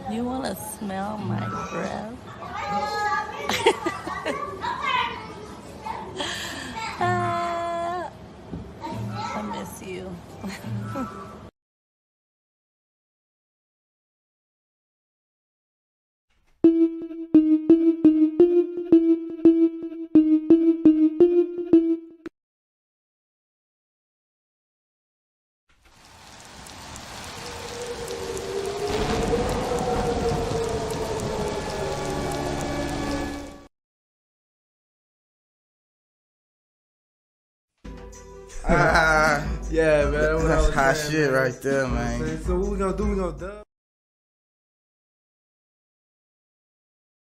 You wanna smell my breath? Ah, I miss you. Yeah, man. That's hot shit right there, man. So what we gonna do? We gonna dub.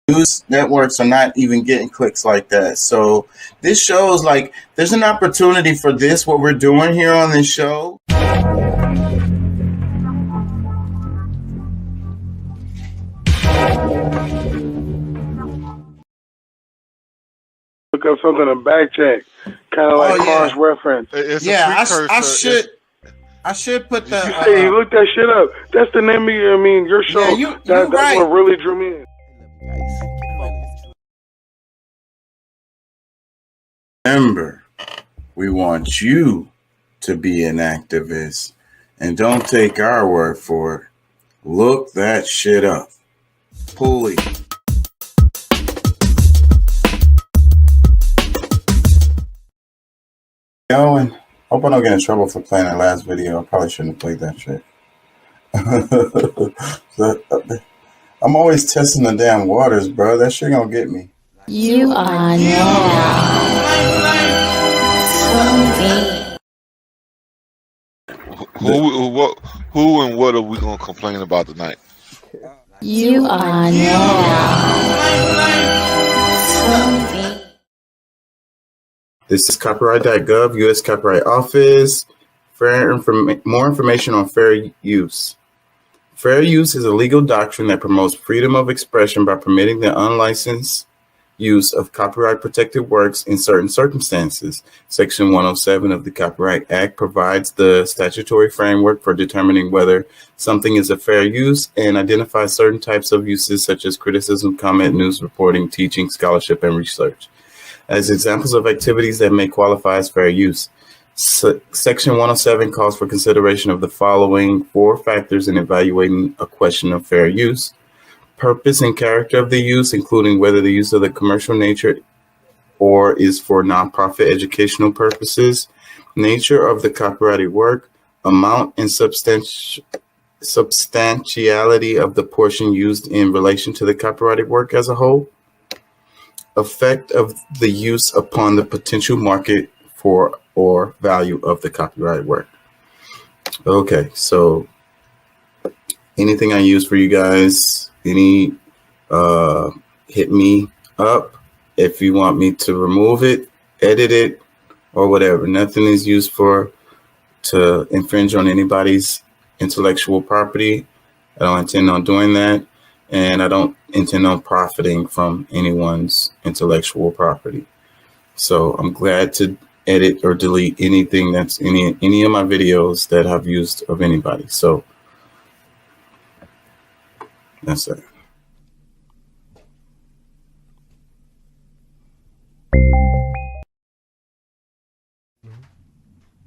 News networks are not even getting clicks like that. So this shows like there's an opportunity for this, what we're doing here on this show. Look up something in back check, kind of like cross reference. It's Yeah, a I should put the. You say you look that shit up. That's the name of your show. Yeah, that's right. what really drew me in. Remember, we want you to be an activist, and don't take our word for it. Look that shit up. Pulley. Going. Hope I don't get in trouble for playing that last video. I probably shouldn't have played that shit. I'm always testing the damn waters, bro. That shit gonna get me. You are now Who and what are we gonna complain about tonight? You are now. This is copyright.gov, U.S. Copyright Office. More information on fair use. Fair use is a legal doctrine that promotes freedom of expression by permitting the unlicensed use of copyright-protected works in certain circumstances. Section 107 of the Copyright Act provides the statutory framework for determining whether something is a fair use and identifies certain types of uses such as criticism, comment, news reporting, teaching, scholarship, and research as examples of activities that may qualify as fair use. Section 107 calls for consideration of the following 4 factors in evaluating a question of fair use: purpose and character of the use, including whether the use of the commercial nature or is for nonprofit educational purposes, nature of the copyrighted work, amount and substantiality of the portion used in relation to the copyrighted work as a whole, effect of the use upon the potential market for or value of the copyrighted work. Okay, so anything I use for you guys, hit me up if you want me to remove it, edit it, or whatever. Nothing is used to infringe on anybody's intellectual property. I don't intend on doing that, and I don't intend on profiting from anyone's intellectual property. So I'm glad to edit or delete anything that's any of my videos that I've used of anybody. So that's it.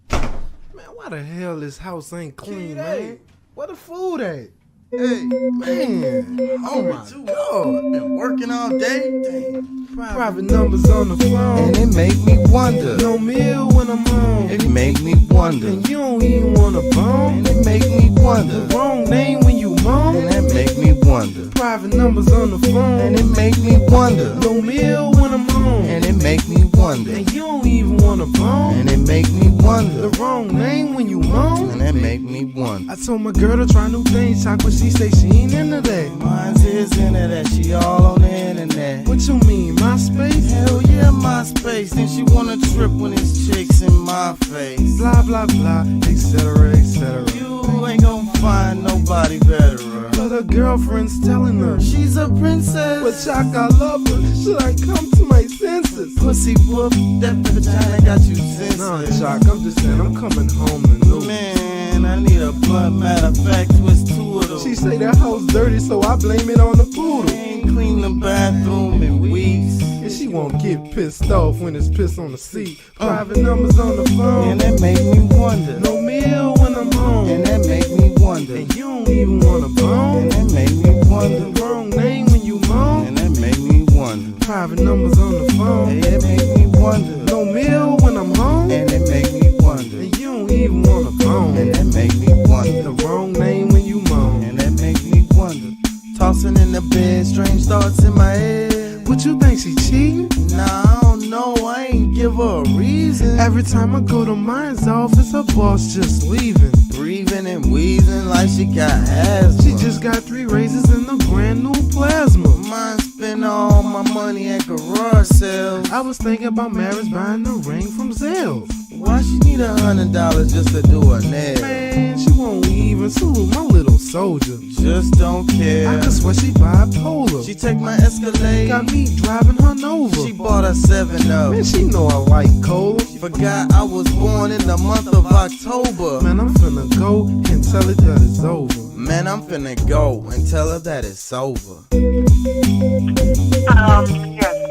Man, why the hell this house ain't clean, man? Where the food at? Hey, man. Oh my God. Been working all day. Dang. Private numbers on the phone. And it make me wonder. No meal when I'm home. It make me wonder. And you don't even want a bone. And it make me wonder. The wrong name when you moan. And that make me wonder. Private numbers on the phone. And it make me wonder. No meal when I'm home. And it make me wonder. And you don't even want a bone. And it make me wonder. The wrong name when you moan. And that make me wonder. I told my girl to try new things, talk, but she say she ain't into that. Mine's is into that, she all on the internet. What you mean, MySpace? Hell yeah, MySpace. Then she wanna trip when it's chicks in my face. Blah, blah, blah, etc., etc. You ain't gon' find nobody better. But her girlfriend's telling her She's a princess. but Chuck, I love her. Should I come to my senses? Pussy whoop, that vagina got you sensitive. No, Chuck, I'm just saying I'm coming home to new. Man, I need a blunt Matter of fact, twist two of them. She say that house dirty, so I blame it on the poodle. Ain't clean the bathroom in weeks. And she won't get pissed off when it's piss on the seat. Private numbers on the phone. And that make me wonder. No meal when I'm home. And that make me wonder. And you don't even want a bone. And that make me wonder. The wrong name when you moan. And that make me wonder. Private numbers on the phone. And that make me wonder. No meal when I'm home. And it make me wonder. And you don't even want a bone. And that make me wonder. The wrong name when you moan. And that make me wonder. Tossing in the bed, strange thoughts in my head. What you think, she cheating? Nah, I don't know, I ain't give her a reason. Every time I go to mine's office, her boss just leaving. Breathing and wheezing like she got asthma. She just got 3 raises and a brand new plasma. Mine spend all my money at garage sales. I was thinking about marriage, buying a ring from Zelle. Why she need $100 just to do her nails? Man, she won't even salute my little soldier. Just don't care. I could swear she bipolar. She take my Escalade. Got me driving her Nova. She bought a 7-Up. Man, she know I like cola. Forgot I was born in the month of October. Man, I'm finna go and tell it that it's over. Man, I'm finna go and tell her that it's over. Yes,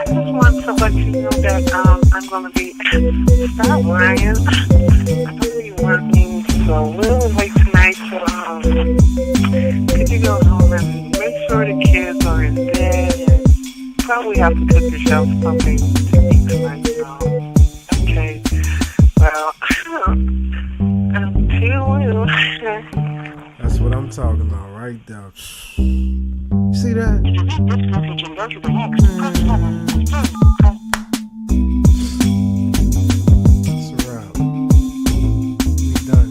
I just want to let you know that I'm going to be, stop lying, I'm going to be working so a little late tonight, so could you go home and make sure the kids are in bed and probably have to cook yourself something to eat tonight, so, okay, well, until you. That's what I'm talking about right there. You see that? It's a wrap. We done.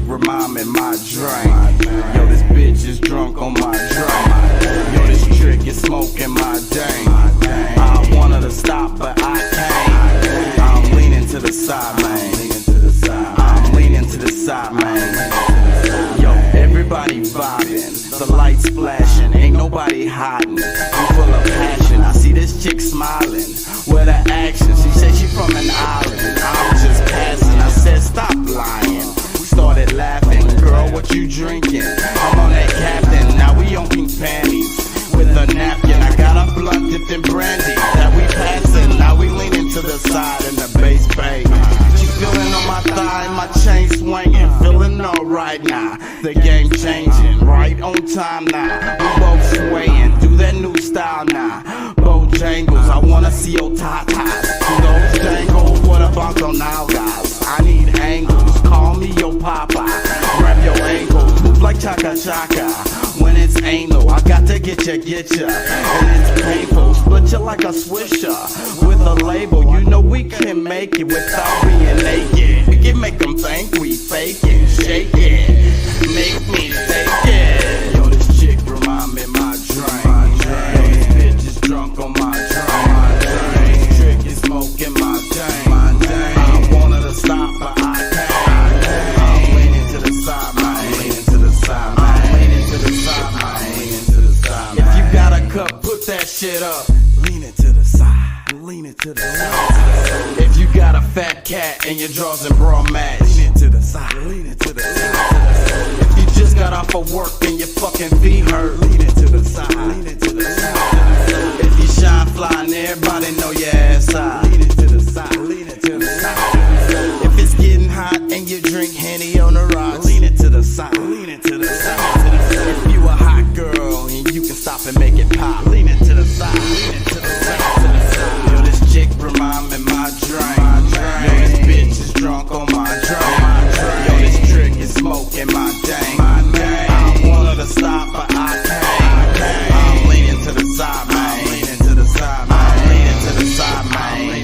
Remind me my drink. Yo, this bitch is drunk on my drink. Yo, this trick is smoking my dang. I wanted to stop, but I can't. I'm leaning to the side, man. I'm leaning to the side, man. Yo, everybody vibing, the lights flashing, ain't nobody hiding. I'm full of passion. I see this chick smiling with her action. She said she from an island. I'm just passing. I said stop lying. Started laughing, girl, what you drinking? I'm on that captain, now we on pink panties with a napkin. I got a blunt dipped in brandy that we passing. Now we leaning to the side in the bass bang. She feeling on my thigh, my chain swinging, feeling alright now. The game changing, right on time now. We both swaying, do that new style now. Bojangles, I wanna see your tatas. Those jangles, what about those now guys? I need angles, call me your papa. Grab your ankles, move like chaka chaka. When it's anal, I got to get ya. And it's painful, split you like a swisher. With a label, you know we can make it without being naked. We can make them think we fake it, shake it, make me take it. Yo, this chick remind me my drink. Yo, this bitch is drunk on my drink. This trick is smoking my dang. I wanted to stop, but I can't. I'm leaning to the side, man. Leaning to the side, man. Leaning to the side, man. Leaning to the side, man. If you got a cup, put that shit up. Lean it to the side. Lean it to the side. If you got a fat cat and your drawers and bra match, lean it to the side. Lean it to the side. If you just got off of work and your fucking feet hurt, lean it to the side. Lean it to the side. If you shine fly and everybody know your ass high, lean it to the side. Lean it to the side. If it's getting hot and you drink Henny on the rocks, lean it to the side. Lean it to the side. If you a hot girl and you can stop and make it pop, lean it to the side. Lean it to the side. Yo, this chick remind me my drink. Yo, this bitch is drunk on my drink. Yo, this trick is smoking my dang. I want her to stop, but I can't. I'm leaning to the side, man. Leaning to the side, man. Leaning to the side, man.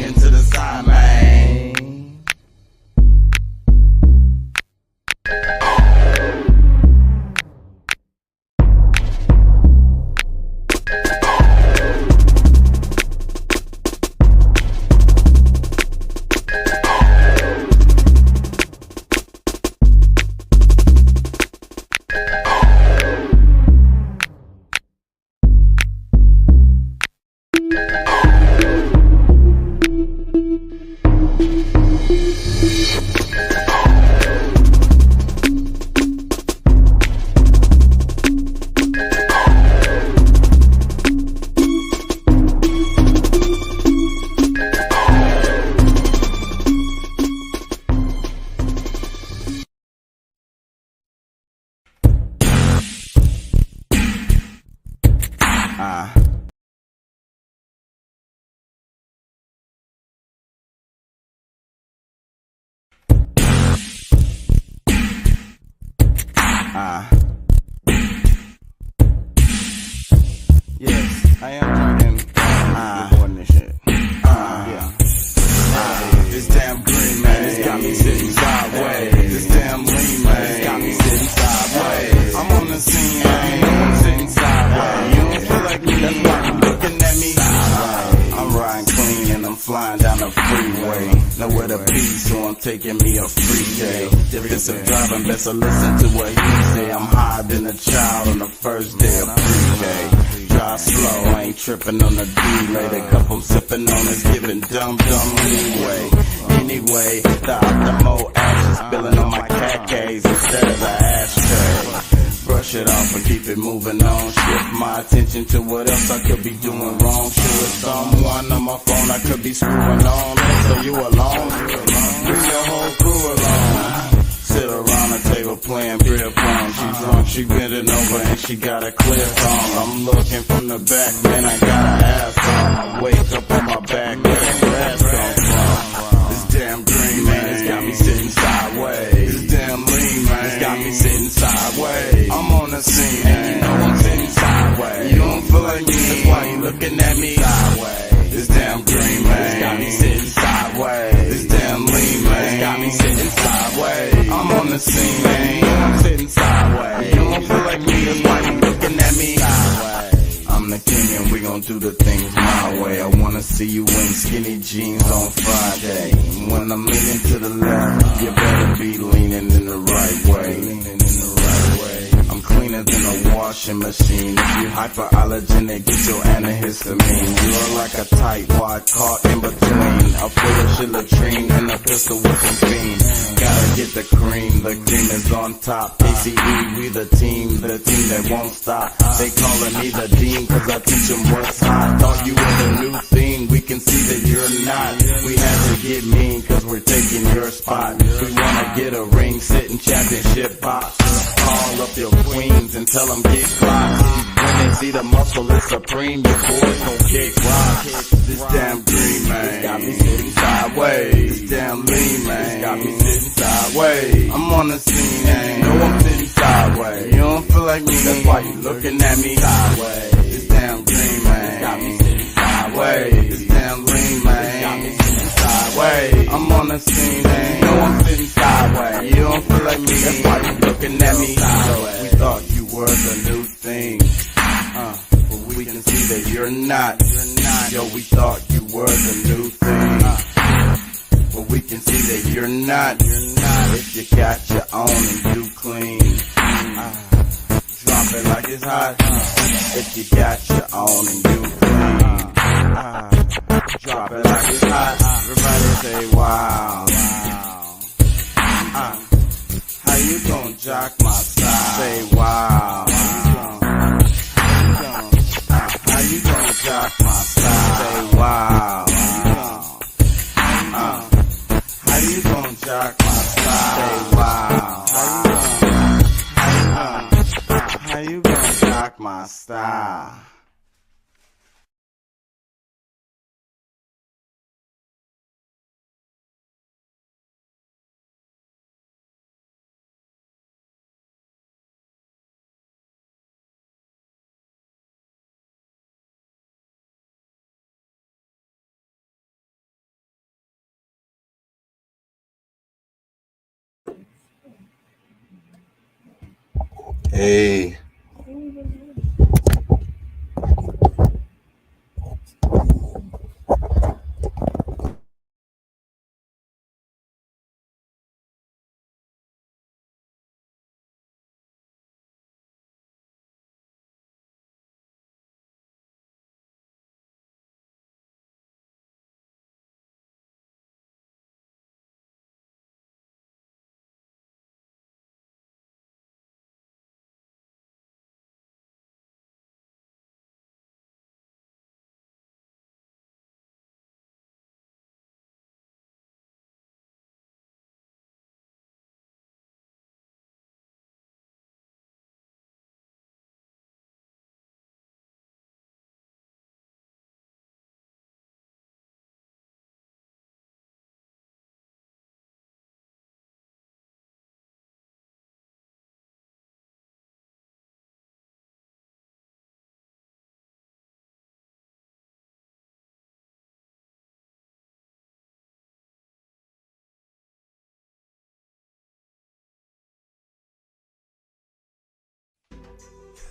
Yes, I am drinking. Recording this shit. Yeah. This damn green man, it's got me sitting sideways. This damn lean man, it's got me sitting sideways. I'm on the scene, man, I'm sitting sideways. You don't feel like me, that's why you looking at me sideways. I'm riding clean and I'm flying down the freeway. Nowhere to be, so I'm taking me a free day. Defensive driving, best to listen to what he say. I'm higher than a child on the first day of pre-K. Drive slow, I ain't tripping on the delay. The cup I'm sipping on is giving dumb leeway. Anyway, the optimal action spilling on my khakis instead of the ashtray. Brush it off and keep it moving on. Shift my attention to what else I could be doing wrong. Sure, it's someone on my phone I could be screwing on. So you alone? Bring your whole crew along. Sit around the table playing beer pong. She drunk, she bending over and she got a clear thong. I'm looking from the back, man, I got an ass on. I wake up on my back, where the grass come from? This damn green man, it's got me sitting sideways. This damn lean man, it's got me sitting sideways. I'm on the scene, and you know I'm sitting sideways. You don't feel like me, that's why you looking at me sideways. This damn green man, it's got me sitting sideways. This damn lean man, it's got me sitting sideways. I'm on the scene, man, I'm sitting sideways. You don't feel like me, that's why you looking at me sideways. I'm the king and we gon' do the things my way. I wanna see you in skinny jeans on Friday. When I'm leaning to the left, you better be leaning in the right way. I'm cleaner than a washing machine. If you hyperallergenic, get your antihistamine. You're like a tight wad caught in between a full of latrine and a pistol whipping fiend. Gotta get the cream is on top. ACE, we the team that won't stop. They calling me the dean cause I teach them what's hot. Thought you were the new thing, we can see that you're not. We had to get mean cause we're taking your spot. We wanna get a ring, sit in championship box. Call up your queens and tell them get blocked. When they see the muscle is supreme, your boys gon' kick rock. This damn green man got me sitting sideways. This damn lean man got me sitting sideways. I'm on the scene and you know I'm sitting sideways. You don't feel like me, that's why you looking at me sideways. This damn green man got me sitting sideways. This damn lean man got me sitting sideways. I'm on the scene and you know I'm sitting sideways. You don't feel like me, that's why you looking at me sideways. We thought you were the new thing, but we can see that you're not. Yo, we thought you were the new thing, but we can see that you're not. If you got your own and you clean, drop it like it's hot. If you got your own and you clean, drop it like it's hot. Everybody say wow. How you gon' jock my side? Say wow. How you gon' jock my side? Say wow. How you gon' jock my side? Say wow. How you gon' jock my style? Hey.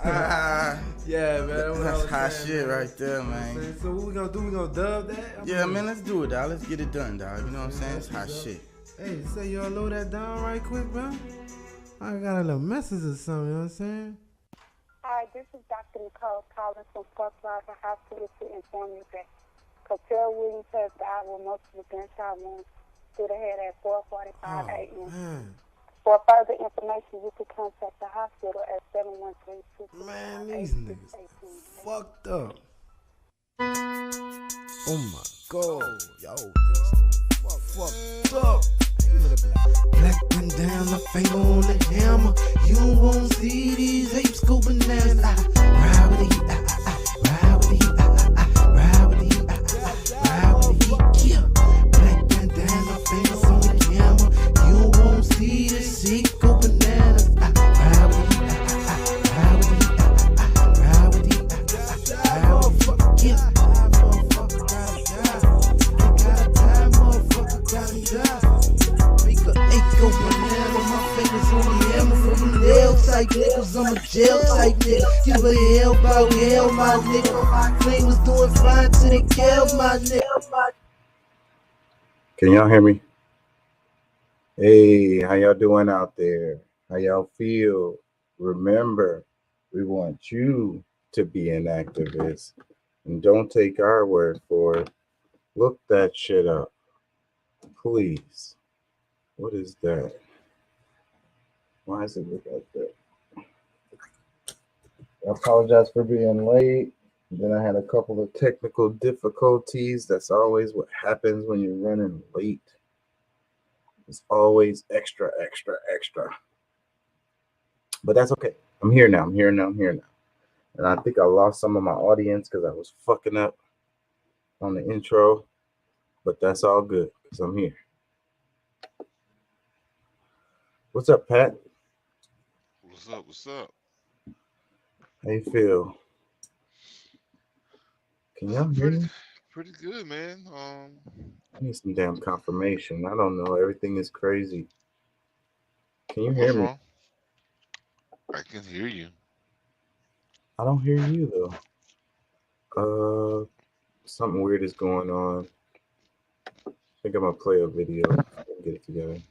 Yeah, man. That's hot shit right there, man. So what we gonna do? We gonna dub that? Yeah, man, let's do it, dog. Let's get it done, dog. You know what I'm saying? It's hot shit. Hey, say y'all load that down right quick, bro. I got a little message or something, you know what I'm saying? Hi, this is Dr. Nicole calling from Fort Plaza Hospital to inform you that Catrell Williams has died with multiple gunshot wounds to the head at 4:45 a.m. Man. For further information, you can contact the hospital at 713-225-8618. Man, these niggas fucked up. Oh my God, yo, fucked up. Black bandana, the finger on the hammer. You won't see these apes go bananas. Ride with the heat, ride with the heat, ride with the heat, ride with the heat. Yeah, black bandana, fingers on the hammer. You won't see the shit go bananas. Ride with the heat, ride with the heat, ride with the heat, ride with the heat. Yeah, motherfucker gotta die. They gotta die, motherfucker gotta die. Go banana, my fingers on the hammer from the nail type niggas. I'm a jail type nigga. Give a hell about hell, my nigga. My claim was doing fine till they killed my nigga. Can y'all hear me? Hey, how y'all doing out there? How y'all feel? Remember, we want you to be an activist. And don't take our word for it. Look that shit up. Please. What is that? Why does it look like that? I apologize for being late. Then I had a couple of technical difficulties. That's always what happens when you're running late. It's always extra. But that's okay. I'm here now. And I think I lost some of my audience because I was fucking up on the intro. But that's all good because I'm here. What's up, Pat? What's up? How you feel? Can y'all hear me? Pretty good, man. I need some damn confirmation. I don't know. Everything is crazy. Can you hear me? Wrong? I can hear you. I don't hear you though. Something weird is going on. I think I'm gonna play a video and get it together.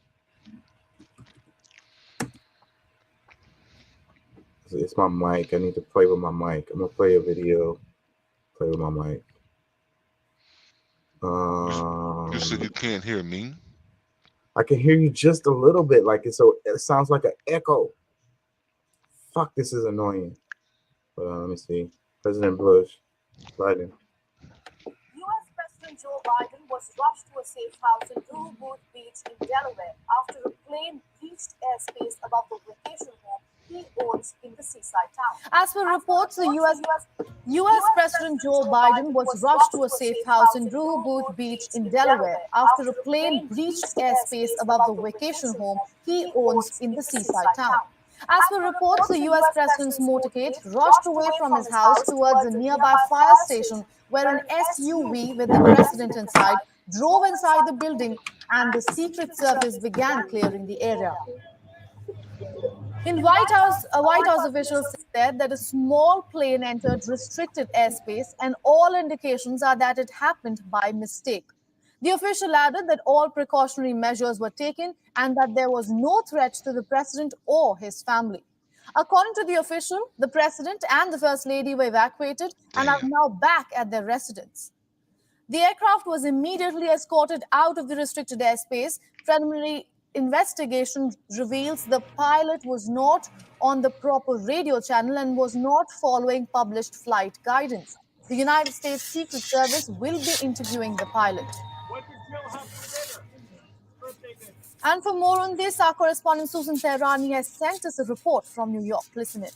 It's my mic. I need to play with my mic. I'm gonna play a video. Play with my mic. You said you can't hear me? I can hear you just a little bit. Like it sounds like an echo. Fuck, this is annoying. But let me see. President Bush, Biden. U.S. President Joe Biden was rushed to a safe house in Rehoboth Beach in Delaware after a plane breached airspace above the vacation home he owns in the seaside town. As per reports, the U.S. President Joe Biden was rushed to a safe house in Rehoboth Beach in Delaware after a plane breached airspace above the vacation home he owns in the seaside town. As per reports, the U.S. President's motorcade rushed away from his house towards a nearby fire station where an SUV with the president inside drove inside the building and the Secret Service began clearing the area. In White House officials said that a small plane entered restricted airspace and all indications are that it happened by mistake. The official added that all precautionary measures were taken and that there was no threat to the president or his family. According to the official, the president and the first lady were evacuated and are now back at their residence. The aircraft was immediately escorted out of the restricted airspace. Preliminary investigation reveals the pilot was not on the proper radio channel and was not following published flight guidance. The United States Secret Service will be interviewing the pilot. And for more on this, our correspondent Susan Tehrani has sent us a report from New York. Listen in.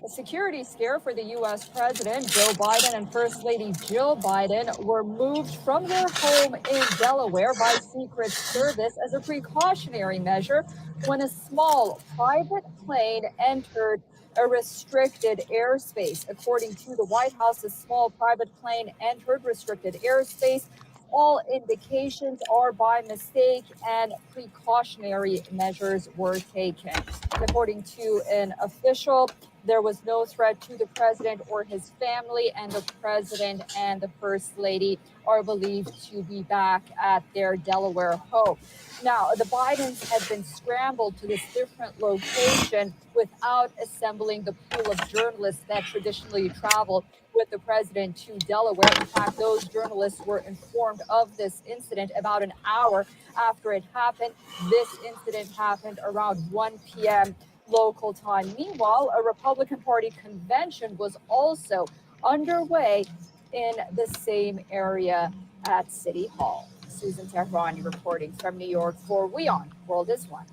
A security scare for the U.S. President Joe Biden and First Lady Jill Biden were moved from their home in Delaware by Secret Service as a precautionary measure when a small private plane entered a restricted airspace. According to the White House, a small private plane entered restricted airspace All indications are by mistake, and precautionary measures were taken. And according to an official, there was no threat to the president or his family, and the president and the first lady are believed to be back at their Delaware home. Now, the Bidens had been scrambled to this different location without assembling the pool of journalists that traditionally travel with the president to Delaware. In fact, those journalists were informed of this incident about an hour after it happened. This incident happened around 1 p.m. local time. Meanwhile, a Republican Party convention was also underway in the same area at City Hall. Susan Tehrani reporting from New York for WION World is One.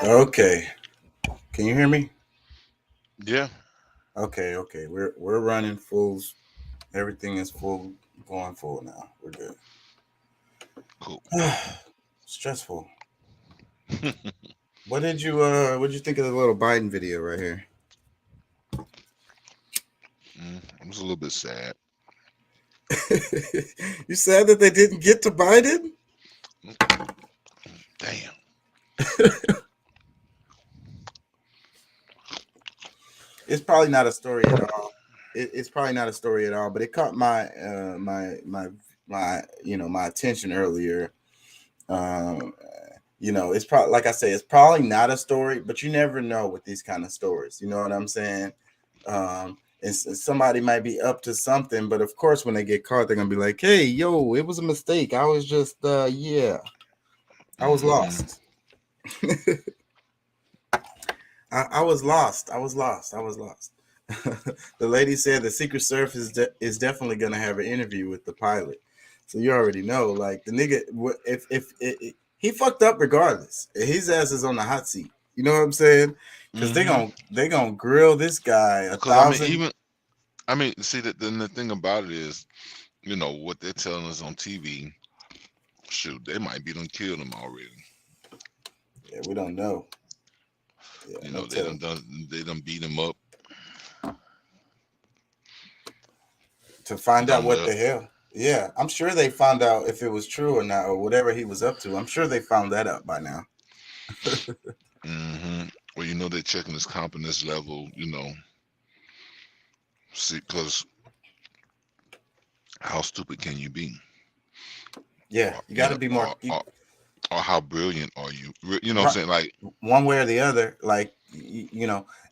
Okay. Can you hear me? Yeah. Okay. We're running full. Everything is full, going full now. We're good. Cool. Stressful. What did you think of the little Biden video right here? I was a little bit sad. You sad that they didn't get to Biden? Damn. It's probably not a story at all. It's probably not a story at all, but it caught my my attention earlier. It's probably, like I say, it's probably not a story, but you never know with these kind of stories. You know what I'm saying? And somebody might be up to something, but of course, when they get caught, they're gonna be like, "Hey, yo, it was a mistake. I was just, I was lost. I was lost. The lady said the Secret Service is definitely gonna have an interview with the pilot, so you already know, like, the nigga, if he fucked up regardless, his ass is on the hot seat. You know what I'm saying? Because they gonna grill this guy 1,000. See that. Then the thing about it is, what they're telling us on TV. Shoot, they might be done killed him already. Yeah, we don't know. Yeah, they done beat him up to find out what the hell. Yeah, I'm sure they found out if it was true or not, or whatever he was up to. I'm sure they found that out by now. Well, they're checking his confidence level. See, because how stupid can you be? Yeah, you got to be more. Or how brilliant are you? You know what I'm saying? Like, one way or the other. Like,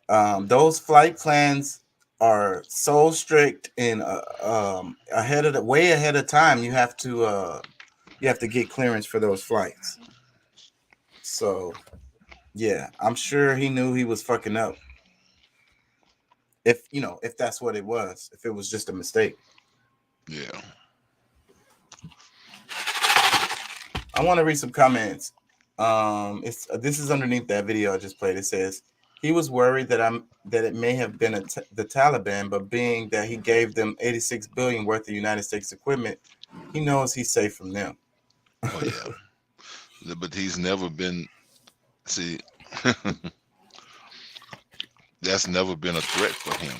those flight plans are so strict and way ahead of time. You have to get clearance for those flights. So, yeah, I'm sure he knew he was fucking up. If that's what it was, if it was just a mistake. Yeah. I want to read some comments. This is underneath that video I just played. It says he was worried that it may have been the Taliban, but being that he gave them $86 billion worth of United States equipment, he knows he's safe from them. Oh yeah, but he's never been. See, that's never been a threat for him.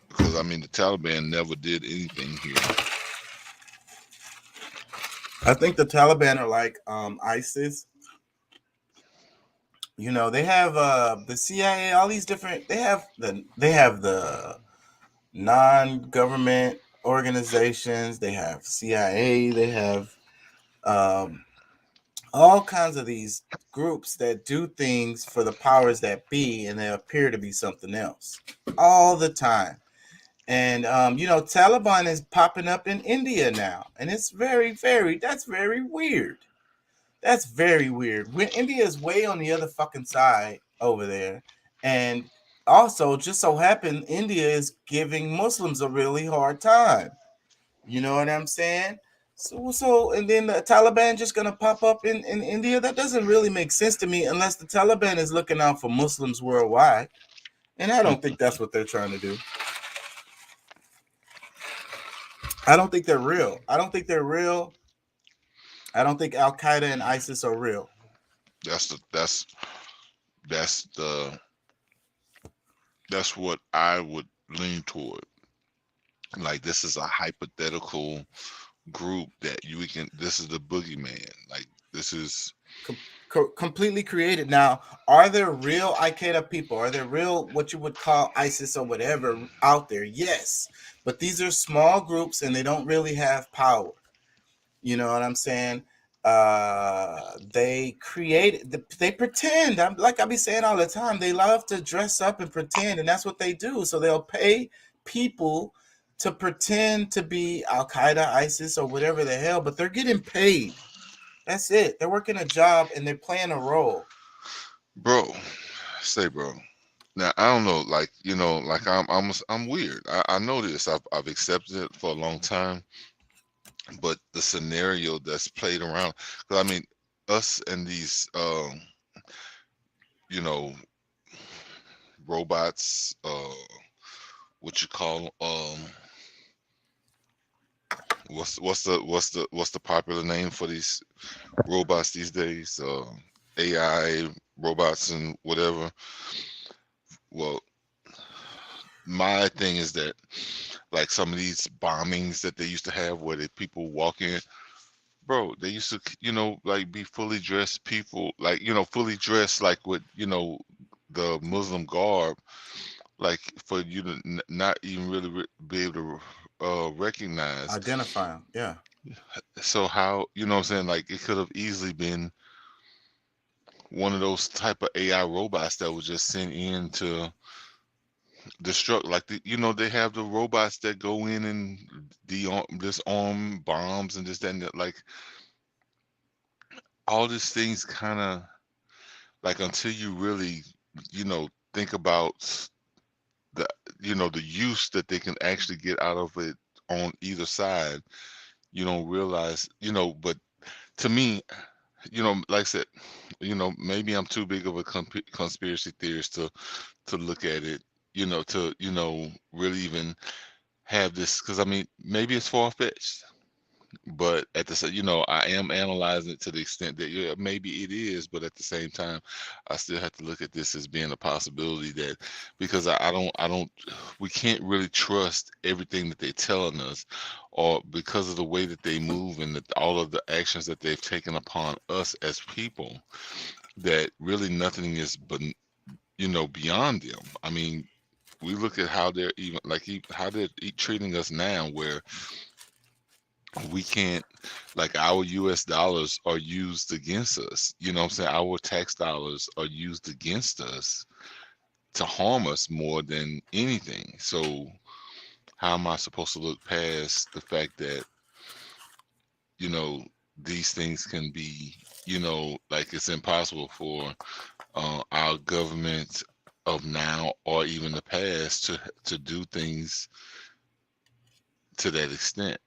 Because the Taliban never did anything here. I think the Taliban are like ISIS. They have the CIA, all these different. They have the non-government organizations. They have CIA. They have all kinds of these groups that do things for the powers that be, and they appear to be something else all the time. And Taliban is popping up in India now, and it's that's very weird. That's very weird. When India is way on the other fucking side over there, and also just so happened India is giving Muslims a really hard time. You know what I'm saying? So and then the Taliban just gonna pop up in India? That doesn't really make sense to me unless the Taliban is looking out for Muslims worldwide, and I don't think that's what they're trying to do. I don't think they're real. I don't think Al Qaeda and ISIS are real. That's what I would lean toward. Like this is a hypothetical group that we can. This is the boogeyman. Like this is completely created. Now, are there real Al-Qaeda people? Are there real what you would call ISIS or whatever out there? Yes, but these are small groups and they don't really have power. You know what I'm saying? They they pretend. Like I be saying all the time, they love to dress up and pretend, and that's what they do. So they'll pay people to pretend to be Al Qaeda, ISIS, or whatever the hell, but they're getting paid. That's it. They're working a job and they're playing a role. bro. Say, bro. Now I don't know, like like I'm weird. I know this. I've accepted it for a long time, but the scenario that's played around, because I mean, us and these you know robots, what you call what's the popular name for these robots these days? AI robots and whatever. Well, my thing is that like some of these bombings that they used to have where the people walk in, bro, they used to like be fully dressed people, like fully dressed like with the Muslim garb, like for you to not even really be able to recognize, identify them. Yeah. So how, what I'm saying, like it could have easily been one of those type of AI robots that was just sent in to destruct, like they have the robots that go in and disarm bombs and this, that, and that. Like all these things kind of like, until you really think about the the use that they can actually get out of it on either side, you don't realize, but to me, like I said, maybe I'm too big of a conspiracy theorist to look at it, to really even have this, because I mean maybe it's far-fetched, but at the same, I am analyzing it to the extent that yeah, maybe it is, but at the same time, I still have to look at this as being a possibility, that because I don't, we can't really trust everything that they're telling us, or because of the way that they move and all of the actions that they've taken upon us as people, that really nothing is but beyond them. I mean, we look at how they're even like how they're treating us now, where we can't, like our US dollars are used against us. You know what I'm saying? Our tax dollars are used against us to harm us more than anything. So how am I supposed to look past the fact that, these things can be, like it's impossible for our government of now or even the past to do things to that extent.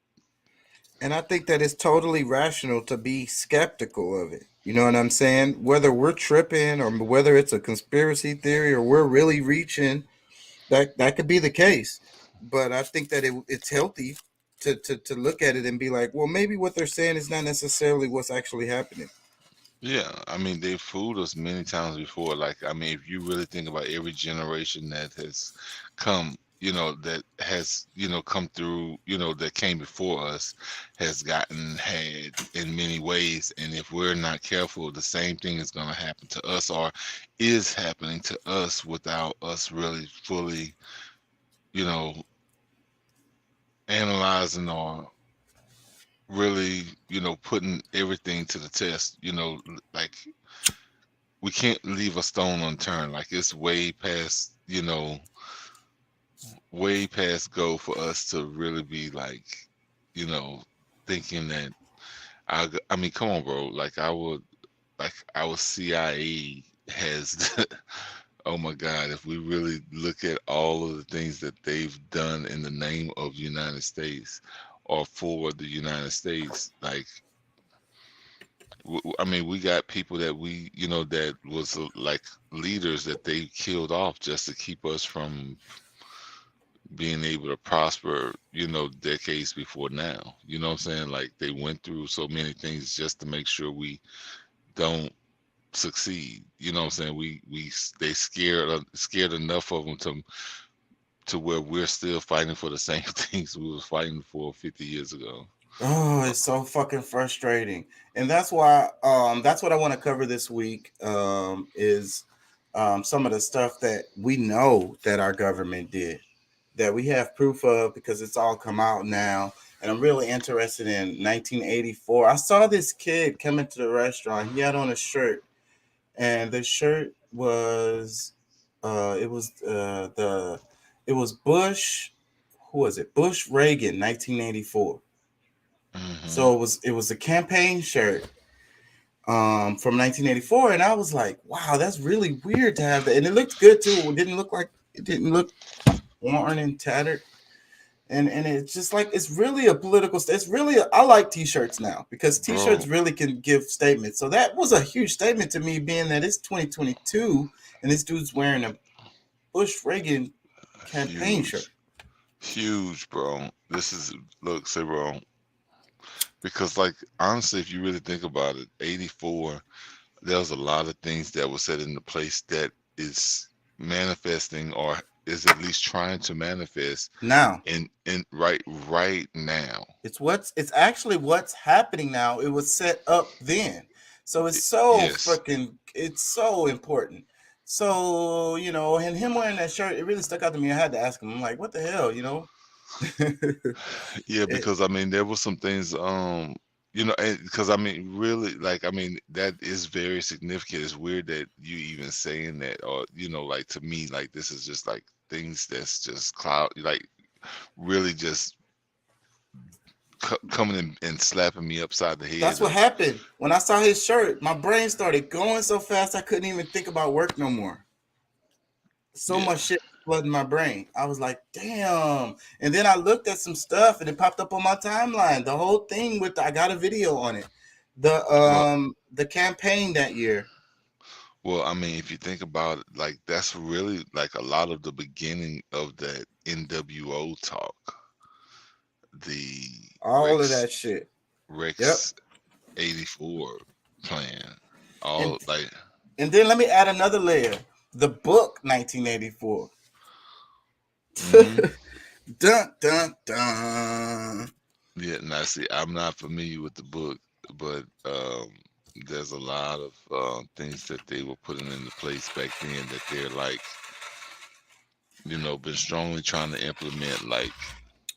And I think that it's totally rational to be skeptical of it. You know what I'm saying? Whether we're tripping or whether it's a conspiracy theory or we're really reaching, that could be the case. But I think that it's healthy to look at it and be like, well, maybe what they're saying is not necessarily what's actually happening. Yeah, I mean, they've fooled us many times before. Like, I mean, if you really think about every generation that has come, that has, come through, that came before us, has gotten had in many ways. And if we're not careful, the same thing is going to happen to us, or is happening to us without us really fully, analyzing or really, putting everything to the test, like we can't leave a stone unturned. Like it's way past, way past go for us to really be like, thinking that I mean, come on, bro. Like our CIA has, oh my God, if we really look at all of the things that they've done in the name of the United States or for the United States, like, I mean, we got people that we, that was like leaders that they killed off just to keep us from being able to prosper, decades before now. You know what I'm saying? Like they went through so many things just to make sure we don't succeed. You know what I'm saying? They scared enough of them to where we're still fighting for the same things we was fighting for 50 years ago. Oh, it's so fucking frustrating. And that's why that's what I want to cover this week is some of the stuff that we know that our government did, that we have proof of because it's all come out now. And I'm really interested in 1984. I saw this kid come into the restaurant. He had on a shirt, and the shirt was it was Bush. Who was it? Bush Reagan, 1984. So it was a campaign shirt from 1984, and I was like, wow, that's really weird to have that. And it looked good too. It didn't look worn and tattered. And it's just like, it's really a political, I like t-shirts now because t-shirts really can give statements. So that was a huge statement to me, being that it's 2022 and this dude's wearing a Bush Reagan campaign shirt. Huge, bro. Say, bro, because like, honestly, if you really think about it, 84, there was a lot of things that were set into place that is manifesting, or is at least trying to manifest now in right now. It's actually what's happening now. It was set up then. So it's so it's so important. So, you know, and him wearing that shirt, it really stuck out to me. I had to ask him, I'm like, what the hell, you know? Yeah, because I mean, there were some things, you know, because I mean, really, like, I mean, that is very significant. It's weird that you even saying that, or, you know, like, to me, like, this is just like things that's just like really just coming in and slapping me upside the head. That's what happened. When I saw his shirt, my brain started going so fast I couldn't even think about work no more. So much shit flooding my brain. I was like, damn. And then I looked at some stuff and it popped up on my timeline. The whole thing I got a video on it. The campaign that year. Well, I mean, if you think about it, like, that's really like a lot of the beginning of that NWO talk. All of that shit. Rex 84 plan. And then let me add another layer. The book 1984. Dun dun dun. Yeah, now see, I'm not familiar with the book, but there's a lot of things that they were putting into place back then that they're like, you know, been strongly trying to implement, like.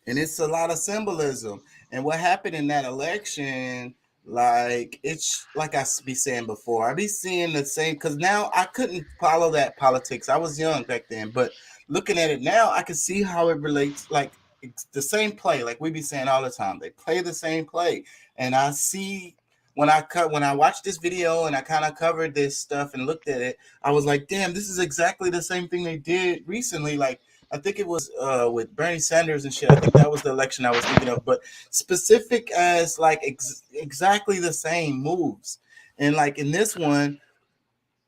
And it's a lot of symbolism. And what happened in that election, like, it's like I be saying before, I be seeing the same, because now I couldn't follow that politics. I was young back then, but looking at it now, I can see how it relates. Like, it's the same play, like we be saying all the time. They play the same play. And I see when I watched this video and I kind of covered this stuff and looked at it, I was like, damn, this is exactly the same thing they did recently. Like, I think it was with Bernie Sanders and shit. I think that was the election I was thinking of, but specific as like exactly the same moves. And like in this one,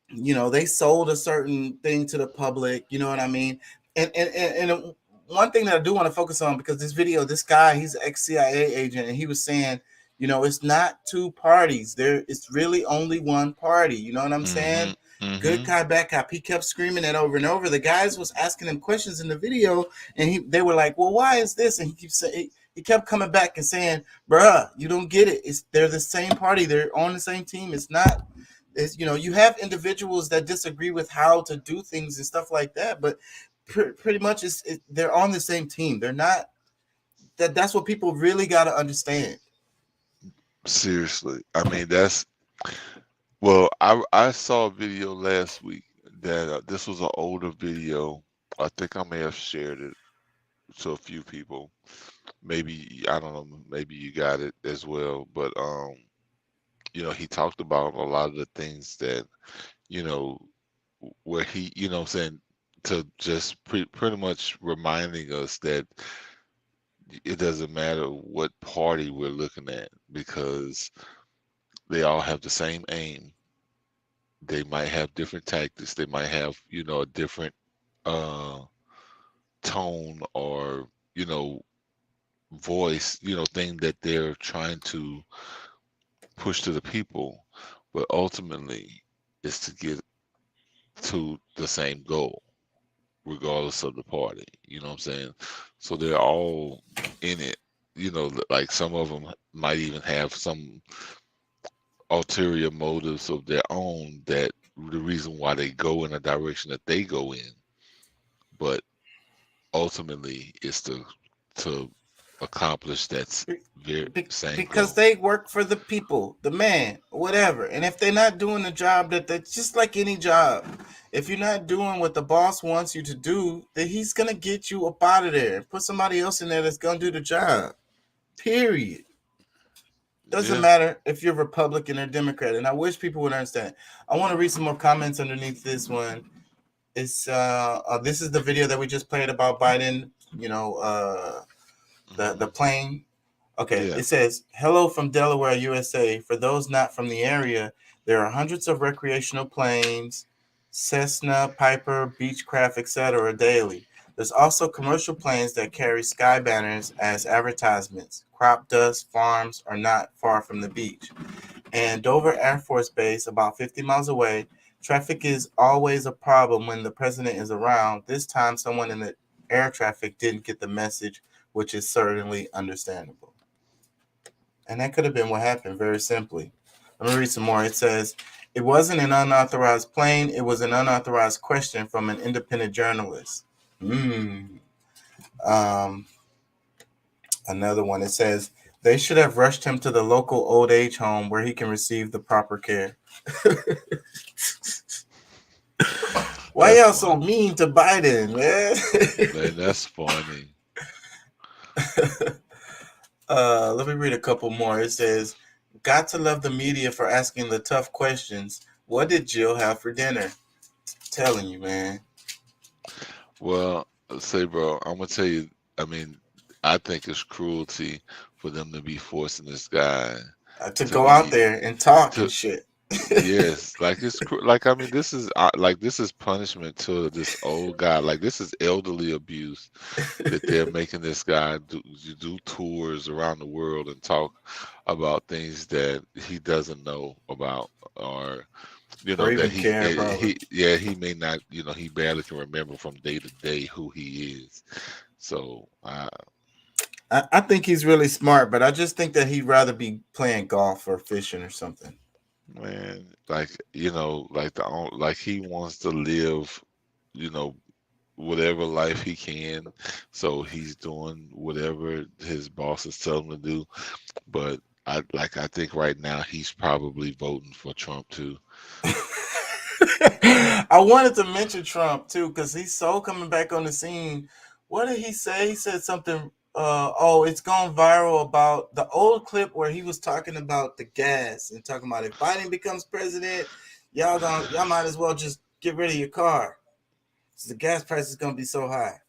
you know, they sold a certain thing to the public, you know what I mean? And one thing that I do want to focus on, because this video, this guy, he's an ex-CIA agent, and he was saying, you know, it's not two parties. It's really only one party. You know what I'm saying? Good guy, bad cop. He kept screaming that over and over. The guys was asking him questions in the video, and they were like, well, why is this? And he kept coming back and saying, bruh, you don't get it. They're the same party. They're on the same team. It's, you know, you have individuals that disagree with how to do things and stuff like that, but pretty much they're on the same team. They're not. That's what people really got to understand. Seriously, I mean, well, I saw a video last week that this was an older video. I think I may have shared it to a few people. Maybe, I don't know, maybe you got it as well. But you know, he talked about a lot of the things that, you know, where he, you know what I'm saying, to just pretty much reminding us that it doesn't matter what party we're looking at, because they all have the same aim. They might have different tactics. They might have, you know, a different tone or, you know, voice, you know, thing that they're trying to push to the people. But ultimately, it's to get to the same goal. regardless of the party. You know what I'm saying? So they're all in it. You know, like some of them might even have some ulterior motives of their own, that the reason why they go in a direction that they go in, but ultimately it's to accomplish that very same because goal. they work for the people, the man, whatever. And if they're not doing the job that's just like any job, if you're not doing what the boss wants you to do, then he's gonna get you up out of there and put somebody else in there that's gonna do the job. Period. Doesn't Yeah. matter if you're Republican or Democrat. And I wish people would understand. I want to read some more comments underneath this one. It's this is the video that we just played about Biden, you know, the plane. Okay, Yeah. it says, "Hello from Delaware, USA. For those not from the area, there are hundreds of recreational planes, Cessna, Piper, Beechcraft, etc. daily. There's also commercial planes that carry sky banners as advertisements. Crop dust farms are not far from the beach. And Dover Air Force Base, about 50 miles away, traffic is always a problem when the president is around. This time, someone in the air traffic didn't get the message, which is certainly understandable." And that could have been what happened, very simply. Let me read some more. It says, "It wasn't an unauthorized plane. It was an unauthorized question from an independent journalist." Another one. It says, "They should have rushed him to the local old age home where he can receive the proper care." Why That's y'all so funny. mean to Biden, man? Man, that's funny. Let me read a couple more. It says, "Got to love the media for asking the tough questions. What did Jill have for dinner?" Telling you, man. Well, say, bro, I'm gonna tell you. I mean, I think it's cruelty for them to be forcing this guy To to go out be there and talk and to. shit. Yes, like like, I mean, this is like, this is punishment to this old guy. Like, this is elderly abuse that they're making this guy do tours around the world and talk about things that he doesn't know about, or Or that even care, probably. he may not, he barely can remember from day to day who he is. So I think he's really smart, but I just think that he'd rather be playing golf or fishing or something. man, like, like he wants to live, whatever life he can. So he's doing whatever his bosses tell him to do. But I think right now he's probably voting for Trump too. I wanted to mention Trump too, because he's so coming back on the scene. What did he say? He said something. It's gone viral about the old clip where he was talking about the gas and talking about if Biden becomes president, y'all might as well just get rid of your car. So the gas price is gonna be so high.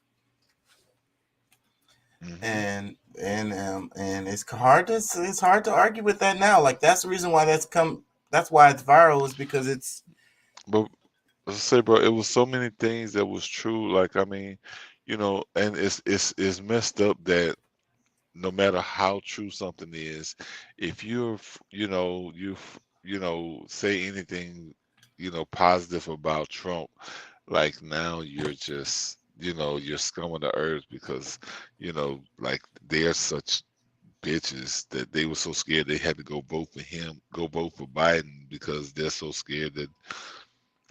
Mm-hmm. And it's hard to argue with that now. Like, that's the reason why that's why it's viral, is because it's. But as I say, bro, it was so many things that was true. Like, I mean, and it's messed up that no matter how true something is, if you say anything, positive about Trump, like, now you're just, you're scum of the earth, because, like, they're such bitches that they were so scared they had to go vote for Biden, because they're so scared that,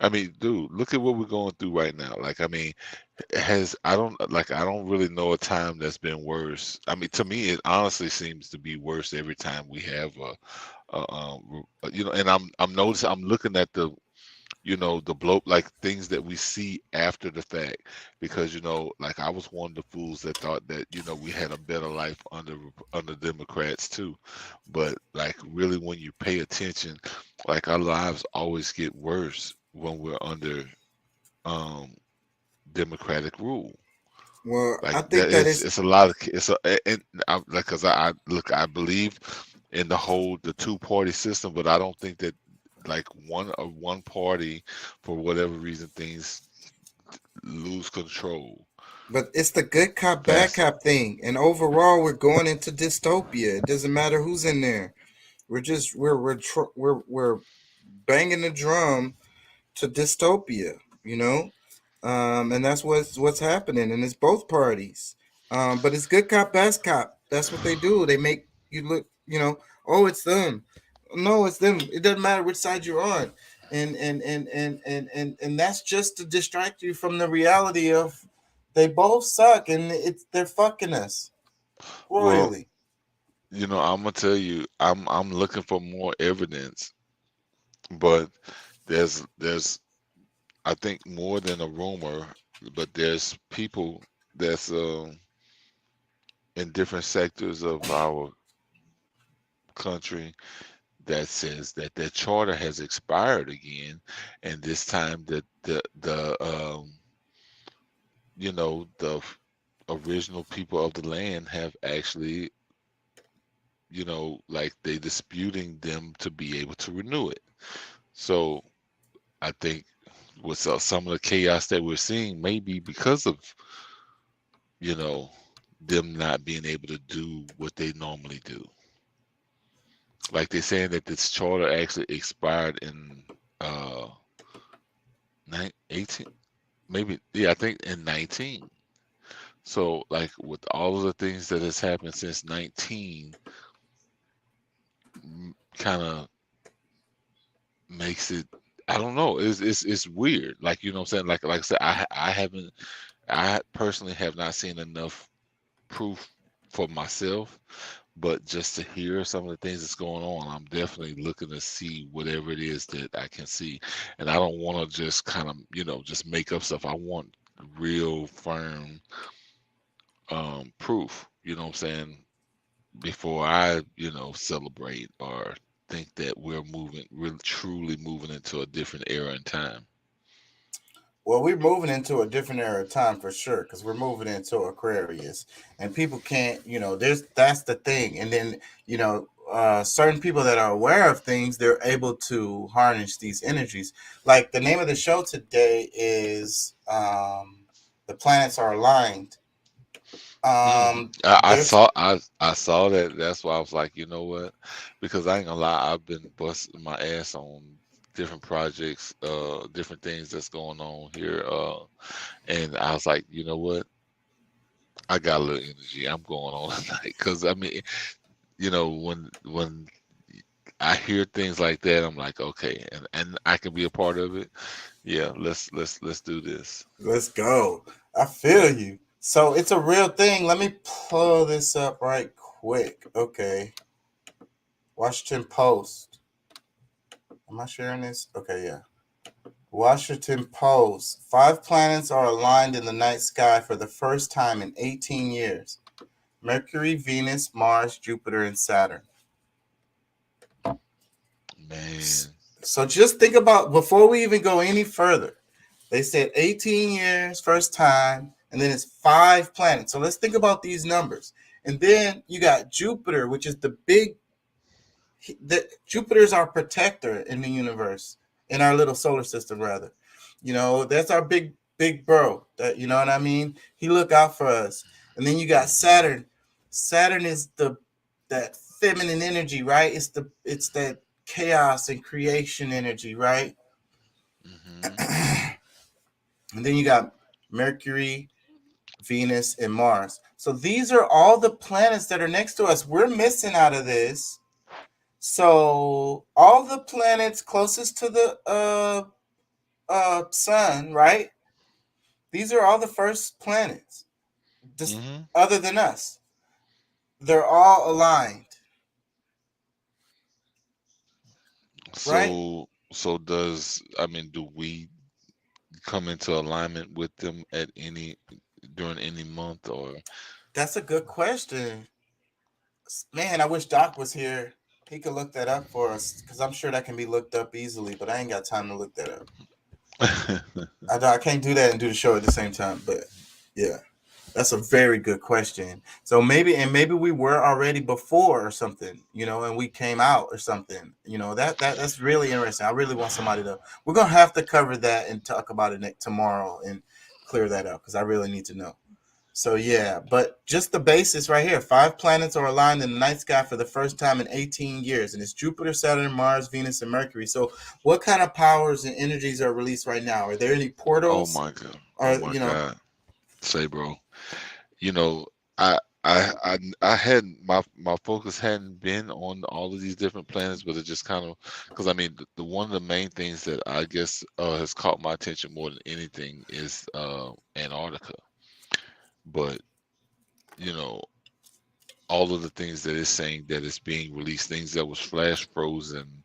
I mean, dude, look at what we're going through right now. Like, I mean, I don't really know a time that's been worse. I mean, to me, it honestly seems to be worse every time we have and I'm looking at the, the blow, like, things that we see after the fact, because, like, I was one of the fools that thought that, we had a better life under Democrats too. But, like, really, when you pay attention, like, our lives always get worse when we're under Democratic rule. Well, Like, I that think that is, is. it's a lot of, like, because I believe in the two-party system, but I don't think that, like, one party, for whatever reason, things lose control. But it's the good cop, bad Fast. cop thing, and overall, we're going into dystopia. It doesn't matter who's in there. We're banging the drum to dystopia. You know, And that's what's happening, and it's both parties. But it's good cop, bad cop. That's what they do. They make you look, oh, it's them. No, it's them. It doesn't matter which side you're on, and that's just to distract you from the reality of they both suck, and they're fucking us royally. Well, I'm gonna tell you, I'm looking for more evidence, but there's I think more than a rumor, but there's people that's in different sectors of our country that says that their charter has expired again, and this time that the original people of the land have actually, like they disputing them to be able to renew it. So I think with some of the chaos that we're seeing may be because of them not being able to do what they normally do. Like they're saying that this charter actually expired in 18, maybe, yeah, I think in 19. So like with all of the things that has happened since 19, kind of makes it, I don't know, it's weird. Like, what I'm saying, like I said, I personally have not seen enough proof for myself, but just to hear some of the things that's going on, I'm definitely looking to see whatever it is that I can see. And I don't want to just kind of, just make up stuff. I want real firm proof, what I'm saying, before I, celebrate or think that we're really truly moving into a different era in time. Well, we're moving into a different era of time for sure, because we're moving into Aquarius, and people can't, that's the thing. And then, certain people that are aware of things, they're able to harness these energies. Like the name of the show today is The Planets Are Aligned. I saw that. That's why I was like, you know what? Because I ain't gonna lie, I've been busting my ass on different projects, different things that's going on here, and I was like, you know what? I got a little energy. I'm going on tonight because I mean, when I hear things like that, I'm like, okay, and I can be a part of it. Yeah, let's do this. Let's go. I feel you. So it's a real thing. Let me pull this up right quick. Okay. Washington Post. Am I sharing this? Okay, yeah. Washington Post. 5 planets are aligned in the night sky for the first time in 18 years. Mercury, Venus, Mars, Jupiter, and Saturn. Man. So just think about, before we even go any further, they said 18 years, first time, and then it's 5 planets. So let's think about these numbers. And then you got Jupiter, which is Jupiter's our protector in the universe, in our little solar system, rather. That's our big bro. That, you know what I mean? He look out for us. And then you got Saturn. Saturn is that feminine energy, right? It's that chaos and creation energy, right? Mm-hmm. And then you got Mercury, Venus, and Mars. So these are all the planets that are next to us. We're missing out of this. So all the planets closest to the sun, right? These are all the first planets, just other than us. They're all aligned. Right? So do we come into alignment with them during any month, or? That's a good question. Man, I wish Doc was here. He could look that up for us, because I'm sure that can be looked up easily, but I ain't got time to look that up. I can't do that and do the show at the same time, but yeah, that's a very good question. So maybe we were already before or something, and we came out or something, that's really interesting. I really want somebody we're going to have to cover that and talk about it tomorrow and clear that up, because I really need to know. So yeah, but just the basis right here. 5 planets are aligned in the night sky for the first time in 18 years, and it's Jupiter, Saturn, Mars, Venus, and Mercury. So what kind of powers and energies are released right now? Are there any Oh portals? my God. Or Oh my God. Say, bro. You know, I hadn't my focus hadn't been on all of these different planets, but it just kind of because I mean the one of the main things that I guess has caught my attention more than anything is Antarctica. But you know, all of the things that it's saying that is being released, things that was flash frozen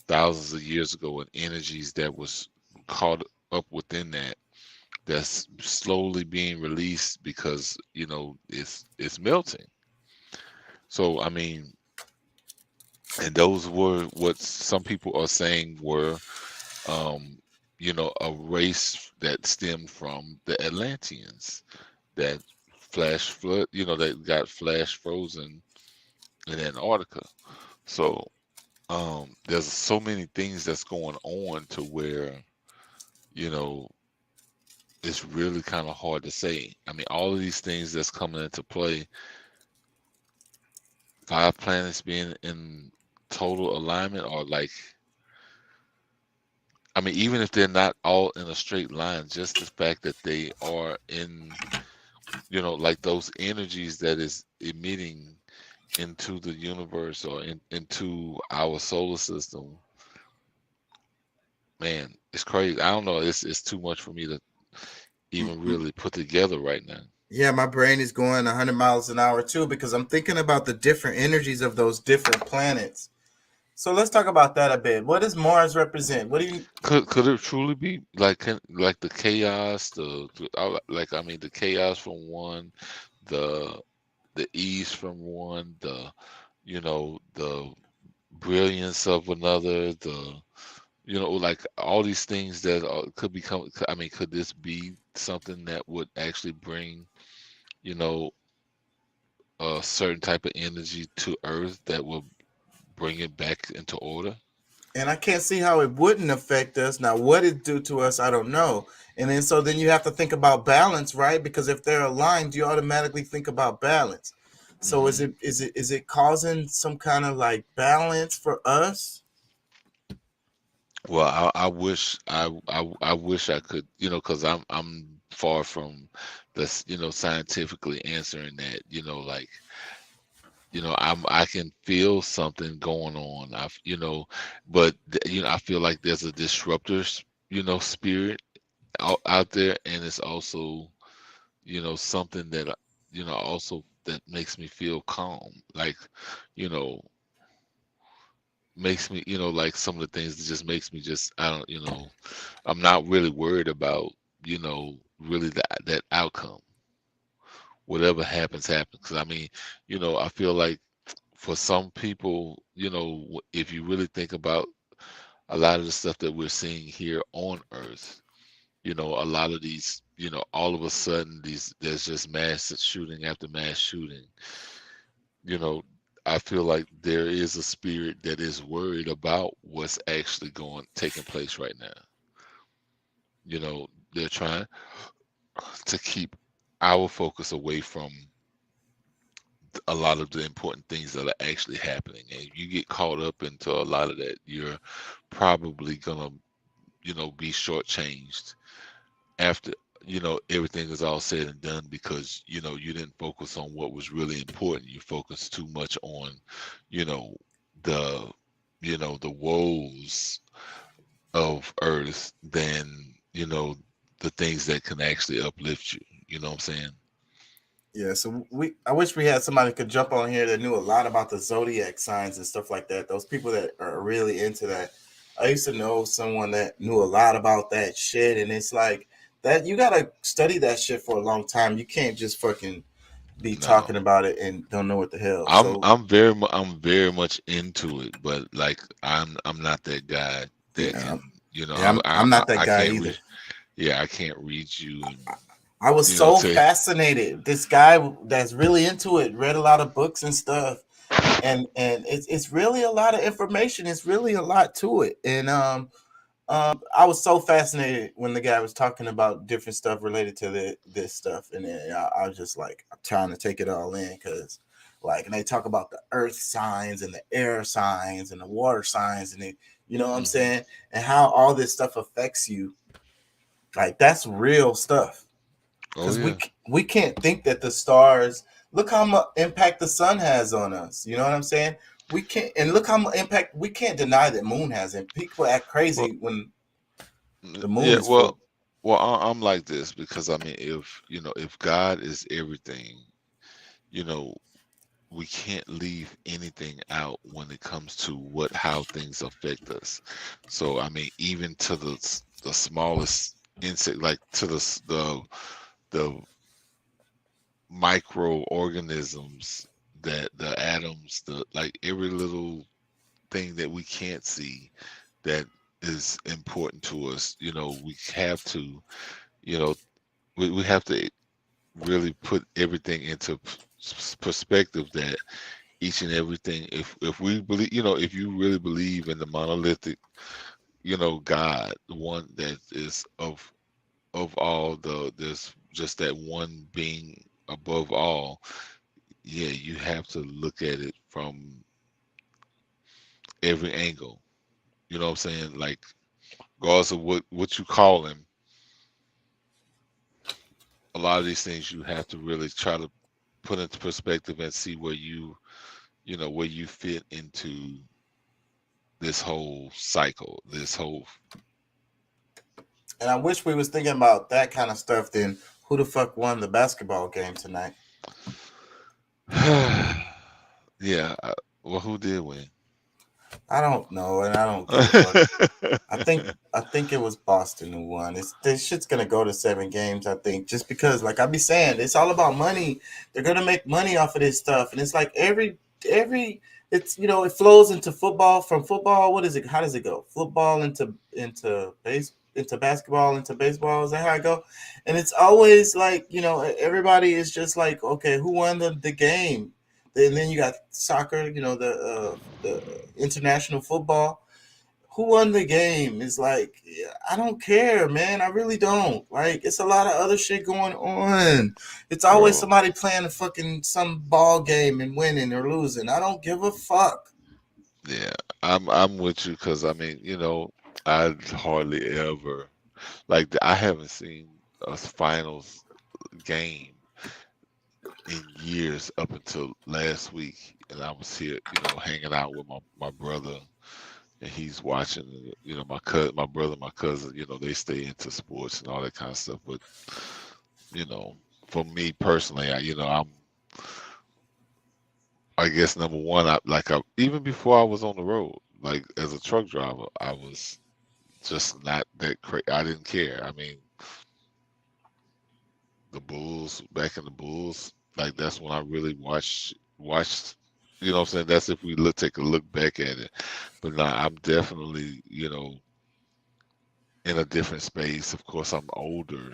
thousands of years ago, and energies that was caught up within that that's slowly being released because you know it's melting. So I mean, and those were what some people are saying were you know, a race that stemmed from the Atlanteans that flash flood, you know, that got flash frozen in Antarctica. So there's so many things that's going on to where, you know, it's really kind of hard to say. I mean, all of these things that's coming into play, 5 planets being in total alignment, or like, I mean, even if they're not all in a straight line, just the fact that they are in, you know, like those energies that is emitting into the universe or into our solar system, man, it's crazy. I don't know. It's too much for me to even really put together right now. Yeah, my brain is going 100 miles an hour too because I'm thinking about the different energies of those different planets. So let's talk about that a bit. What does Mars represent? What do you? Could it truly be like the chaos, like I mean the chaos from one, the ease from one, the you know the brilliance of another, the you know like all these things that could become. I mean, could this be something that would actually bring you know a certain type of energy to Earth that will bring it back into order? And I can't see how it wouldn't affect us. Now, what it do to us, I don't know. And then so then you have to think about balance, right? Because if they're aligned, you automatically think about balance. So is it causing some kind of like balance for us? Well, I wish I wish I could, you know, because I'm far from this, you know, scientifically answering that, you know, like, you know, I can feel something going on. You know, but you know, I feel like there's a disruptor, you know, spirit out there, and it's also, you know, something that you know also that makes me feel calm, like, you know, makes me, you know, like some of the things that just makes me just I don't, you know, I'm not really worried about, you know, really that outcome. Whatever happens, happens. 'Cause I mean, you know, I feel like for some people, you know, if you really think about a lot of the stuff that we're seeing here on Earth, you know, a lot of these, you know, all of a sudden there's just mass shooting after mass shooting. You know, I feel like there is a spirit that is worried about what's actually taking place right now. You know, they're trying to keep our focus away from a lot of the important things that are actually happening. And if you get caught up into a lot of that, you're probably gonna, you know, be shortchanged after, you know, everything is all said and done because, you know, you didn't focus on what was really important. You focused too much on, you know, the, you know, the woes of Earth than, you know, the things that can actually uplift you. You know what I'm saying? Yeah, so I wish we had somebody who could jump on here that knew a lot about the zodiac signs and stuff like that. Those people that are really into that. I used to know someone that knew a lot about that shit, and it's like that you gotta study that shit for a long time. You can't just fucking be talking about it and don't know what the hell. I'm very much into it, but like I'm not that guy that can, you know, I'm not that guy either. I can't read you. I was so fascinated. This guy that's really into it read a lot of books and stuff, and it's really a lot of information. It's really a lot to it, and I was so fascinated when the guy was talking about different stuff related to this stuff, and then I was just like, I'm trying to take it all in because, like, and they talk about the earth signs and the air signs and the water signs, and you know what I'm saying, and how all this stuff affects you. Like, that's real stuff. Because we can't think that the stars. Look how much impact the sun has on us. You know what I'm saying? We can't, and look how much impact we can't deny that moon has. And people act crazy when the moon is full. Well, I'm like this because I mean, if God is everything, we can't leave anything out when it comes to how things affect us. So I mean, even to the smallest insect, like to the microorganisms, that the atoms, like every little thing that we can't see that is important to us. We have to, we have to really put everything into perspective, that each and everything, if we believe, if you really believe in the monolithic, God, the one that is of all, there's just that one being above all. Yeah, you have to look at it from every angle. You know what I'm saying? Like, regardless of what you call him, a lot of these things you have to really try to put into perspective and see where where you fit into this whole cycle, this whole. And I wish we was thinking about that kind of stuff. Then who the fuck won the basketball game tonight? Yeah. Well, who did win? I don't know, and I don't give a fuck. I think it was Boston who won. This shit's gonna go to 7 games, I think, just because, like I be saying, it's all about money. They're gonna make money off of this stuff, and it's like every it's it flows into football. From football, what is it? How does it go? Football into basketball into baseball. Is that how it go? And it's always like everybody is just like, okay, who won the game? And then you got soccer, the international football. Who won the game? Is like, I don't care, man. I really don't. Like, it's a lot of other shit going on. It's always somebody playing some ball game and winning or losing. I don't give a fuck. Yeah, I'm with you because I mean, I hardly ever, like, I haven't seen a finals game in years up until last week, and I was here, hanging out with my brother, and he's watching. My brother, my cousin, they stay into sports and all that kind of stuff. But for me personally, I guess number one, even before I was on the road, like as a truck driver, I was just not that crazy. I didn't care. I mean, the Bulls, back in the Bulls, like that's when I really watched. You know what I'm saying? That's if we take a look back at it. But now I'm definitely, in a different space. Of course, I'm older.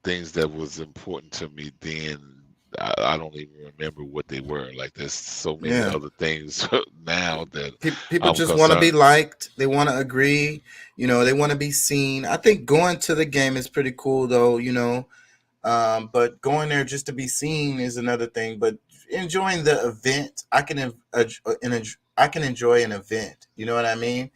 Things that was important to me then, I don't even remember what they were. Like, there's so many other things now that people just want to be liked. They want to agree. They want to be seen. I think going to the game is pretty cool, though. But going there just to be seen is another thing. But enjoying the event, I can enjoy an event. You know what I mean?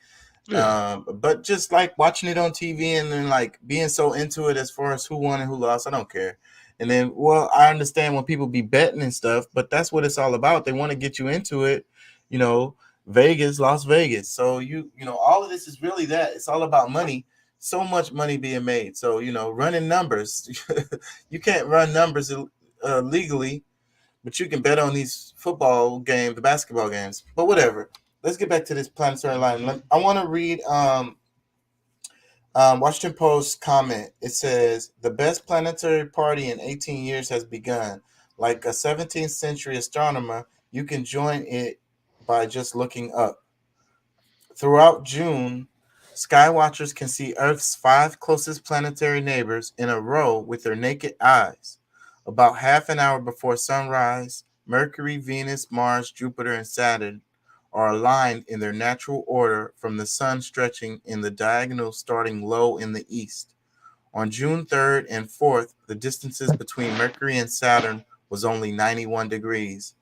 Yeah. But just like watching it on TV and then like being so into it as far as who won and who lost, I don't care. And then, well, I understand when people be betting and stuff, but that's what it's all about. They want to get you into it, Vegas, Las Vegas. So all of this is really that. It's all about money. So much money being made. So, running numbers. You can't run numbers legally, but you can bet on these football games, the basketball games. But whatever. Let's get back to this planetary line. I want to read Washington Post comment. It says, the best planetary party in 18 years has begun. Like a 17th century astronomer, you can join it by just looking up. Throughout June, skywatchers can see Earth's 5 closest planetary neighbors in a row with their naked eyes. About half an hour before sunrise, Mercury, Venus, Mars, Jupiter, and Saturn are aligned in their natural order from the sun stretching in the diagonal starting low in the east. On June 3rd and 4th, the distances between Mercury and Saturn was only 91 degrees.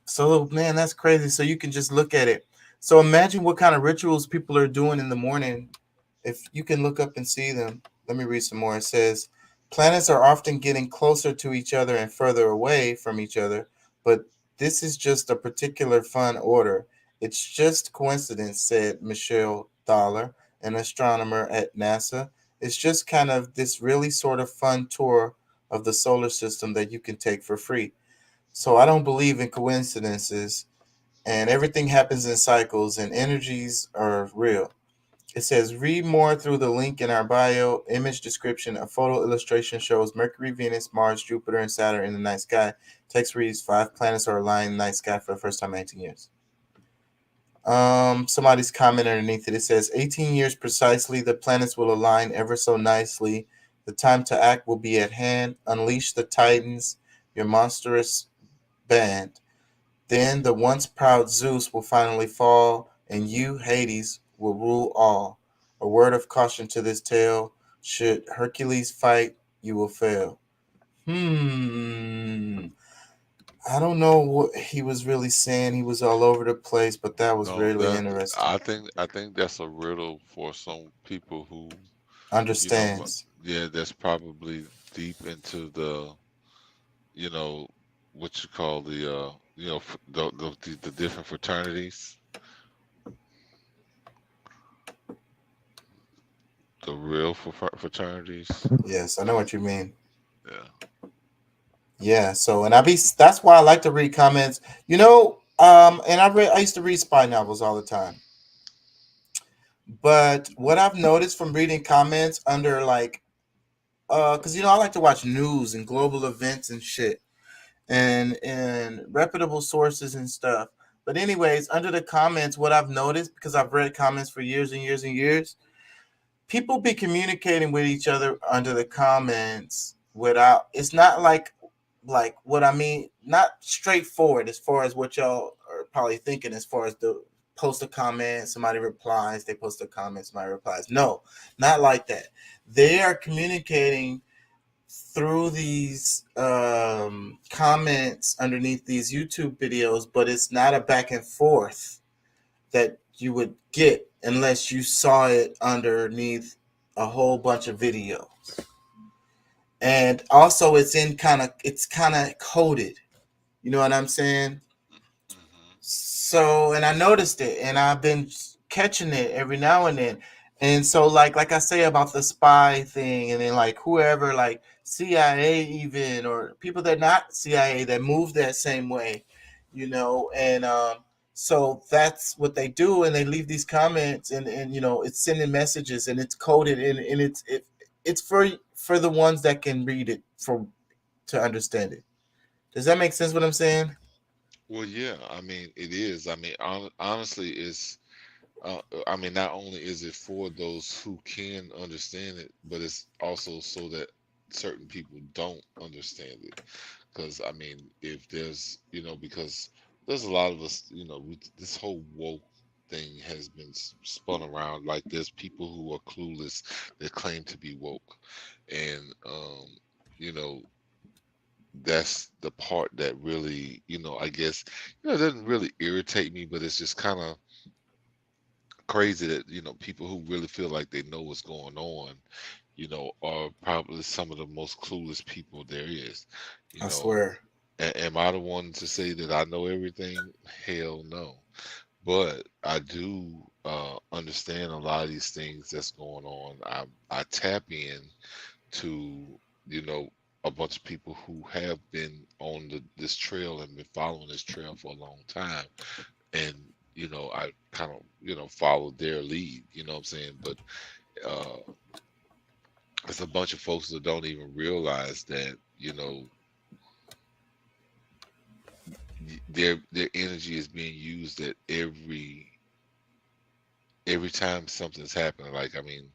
So, man, that's crazy. So you can just look at it. So imagine what kind of rituals people are doing in the morning. If you can look up and see them. Let me read some more. It says, planets are often getting closer to each other and further away from each other, but this is just a particular fun order. It's just coincidence, said Michelle Thaler, an astronomer at NASA. It's just kind of this really sort of fun tour of the solar system that you can take for free. So I don't believe in coincidences, and everything happens in cycles, and energies are real. It says, read more through the link in our bio. Image description. A photo illustration shows Mercury, Venus, Mars, Jupiter, and Saturn in the night sky. Text reads, 5 planets are aligned in the night sky for the first time in 18 years. Somebody's comment underneath it. It says, 18 years precisely. The planets will align ever so nicely. The time to act will be at hand. Unleash the Titans, your monstrous band. Then the once proud Zeus will finally fall, and you, Hades, will rule all. A word of caution to this tale: should Hercules fight, you will fail. I don't know what he was really saying. He was all over the place, but that was No, really that interesting. I think that's a riddle for some people who, Understands. that's probably deep into the, you know, what you call the, the different fraternities, the real fraternities. Yes, I know what you mean. Yeah. Yeah, so that's why I like to read comments. And I used to read spy novels all the time. But what I've noticed from reading comments under because I like to watch news and global events and shit, and reputable sources and stuff. But anyways, under the comments, what I've noticed, because I've read comments for years and years and years, people be communicating with each other under the comments without. It's not like what I mean, not straightforward as far as what y'all are probably thinking. As far as the post a comment, somebody replies, they post a comment, somebody replies. No, not like that. They are communicating through these comments underneath these YouTube videos, but it's not a back and forth that you would get unless you saw it underneath a whole bunch of videos. And also it's kind of coded. You know what I'm saying? So, and I noticed it, and I've been catching it every now and then. And so like I say about the spy thing, and then like whoever, like CIA even, or people that are not CIA that move that same way, and so that's what they do, and they leave these comments, and it's sending messages, and it's coded, and it's for the ones that can read it to understand it. Does that make sense what I'm saying? Well, yeah. I mean, it is. I mean, honestly, it's. I mean, not only is it for those who can understand it, but it's also so that certain people don't understand it. Because I mean, if there's, because there's a lot of us, this whole woke thing has been spun around. Like there's people who are clueless that claim to be woke, and you know, that's the part that really, I guess, it doesn't really irritate me, but it's just kind of crazy that, people who really feel like they know what's going on, are probably some of the most clueless people there is. You I know, swear. am I the one to say that I know everything? Hell no. But I do understand a lot of these things that's going on. I tap in to, a bunch of people who have been on this trail and been following this trail for a long time. And, I kind of, followed their lead, you know what I'm saying? But it's a bunch of folks that don't even realize that, their energy is being used at every time something's happening. Like, I mean,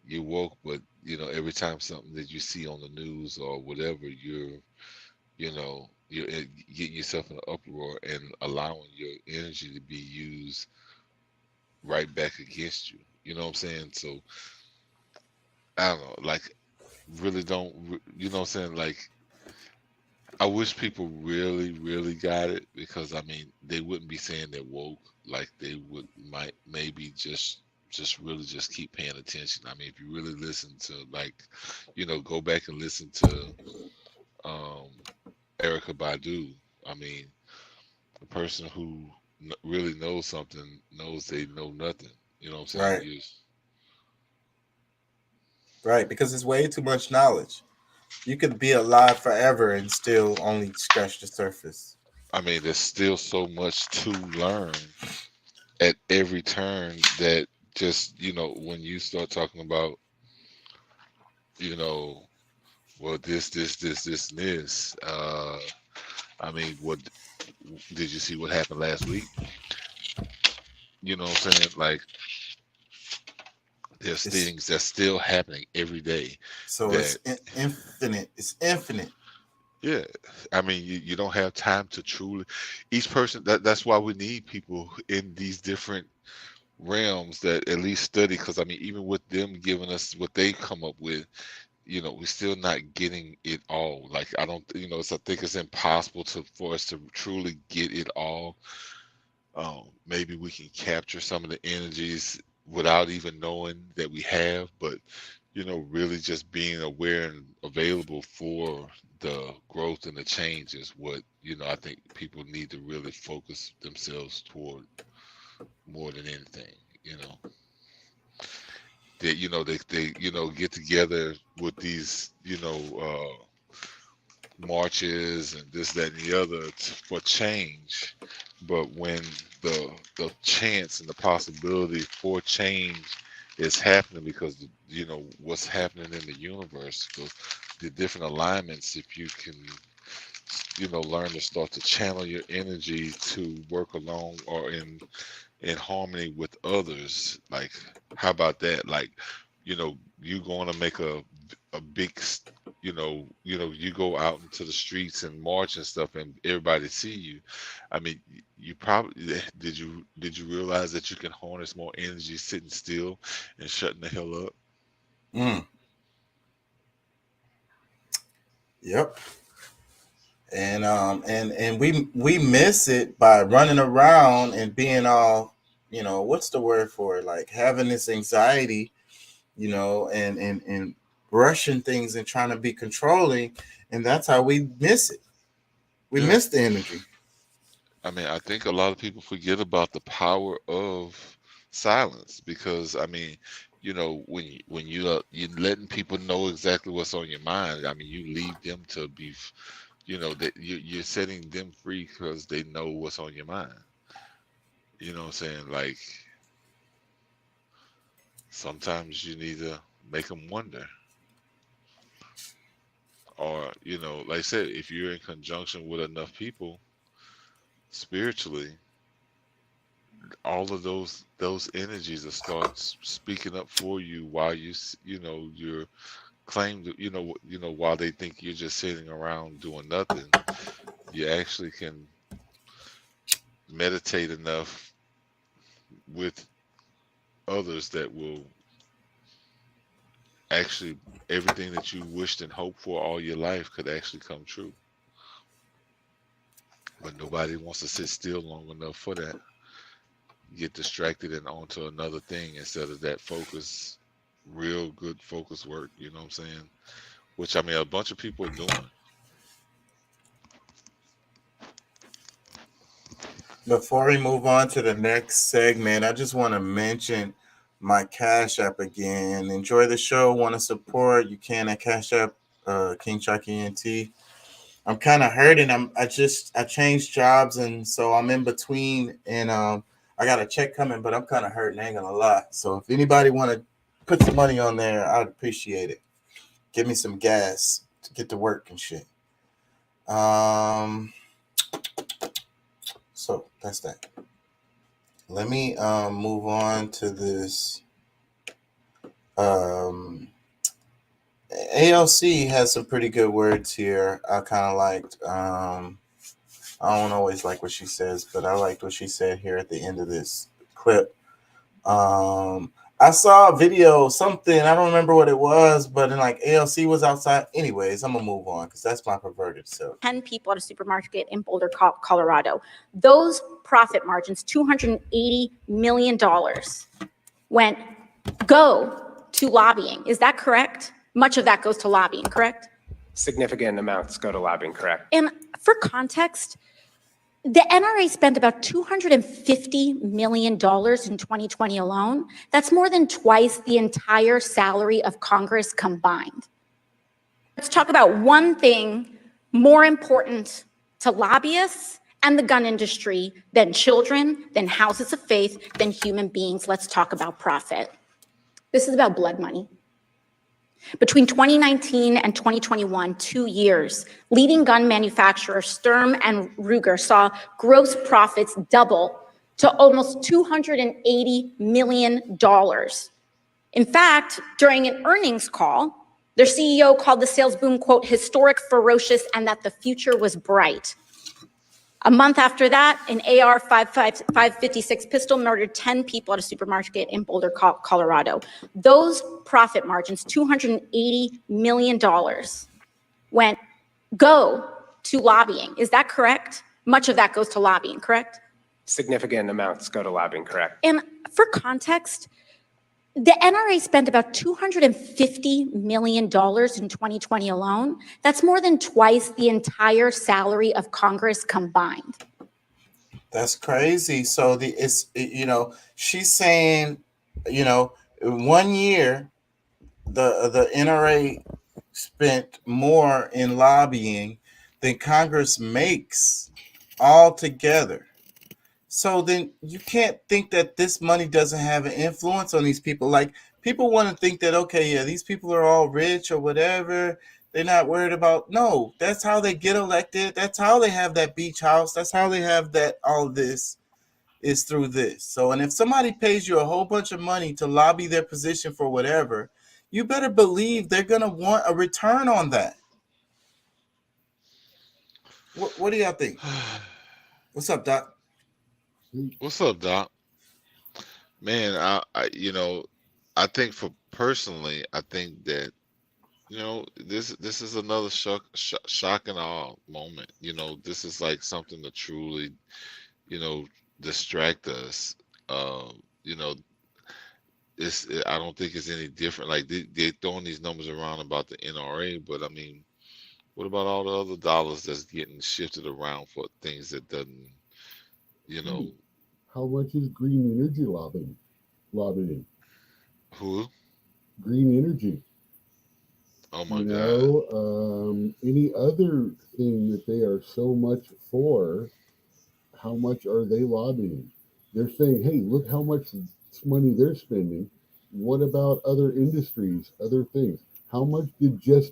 you're woke, but every time something that you see on the news or whatever, you're, you're getting yourself in an uproar and allowing your energy to be used right back against you. You know what I'm saying? So I don't know, like really don't, you know what I'm saying? Like I wish people really, really got it because I mean they wouldn't be saying they're woke. Like they would might maybe just really just keep paying attention. I mean, if you really listen to like, go back and listen to um Erica Badu. I mean, the person who really knows something knows they know nothing. You know what I'm saying? Right. Right, because it's way too much knowledge. You could be alive forever and still only scratch the surface. I mean, there's still so much to learn at every turn that just, when you start talking about, well, this. I mean, what did you see what happened last week? You know what I'm saying? Like, there's things that's still happening every day. So it's infinite. It's infinite. Yeah, I mean, you don't have time to truly. Each person. That's why we need people in these different realms that at least study. Because I mean, even with them giving us what they come up with, we're still not getting it all. Like I don't, I think it's impossible for us to truly get it all. Maybe we can capture some of the energies without even knowing that we have, but really just being aware and available for the growth and the change is what, I think people need to really focus themselves toward more than anything, that, they get together with these, marches and this, that, and the other for change. But when the chance and the possibility for change is happening because what's happening in the universe, the different alignments, if you can learn to start to channel your energy to work along or in harmony with others, like how about that? Like you going to make a big you go out into the streets and march and stuff and everybody see you. I mean, you probably did you realize that you can harness more energy sitting still and shutting the hell up? Yep. And we miss it by running around and being all, what's the word for it? Like having this anxiety, and rushing things and trying to be controlling, and that's how we miss it. We miss the energy. I mean, I think a lot of people forget about the power of silence because I mean, when you're letting people know exactly what's on your mind, I mean, you leave them to be, that you're setting them free because they know what's on your mind. You know what I'm saying? Like sometimes you need to make them wonder. Or, like I said, if you're in conjunction with enough people spiritually, all of those energies will start speaking up for you while you're claimed, while they think you're just sitting around doing nothing. You actually can meditate enough with others that will actually, everything that you wished and hoped for all your life could actually come true. But nobody wants to sit still long enough for that. Get distracted and onto another thing instead of that focus, real good focus work, you know what I'm saying? Which I mean a bunch of people are doing. Before we move on to the next segment, I just want to mention my Cash App again. Enjoy the show, want to support, you can at Cash App, King Shark ENT. I'm kind of hurting. I changed jobs, and so I'm in between, and I got a check coming, but I'm kind of hurting. I ain't gonna lie. So if anybody want to put some money on there, I'd appreciate it. Give me some gas to get to work and shit. So that's that. Let me move on to this. ALC has some pretty good words here. I kind of liked. I don't always like what she says, but I liked what she said here at the end of this clip. I saw a video, something, I don't remember what it was, but in like ALC was outside. Anyways, I'm gonna move on because that's my perverted self. 10 people at a supermarket in Boulder, Colorado. Those profit margins, $280 million, go to lobbying. Is that correct? Much of that goes to lobbying, correct? Significant amounts go to lobbying, correct? And for context, the NRA spent about $250 million in 2020 alone. That's more than twice the entire salary of Congress combined. Let's talk about one thing more important to lobbyists and the gun industry than children, than houses of faith, than human beings. Let's talk about profit. This is about blood money. Between 2019 and 2021, 2 years, leading gun manufacturer Sturm and Ruger saw gross profits double to almost $280 million. In fact, during an earnings call, their CEO called the sales boom, quote, historic, ferocious, and that the future was bright. A month after that, an AR-556 pistol murdered 10 people at a supermarket in Boulder, Colorado. Those profit margins, $280 million, go to lobbying. Is that correct? Much of that goes to lobbying, correct? Significant amounts go to lobbying, correct? And for context, the NRA spent about $250 million in 2020 alone. That's more than twice the entire salary of Congress combined. That's crazy. So she's saying, in 1 year, the NRA spent more in lobbying than Congress makes altogether. So then you can't think that this money doesn't have an influence on these people. Like, people want to think that, okay, yeah, these people are all rich or whatever. They're not worried about. No, that's how they get elected. That's how they have that beach house. That's how they have that. All of this is through this. So, and if somebody pays you a whole bunch of money to lobby their position for whatever, you better believe they're going to want a return on that. What do y'all think? What's up, Doc? What's up, Doc? Man, I think personally, I think that, this is another shock and awe moment. This is like something to truly, distract us. I don't think it's any different. Like they're throwing these numbers around about the NRA, but I mean, what about all the other dollars that's getting shifted around for things that doesn't, How much is green energy lobbying? Who? Green energy. Oh my God. Any other thing that they are so much for, how much are they lobbying? They're saying, hey, look how much money they're spending. What about other industries, other things? How much did Jeff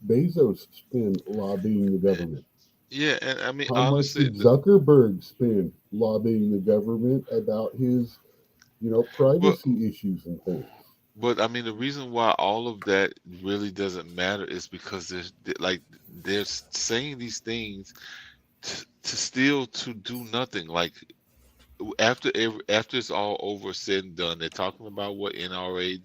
Bezos spend lobbying the government? Yeah, and I mean, how honestly, much did Zuckerberg spend lobbying the government about his, privacy issues and things? But I mean, the reason why all of that really doesn't matter is because they're saying these things to do nothing. Like after it's all over, said and done, they're talking about what NRA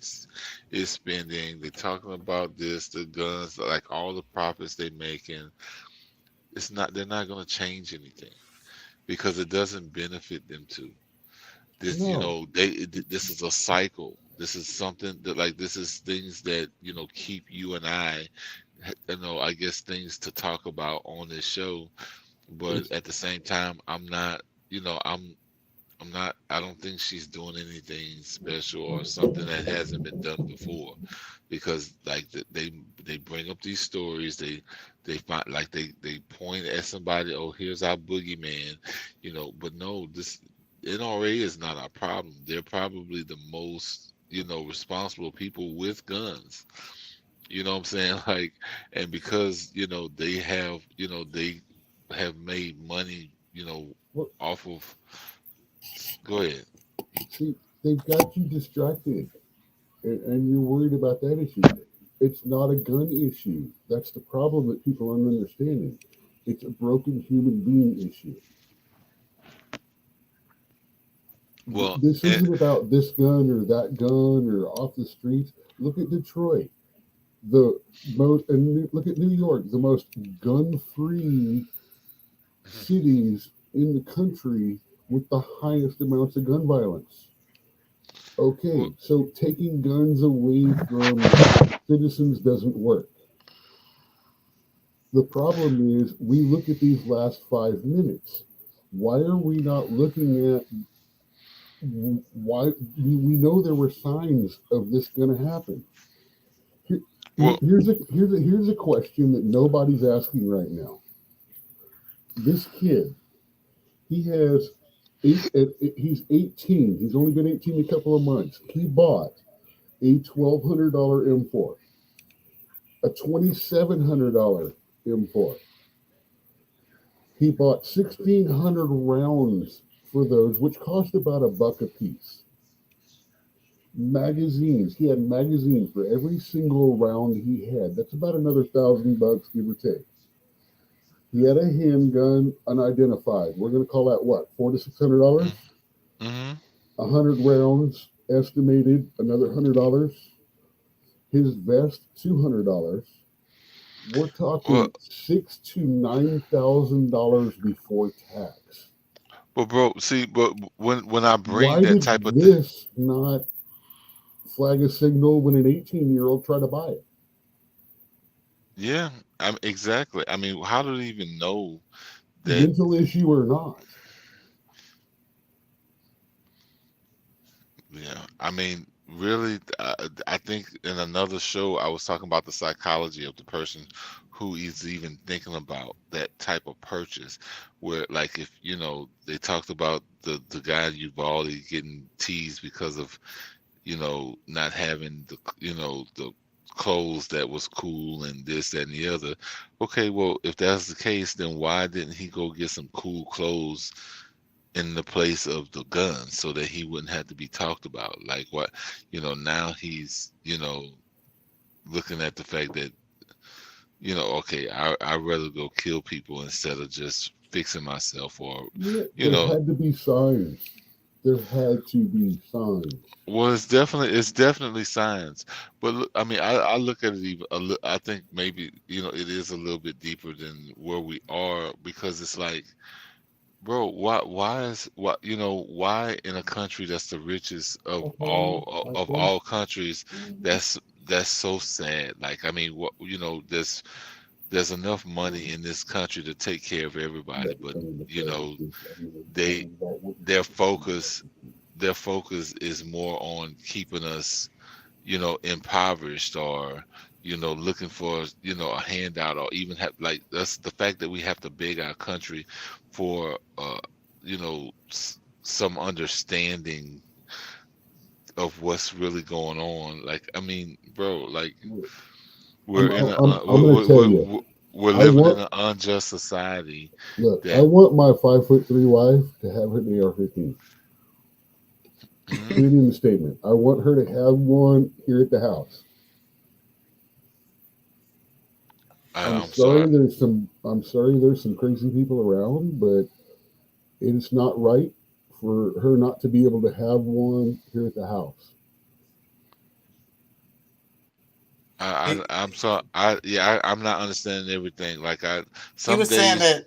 is spending. They're talking about this, the guns, like all the profits they making. They're not going to change anything because it doesn't benefit them to. This, this is a cycle. This is something that this is things that, keep you and I guess things to talk about on this show. But at the same time, I don't think she's doing anything special or something that hasn't been done before, because they bring up these stories, they find they point at somebody, oh, here's our boogeyman, but no, this NRA is not our problem. They're probably the most, responsible people with guns. You know what I'm saying? And because, they have made money, off of. Go ahead. See, they've got you distracted, and you're worried about that issue. It's not a gun issue. That's the problem that people aren't understanding. It's a broken human being issue. Well, This isn't about this gun or that gun or off the streets. Look at Detroit, look at New York, the most gun-free cities in the country with the highest amounts of gun violence. Okay, so taking guns away from citizens doesn't work. The problem is we look at these last 5 minutes. Why are we not looking at why we know there were signs of this going to happen? Here's a question that nobody's asking right now. This kid, he's 18. He's only been 18 a couple of months. He bought a $1,200 M4, a $2,700 M4. He bought 1,600 rounds for those, which cost about $1 a piece. Magazines. He had magazines for every single round he had. That's about another $1,000, give or take. He had a handgun unidentified. We're going to call that what? $400 to $600. 100 rounds estimated, another $100. His vest, $200. We're talking $6,000 to $9,000 before tax. But bro, see, but when I bring Why that did type of this not flag a signal when an 18-year-old tried to buy it? yeah, exactly. I mean, how do they even know that? Mental issue or not? Yeah, I mean, really, I think in another show I was talking about the psychology of the person who is even thinking about that type of purchase. Where, like, if they talked about the guy Uvalde getting teased because of not having the clothes that was cool and this, that, and the other. Okay, well, if that's the case, then why didn't he go get some cool clothes in the place of the gun so that he wouldn't have to be talked about? Like, what, now he's, looking at the fact that, okay, I'd rather go kill people instead of just fixing myself, or, There had to be signs. There had to be signs. Well, it's definitely science, but look, I mean, I look at it even I think maybe it is a little bit deeper than where we are, because it's like, bro, why in a country that's the richest of all countries, that's so sad. Like, I mean, there's enough money in this country to take care of everybody, but their focus is more on keeping us impoverished, or looking for a handout, or even have, like, that's the fact that we have to beg our country for some understanding of what's really going on. Like, I mean, bro, like, we're living in an unjust society. Look, I want my 5'3" wife to have an AR-15. Put it in the statement. I want her to have one here at the house. I'm sorry there's some crazy people around, but it's not right for her not to be able to have one here at the house. I'm sorry. I'm not understanding everything. Like, he was saying that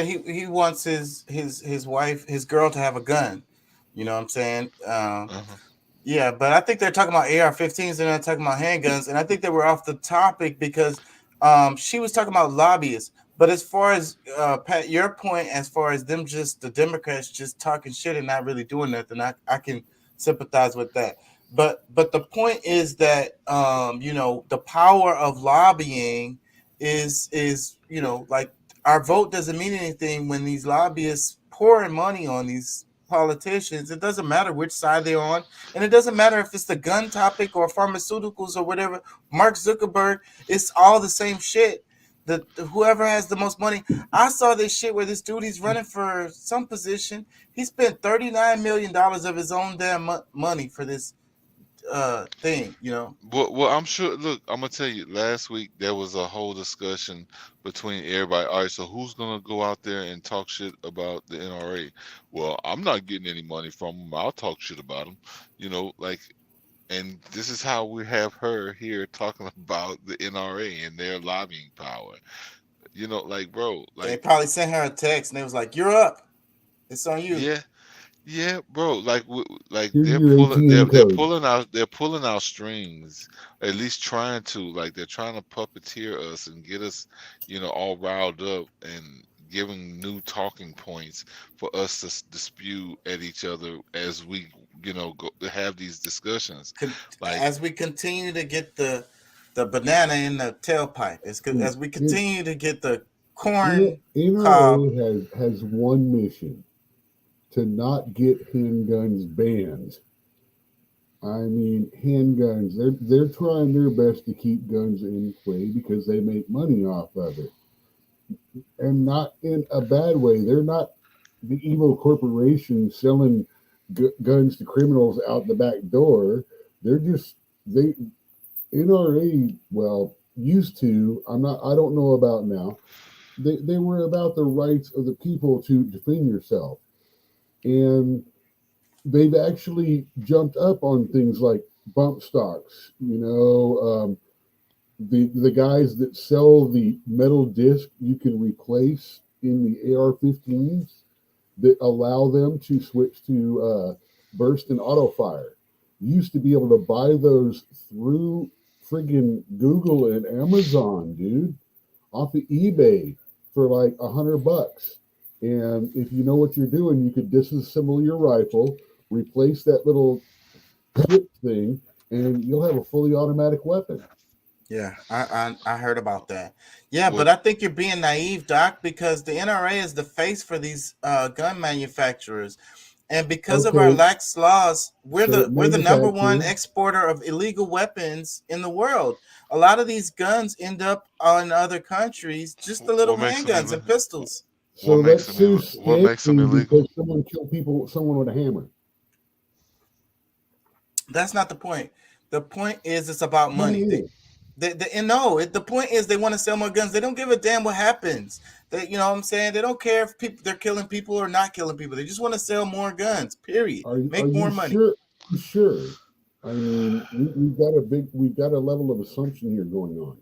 he wants his wife, his girl, to have a gun. You know what I'm saying? Yeah, but I think they're talking about AR-15s. They're not talking about handguns, and I think they were off the topic because she was talking about lobbyists. But as far as Pat, your point, as far as them, just the Democrats just talking shit and not really doing nothing, I can sympathize with that. But the point is that the power of lobbying is like, our vote doesn't mean anything when these lobbyists pouring money on these politicians. It doesn't matter which side they're on, and it doesn't matter if it's the gun topic or pharmaceuticals or whatever. Mark Zuckerberg, it's all the same shit. Whoever has the most money. I saw this shit where this dude, he's running for some position. He spent $39 million of his own damn money for this thing, you know. Well, I'm sure. Look, I'm gonna tell you. Last week there was a whole discussion between everybody. All right, so who's gonna go out there and talk shit about the NRA? Well, I'm not getting any money from them. I'll talk shit about them. You know, like, and this is how we have her here talking about the NRA and their lobbying power. You know, like, bro, They like, probably sent her a text and they was like, "You're up. It's on you." yeah. Yeah, bro. Like Here's they're your pulling, ATM code. they're pulling out strings. At least trying to, like, they're trying to puppeteer us and get us, you know, all riled up and giving new talking points for us to dispute at each other as we, you know, go have these discussions. Like, As we continue to get the banana in the tailpipe, as we continue to get the corn cob. NRA has one mission: to not get handguns banned. I mean, handguns, they're trying their best to keep guns in play because they make money off of it. And not in a bad way. They're not the evil corporation selling guns to criminals out the back door. They're just, NRA, well, used to, I don't know about now. They were about the rights of the people to defend yourself. And they've actually jumped up on things like bump stocks. You know, the guys that sell the metal disc you can replace in the AR-15s that allow them to switch to burst and auto fire. You used to be able to buy those through friggin' Google and Amazon, dude, off of eBay for like $100. And if you know what you're doing, you could disassemble your rifle, replace that little chip thing, and you'll have a fully automatic weapon. Yeah, I heard about that. Yeah, but I think you're being naive, Doc, because the NRA is the face for these gun manufacturers, and because of our lax laws, we're the number one exporter of illegal weapons in the world. A lot of these guns end up in other countries, just the little handguns and pistols. So let's sue Stanley because someone killed someone with a hammer. That's not the point. The point is it's about money. The point is they want to sell more guns. They don't give a damn what happens. You know what I'm saying? They don't care if they're killing people or not killing people. They just want to sell more guns. Period. Make more money. Sure. I mean, we've got a level of assumption here going on.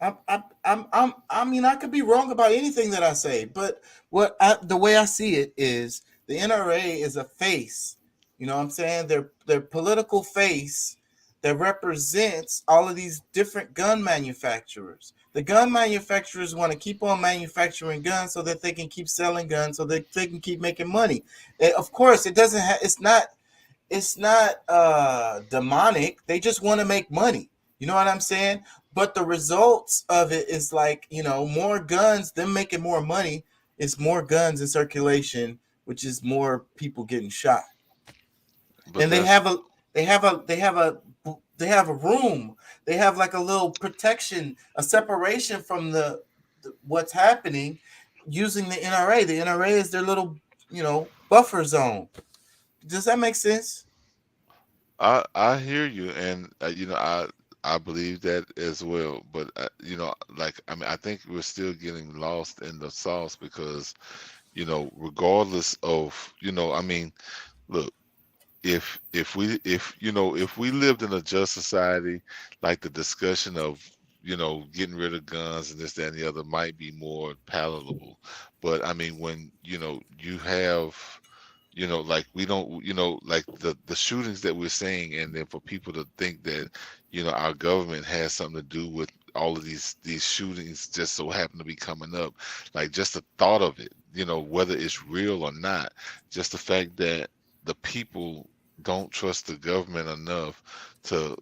I mean, I could be wrong about anything that I say, but the way I see it is the NRA is a face. You know what I'm saying? They're political face that represents all of these different gun manufacturers. The gun manufacturers want to keep on manufacturing guns so that they can keep selling guns, so that they can keep making money. And of course, it's not demonic. They just want to make money. You know what I'm saying? But the results of it is like, you know, more guns, them making more money, is more guns in circulation, which is more people getting shot. And they have a room. They have like a little protection, a separation from the what's happening using the NRA. The NRA is their little, you know, buffer zone. Does that make sense? I hear you, and you know, I believe that as well. But you know, like, I mean, I think we're still getting lost in the sauce because, you know, regardless of, you know, I mean, look, if we lived in a just society, like the discussion of, you know, getting rid of guns and this, that, and the other might be more palatable. But I mean, when, you know, you have, you know, like, we don't, you know, like the shootings that we're seeing, and then for people to think that, you know, our government has something to do with all of these shootings just so happen to be coming up, like, just the thought of it, you know, whether it's real or not, just the fact that the people don't trust the government enough to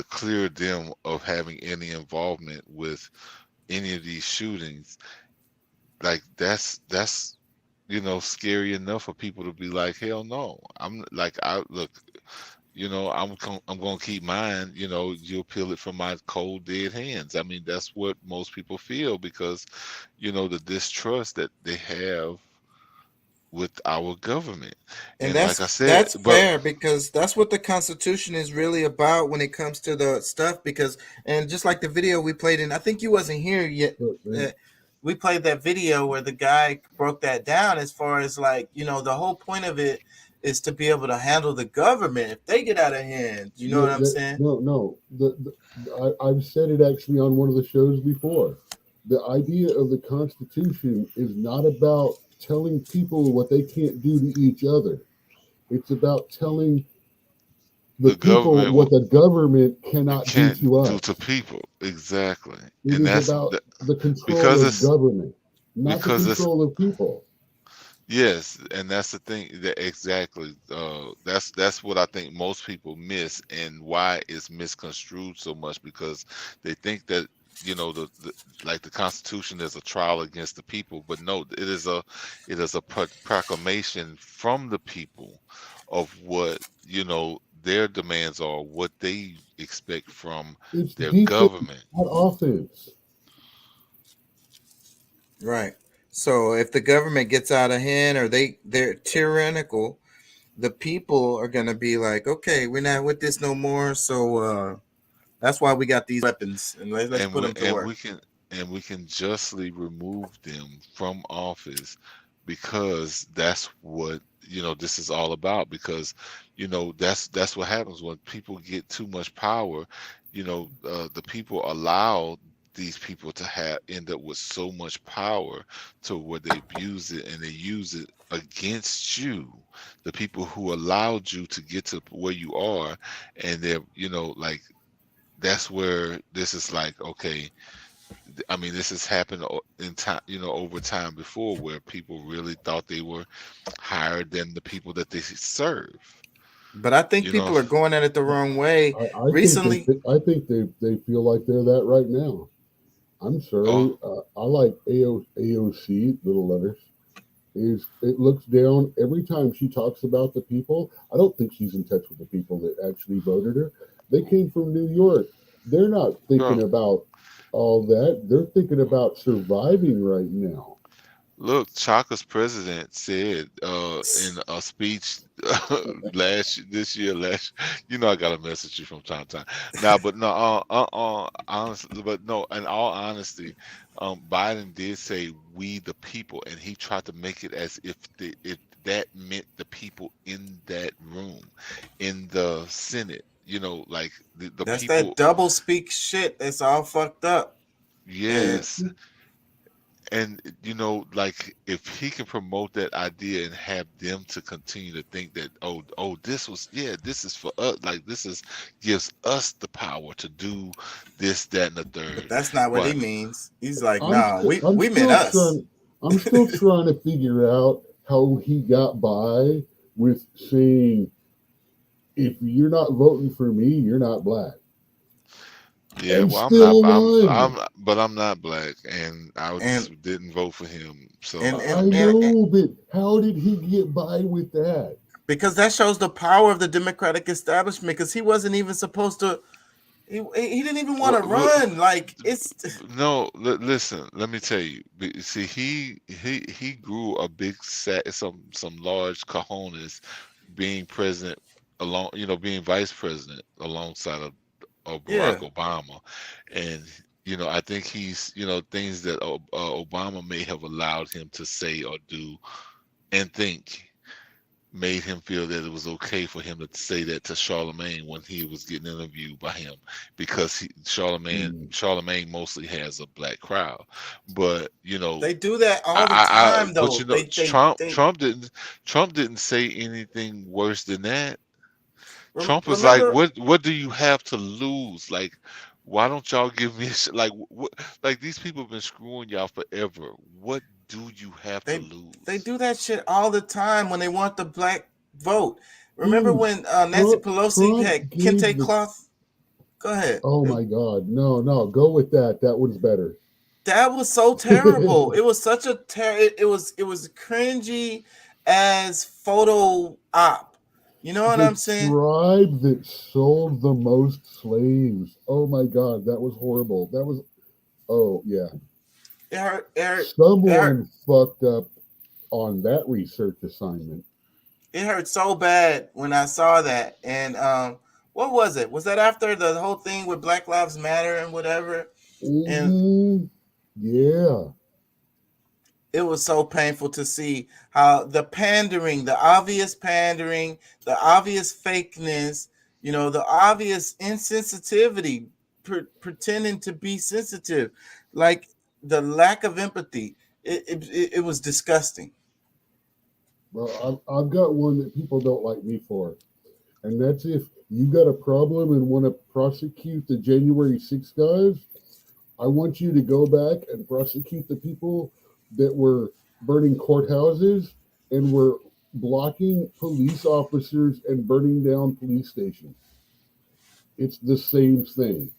clear them of having any involvement with any of these shootings, like, that's you know, scary enough for people to be like, hell no. I'm like, look, you know, I'm gonna keep mine. You know, you'll peel it from my cold dead hands. I mean, that's what most people feel because, you know, the distrust that they have with our government. And And like I that's said, but fair because that's what the Constitution is really about when it comes to the stuff. Because and just like the video we played in, I think you wasn't here yet. We played that video where the guy broke that down as far as like, you know, the whole point of it is to be able to handle the government if they get out of hand. You know what I'm saying? No. I've said it actually on one of the shows before. The idea of the Constitution is not about telling people what they can't do to each other. It's about telling the people government what the government cannot do can't to us. do to people. Exactly. It And is that's about the control because of it's government, not the because it's control of people. yes, and that's the thing that exactly that's what I think most people miss and why it's misconstrued so much because they think that the like the Constitution is a trial against the people, but no, it is a proclamation from the people of what their demands are, what they expect from It's their defense, government. not offense. Right. So if the government gets out of hand or they're tyrannical, the people are gonna be like, okay, we're not with this no more. So that's why we got these weapons and let's and put we, them to and work. we can justly remove them from office because that's what this is all about, because that's what happens when people get too much power. The people allow these people to end up with so much power to where they abuse it and they use it against you, the people who allowed you to get to where you are. And they're like, that's where this is like, okay, I mean, this has happened in time, over time before, where people really thought they were higher than the people that they serve. But I think people are going at it the wrong way. Recently, I think they feel like they're that right now. I'm sorry. I like AOC, little letters. It looks down every time she talks about the people. I don't think she's in touch with the people that actually voted her. They came from New York. They're not thinking about all that. They're thinking about surviving right now. Look, Chaka's president said in a speech this year, I got a message you from time to time. Now, but no, honestly, but no, in all honesty, Biden did say "we the people," and he tried to make it as if that meant the people in that room, in the Senate. Like the that's people. that double speak shit. That's all fucked up. Yes. And like if he can promote that idea and have them to continue to think that this is for us, like gives us the power to do this, that, and the third. But that's not what he means. He's like, we meant us. I'm still trying to figure out how he got by with saying, if you're not voting for me, you're not black. Yeah, and well, I'm not black, and just didn't vote for him. So I know, but how did he get by with that? Because that shows the power of the Democratic establishment. Because he wasn't even supposed to. He didn't even want to run. Like it's no. Listen, let me tell you. See, he grew a big set, some large cojones, being president along, being vice president alongside of Barack Obama. And I think he's things that Obama may have allowed him to say or do and think made him feel that it was okay for him to say that to Charlemagne when he was getting interviewed by him, because Charlemagne mostly has a black crowd. But they do that all the time though. But Trump didn't say anything worse than that. Trump was like, what do you have to lose? Like, why don't y'all give me a shit? Like, like these people have been screwing y'all forever. What do you have to lose? They do that shit all the time when they want the black vote. Remember when Nancy Pelosi had kente cloth? Go ahead. Oh my God. No, go with that. That one's better. That was so terrible. It was such a it was cringy as photo op. You know what I'm saying? The tribe that sold the most slaves. Oh my God, that was horrible. That was, oh yeah. It hurt. Someone fucked up on that research assignment. It hurt so bad when I saw that. And what was it? Was that after the whole thing with Black Lives Matter and whatever? And yeah, it was so painful to see how the pandering, the obvious pandering, the obvious fakeness, you know, the obvious insensitivity, pretending to be sensitive, like the lack of empathy. It was disgusting. Well, I've got one that people don't like me for, and that's if you got a problem and want to prosecute the January 6th guys, I want you to go back and prosecute the people that were burning courthouses and were blocking police officers and burning down police stations. It's the same thing.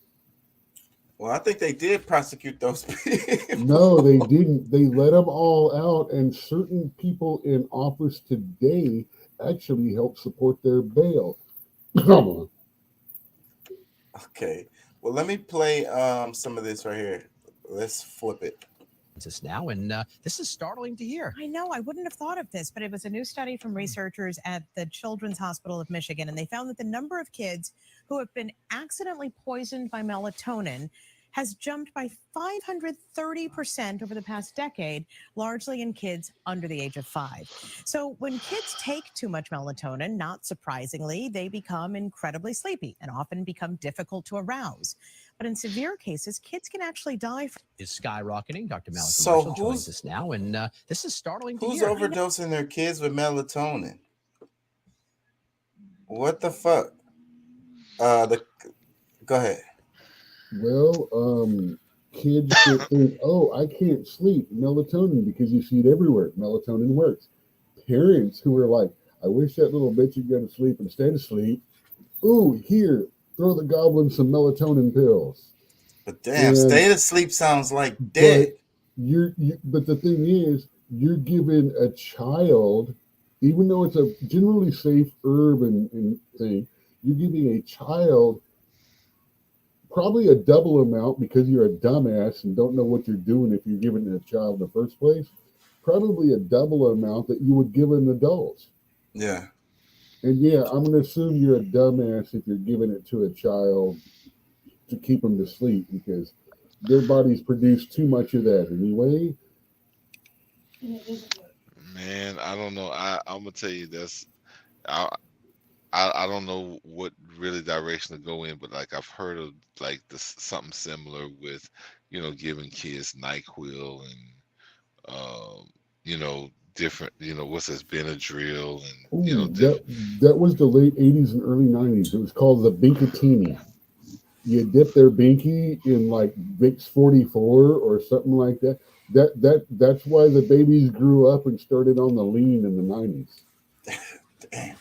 Well, I think they did prosecute those people. No, they didn't. They let them all out, and certain people in office today actually help support their bail. Come on. Okay. Well, let me play some of this right here. Let's flip it. Us now, and this is startling to hear. I know, I wouldn't have thought of this, but it was a new study from researchers at the Children's Hospital of Michigan, and they found that the number of kids who have been accidentally poisoned by melatonin has jumped by 530% over the past decade, largely in kids under the age of 5. So when kids take too much melatonin, not surprisingly, they become incredibly sleepy and often become difficult to arouse. But in severe cases, kids can actually die. Is skyrocketing. Dr. Malcolm So Marshall joins us now, and this is startling to Who's hear. overdosing their kids with melatonin? What the fuck? Go ahead. Well, kids that think, oh, I can't sleep, melatonin, because you see it everywhere. Melatonin works. Parents who are like, I wish that little bitch would go to sleep instead of sleep. Ooh, here, throw the goblin some melatonin pills. But damn, stay to sleep sounds like dead. But the thing is, you're giving a child, even though it's a generally safe herb and thing, you're giving a child probably a double amount because you're a dumbass and don't know what you're doing if you're giving it a child in the first place. Probably a double amount that you would give an adult. Yeah. And yeah, I'm going to assume you're a dumbass if you're giving it to a child to keep them to sleep because their bodies produce too much of that anyway. Man, I don't know. I'm gonna tell you this. I don't know what really direction to go in, but like I've heard of like this something similar with, you know, giving kids NyQuil and different, what's this, Benadryl and Ooh, that was the late 80s and early 90s. It was called the Binkatini. You dip their binky in like Vicks 44 or something like that. That's why the babies grew up and started on the lean in the 90s. Damn.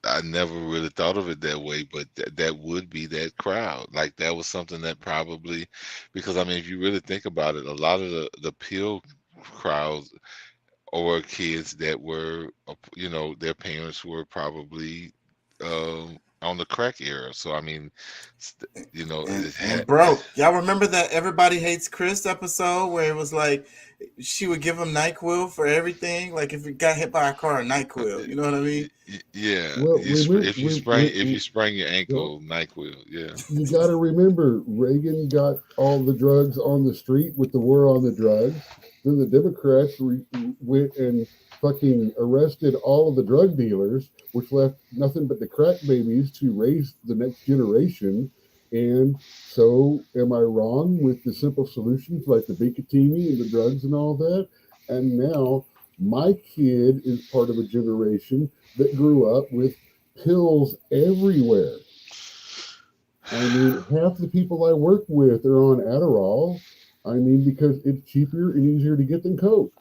I never really thought of it that way, but that would be that crowd. Like that was something that probably, because I mean, if you really think about it, a lot of the pill crowds or kids that were, their parents were probably on the crack era. So I mean, and bro, y'all remember that Everybody Hates Chris episode where it was like she would give him NyQuil for everything, like if he got hit by a car, NyQuil. You know what I mean? Yeah. Well, if you sprain your ankle, NyQuil. Yeah. You got to remember, Reagan got all the drugs on the street with the war on the drugs. Then the Democrats went and fucking arrested all of the drug dealers, which left nothing but the crack babies to raise the next generation. And so, am I wrong with the simple solutions like the Binkatini and the drugs and all that? And now my kid is part of a generation that grew up with pills everywhere. I mean, half the people I work with are on Adderall. I mean, because it's cheaper and easier to get than Coke.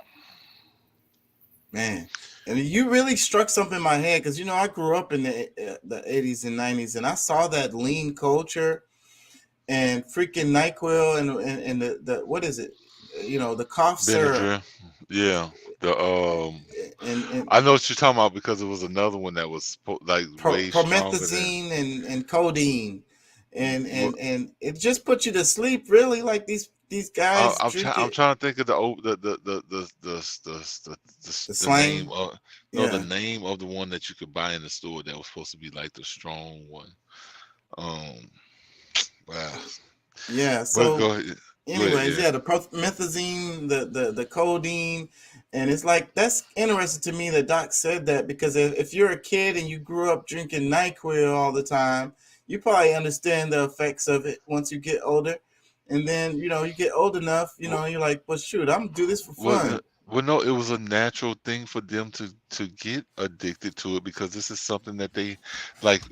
Man, and you really struck something in my head because I grew up in the 80s and 90s, and I saw that lean culture and freaking NyQuil and the what is it? The cough syrup. Yeah. I know what you're talking about because it was another one that was like way promethazine and codeine. And it just put you to sleep, really. Like these these guys I'm drink I'm it. trying to think of the slang? name of the Yeah. name of the one that you could buy in the store that was supposed to be like the strong one. Wow. Yeah. But So, go ahead. Go ahead, anyways, yeah. yeah, the promethazine, the codeine, and it's like that's interesting to me that Doc said that because if you're a kid and you grew up drinking NyQuil all the time, you probably understand the effects of it once you get older. And then you get old enough, you're like, well, shoot, I'm gonna do this for fun. Well, no, it was a natural thing for them to get addicted to it because this is something that they like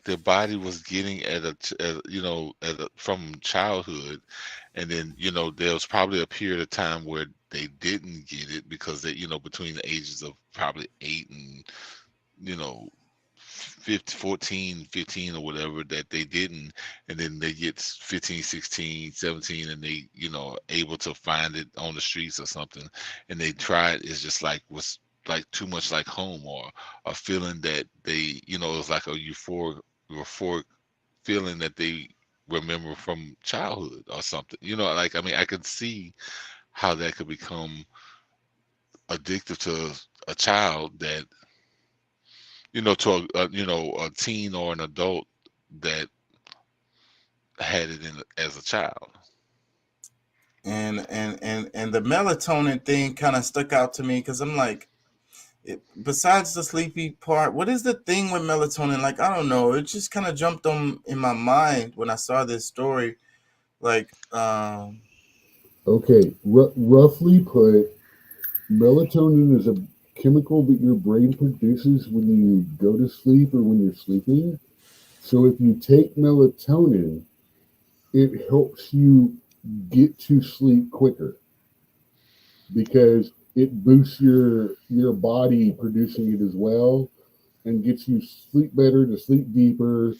their body was getting from childhood, and then there was probably a period of time where they didn't get it because between the ages of probably 8 and you know 14, 15 or whatever that they didn't, and then they get 15, 16, 17, and they able to find it on the streets or something, and they try it. It's just like was like too much like home, or a feeling that they it was like a euphoric feeling that they remember from childhood or something. Like, I mean, I could see how that could become addictive to a child that to a teen or an adult that had it as a child. And the melatonin thing kind of stuck out to me because I'm like, besides the sleepy part, what is the thing with melatonin? Like, I don't know. It just kind of jumped on in my mind when I saw this story. Like, Okay, roughly put, melatonin is a chemical that your brain produces when you go to sleep or when you're sleeping. So if you take melatonin, it helps you get to sleep quicker because it boosts your body producing it as well and gets you sleep better, to sleep deeper.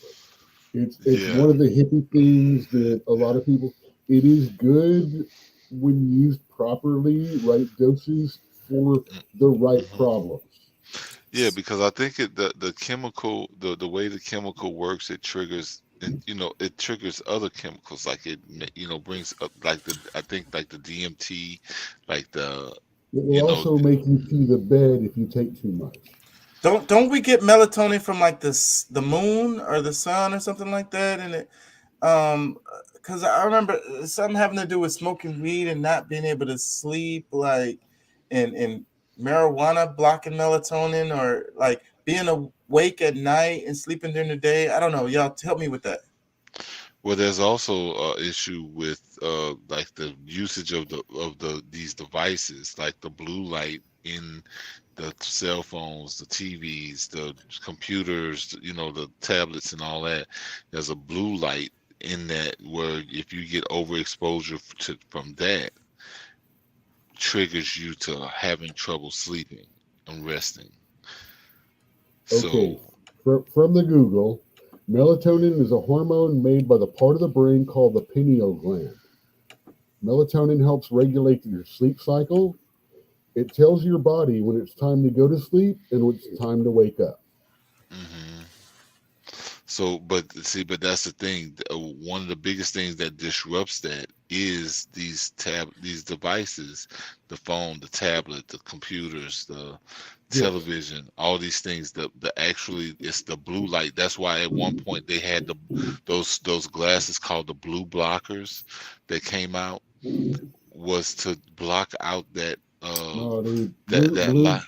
It's Yeah. one of the hippie things that a lot of people. It is good when used properly, right doses for the right problems. Yeah, because I think the chemical, the way the chemical works, it triggers, and it triggers other chemicals, like brings up like I think like the DMT, like the It will also make you pee the bed if you take too much. don't we get melatonin from like the moon or the sun or something like that? And it because I remember something having to do with smoking weed and not being able to sleep, like and marijuana blocking melatonin, or like being awake at night and sleeping during the day. I don't know. Y'all help me with that. Well, there's also an issue with like the usage of these devices, like the blue light in the cell phones, the TVs, the computers, the tablets and all that. There's a blue light in that where if you get overexposure from that, triggers you to having trouble sleeping and resting. Okay, from the Google, melatonin is a hormone made by the part of the brain called the pineal gland. Melatonin helps regulate your sleep cycle. It tells your body when it's time to go to sleep and when it's time to wake up. So, but that's the thing. One of the biggest things that disrupts that is these devices, the phone, the tablet, the computers, the television, all these things. The actually it's the blue light. That's why at one point they had those glasses called the blue blockers that came out, was to block out that No, dude, that light.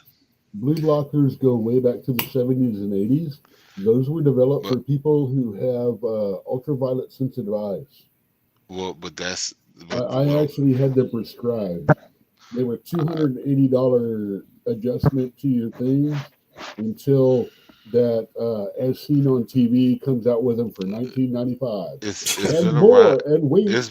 blue blockers go way back to the 70s and 80s. Those were developed for people who have ultraviolet sensitive eyes. Well, but that's. I actually had them prescribed. They were $280 adjustment to your thing until that As Seen on TV comes out with them for $19.95. It's and been more, around. and wait, It's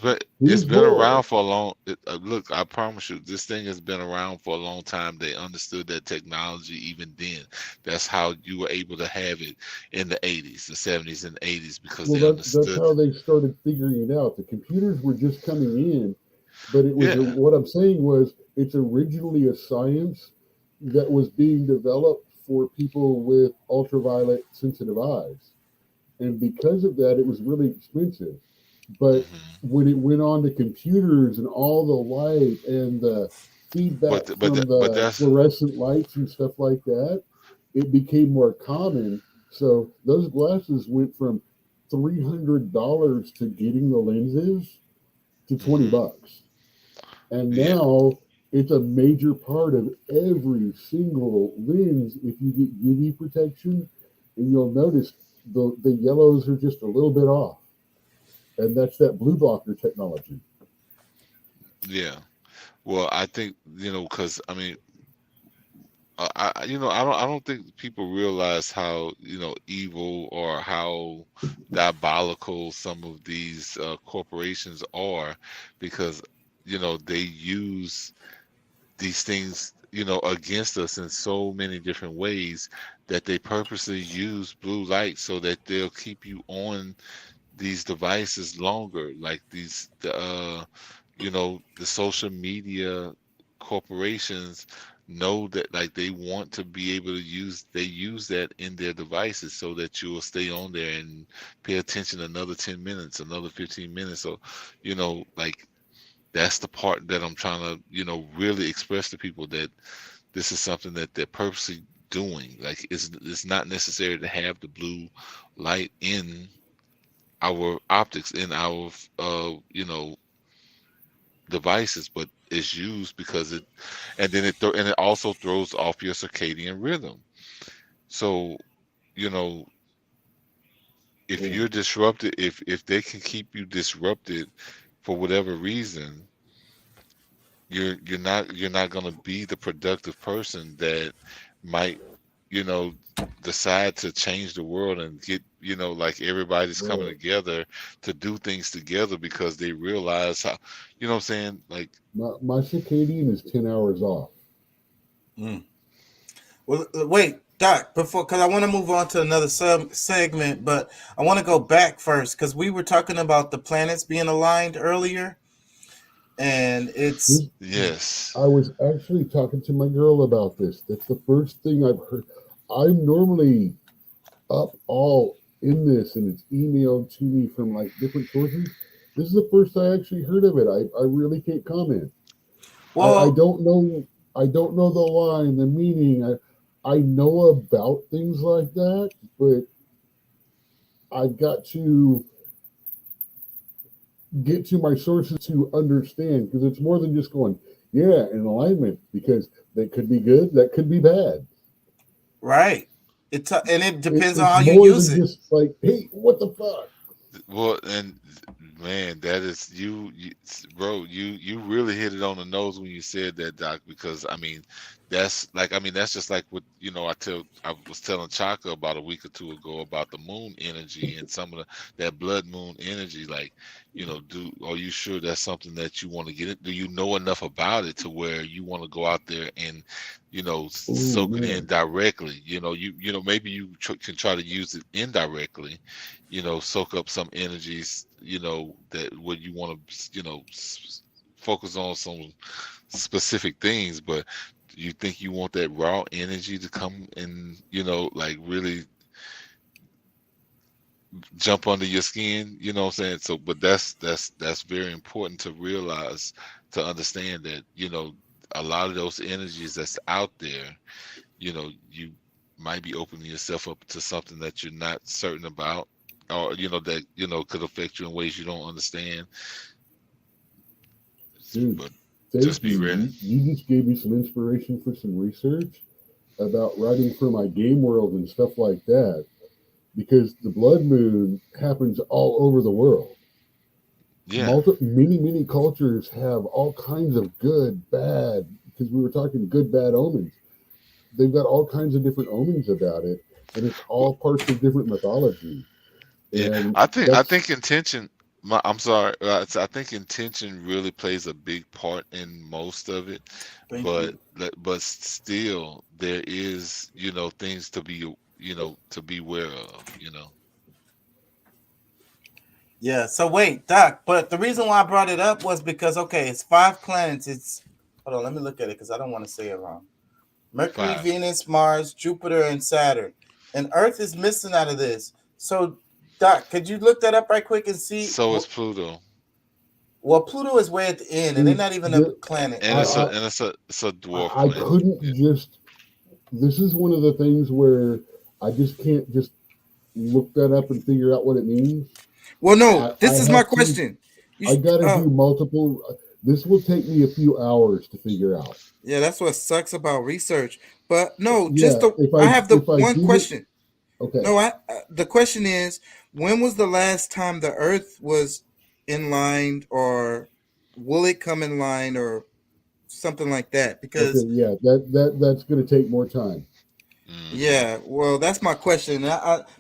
been around for a long. Look, I promise you, this thing has been around for a long time. They understood that technology even then. That's how you were able to have it in the 80s, the 70s, and 80s because they understood. That's how they started figuring it out. The computers were just coming in, but it was what I'm saying was it's originally a science that was being developed for people with ultraviolet sensitive eyes. And because of that, it was really expensive. But when it went on to computers and all the light and the feedback from the fluorescent lights and stuff like that, it became more common. So those glasses went from $300 to getting the lenses to $20. And now it's a major part of every single lens. If you get UV protection, and you'll notice the yellows are just a little bit off. And that's that blue blocker technology. Yeah. Well, I think, because I mean, I don't think people realize how, evil or how diabolical some of these corporations are, because, they use these things, against us in so many different ways, that they purposely use blue light so that they'll keep you on these devices longer, like the social media corporations know that, like, they want to be able to use that in their devices so that you will stay on there and pay attention another 10 minutes, another 15 minutes. So, like, that's the part that I'm trying to, really express to people, that this is something that they're purposely doing. Like, it's not necessary to have the blue light in our optics, in our devices, but it's used because it also throws off your circadian rhythm. So, if you're disrupted, if they can keep you disrupted for whatever reason, you're not going to be the productive person that might decide to change the world and get, like, everybody's coming together to do things together because they realize how, what I'm saying? Like, my circadian is 10 hours off. Well, wait, Doc, because I want to move on to another segment, but I want to go back first, because we were talking about the planets being aligned earlier, and it's... Yes. I was actually talking to my girl about this. That's the first thing I've heard. I'm normally up all in this, and it's emailed to me from, like, different sources. This is the first I actually heard of it. I really can't comment. Well, I don't know the line, the meaning. I know about things like that, but I've got to get to my sources to understand, because it's more than just going, yeah, in alignment, because that could be good, that could be bad. Right. And it depends on how you use it. Just like, hey, what the fuck? Well, and man, that is you, bro. You really hit it on the nose when you said that, Doc. Because I mean, that's just like what I was telling Chaka about a week or two ago about the moon energy and some of that blood moon energy. Like, are you sure that's something that you want to get it? Do you know enough about it to where you want to go out there and soak it in directly? Maybe you can try to use it indirectly. Soak up some energies. That what you want to focus on some specific things, but you think you want that raw energy to come and like really jump under your skin, what I'm saying? So, but that's very important to realize, to understand that a lot of those energies that's out there, you might be opening yourself up to something that you're not certain about, or that could affect you in ways you don't understand. Dude, but just be ready. You just gave me some inspiration for some research about writing for my game world and stuff like that, because the blood moon happens all over the world. Yeah. Many cultures have all kinds of good, bad, because we were talking good, bad omens. They've got all kinds of different omens about it, and it's all parts of different mythology. Yeah, I think intention. I'm sorry. I think intention really plays a big part in most of it, but still there is things to be aware of. Yeah. So wait, Doc. But the reason why I brought it up was because it's 5 planets. Hold on, let me look at it because I don't want to say it wrong. Mercury, 5. Venus, Mars, Jupiter, and Saturn, and Earth is missing out of this. So Doc, could you look that up right quick and see? So is Pluto. Well, Pluto is way at the end, and they're not even a planet. And it's a dwarf I planet. couldn't just. This is one of the things where I just can't just look that up and figure out what it means. Well, no, this is my have to- question. I got to do multiple. This will take me a few hours to figure out. Yeah, that's what sucks about research. But no, Yeah, just the. if I have the if I one do it- question. Okay. No, the question is, when was the last time the Earth was in line, or will it come in line, or something like that? Because Okay, yeah, that's going to take more time. yeah, well, that's my question.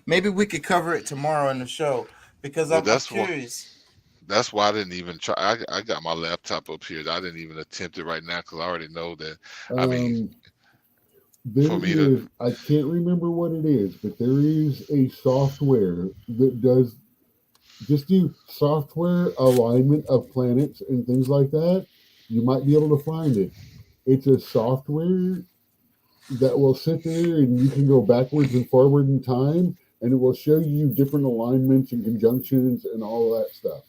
Maybe we could cover it tomorrow in the show because Well, I'm that's curious. That's why I didn't even try. I got my laptop up here. I didn't even attempt it right now because I already know that. I mean, There for me is, to I can't remember what it is, but there is a software that does just do software alignment of planets and things like that. You might be able to find it. It's a software that will sit there and you can go backwards and forward in time, and it will show you different alignments and conjunctions and all of that stuff.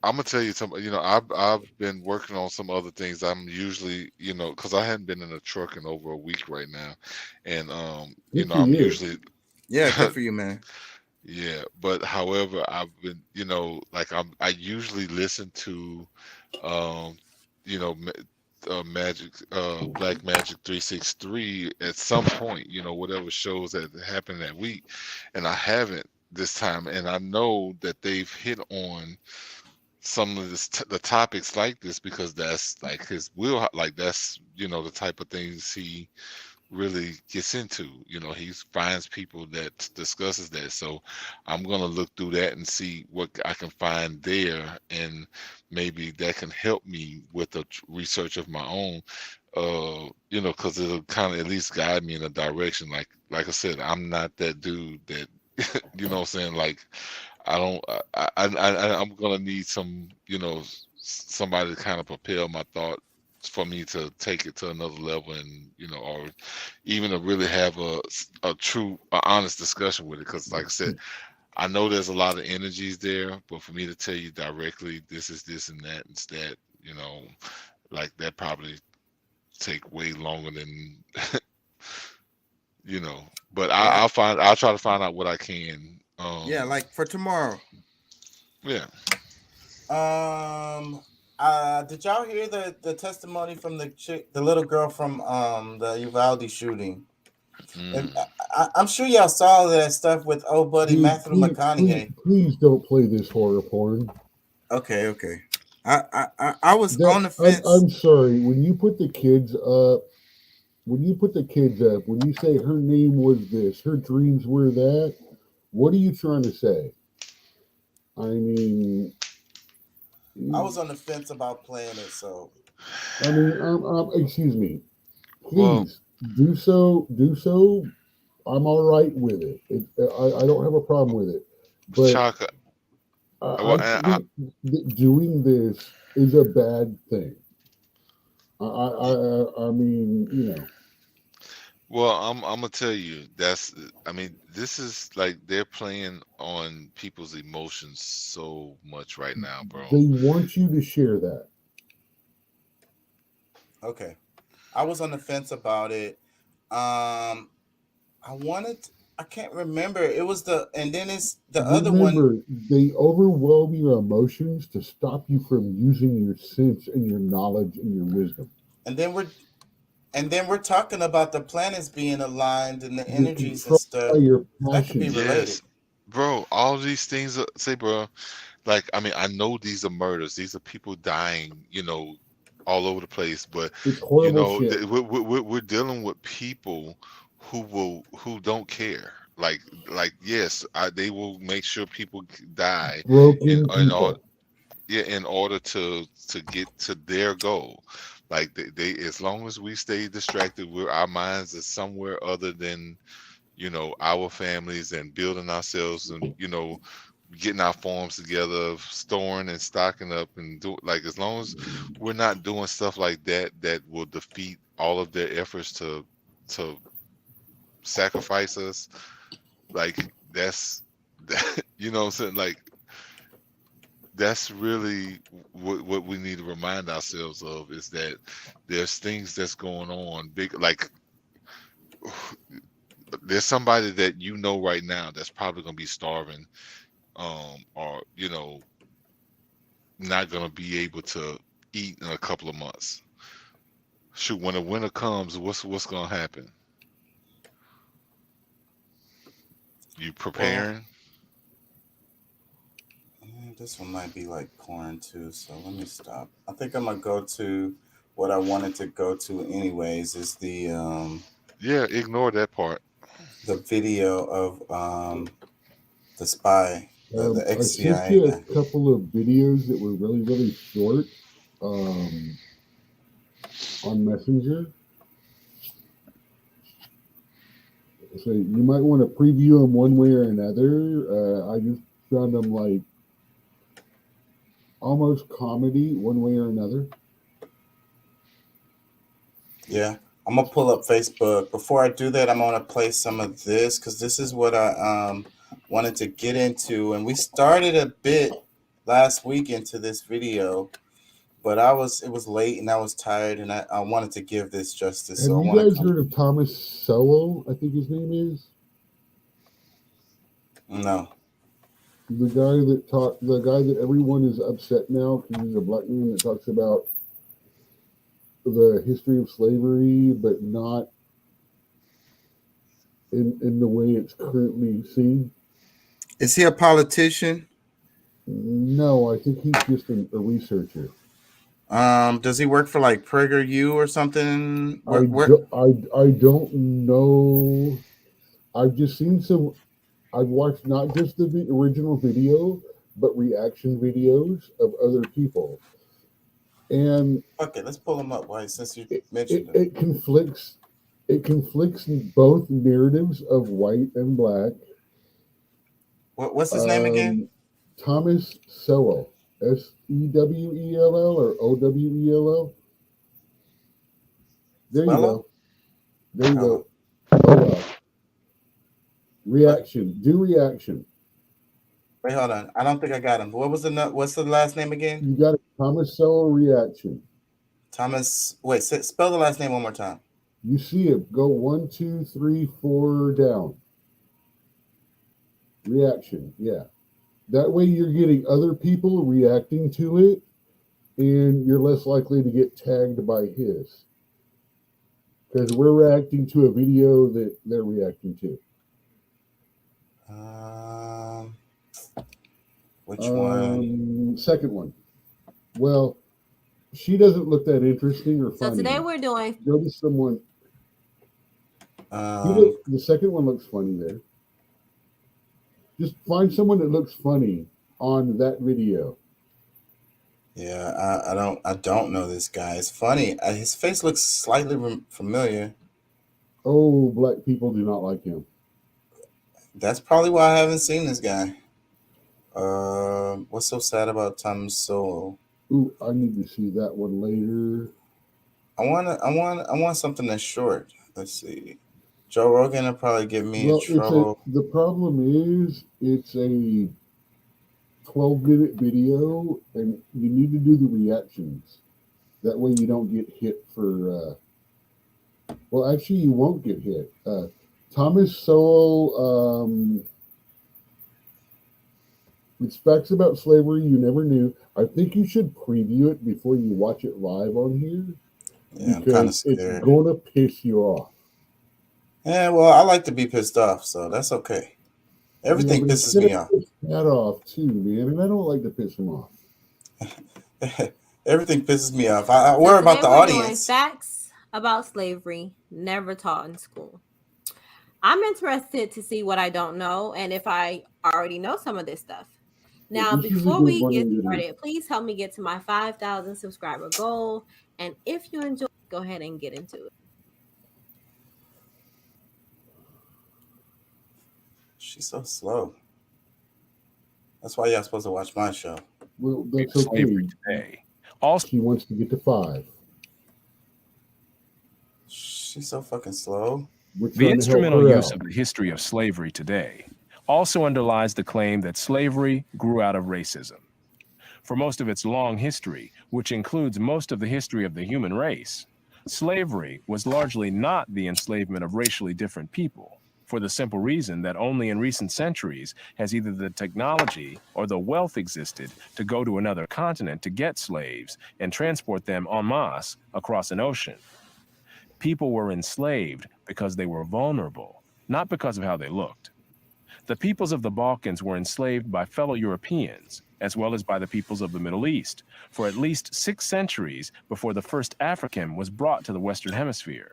I'm gonna tell you something. You know, I've been working on some other things. I'm usually, you know, because I hadn't been in a truck in over a week right now, and you Good know, for I'm you. usually Yeah, good for you, man. yeah. But however, I've been, you know, like I usually listen to, you know, Magic, Black Magic 363 at some point. You know, whatever shows that happened that week, and I haven't this time, and I know that they've hit on some of the topics like this because that's like his will, like that's, you know, the type of things he really gets into. You know, he finds people that discusses that. So I'm gonna look through that and see what I can find there, and maybe that can help me with the research of my own. You know, because it'll kind of at least guide me in a direction. Like I said, I'm not that dude that you know what I'm saying, like I don't. I'm gonna need some, you know, somebody to kind of propel my thought for me to take it to another level, and you know, or even to really have a true, honest discussion with it. Because, like I said, I know there's a lot of energies there, but for me to tell you directly, this is this and that instead, you know, like that probably take way longer than you know. But I'll try to find out what I can. Yeah, like for tomorrow. Yeah. Did y'all hear the testimony from the chick, the little girl from the Uvalde shooting? And I'm sure y'all saw that stuff with old buddy Dude, Matthew McConaughey. Please don't play this horror porn. Okay. I was on the fence. I'm sorry. When you put the kids up, when you say her name was this, her dreams were that, what are you trying to say? I mean, I was on the fence about playing it, so. I mean, excuse me. Please do so. I'm all right with it. I don't have a problem with it. But Chaka, I think that doing this is a bad thing. I mean, you know. well, I'm gonna tell you I mean, this is like they're playing on people's emotions so much right now, bro. They want you to share that. Okay. I was on the fence about it. I can't remember. It was and then it's the other one. Remember, they overwhelm your emotions to stop you from using your sense and your knowledge and your wisdom. And then we're talking about the planets being aligned and the energies and stuff. That could be related. Yes, bro. All these things, say, bro. Like, I mean, I know these are murders. These are people dying, you know, all over the place. But It's you horrible know, shit. we're dealing with people who don't care. Like yes, they will make sure people die Broken people. in order to get to their goal. Like they as long as we stay distracted, our minds are somewhere other than, you know, our families and building ourselves and, you know, getting our farms together, storing and stocking up and like as long as we're not doing stuff like that will defeat all of their efforts to sacrifice us, like that's you know what I'm saying? Like, that's really what we need to remind ourselves of, is that there's things that's going on big, like there's somebody that you know right now that's probably going to be starving, or not going to be able to eat in a couple of months. Shoot, when the winter comes, what's going to happen? You preparing? This one might be like porn too, so let me stop. I think I'm gonna go to what I wanted to go to anyways. Is the ignore that part. The video of the spy, the I sent ex-CIA you a guy. couple of videos that were really, really short on Messenger. So you might want to preview them one way or another. I just found them like almost comedy one way or another. Yeah, I'm gonna pull up Facebook. Before I do that, I'm gonna play some of this because this is what I wanted to get into, and we started a bit last week into this video, but it was late and I was tired, and I wanted to give this justice. Have So you guys heard of Thomas Sowell? I think his name is. No. The guy that everyone is upset now because he's a black man that talks about the history of slavery, but not in the way it's currently seen. Is he a politician? No, I think he's just a researcher. Does he work for like PragerU or something? I don't know. I've just seen some. I've watched not just the original video, but reaction videos of other people. And okay, let's pull him up. Why? Since you mentioned it conflicts. It conflicts both narratives of white and black. What's his name again? Thomas Sowell. Sewell or Owell. There you go. There you go. Oh well. Reaction. Do reaction. Wait, hold on. I don't think I got him. What's the last name again? You got it. Thomas Sowell reaction. Thomas. Wait. Spell the last name one more time. You see it. Go 1, 2, 3, 4 down. Reaction. Yeah. That way you're getting other people reacting to it, and you're less likely to get tagged by his. Because we're reacting to a video that they're reacting to. Which one? Second one. Well, she doesn't look that interesting or funny. So today we're doing. Go to someone. The second one looks funny there. Just find someone that looks funny on that video. Yeah, I don't know this guy. It's funny. His face looks slightly familiar. Oh, black people do not like him. That's probably why I haven't seen this guy. What's so sad about Thomas Sowell? Ooh, I need to see that one later. I want something that's short. Let's see. Joe Rogan will probably get me in trouble. The problem is it's a 12-minute video, and you need to do the reactions. That way you don't get hit for... well, actually, you won't get hit. Thomas Sowell... it's facts about slavery you never knew. I think you should preview it before you watch it live on here. Yeah, I'm kind of scared. It's going to piss you off. Yeah, well, I like to be pissed off, so that's okay. Everything pisses me off. That off too, man, and I don't like to piss him off. Everything pisses me off. I worry about the audience. Facts about slavery never taught in school. I'm interested to see what I don't know and if I already know some of this stuff. Now, before we get started, please help me get to my 5,000 subscriber goal. And if you enjoy, go ahead and get into it. She's so slow. That's why y'all supposed to watch my show. Well, that's okay. Today. Also, she wants to get to 5. She's so fucking slow. The instrumental use of the history of slavery today also underlies the claim that slavery grew out of racism. For most of its long history, which includes most of the history of the human race, slavery was largely not the enslavement of racially different people, for the simple reason that only in recent centuries has either the technology or the wealth existed to go to another continent to get slaves and transport them en masse across an ocean. People were enslaved because they were vulnerable, not because of how they looked. The peoples of the Balkans were enslaved by fellow Europeans, as well as by the peoples of the Middle East, for at least 6 centuries before the first African was brought to the Western Hemisphere.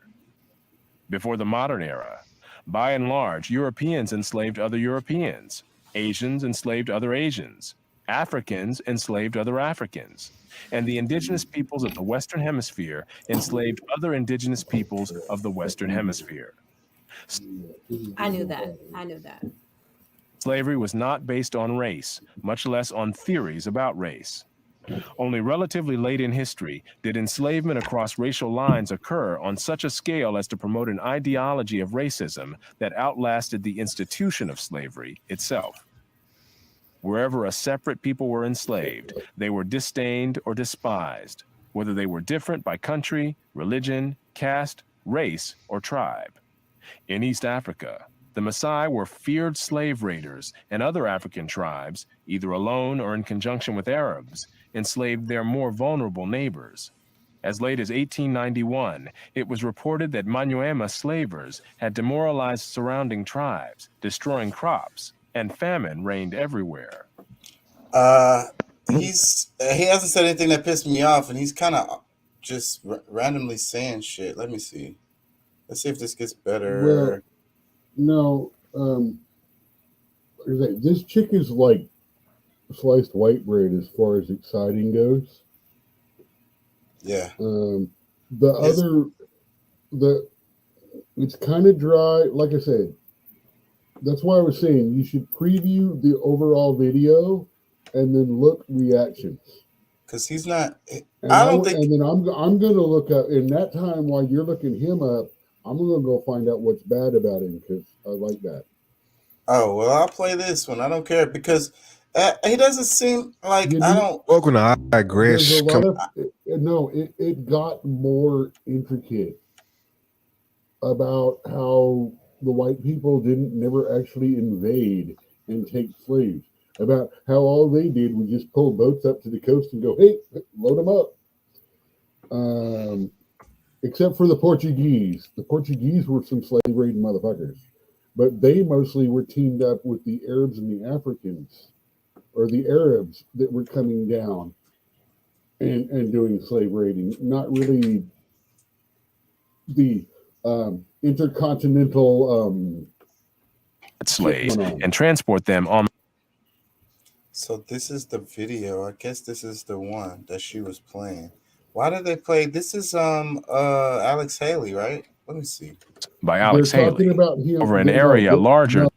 Before the modern era, by and large, Europeans enslaved other Europeans, Asians enslaved other Asians, Africans enslaved other Africans, and the indigenous peoples of the Western Hemisphere enslaved other indigenous peoples of the Western Hemisphere. I knew that. I knew that. Slavery was not based on race, much less on theories about race. Only relatively late in history did enslavement across racial lines occur on such a scale as to promote an ideology of racism that outlasted the institution of slavery itself. Wherever a separate people were enslaved, they were disdained or despised, whether they were different by country, religion, caste, race, or tribe. In East Africa, the Maasai were feared slave raiders, and other African tribes, either alone or in conjunction with Arabs, enslaved their more vulnerable neighbors. As late as 1891, it was reported that Manyuema slavers had demoralized surrounding tribes, destroying crops, and famine reigned everywhere. He hasn't said anything that pissed me off, and he's kind of just randomly saying shit. Let me see. Let's see if this gets better. Well, no, this chick is like sliced white bread as far as exciting goes. Yeah. It's kind of dry. Like I said, that's why I was saying you should preview the overall video and then look reactions. Because he's not. And then I'm going to look up in that time while you're looking him up. I'm going to go find out what's bad about him because I like that. Oh, well, I'll play this one. I don't care because he doesn't seem like I don't. Welcome to I Digress. It got more intricate about how the white people never actually invade and take slaves. About how all they did was just pull boats up to the coast and go, hey, load them up. Except for the Portuguese. The Portuguese were some slave raiding motherfuckers. But they mostly were teamed up with the Arabs and the Africans, or the Arabs that were coming down and doing slave raiding. Not really the intercontinental slaves and transport them on. So this is the video. I guess this is the one that she was playing. Why did they play? This is Alex Haley, right? Let me see. By Alex Haley over an area larger.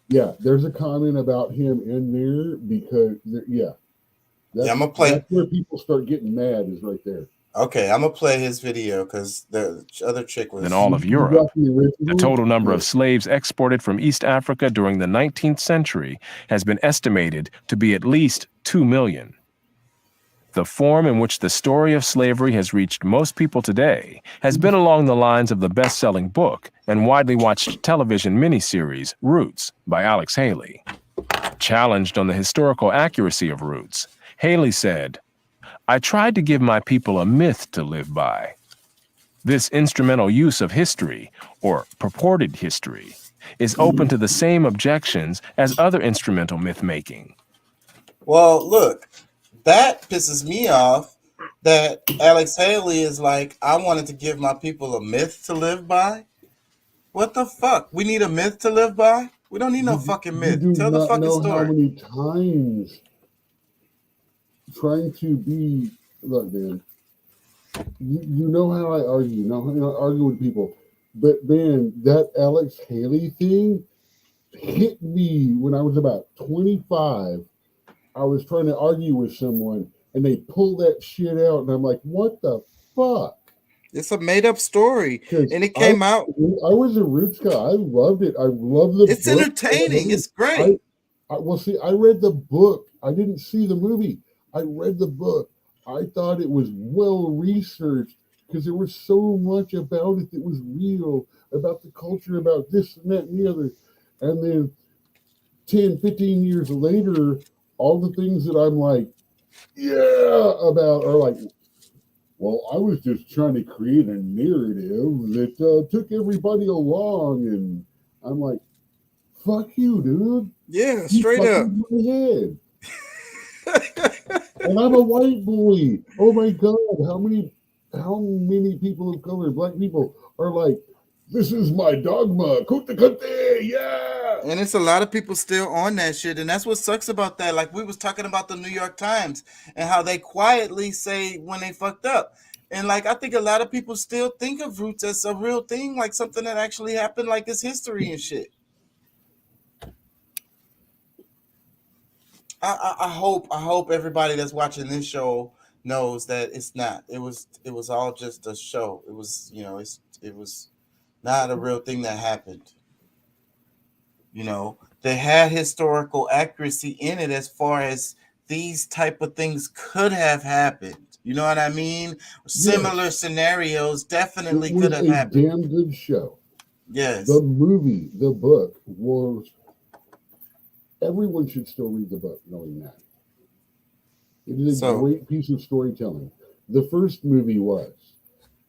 Yeah, there's a comment about him in there because I'm gonna play. That's where people start getting mad. Is right there. Okay, I'm gonna play his video because the other chick was in all of Europe. The total number of slaves exported from East Africa during the 19th century has been estimated to be at least 2 million. The form in which the story of slavery has reached most people today has been along the lines of the best-selling book and widely watched television miniseries Roots by Alex Haley. Challenged on the historical accuracy of Roots, Haley said, "I tried to give my people a myth to live by. This instrumental use of history, or purported history, is open to the same objections as other instrumental myth-making." Well, look. That pisses me off that Alex Haley is like, I wanted to give my people a myth to live by. What the fuck? We need a myth to live by? We don't need no fucking myth. Tell the fucking story. How many times trying to be, look, man, you know how I argue. You know how I argue with people. But man, that Alex Haley thing hit me when I was about 25. I was trying to argue with someone and they pulled that shit out and I'm like, what the fuck? It's a made up story, 'Cause and it came out. I was a Roots guy. I loved it. I love the It's book. entertaining. It's great. Well, see, I read the book. I didn't see the movie. I read the book. I thought it was well researched because there was so much about it that was real, about the culture, about this and that and the other. And then 10, 15 years later, all the things that I'm like, yeah, about are like, well, I was just trying to create a narrative that took everybody along. And I'm like, fuck you, dude. Yeah, straight up. My head. And I'm a white boy. Oh my God. How many people of color, black people, are like, this is my dogma. Kote kote, yeah. And it's a lot of people still on that shit. And that's what sucks about that. Like we was talking about the New York Times and how they quietly say when they fucked up. And like I think a lot of people still think of Roots as a real thing, like something that actually happened, like it's history and shit. I hope everybody that's watching this show knows that it's not. It was all just a show. It was, it was not a real thing that happened. They had historical accuracy in it as far as these type of things could have happened. You know what I mean? Similar scenarios definitely could have happened. Damn good show. Yes. The movie, the book was. Everyone should still read the book, knowing that. It is a great piece of storytelling. The first movie was.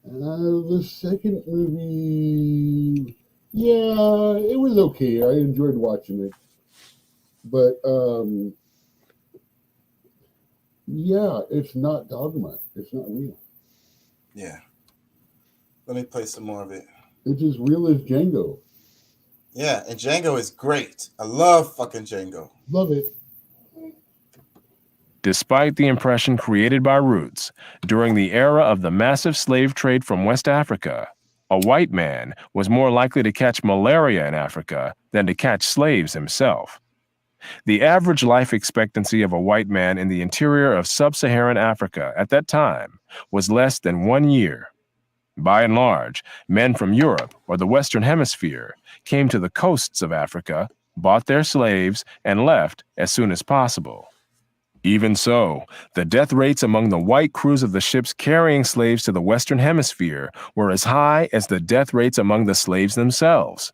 The second movie, yeah, it was okay. I enjoyed watching it. But, yeah, it's not dogma. It's not real. Yeah. Let me play some more of it. It's as real as Django. Yeah, and Django is great. I love fucking Django. Love it. Despite the impression created by Roots, during the era of the massive slave trade from West Africa, a white man was more likely to catch malaria in Africa than to catch slaves himself. The average life expectancy of a white man in the interior of sub-Saharan Africa at that time was less than 1 year. By and large, men from Europe or the Western Hemisphere came to the coasts of Africa, bought their slaves, and left as soon as possible. Even so, the death rates among the white crews of the ships carrying slaves to the Western Hemisphere were as high as the death rates among the slaves themselves.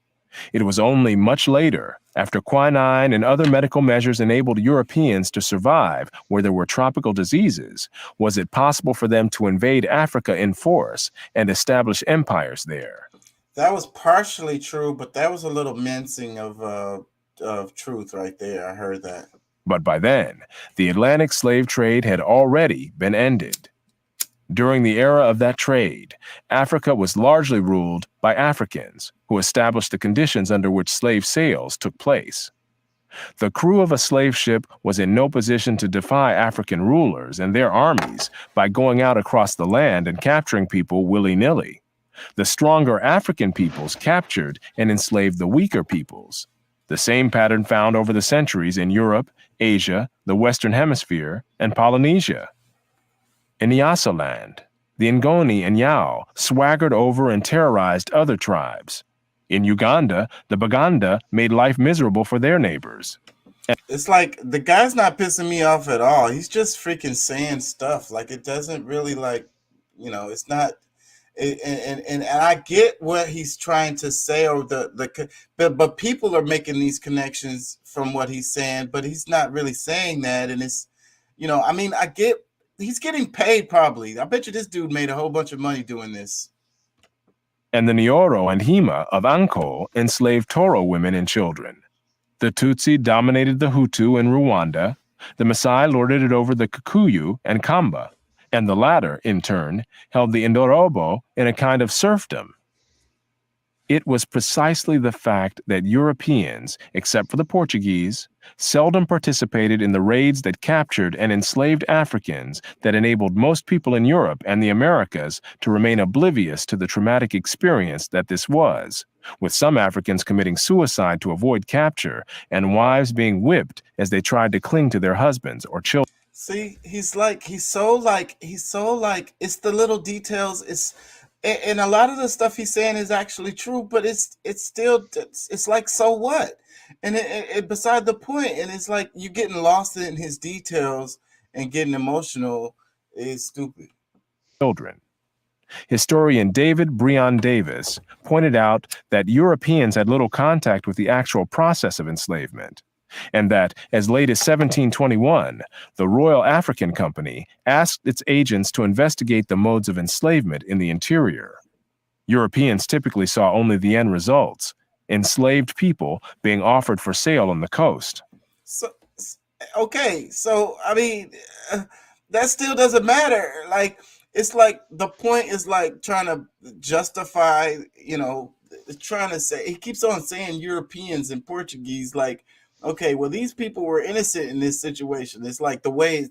It was only much later, after quinine and other medical measures enabled Europeans to survive where there were tropical diseases, was it possible for them to invade Africa in force and establish empires there. That was partially true, but that was a little mincing of truth right there. I heard that. But by then, the Atlantic slave trade had already been ended. During the era of that trade, Africa was largely ruled by Africans, who established the conditions under which slave sales took place. The crew of a slave ship was in no position to defy African rulers and their armies by going out across the land and capturing people willy-nilly. The stronger African peoples captured and enslaved the weaker peoples. The same pattern found over the centuries in Europe, Asia, the Western Hemisphere, and Polynesia. In Nyasaland, the Ngoni and Yao swaggered over and terrorized other tribes. In Uganda, the Baganda made life miserable for their neighbors. It's like the guy's not pissing me off at all. He's just freaking saying stuff. Like it doesn't really it's not. And I get what he's trying to say, or but people are making these connections from what he's saying, but he's not really saying that. And it's, I get. He's getting paid probably. I bet you this dude made a whole bunch of money doing this. And the Nyoro and Hima of Anko enslaved Toro women and children. The Tutsi dominated the Hutu in Rwanda. The Maasai lorded it over the Kikuyu and Kamba. And the latter, in turn, held the Indorobo in a kind of serfdom. It was precisely the fact that Europeans, except for the Portuguese, seldom participated in the raids that captured and enslaved Africans that enabled most people in Europe and the Americas to remain oblivious to the traumatic experience that this was, with some Africans committing suicide to avoid capture and wives being whipped as they tried to cling to their husbands or children. See, he's so like, it's the little details. and a lot of the stuff he's saying is actually true, but it's still it's like, so what? And it beside the point, and it's like you getting lost in his details and getting emotional is stupid. Children. Historian David Breon Davis pointed out that Europeans had little contact with the actual process of enslavement, and that as late as 1721, the Royal African Company asked its agents to investigate the modes of enslavement in the interior. Europeans typically saw only the end results, enslaved people being offered for sale on the coast. So, okay, so I mean, that still doesn't matter. Like, it's like the point is like trying to justify, trying to say, he keeps on saying Europeans and Portuguese, like, okay, well, these people were innocent in this situation. It's like the way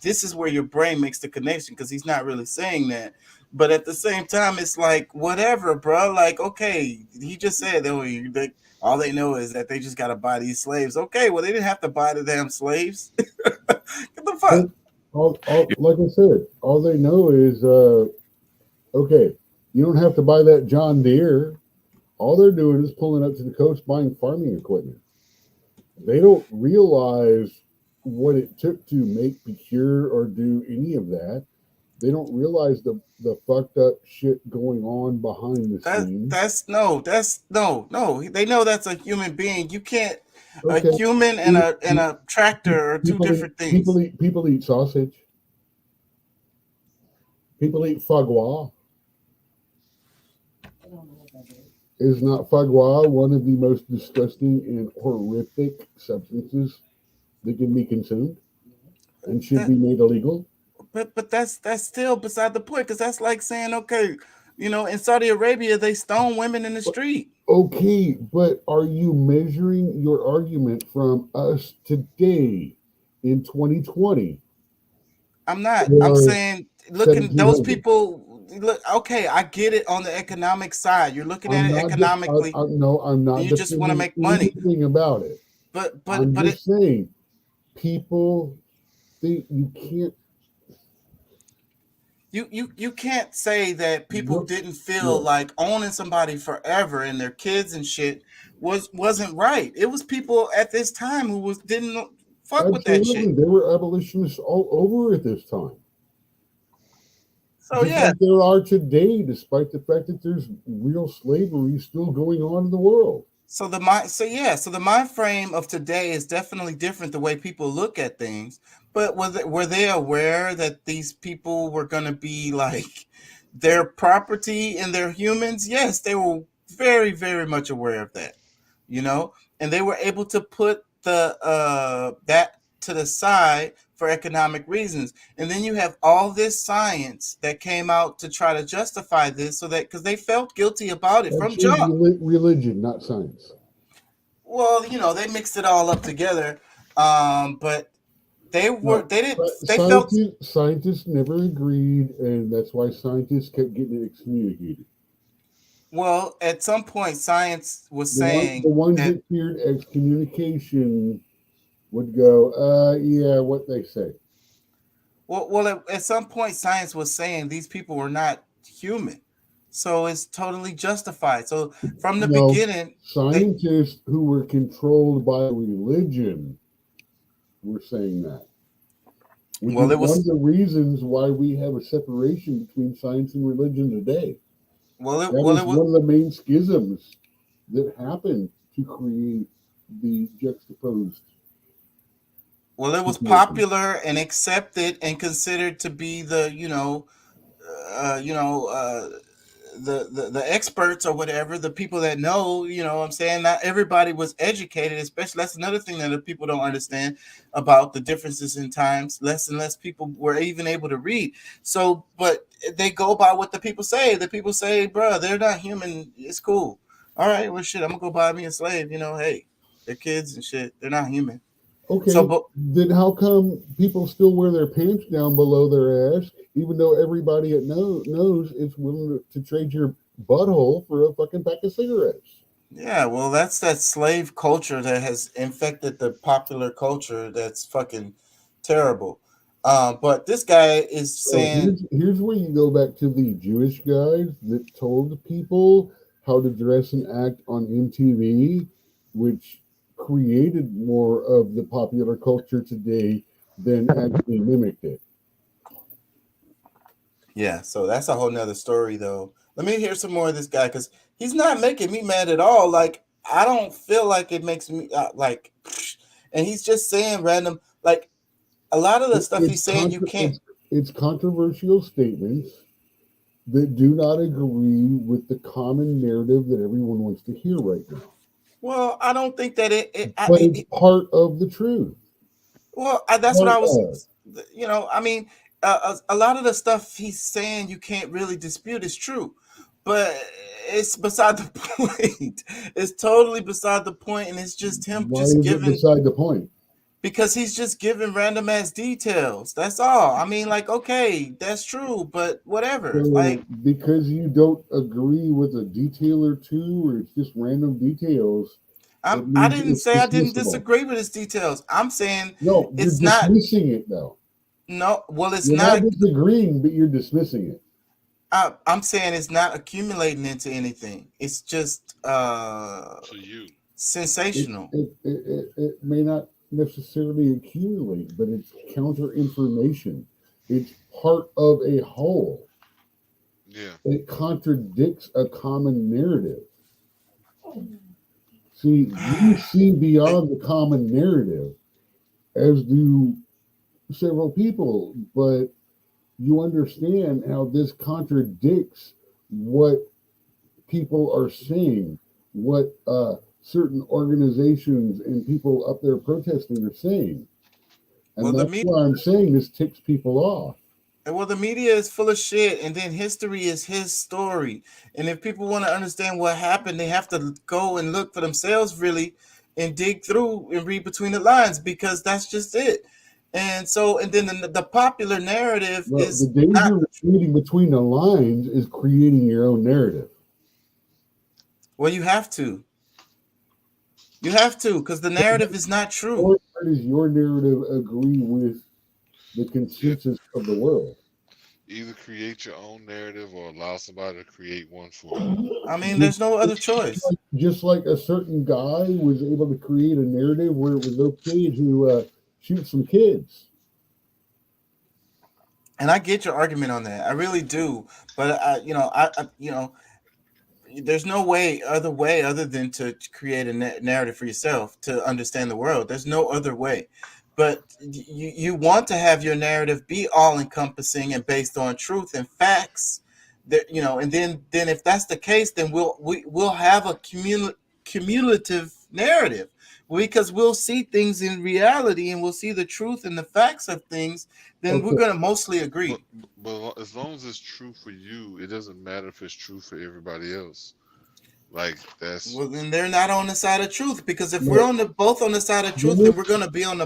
this is where your brain makes the connection, because he's not really saying that. But at the same time, it's like, whatever, bro. Like, okay, he just said, all they know is that they just got to buy these slaves. Okay, well, they didn't have to buy the damn slaves. Get the fuck. Like I said, all they know is, okay, you don't have to buy that John Deere. All they're doing is pulling up to the coast buying farming equipment. They don't realize what it took to make, procure, or do any of that. They don't realize the fucked up shit going on behind the scenes. No. They know that's a human being. You can't. Okay. A human and a tractor are two different things. People eat sausage. People eat foie gras. Is not foie gras one of the most disgusting and horrific substances that can be consumed and should be made illegal? But that's still beside the point, because that's like saying, okay, in Saudi Arabia, they stone women in the street. Okay, but are you measuring your argument from us today in 2020? I'm not. I'm saying, looking those people. Look, okay, I get it on the economic side. You're looking at it economically. No, I'm not. You just want to make money. Anything about it. But I'm just saying, people think you can't. You can't say that people didn't feel like owning somebody forever and their kids and shit wasn't right. It was people at this time who didn't fuck with that shit. There were abolitionists all over at this time. So yeah, like there are today, despite the fact that there's real slavery still going on in the world. So the mind frame of today is definitely different, the way people look at things. But were they aware that these people were going to be like their property and they're humans? Yes, they were very, very much aware of that, and they were able to put that to the side for economic reasons. And then you have all this science that came out to try to justify this, so that because they felt guilty about it from jump. Religion, not science. Well, they mixed it all up together, but scientists never agreed, and that's why scientists kept getting excommunicated. Well, at some point, science was saying the ones that feared excommunication would go, yeah, what they say. Well, at some point, science was saying these people were not human, so it's totally justified. So from the beginning, scientists who were controlled by religion were saying that. Well, it was one of the reasons why we have a separation between science and religion today. That was one of the main schisms that happened to create the juxtaposed. Well, it was popular and accepted and considered to be the the experts or whatever, the people that know, what I'm saying? Not everybody was educated, especially. That's another thing that the people don't understand about the differences in times. Less and less people were even able to read. So, but they go by what the people say. The people say, bro, they're not human. It's cool. All right, well, shit, I'm going to go buy me a slave. Hey, they're kids and shit. They're not human. Okay, then how come people still wear their pants down below their ass, even though everybody knows it's willing to trade your butthole for a fucking pack of cigarettes? Yeah, well, that's that slave culture that has infected the popular culture. That's fucking terrible. But this guy is So saying, here's where you go back to the Jewish guys that told people how to dress and act on MTV, which created more of the popular culture today than actually mimicked it. yeah, so that's a whole nother story, though. Let me hear some more of this guy because he's not making me mad at all. Like, I don't feel like it makes me like, and he's just saying random, like, a lot of the stuff he's saying you can't. It's controversial statements that do not agree with the common narrative that everyone wants to hear right now. Well, I don't think that But it's part of the truth. Well, that's what I was, I mean, a lot of the stuff he's saying you can't really dispute is true, but it's beside the point. It's totally beside the point, and it's just him Why just is giving. it beside the point? Because he's just giving random ass details. That's all. I mean, like, okay, that's true, but whatever. So Like, because you don't agree with a detail or two, or it's just random details. I didn't say I didn't disagree with his details. I'm saying no, you're it's not. dismissing it though. No, well, it's You're not. not disagreeing, but you're dismissing it. I'm saying it's not accumulating into anything. It's just sensational. It may not necessarily accumulate, but it's counter information. It's part of a whole. Yeah. It contradicts a common narrative. See, you see beyond the common narrative, as do several people, but you understand how this contradicts what people are saying, what certain organizations and people up there protesting are saying. And Well, that's why I'm saying this ticks people off. Well, the media is full of shit, and then history is his story. And if people want to understand what happened, they have to go and look for themselves, really, and dig through and read between the lines, because that's just it. And so, and then the popular narrative is the danger of reading between the lines is creating your own narrative. Well, you have to. You have to, because the narrative is not true. What part does your narrative agree with the consensus of the world? Either create your own narrative or allow somebody to create one for you. I mean, there's no other choice. Just like a certain guy was able to create a narrative where it was okay to shoot some kids. And I get your argument on that. I really do. But there's no other way other than to create a narrative for yourself to understand the world. There's no other way. But you want to have your narrative be all encompassing and based on truth and facts. That and then if that's the case, then we'll have a cumulative narrative, because we'll see things in reality and we'll see the truth and the facts of things. Then we're going to mostly agree. But as long as it's true for you, it doesn't matter if it's true for everybody else. Like that's well, then they're not on the side of truth, because if we're both on the side of truth, then we're gonna be on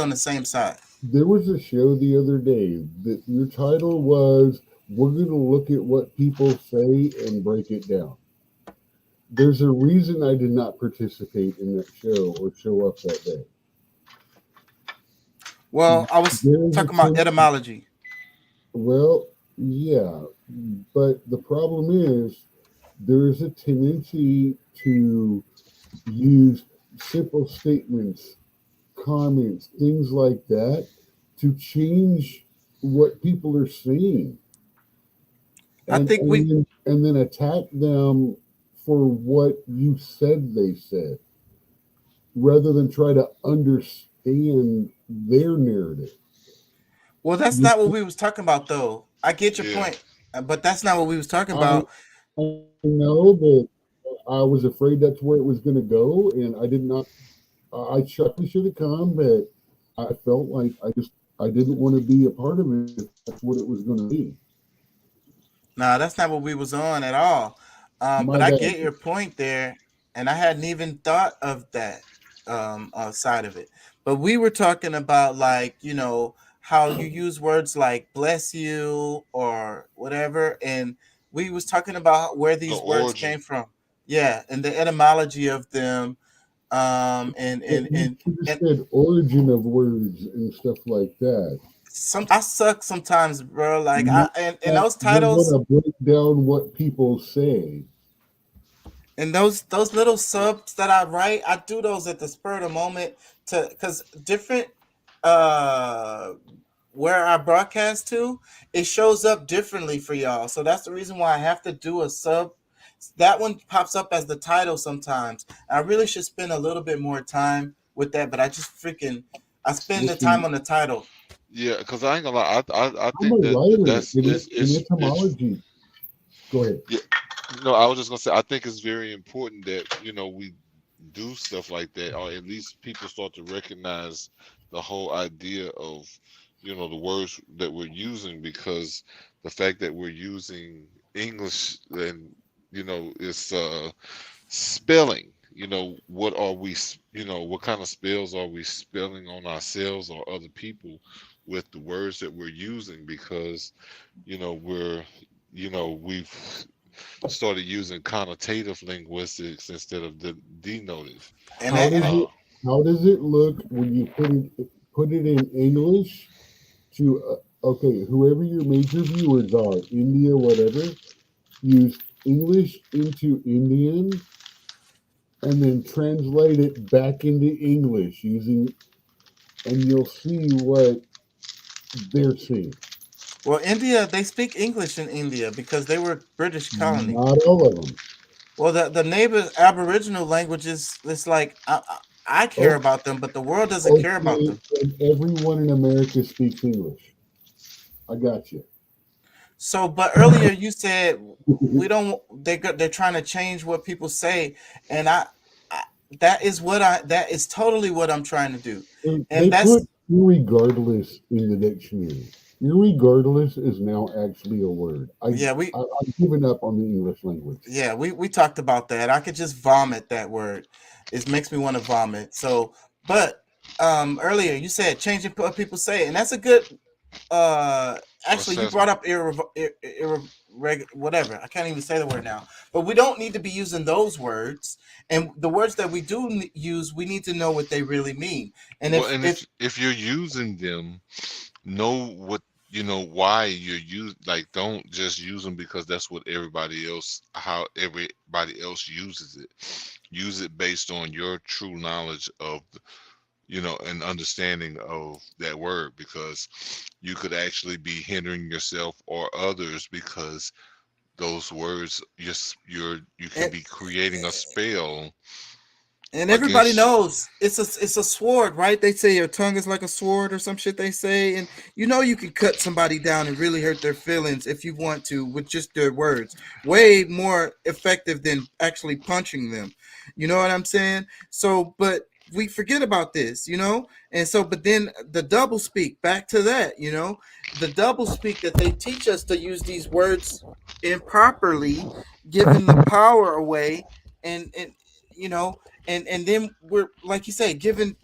the same side. There was a show the other day that your title was "We're gonna look at what people say and break it down." There's a reason I did not participate in that show or show up that day. Well, I was talking about etymology. Well, yeah, but the problem is, there is a tendency to use simple statements, comments, things like that to change what people are saying. And then attack them for what you said they said, rather than try to understand their narrative. Well, that's not what we was talking about, though. I get your point, but that's not what we was talking about. I know, but I was afraid that's where it was going to go, and I did not. I certainly should have come, but I felt like I didn't want to be a part of it if that's what it was going to be. Nah, that's not what we was on at all. But I get your point there, and I hadn't even thought of that side of it. But we were talking about, like, how you use words like "bless you" or whatever, and we was talking about where these words came from. Yeah, and the etymology of them, And said origin of words and stuff like that. I suck sometimes, bro. Like and those You titles want to break down what people say. and those little subs that I write, I do those at the spur of the moment because different where I broadcast to, it shows up differently for y'all. So that's the reason why I have to do a sub. That one pops up as the title sometimes. I really should spend a little bit more time with that, but I spend the time on the title. Yeah, because I ain't gonna lie, I I'm a think writer that's in etymology. Go ahead. Yeah, no, I was just gonna say I think it's very important that we do stuff like that, or at least people start to recognize the whole idea of the words that we're using, because the fact that we're using English and it's spelling. What are we? What kind of spells are we spelling on ourselves or other people with the words that we're using? Because we've started using connotative linguistics instead of the denotative. How does it look when you put it in English to okay, whoever your major viewers are, India, whatever, use English into Indian and then translate it back into English and you'll see what they're seeing. Well, India, they speak English in India because they were British colony. Not all of them. Well, the neighbor Aboriginal languages, it's like I care about them, but the world doesn't care about them. And everyone in America speaks English. I got you. So, but earlier you said we don't. They're trying to change what people say, and that is totally what I'm trying to do. And they put irregardless in the dictionary. Irregardless is now actually a word. I've given up on the English language. Yeah, we talked about that. I could just vomit that word. It makes me want to vomit. So, but earlier you said changing what people say, and that's a good. Actually, you brought up whatever. I can't even say the word now. But we don't need to be using those words, and the words that we do use, we need to know what they really mean. And if you're using them, know what why you're using. Like, don't just use them because that's what how everybody else uses it. Use it based on your true knowledge of an understanding of that word, because you could actually be hindering yourself or others because those words you can be creating a spell. And everybody knows it's a sword, right? They say your tongue is like a sword or some shit they say, and you can cut somebody down and really hurt their feelings if you want to with just their words. Way more effective than actually punching them. You know what I'm saying? So, but we forget about this, and so, but then the double speak, back to that, the double speak that they teach us to use these words improperly, giving the power away, and then we're, like you say, giving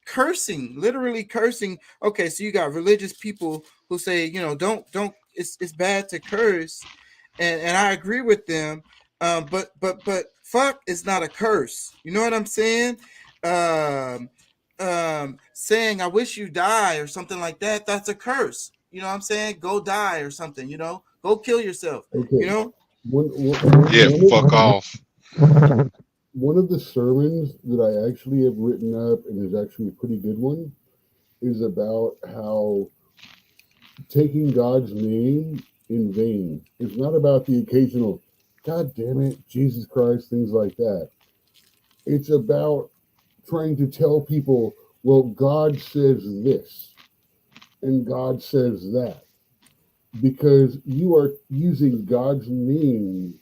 cursing, literally cursing. Okay, so you got religious people who say, don't, it's bad to curse, and I agree with them, but fuck is not a curse. You know what I'm saying? Saying I wish you die or something like that, that's a curse. You know what I'm saying? Go die or something, go kill yourself. Okay. Fuck off. One of the sermons that I actually have written up, and is actually a pretty good one, is about how taking God's name in vain is not about the occasional God damn it, Jesus Christ, things like that. It's about trying to tell people, well, God says this and God says that, because you are using God's name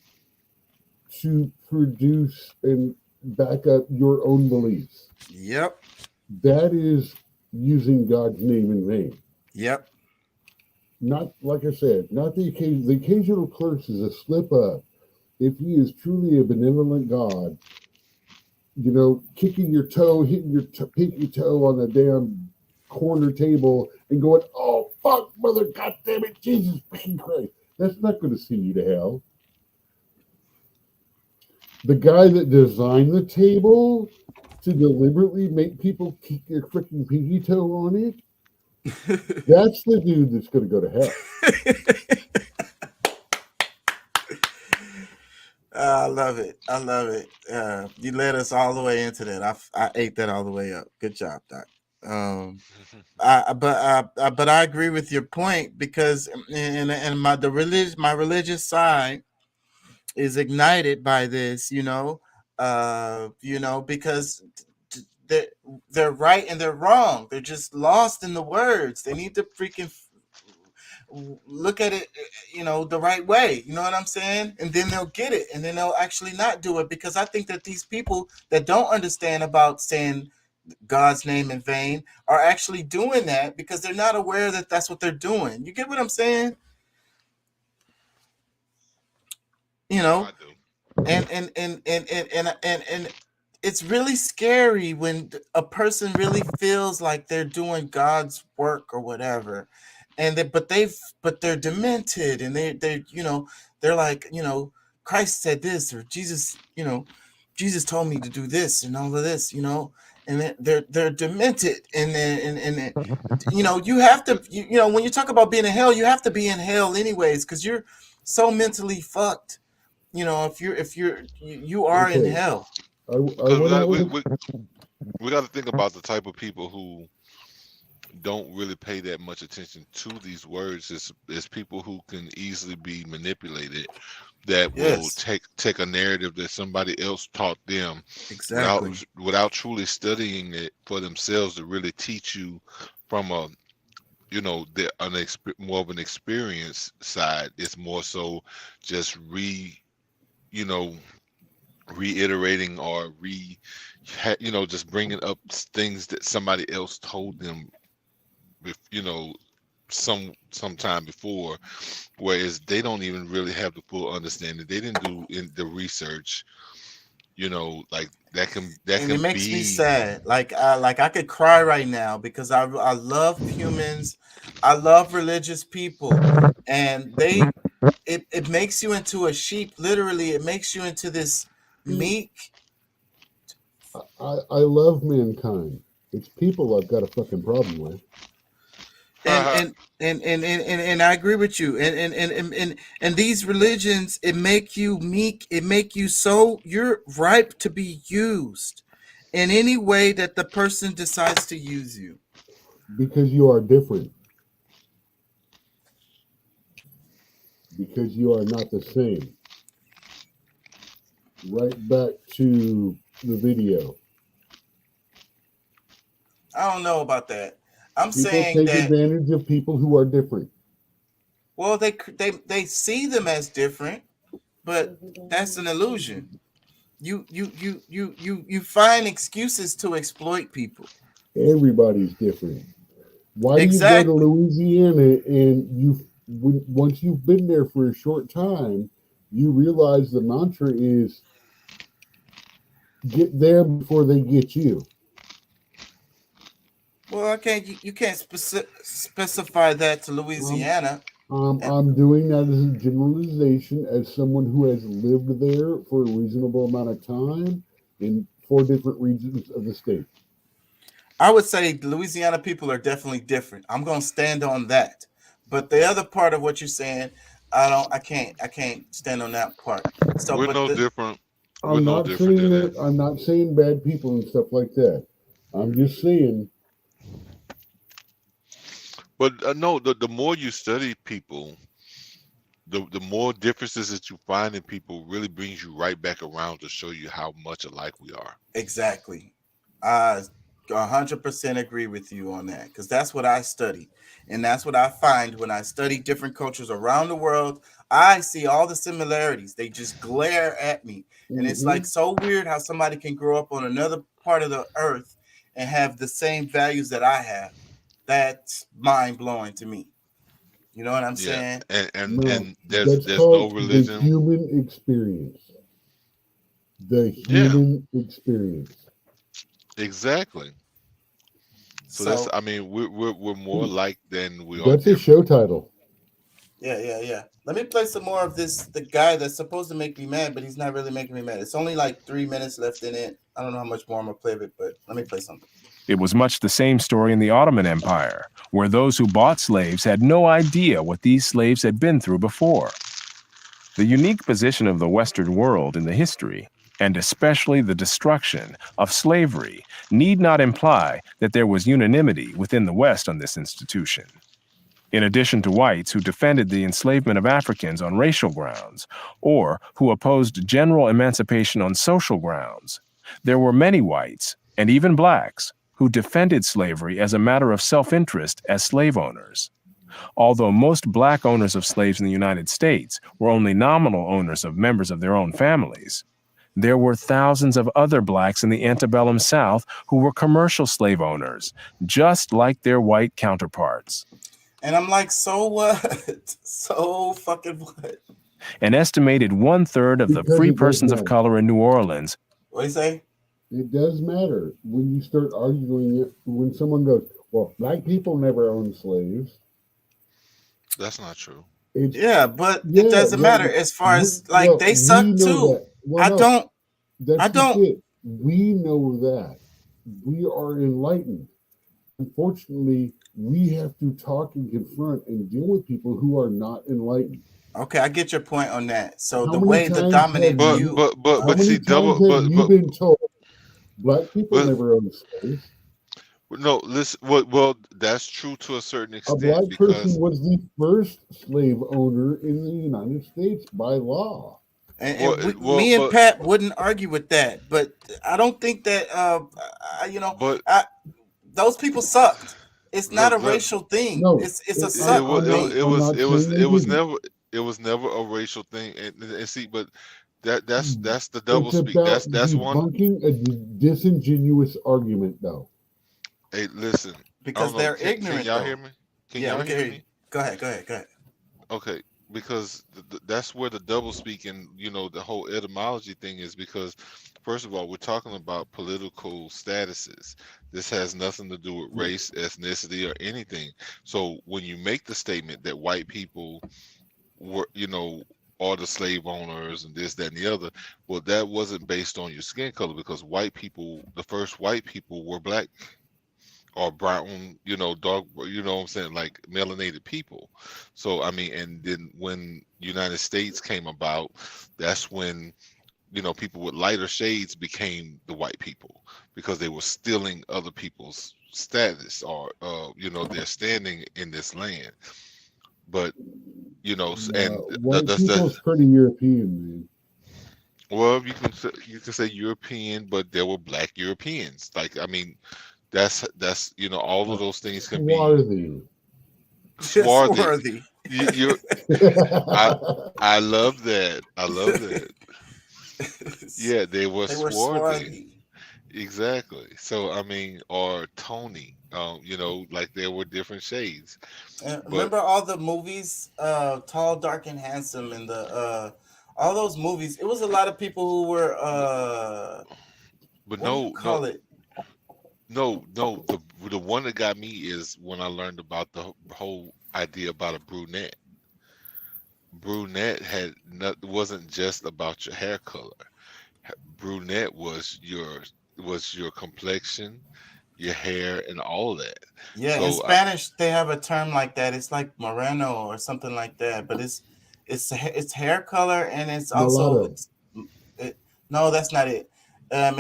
to produce and back up your own beliefs. Yep. That is using God's name in vain. Yep. Not, like I said, not the occasion. The occasional curse is a slip up. If he is truly a benevolent God, kicking your toe, hitting your pinky toe on the damn corner table and going, oh, fuck, mother, goddamn it, Jesus freaking Christ. That's not going to send you to hell. The guy that designed the table to deliberately make people keep their freaking pinky toe on it, that's the dude that's going to go to hell. I love it. I love it. You led us all the way into that. I ate that all the way up. Good job, Doc. But I agree with your point because my religious side is ignited by this, because they're right and they're wrong. They're just lost in the words. They need to freaking look at it, the right way. You know what I'm saying? And then they'll get it, and then they'll actually not do it, because I think that these people that don't understand about saying God's name in vain are actually doing that because they're not aware that that's what they're doing. You get what I'm saying? And it's really scary when a person really feels like they're doing God's work or whatever, but they're demented, and they're like, Christ said this, or Jesus told me to do this and all of this, and they're demented, and you have to, when you talk about being in hell, you have to be in hell anyways, because you're so mentally fucked. If you are in hell. We got to think about the type of people who don't really pay that much attention to these words. Is people who can easily be manipulated, that will take a narrative that somebody else taught them, without truly studying it for themselves to really teach you from a more of an experience side. It's more so just reiterating or just bringing up things that somebody else told them, some time before, whereas they don't even really have the full understanding. They didn't do the research, like that can it makes me sad. Like I could cry right now because I love humans, I love religious people, and it makes you into a sheep. Literally, it makes you into this meek. I love mankind. It's people I've got a fucking problem with. And I agree with you. And these religions, it make you meek. It make you so you're ripe to be used in any way that the person decides to use you. Because you are different. Because you are not the same. Right back to the video. I don't know about that. I'm people saying take that advantage of people who are different. Well, they see them as different, but that's an illusion. You find excuses to exploit people. Everybody's different. Why do you go to Louisiana and once you've been there for a short time, you realize the mantra is get them before they get you. Well, you can't specify that to Louisiana. I'm doing that as a generalization as someone who has lived there for a reasonable amount of time in 4 different regions of the state. I would say Louisiana people are definitely different. I'm going to stand on that. But the other part of what you're saying, I can't stand on that part. So we're no different. I'm not saying that. I'm not saying bad people and stuff like that. I'm just saying. But no, the more you study people, the more differences that you find in people really brings you right back around to show you how much alike we are. Exactly. I 100% agree with you on that, because that's what I study. And that's what I find when I study different cultures around the world. I see all the similarities. They just glare at me. And it's like so weird how somebody can grow up on another part of the earth and have the same values that I have. That's mind-blowing to me. You know what I'm saying? And there's no religion. The human experience. The human experience. Exactly. So that's, I mean, we're more alike than we are. That's a show title. Yeah. Let me play some more of this. The guy that's supposed to make me mad, but he's not really making me mad. It's only like 3 minutes left in it. I don't know how much more I'm gonna play of it, but let me play something. It was much the same story in the Ottoman Empire, where those who bought slaves had no idea what these slaves had been through before. The unique position of the Western world in the history, and especially the destruction of slavery, need not imply that there was unanimity within the West on this institution. In addition to whites who defended the enslavement of Africans on racial grounds, or who opposed general emancipation on social grounds, there were many whites, and even blacks, who defended slavery as a matter of self-interest as slave owners. Although most black owners of slaves in the United States were only nominal owners of members of their own families, there were thousands of other blacks in the antebellum South who were commercial slave owners, just like their white counterparts. And I'm like, so what? So fucking what? An estimated 1/3 of the free persons of color in New Orleans. What do you say? It does matter when you start arguing it. When someone goes, well, black people never owned slaves. That's not true. Yeah, but it doesn't matter as far as like they suck too. I don't. We know that. We are enlightened. Unfortunately, we have to talk and confront and deal with people who are not enlightened. Okay, I get your point on that. So the way the dominant view, but see, you've been told black people never owned slaves. No, listen. Well, that's true to a certain A extent. black because person was the first slave owner in the United States by law. me and Pat wouldn't argue with that, but I don't think that those people sucked. It's not a racial thing. No, it's a suck. It was never a racial thing, and see, but that's the double speak. That's one. Debunking a disingenuous argument, though. Hey, listen. Because they're ignorant. Can y'all hear me? Can y'all hear me? Go ahead. Okay, because that's where the double speak and the whole etymology thing is. Because first of all, we're talking about political statuses. This has nothing to do with race, ethnicity, or anything. So when you make the statement that white people were, all the slave owners and this, that, and the other, well, that wasn't based on your skin color, because the first white people were black or brown, dark, what I'm saying, like melanated people. So, I mean, and then when United States came about, that's when, people with lighter shades became the white people, because they were stealing other people's status or, their standing in this land. But, white people's pretty European, man. Well, you can say European, but there were black Europeans. Like, I mean, that's all of those things can be swarthy. I love that. Yeah, they were swarthy. Exactly. So I mean, or Tony, like there were different shades. Remember all the movies, Tall, Dark, and Handsome, and the all those movies. It was a lot of people who were but the one that got me is when I learned about the whole idea about a brunette. Brunette wasn't just about your hair color. Brunette was your complexion, your hair, and all that. Yeah, so in Spanish they have a term like that. It's like moreno or something like that, but it's hair color, and it's also no, that's not it. But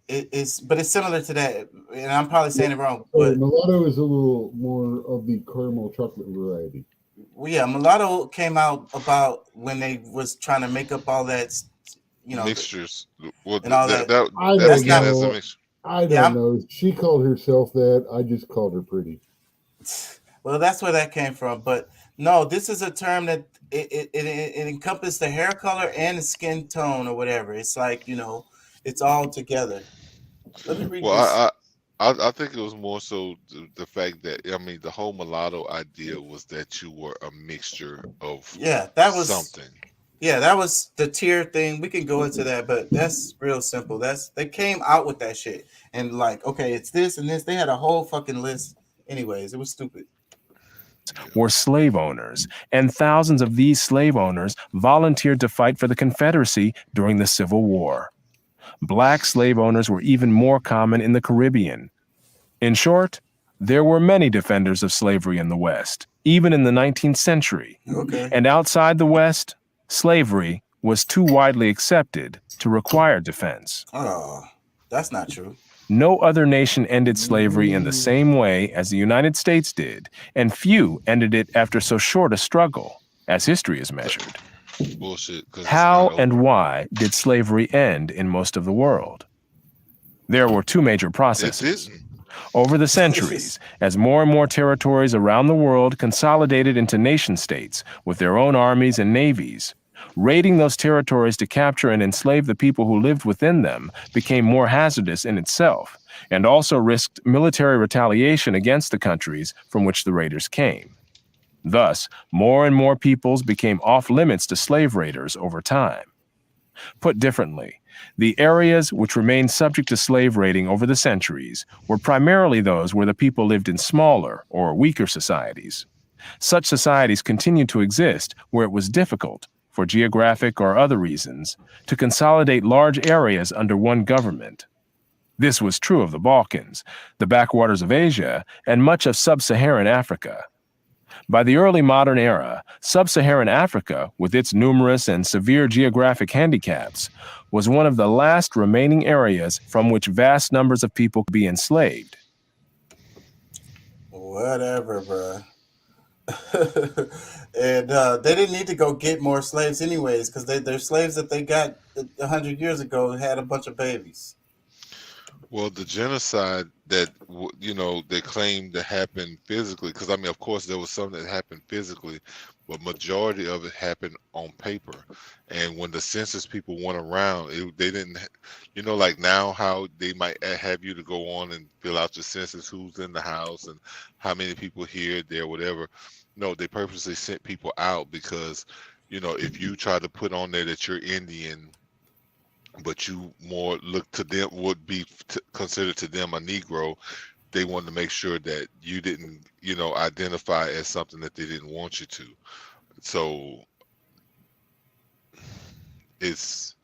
it's similar to that, and I'm probably saying it wrong. But mulatto is a little more of the caramel chocolate variety. Well, yeah, mulatto came out about when they was trying to make up all that, mixtures. Well, and all I don't know. She called herself that. I just called her pretty. Well, that's where that came from. But no, this is a term that it encompasses the hair color and the skin tone or whatever. It's like, it's all together. Let me read this. I think it was more so the fact that, I mean, the whole mulatto idea was that you were a mixture of that was something. Yeah, that was the tier thing. We can go into that, but that's real simple. They came out with that shit and like, okay, it's this and this. They had a whole fucking list. Anyways, it was stupid. were slave owners, and thousands of these slave owners volunteered to fight for the Confederacy during the Civil War. Black slave owners were even more common in the Caribbean. In short, there were many defenders of slavery in the West, even in the 19th century. And outside the West, slavery was too widely accepted to require defense. Oh, that's not true. No other nation ended slavery in the same way as the United States did, and few ended it after so short a struggle, as history is measured. Bullshit. How and why did slavery end in most of the world? There were two major processes. Over the centuries, as more and more territories around the world consolidated into nation states with their own armies and navies, raiding those territories to capture and enslave the people who lived within them became more hazardous in itself, and also risked military retaliation against the countries from which the raiders came. Thus, more and more peoples became off-limits to slave raiders over time. Put differently, the areas which remained subject to slave raiding over the centuries were primarily those where the people lived in smaller or weaker societies. Such societies continued to exist where it was difficult, for geographic or other reasons, to consolidate large areas under one government. This was true of the Balkans, the backwaters of Asia, and much of sub-Saharan Africa. By the early modern era, sub-Saharan Africa, with its numerous and severe geographic handicaps, was one of the last remaining areas from which vast numbers of people could be enslaved. Whatever, bruh. And they didn't need to go get more slaves anyways, because their slaves that they got 100 years ago had a bunch of babies. Well, the genocide that, you know, they claimed to happen physically, because I mean, of course, there was some that happened physically, but majority of it happened on paper. And when the census people went around, they didn't, you know, like now how they might have you to go on and fill out your census, who's in the house and how many people here, there, whatever. No, they purposely sent people out because, you know, if you try to put on there that you're Indian, but you more look to them, would be considered to them a Negro, they wanted to make sure that you didn't, you know, identify as something that they didn't want you to. So it's,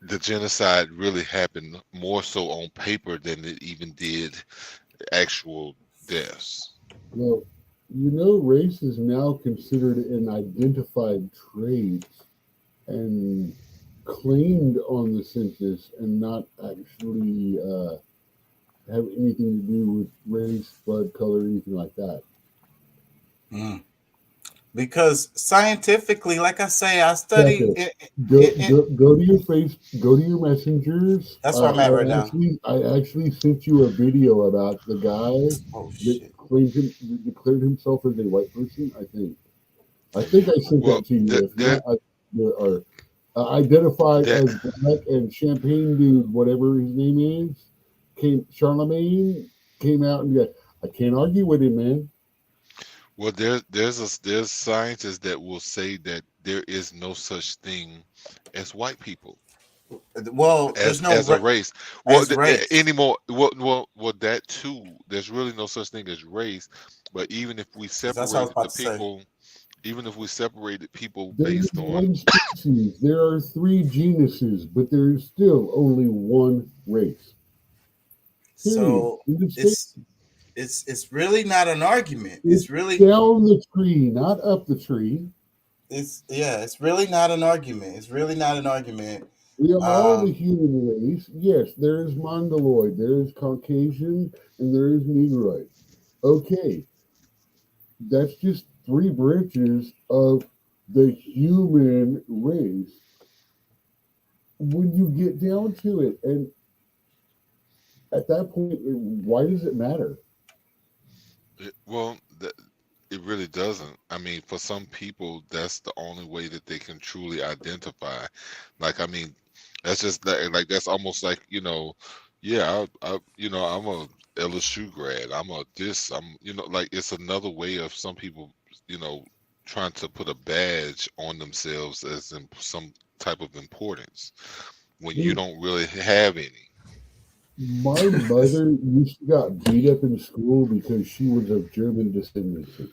the genocide really happened more so on paper than it even did actual deaths. Well, you know, race is now considered an identified trait and claimed on the census and not actually have anything to do with race, blood, color, anything like that. Because scientifically, like I say, I study. Go to your go to your messengers. That's where I'm at right now. I actually sent you a video about the guy that declared himself as a white person. I think I sent that to you. If not, identified as black, and Champagne dude, whatever his name is, Charlemagne came out and said, I can't argue with him, man. Well, there's scientists that will say that there is no such thing as white people. Well, there's no as a race. Well, race anymore. Well, that too. There's really no such thing as race. But even if we separated the people, even if we separated people based on one species, there are 3 genuses, but there's still only one race. So it's really not an argument. It's really down the tree, not up the tree. It's really not an argument. It's really not an argument. We are all the human race. Yes, there is Mongoloid, there is Caucasian, and there is Negroid. Okay, that's just 3 branches of the human race. When you get down to it, and at that point, why does it matter? It really doesn't. I mean, for some people, that's the only way that they can truly identify. Like, I mean, that's just like that's almost like, you know, yeah, I'm a LSU grad. I'm like, it's another way of some people, you know, trying to put a badge on themselves as in some type of importance when you don't really have any. My mother used to got beat up in school because she was of German descendancy.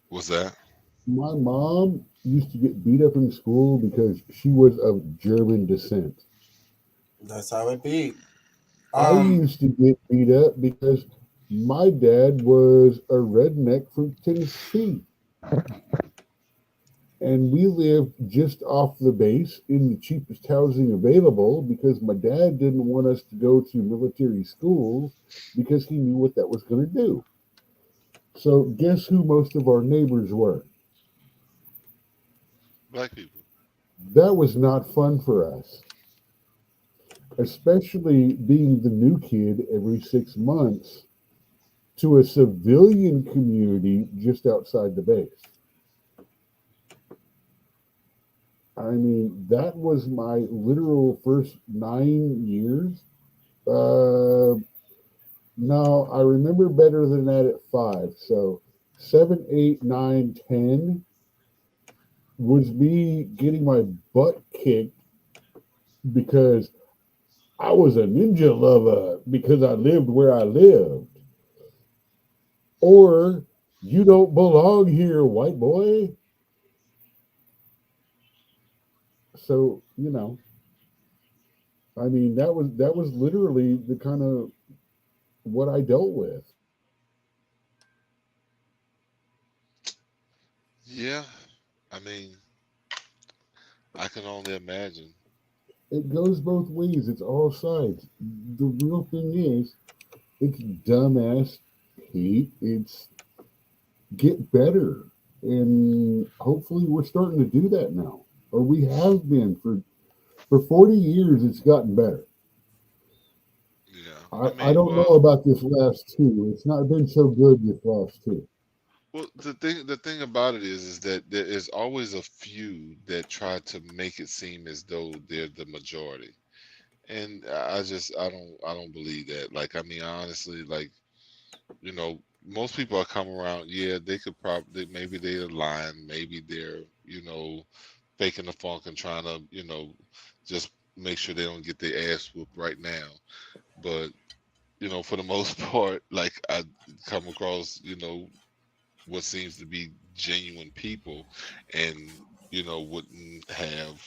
What's that? My mom used to get beat up in school because she was of German descent. That's how it be. I used to get beat up because my dad was a redneck from Tennessee. And we lived just off the base in the cheapest housing available because my dad didn't want us to go to military schools because he knew what that was going to do. So guess who most of our neighbors were? Black people. That was not fun for us, especially being the new kid every 6 months to a civilian community just outside the base. I mean, that was my literal first 9 years. No, I remember better than that at 5. So 7, 8, 9, 10 was me getting my butt kicked because I was a ninja lover because I lived where I lived. Or you don't belong here, white boy. So, you know, I mean, that was literally the kind of what I dealt with. Yeah, I mean, I can only imagine. It goes both ways. It's all sides. The real thing is, it's dumbass hate. It's get better. And hopefully we're starting to do that now. Or we have been for 40 years. It's gotten better. Yeah, I don't know about this last 2. It's not been so good this last 2. Well, the thing about it is that there is always a few that try to make it seem as though they're the majority, and I don't believe that. Like, I mean, honestly, like, you know, most people are coming around. Yeah, they could probably, maybe they're lying, maybe they're, you know, faking the funk and trying to, you know, just make sure they don't get their ass whooped right now. But, you know, for the most part, like, I come across, you know, what seems to be genuine people, and, you know, wouldn't have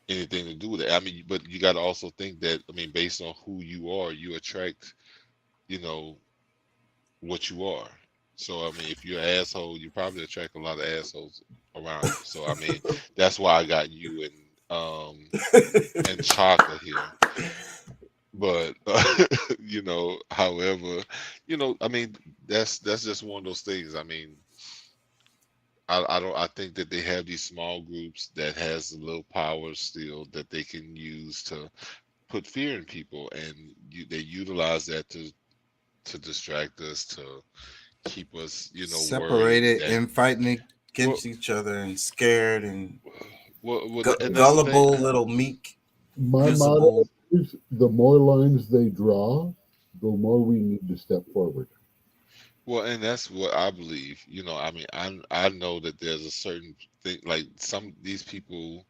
anything to do with it. I mean, but you got to also think that, I mean, based on who you are, you attract, you know, what you are. So, I mean, if you're an asshole, you probably attract a lot of assholes around you. So, I mean, that's why I got you and Chaka here. But you know, however, you know, I mean, that's just one of those things. I mean, I think that they have these small groups that has a little power still that they can use to put fear in people, and they utilize that to distract us, to keep us, you know, separated worried and fighting against each other and scared and and that's gullible, the thing. little meek. My motto is the more lines they draw, the more we need to step forward. Well, and that's what I believe. You know, I mean, I know that there's a certain thing, like these people,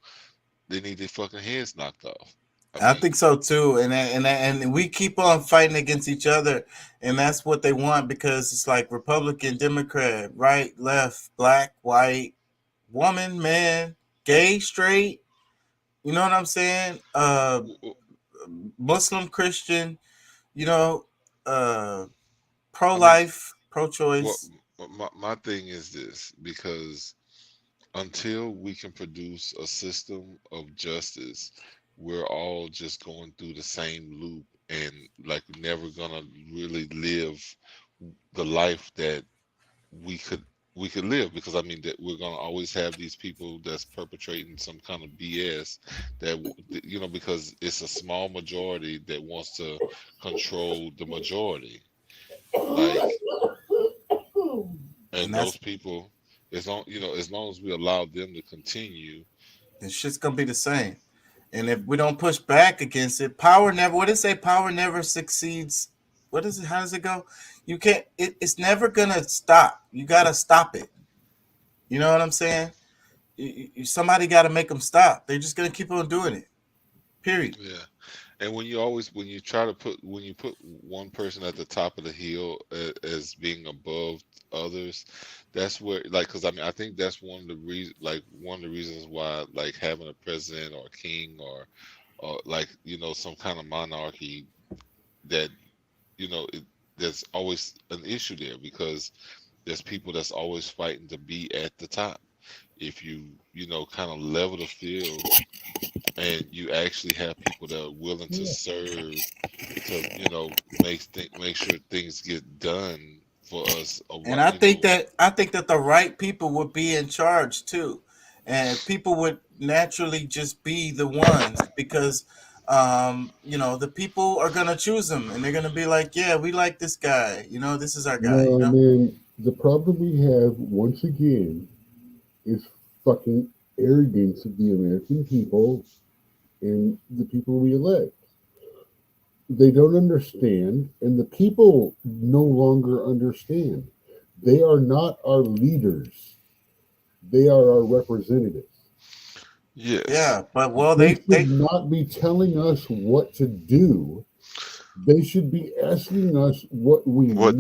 they need their fucking heads knocked off. I think so too, and we keep on fighting against each other, and that's what they want, because it's like Republican, Democrat, right, left, black, white, woman, man, gay, straight. You know what I'm saying? Muslim, Christian. You know, pro-life, pro-choice. My thing is this, because until we can produce a system of justice, we're all just going through the same loop, and like never gonna really live the life that we could live, because I mean that we're gonna always have these people that's perpetrating some kind of BS that, you know, because it's a small majority that wants to control the majority, like, and those people, as long, you know, as long as we allow them to continue, it's just gonna be the same. And if we don't push back against it, power never, what does it say? Power never succeeds. What is it? How does it go? You can't, it's never gonna stop. You gotta stop it. You know what I'm saying? Somebody got to make them stop. They're just gonna keep on doing it. Period. yeah. And when you try to put when you put one person at the top of the hill as being above others, that's where like because I mean I think that's one of the reasons why like having a president or a king or like some kind of monarchy that there's always an issue there because there's people that's always fighting to be at the top. If you kind of level the field and you actually have people that are willing to serve to make sure things get done for us. And I think that the right people would be in charge too, and people would naturally just be the ones because the people are gonna choose them and they're gonna be like, yeah, we like this guy, this is our guy. No, man, the problem we have once again is fucking arrogance of the American people and the people we elect. They don't understand, and the people no longer understand. They are not our leaders. They are our representatives. Yes. Yeah, but they should not be telling us what to do. They should be asking us what we need. What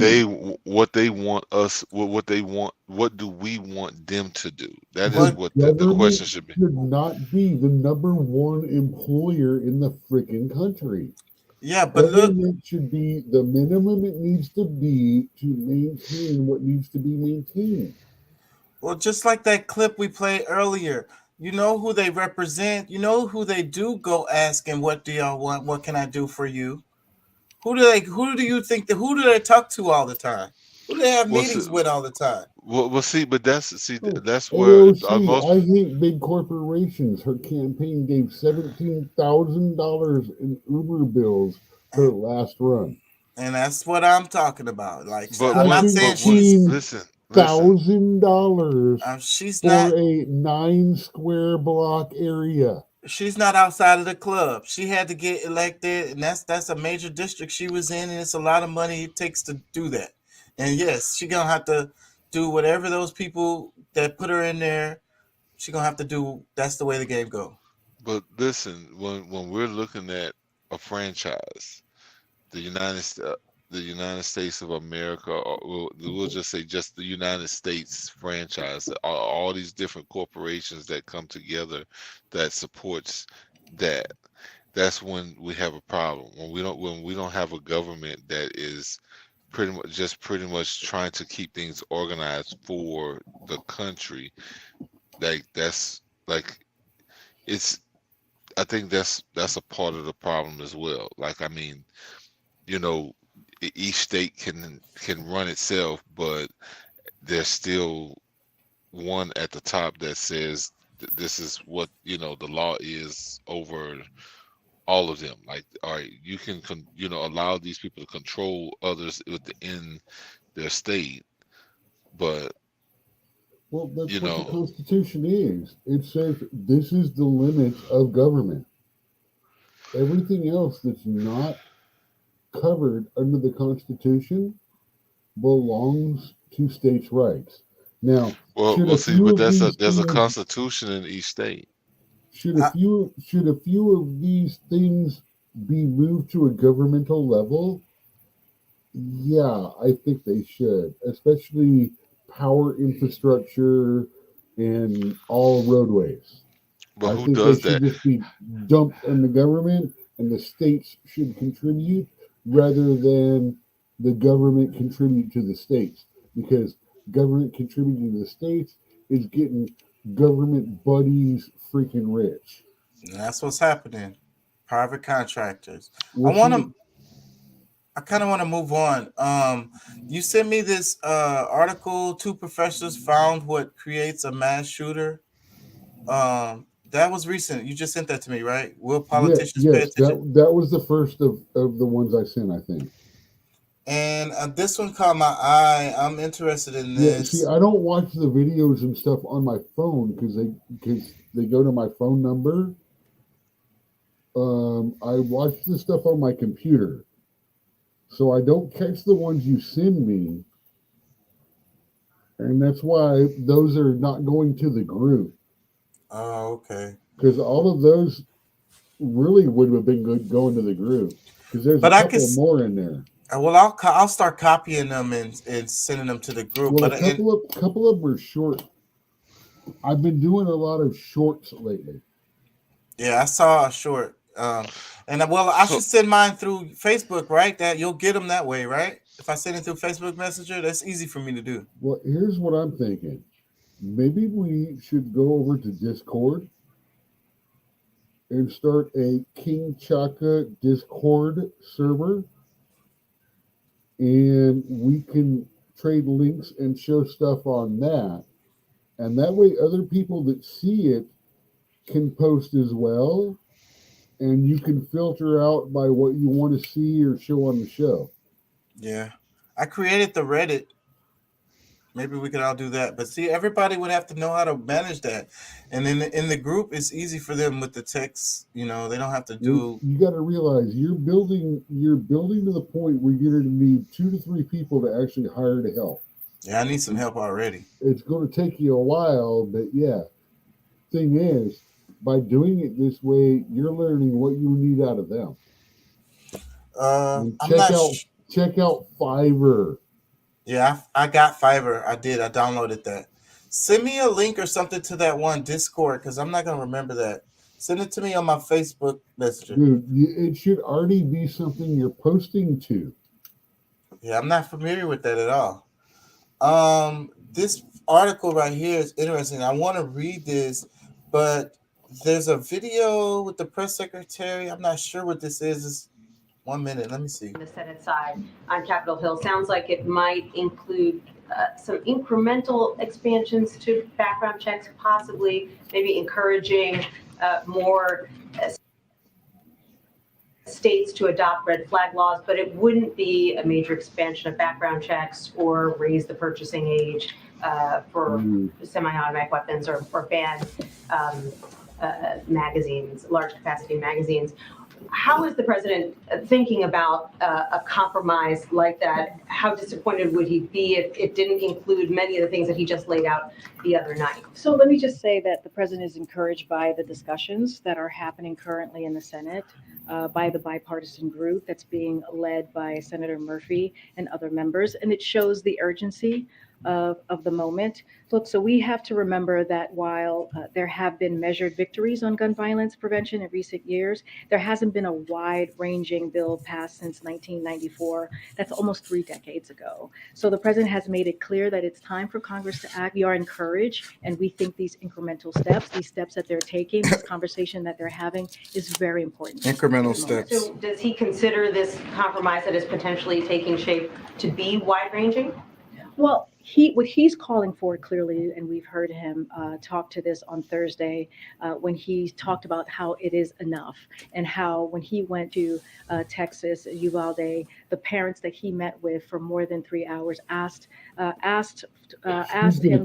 they want us what do we want them to do? That is what the question should be. Should not be the number one employer in the freaking country. Yeah, but government should be the minimum it needs to be to maintain what needs to be maintained. Well, just like that clip we played earlier, you know who they represent, you know who they do go asking, what do y'all want? What can I do for you? Who do they talk to all the time? Who do they have meetings with all the time? Well, see, but that's where most. I hate big corporations. Her campaign gave $17,000 in Uber bills her last run, and that's what I'm talking about. Like, but, I'm not saying she's $1,000 she's for not a 9 square block area. She's not outside of the club. She had to get elected, and that's a major district she was in, and it's a lot of money it takes to do that. And yes, she's gonna have to do whatever those people that put her in there. She's gonna have to do. That's the way the game go. But listen, when we're looking at a franchise, the United States of America, or we'll just say just the United States franchise, all these different corporations that come together that supports that. That's when we have a problem. When we don't have a government that is pretty much trying to keep things organized for the country. I think that's a part of the problem as well. Like, I mean, each state can run itself, but there's still one at the top that says this is what the law is over all of them. Like, all right, you can allow these people to control others within their state, but well, that's what the Constitution is. It says this is the limits of government. Everything else that's not covered under the Constitution belongs to states' rights. Now, we'll see, but there's a constitution in each state. Should a few of these things be moved to a governmental level? Yeah, I think they should, especially power infrastructure and all roadways. But who does that? Should just be dumped on the government, and the states should contribute rather than the government contribute to the states, because government contributing to the states is getting government buddies freaking rich. And that's what's happening. Private contractors. I kind of want to move on. You sent me this article. 2 professors found what creates a mass shooter. That was recent. You just sent that to me, right? Will politicians pay attention? That was the first of the ones I sent, I think. And this one caught my eye. I'm interested in this. Yeah, see, I don't watch the videos and stuff on my phone because they go to my phone number. I watch the stuff on my computer, so I don't catch the ones you send me, and that's why those are not going to the group. Oh, okay. Because all of those really would have been good going to the group because there's But a I couple could. more in there. Well, I'll start copying them and sending them to the group. Well, But a couple of them are short. I've been doing a lot of shorts lately. yeah, I saw a short. I should send mine through Facebook, right? That you'll get them that way, right? If I send it through Facebook Messenger, that's easy for me to do. Well, here's what I'm thinking. Maybe we should go over to Discord and start a King Chaka Discord server, and we can trade links and show stuff on that. And that way other people that see it can post as well, and you can filter out by what you want to see or show on the show. Yeah, I created the Reddit. Maybe we could all do that. But see, everybody would have to know how to manage that. And in the group, it's easy for them with the text. You know, they don't have to do. You got to realize you're building to the point where you're going to need 2 to 3 people to actually hire to help. Yeah, I need some help already. It's going to take you a while, but yeah. Thing is, by doing it this way, you're learning what you need out of them. Check out Fiverr. Yeah, I got Fiverr. I did. I downloaded that. Send me a link or something to that one Discord because I'm not going to remember that. Send it to me on my Facebook Messenger. Dude, it should already be something you're posting to. Yeah, I'm not familiar with that at all. This article right here is interesting. I want to read this, but there's a video with the press secretary. I'm not sure what this is. It's 1 minute. Let me see. The Senate side on Capitol Hill sounds like it might include some incremental expansions to background checks, possibly maybe encouraging more states to adopt red flag laws, but it wouldn't be a major expansion of background checks or raise the purchasing age for semi-automatic weapons or ban magazines, large capacity magazines. How is the president thinking about a compromise like that? How disappointed would he be if it didn't include many of the things that he just laid out the other night? So let me just say that the president is encouraged by the discussions that are happening currently in the Senate by the bipartisan group that's being led by Senator Murphy and other members, and it shows the urgency of the moment. Look, so we have to remember that while there have been measured victories on gun violence prevention in recent years, there hasn't been a wide-ranging bill passed since 1994. That's almost 3 decades ago. So the president has made it clear that it's time for Congress to act. We are encouraged, and we think these incremental steps, these steps that they're taking, this conversation that they're having is very important. Incremental steps. So does he consider this compromise that is potentially taking shape to be wide-ranging? Well, what he's calling for clearly, and we've heard him talk to this on Thursday when he talked about how it is enough, and how when he went to Texas, Uvalde, the parents that he met with for more than 3 hours asked him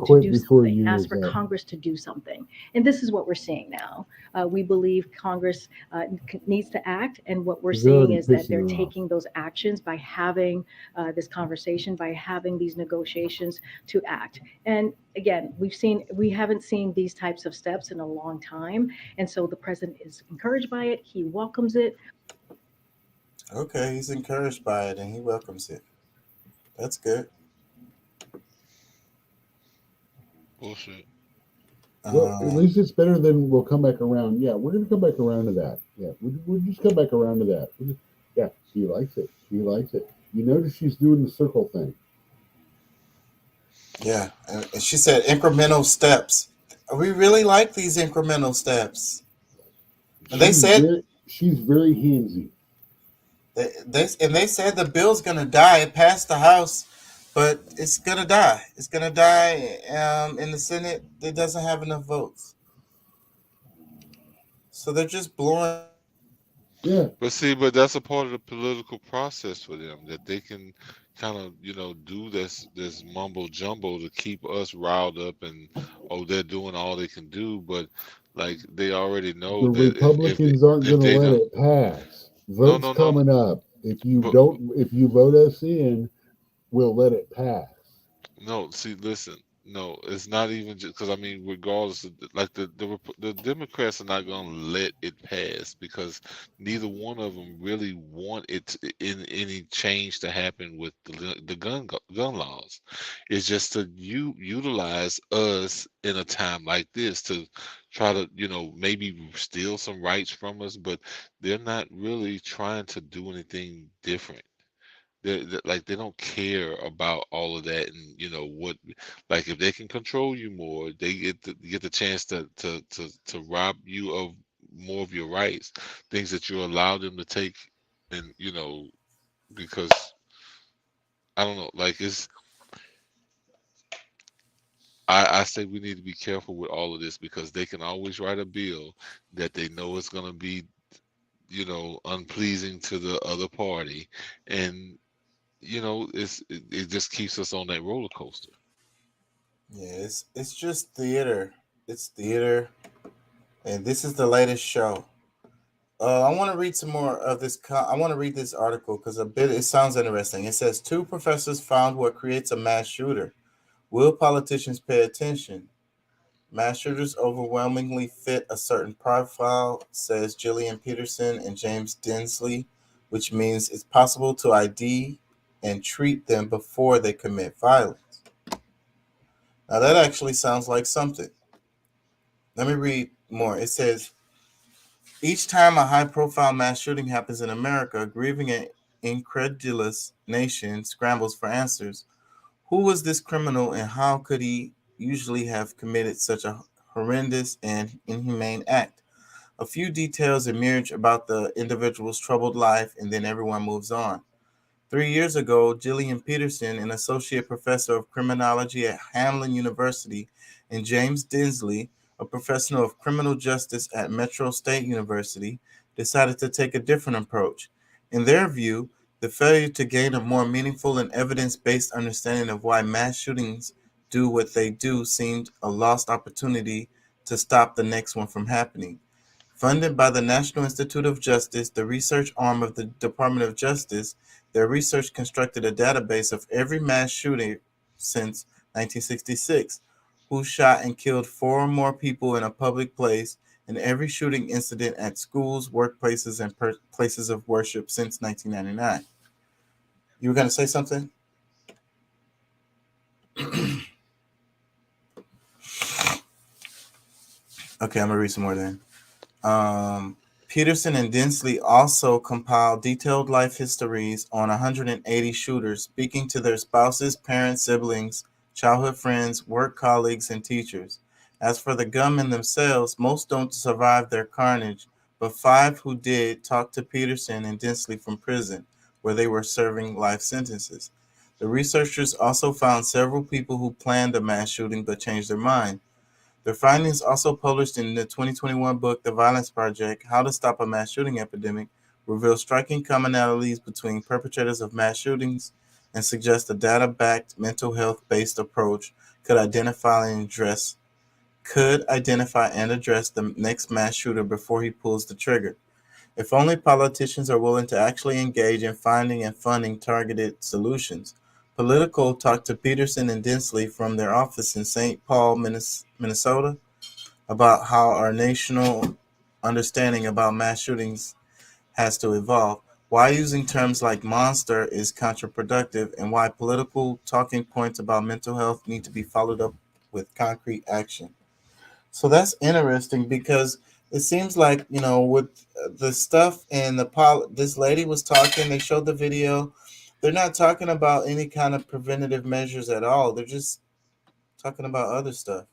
to do something, asked for Congress to do something. And this is what we're seeing now. We believe Congress needs to act, and what we're seeing is that they're taking those actions by having this conversation, by having these negotiations to act. And again, we haven't seen these types of steps in a long time, and so the president is encouraged by it. He welcomes it. Okay, he's encouraged by it and he welcomes it. That's good. Bullshit. Well, at least it's better than we'll come back around. Yeah, we're going to come back around to that. Yeah, we'll just come back around to that. Yeah, she likes it. She likes it. You notice she's doing the circle thing. Yeah, and she said incremental steps. We really like these incremental steps. And they said she's very handsy. They said the bill's gonna die. It passed the House, but it's gonna die. It's gonna die in the Senate. It doesn't have enough votes, so they're just blowing. Yeah. But that's a part of the political process for them, that they can kind of, do this mumbo jumbo to keep us riled up, and they're doing all they can do, but like they already know the that Republicans aren't going to let it pass. Votes coming up. If you vote us in, we'll let it pass. No, see, listen. No, it's not even just because I mean, regardless, of, like the Democrats are not going to let it pass because neither one of them really want in any change to happen with the gun laws. It's just to utilize us in a time like this to try to maybe steal some rights from us, but they're not really trying to do anything different. Like they don't care about all of that, and what, like if they can control you more, they get the chance to rob you of more of your rights, things that you allow them to take, and because I don't know, like I say we need to be careful with all of this because they can always write a bill that they know is going to be unpleasing to the other party, and it just keeps us on that roller coaster. Yeah, it's just theater. It's theater, and this is the latest show. I want to read some more of this. I want to read this article because it sounds interesting. It says 2 professors found what creates a mass shooter. Will politicians pay attention? Mass shooters overwhelmingly fit a certain profile, says Gillian Peterson and James Dinsley, which means it's possible to ID and treat them before they commit violence. Now that actually sounds like something. Let me read more. It says, each time a high-profile mass shooting happens in America, a grieving and incredulous nation scrambles for answers. Who was this criminal and how could he usually have committed such a horrendous and inhumane act? A few details emerge about the individual's troubled life and then everyone moves on. 3 years ago, Gillian Peterson, an associate professor of criminology at Hamline University, and James Dinsley, a professor of criminal justice at Metro State University, decided to take a different approach. In their view, the failure to gain a more meaningful and evidence-based understanding of why mass shootings do what they do seemed a lost opportunity to stop the next one from happening. Funded by the National Institute of Justice, the research arm of the Department of Justice, their research constructed a database of every mass shooting since 1966, who shot and killed 4 or more people in a public place, and every shooting incident at schools, workplaces, and places of worship since 1999. You were going to say something? Okay, I'm going to read some more then. Peterson and Dinsley also compiled detailed life histories on 180 shooters, speaking to their spouses, parents, siblings, childhood friends, work colleagues, and teachers. As for the gunmen themselves, most don't survive their carnage, but 5 who did talked to Peterson and Dinsley from prison, where they were serving life sentences. The researchers also found several people who planned a mass shooting but changed their mind. Their findings, also published in the 2021 book, The Violence Project, How to Stop a Mass Shooting Epidemic, reveal striking commonalities between perpetrators of mass shootings and suggest a data-backed, mental health-based approach could identify and address the next mass shooter before he pulls the trigger. If only politicians are willing to actually engage in finding and funding targeted solutions. Politico talked to Peterson and Dinsley from their office in St. Paul, Minnesota, about how our national understanding about mass shootings has to evolve, why using terms like monster is counterproductive, and why political talking points about mental health need to be followed up with concrete action. So that's interesting because it seems like, with the stuff and this lady was talking, they showed the video. They're not talking about any kind of preventative measures at all. They're just talking about other stuff.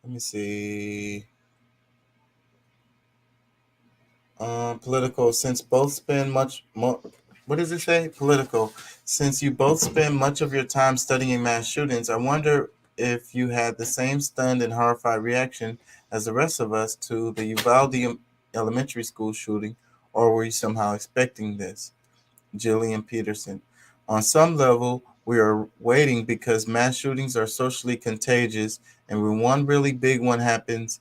Let me see. Political, since both spend much more. What does it say? Political. Since you both spend much of your time studying mass shootings, I wonder if you had the same stunned and horrified reaction as the rest of us to the Uvalde Elementary School shooting, or were you somehow expecting this? Gillian Peterson. On some level, we are waiting because mass shootings are socially contagious, and when one really big one happens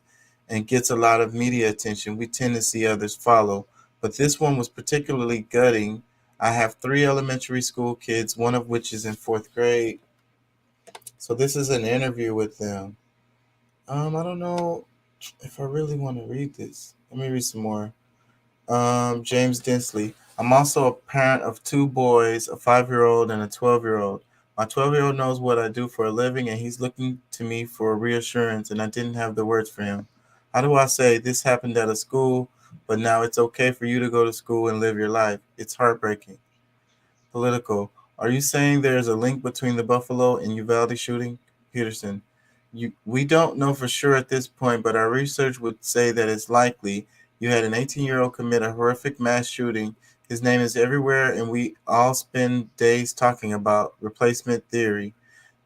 and gets a lot of media attention, we tend to see others follow. But this one was particularly gutting. I have 3 elementary school kids, one of which is in 4th grade. So this is an interview with them. I don't know if I really want to read this. Let me read some more. James Dinsley. I'm also a parent of 2 boys, a 5-year-old and a 12-year-old. My 12-year-old knows what I do for a living, and he's looking to me for reassurance, and I didn't have the words for him. How do I say this happened at a school, but now it's okay for you to go to school and live your life? It's heartbreaking. Political. Are you saying there's a link between the Buffalo and Uvalde shooting? Peterson. We don't know for sure at this point, but our research would say that it's likely. You had an 18-year-old commit a horrific mass shooting. His name is everywhere, and we all spend days talking about replacement theory.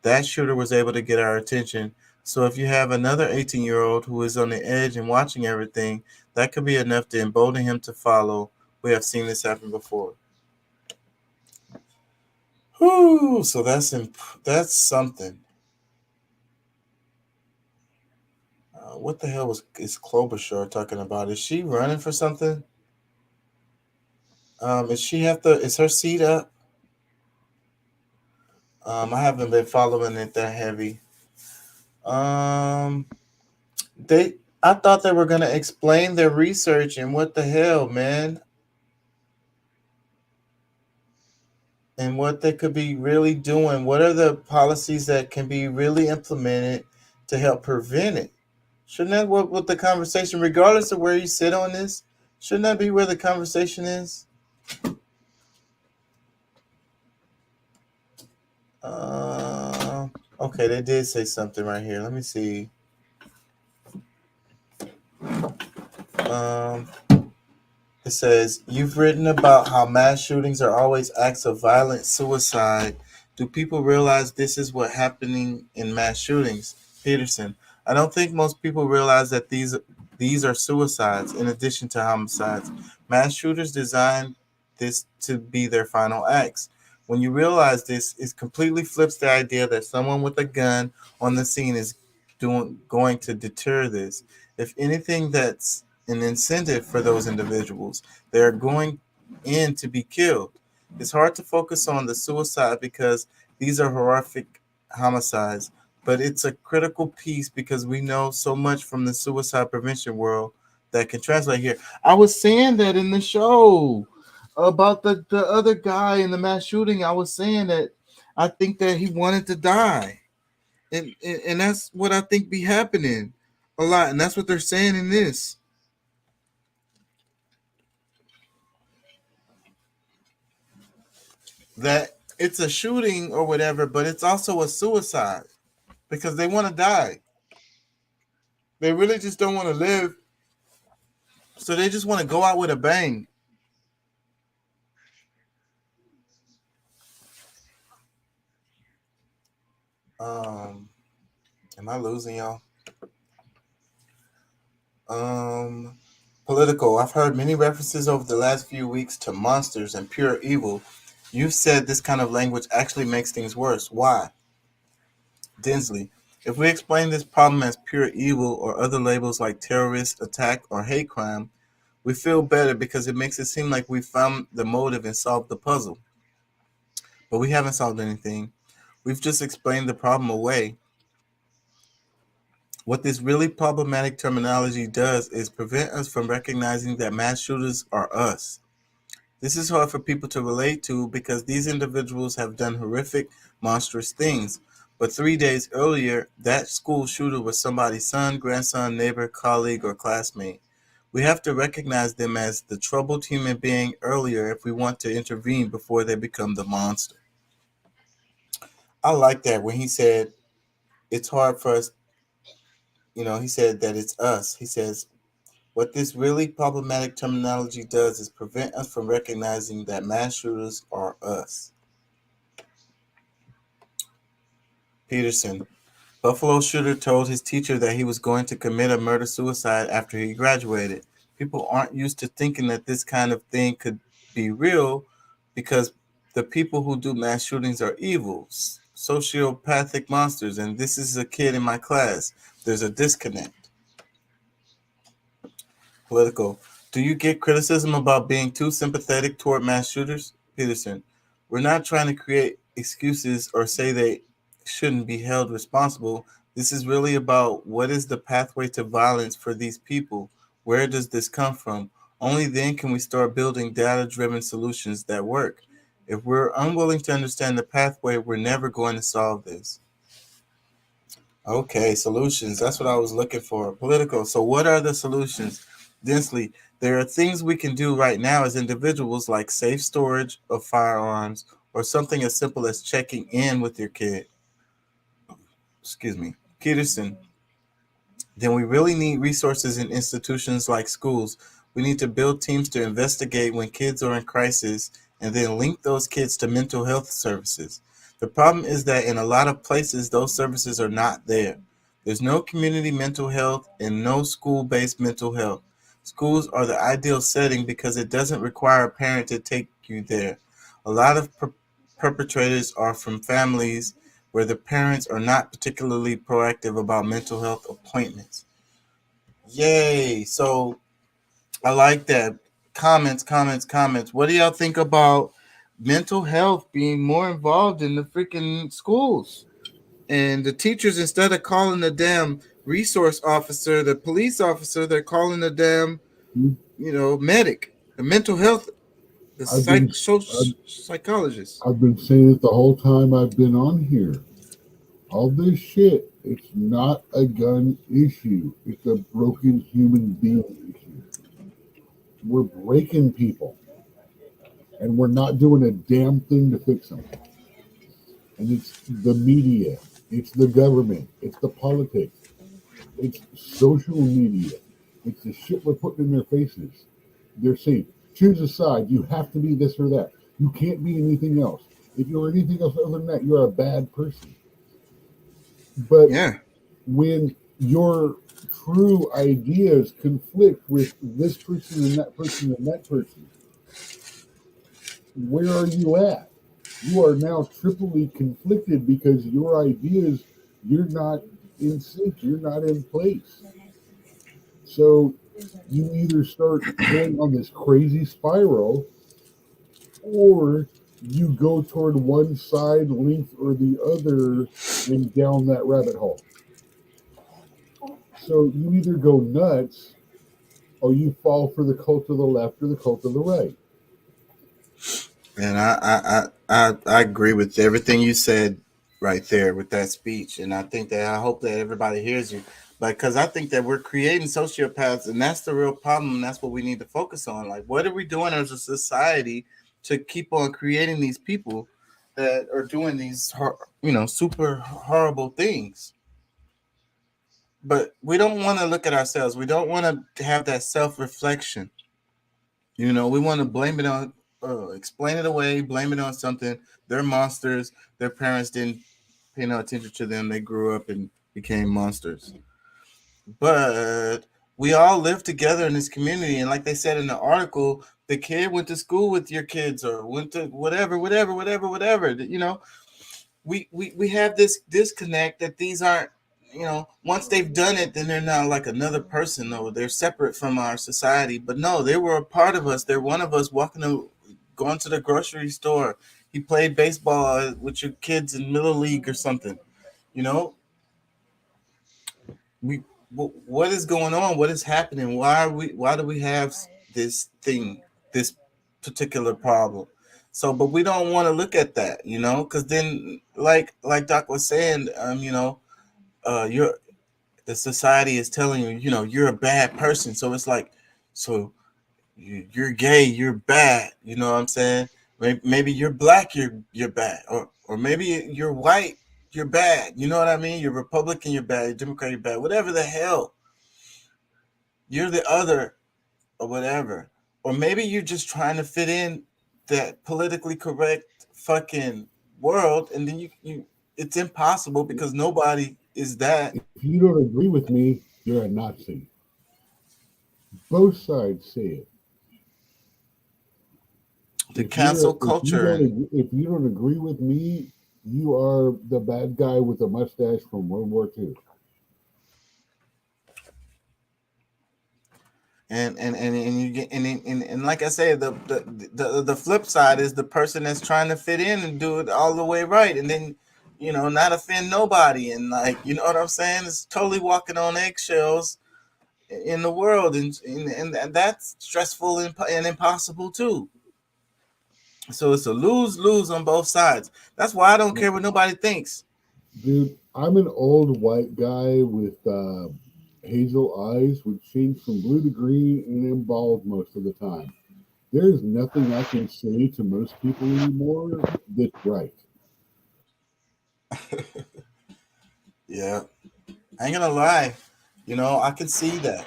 That shooter was able to get our attention. So if you have another 18-year-old who is on the edge and watching everything, that could be enough to embolden him to follow. We have seen this happen before. Whew, so that's something. What the hell is Klobuchar talking about? Is she running for something? Is her seat up? I haven't been following it that heavy. I thought they were gonna explain their research, and what the hell, man? And what they could be really doing. What are the policies that can be really implemented to help prevent it? Shouldn't that what the conversation, regardless of where you sit on this, shouldn't that be where the conversation is? Okay, they did say something right here. Let me see. It says, you've written about how mass shootings are always acts of violent suicide. Do people realize this is what's happening in mass shootings? Peterson. I don't think most people realize that these are suicides in addition to homicides. Mass shooters design this to be their final acts. When you realize this, it completely flips the idea that someone with a gun on the scene is going to deter this. If anything, that's an incentive for those individuals. They're going in to be killed. It's hard to focus on the suicide because these are horrific homicides, but it's a critical piece because we know so much from the suicide prevention world that can translate here. I was saying that in the show about the other guy in the mass shooting. I was saying that I think that he wanted to die. And that's what I think be happening a lot. And that's what they're saying in this. That it's a shooting or whatever, but it's also a suicide because they want to die. They really just don't want to live. So they just want to go out with a bang. Am I losing y'all? Political. I've heard many references over the last few weeks to monsters and pure evil. You've said this kind of language actually makes things worse. Why? Dinsley. If we explain this problem as pure evil or other labels like terrorist attack or hate crime, we feel better because it makes it seem like we found the motive and solved the puzzle. But we haven't solved anything. We've just explained the problem away. What this really problematic terminology does is prevent us from recognizing that mass shooters are us. This is hard for people to relate to because these individuals have done horrific, monstrous things. But 3 days earlier, that school shooter was somebody's son, grandson, neighbor, colleague, or classmate. We have to recognize them as the troubled human being earlier if we want to intervene before they become the monster. I like that when he said it's hard for us. He said that it's us. He says, what this really problematic terminology does is prevent us from recognizing that mass shooters are us. Peterson. Buffalo shooter told his teacher that he was going to commit a murder-suicide after he graduated. People aren't used to thinking that this kind of thing could be real because the people who do mass shootings are evil, sociopathic monsters, and this is a kid in my class. There's a disconnect. Political. Do you get criticism about being too sympathetic toward mass shooters? Peterson. We're not trying to create excuses or say shouldn't be held responsible. This is really about what is the pathway to violence for these people? Where does this come from? Only then can we start building data-driven solutions that work. If we're unwilling to understand the pathway, we're never going to solve this. Okay, solutions. That's what I was looking for. Political. So what are the solutions? Densely, there are things we can do right now as individuals, like safe storage of firearms or something as simple as checking in with your kid. Excuse me. Peterson. Then we really need resources in institutions like schools. We need to build teams to investigate when kids are in crisis and then link those kids to mental health services. The problem is that in a lot of places, those services are not there. There's no community mental health and no school-based mental health. Schools are the ideal setting because it doesn't require a parent to take you there. A lot of perpetrators are from families where the parents are not particularly proactive about mental health appointments. Yay! So I like that. Comments. What do y'all think about mental health being more involved in the freaking schools? And the teachers, instead of calling the damn resource officer, the police officer, they're calling the damn, medic, the mental health, the psychologist. I've been saying it the whole time I've been on here. All this shit, it's not a gun issue. It's a broken human being issue. We're breaking people, and we're not doing a damn thing to fix them. And it's the media, it's the government, it's the politics, it's social media, it's the shit we're putting in their faces. They're saying, choose a side. You have to be this or that. You can't be anything else. If you're anything else other than that, you're a bad person. But when your true ideas conflict with this person and that person and that person, where are you at? You are now triply conflicted because your ideas, you're not in sync, you're not in place. So you either start going on this crazy spiral or you go toward one side, length, or the other and down that rabbit hole. So you either go nuts or you fall for the cult of the left or the cult of the right. And I agree with everything you said right there with that speech. And I hope that everybody hears you. Because I think that we're creating sociopaths, and that's the real problem. And that's what we need to focus on. Like, what are we doing as a society to keep on creating these people that are doing these, super horrible things? But we don't want to look at ourselves. We don't want to have that self-reflection. We want to blame it on, explain it away, blame it on something. They're monsters. Their parents didn't pay no attention to them. They grew up and became monsters. But we all live together in this community. And like they said in the article, the kid went to school with your kids or went to whatever. We have this disconnect that these aren't, once they've done it, then they're not like another person, though. They're separate from our society. But no, they were a part of us. They're one of us going to the grocery store. He played baseball with your kids in Little League or something. What is going on? What is happening? Why do we have this particular problem? So, but we don't want to look at that, because then, like Doc was saying, the society is telling you, you're a bad person. So it's like, so you're gay, you're bad. You know what I'm saying? Maybe you're black, you're bad, or maybe you're white, you're bad. You know what I mean? You're Republican, you're bad. You're Democrat, you're bad. Whatever the hell. You're the other or whatever. Or maybe you're just trying to fit in that politically correct fucking world, and then you it's impossible because nobody is that. If you don't agree with me, you're a Nazi. Both sides say it. The cancel culture. If you don't agree with me, you are the bad guy with the mustache from World War II. And you get and like I said, the flip side is the person that's trying to fit in and do it all the way right, and then not offend nobody, and like, you know what I'm saying? It's totally walking on eggshells in the world, and that's stressful and impossible too. So it's a lose-lose on both sides. That's why I don't care what nobody thinks. Dude, I'm an old white guy with hazel eyes, which change from blue to green, and am bald most of the time. There's nothing I can say to most people anymore that's right. Yeah, I ain't gonna lie. I can see that.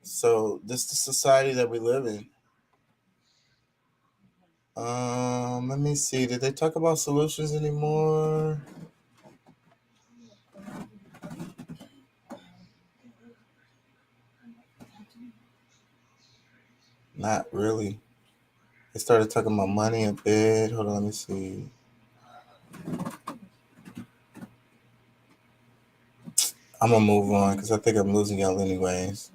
So this is the society that we live in. Let me see. Did they talk about solutions anymore? Not really. They started talking about money a bit. Hold on, let me see. I'm gonna move on because I think I'm losing y'all anyways.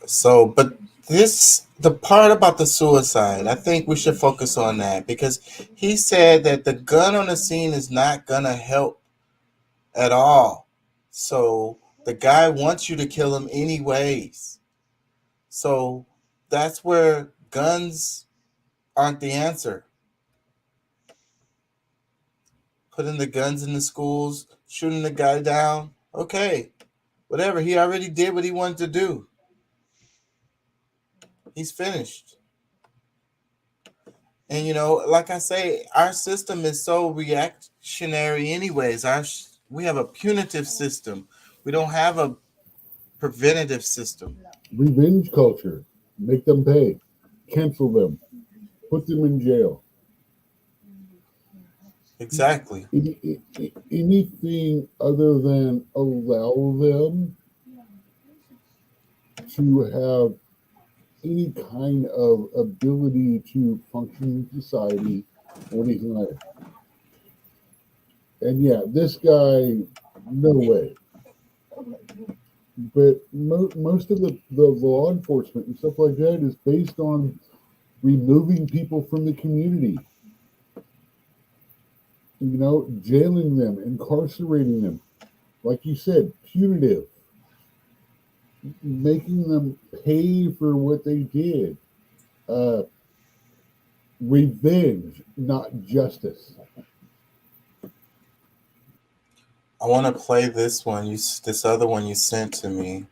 So, but the part about the suicide, I think we should focus on that, because he said that the gun on the scene is not gonna help at all. So the guy wants you to kill him anyways. So that's where guns aren't the answer. Putting the guns in the schools, shooting the guy down. Okay, whatever. He already did what he wanted to do. He's finished. And, like I say, our system is so reactionary anyways. We have a punitive system. We don't have a preventative system. Revenge culture. Make them pay. Cancel them. Put them in jail. Exactly. Anything other than allow them to have any kind of ability to function in society or anything like that. And yeah, this guy, no way. But most of the law enforcement and stuff like that is based on removing people from the community. Jailing them, incarcerating them. Like you said, punitive. Making them pay for what they did. Revenge, not justice. I want to play this one. This other one you sent to me.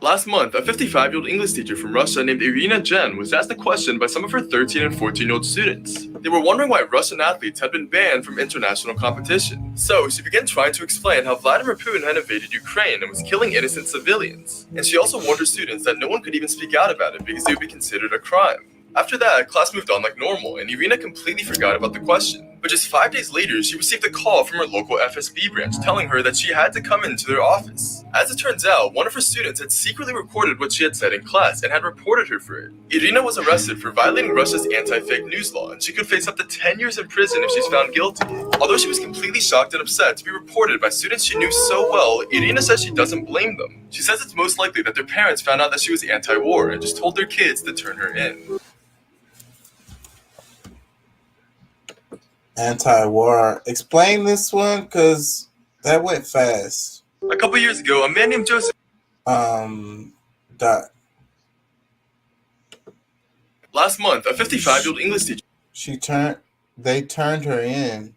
Last month, a 55-year-old English teacher from Russia named Irina Jen was asked a question by some of her 13 and 14-year-old students. They were wondering why Russian athletes had been banned from international competition. So she began trying to explain how Vladimir Putin had invaded Ukraine and was killing innocent civilians. And she also warned her students that no one could even speak out about it because it would be considered a crime. After that, class moved on like normal, and Irina completely forgot about the question. But just 5 days later, she received a call from her local FSB branch telling her that she had to come into their office. As it turns out, one of her students had secretly recorded what she had said in class and had reported her for it. Irina was arrested for violating Russia's anti-fake news law, and she could face up to 10 years in prison if she's found guilty. Although she was completely shocked and upset to be reported by students she knew so well, Irina says she doesn't blame them. She says it's most likely that their parents found out that she was anti-war and just told their kids to turn her in. Anti-war. Explain this one, because that went fast. A couple years ago, a man named Joseph. Last month, a 55-year-old English teacher. They turned her in.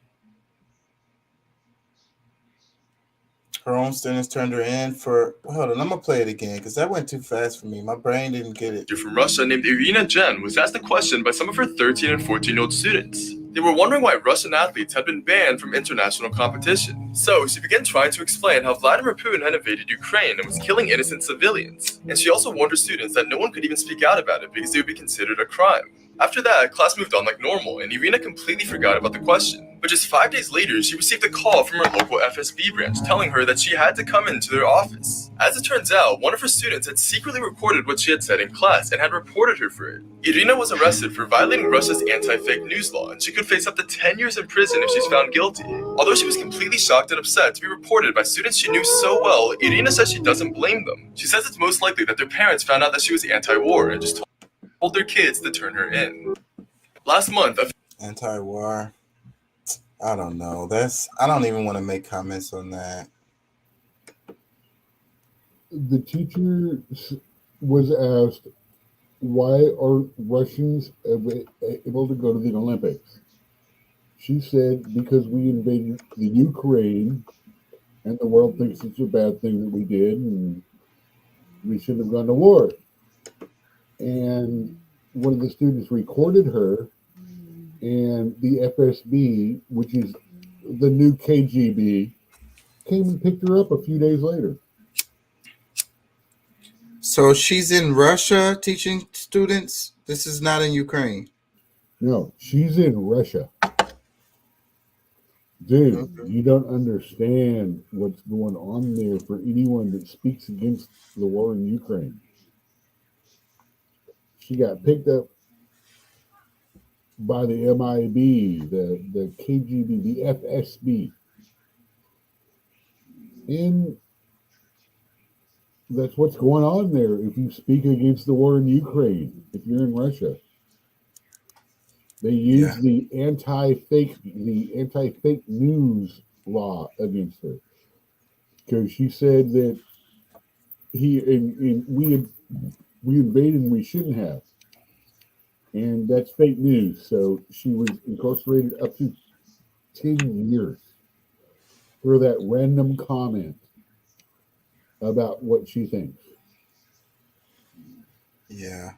Her own students turned her in for. Hold on, I'm gonna play it again because that went too fast for me. My brain didn't get it. From Russia named Irina Jen was asked a question by some of her 13 and 14-year-old students. They were wondering why Russian athletes had been banned from international competition. So she began trying to explain how Vladimir Putin had invaded Ukraine and was killing innocent civilians. And she also warned her students that no one could even speak out about it because it would be considered a crime. After that, class moved on like normal, and Irina completely forgot about the question. But just 5 days later, she received a call from her local FSB branch telling her that she had to come into their office. As it turns out, one of her students had secretly recorded what she had said in class and had reported her for it. Irina was arrested for violating Russia's anti-fake news law, and she could face up to 10 years in prison if she's found guilty. Although she was completely shocked and upset to be reported by students she knew so well, Irina says she doesn't blame them. She says it's most likely that their parents found out that she was anti-war and just told their kids to turn her in. Last month, Anti-war. I don't know. I don't even want to make comments on that. The teacher was asked, why are Russians able to go to the Olympics? She said, because we invaded the Ukraine and the world thinks it's a bad thing that we did and we shouldn't have gone to war. And one of the students recorded her, and the FSB, which is the new KGB, came and picked her up a few days later. So she's in Russia teaching students? This is not in Ukraine. No, she's in Russia. Dude, you don't understand what's going on there for anyone that speaks against the war in Ukraine. She got picked up by the MIB, the KGB, the FSB. And that's what's going on there if you speak against the war in Ukraine, if you're in Russia. They use the anti-fake news law against her because she said that we invaded and we shouldn't have, and that's fake news. So she was incarcerated up to 10 years for that random comment about what she thinks. Yeah.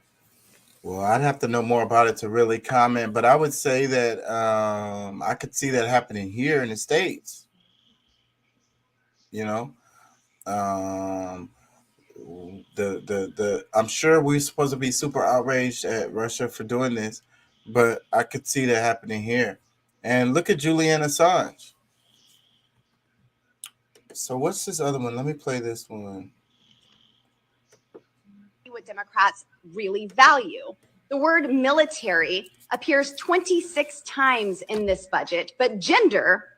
Well, I'd have to know more about it to really comment, but I would say that I could see that happening here in the States. You know, I'm sure we're supposed to be super outraged at Russia for doing this, but I could see that happening here. And look at Julian Assange. So what's this other one? Let me play this one. What Democrats really value. The word military appears 26 times in this budget, but gender,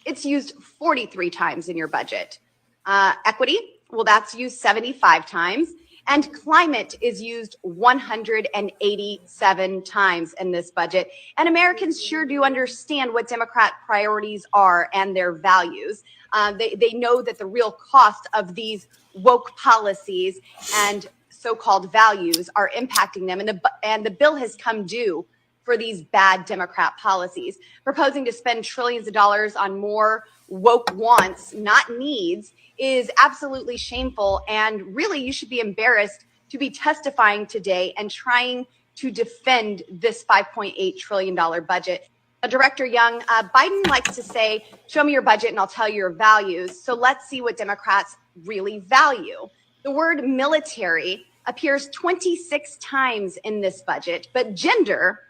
it's used 43 times in your budget. Equity, well, that's used 75 times. And climate is used 187 times in this budget. And Americans sure do understand what Democrat priorities are and their values. They know that the real cost of these woke policies and so-called values are impacting them, and the bill has come due for these bad Democrat policies. Proposing to spend trillions of dollars on more woke wants, not needs, is absolutely shameful, and really you should be embarrassed to be testifying today and trying to defend this $5.8 trillion budget. Director Young, Biden likes to say, show me your budget and I'll tell you your values. So let's see what Democrats really value. The word military appears 26 times in this budget, but gender,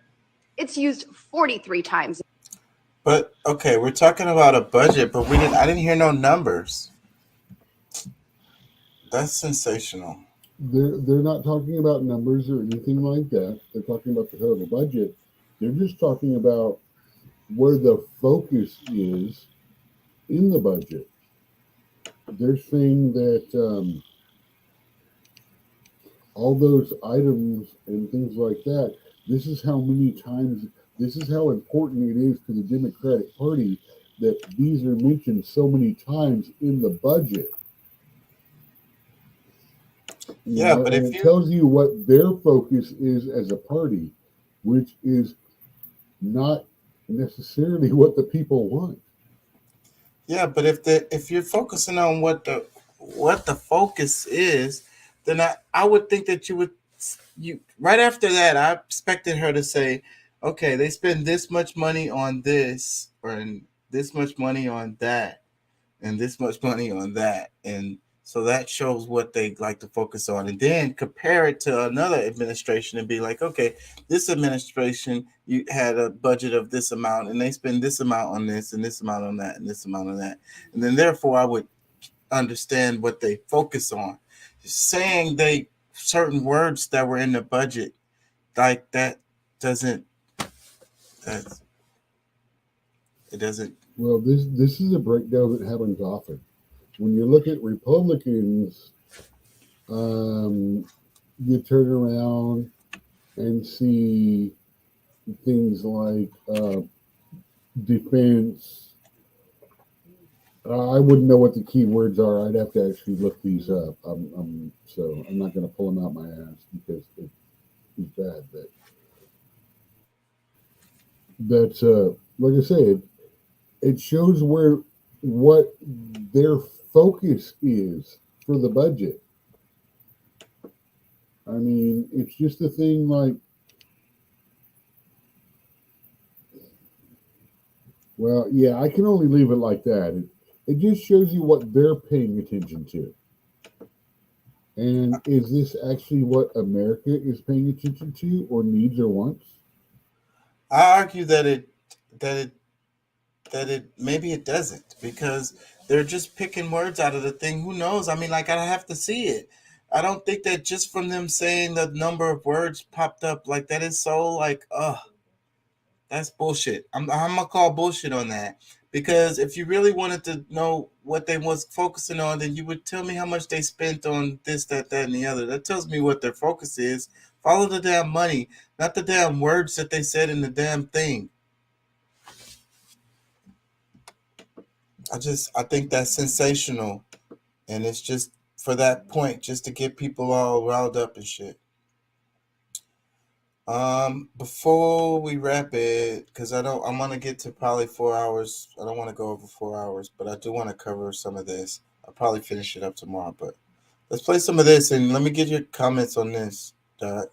it's used 43 times. But okay, we're talking about a budget, but I didn't hear no numbers. That's sensational. They're not talking about numbers or anything like that. They're talking about the total budget. They're just talking about where the focus is in the budget. They're saying that all those items and things like that, this is how important it is to the Democratic Party that these are mentioned so many times in the budget. But if it tells you what their focus is as a party, which is not necessarily what the people want. Yeah, but if you're focusing on what the focus is, then I would think that you right after that, I expected her to say, okay, they spend this much money on this, or this much money on that, and this much money on that. And so that shows what they like to focus on. And then compare it to another administration and be like, okay, this administration, you had a budget of this amount, and they spend this amount on this, and this amount on that, and this amount on that. And then therefore I would understand what they focus on. Saying certain words that were in the budget, like that doesn't. It doesn't. Well, this is a breakdown that happens often. When you look at Republicans, you turn around and see things like defense. I wouldn't know what the key words are. I'd have to actually look these up. So I'm not going to pull them out my ass because it's bad. But like I said, it shows what their focus is for the budget. I mean, it's just a thing like, well, yeah, I can only leave it like that. It just shows you what they're paying attention to. And is this actually what America is paying attention to or needs or wants? I argue that it maybe it doesn't, because they're just picking words out of the thing. Who knows? I mean, like, I have to see it. I don't think that just from them saying the number of words popped up like that is so like, that's bullshit. I'm gonna call bullshit on that, because if you really wanted to know what they was focusing on, then you would tell me how much they spent on this, that, and the other. That tells me what their focus is. Follow the damn money, not the damn words that they said in the damn thing. I think that's sensational, and it's just for that point, just to get people all riled up and shit. Before we wrap it, because I'm gonna get to probably 4 hours. I don't want to go over 4 hours, but I do want to cover some of this. I'll probably finish it up tomorrow, but let's play some of this and let me get your comments on this, Dot.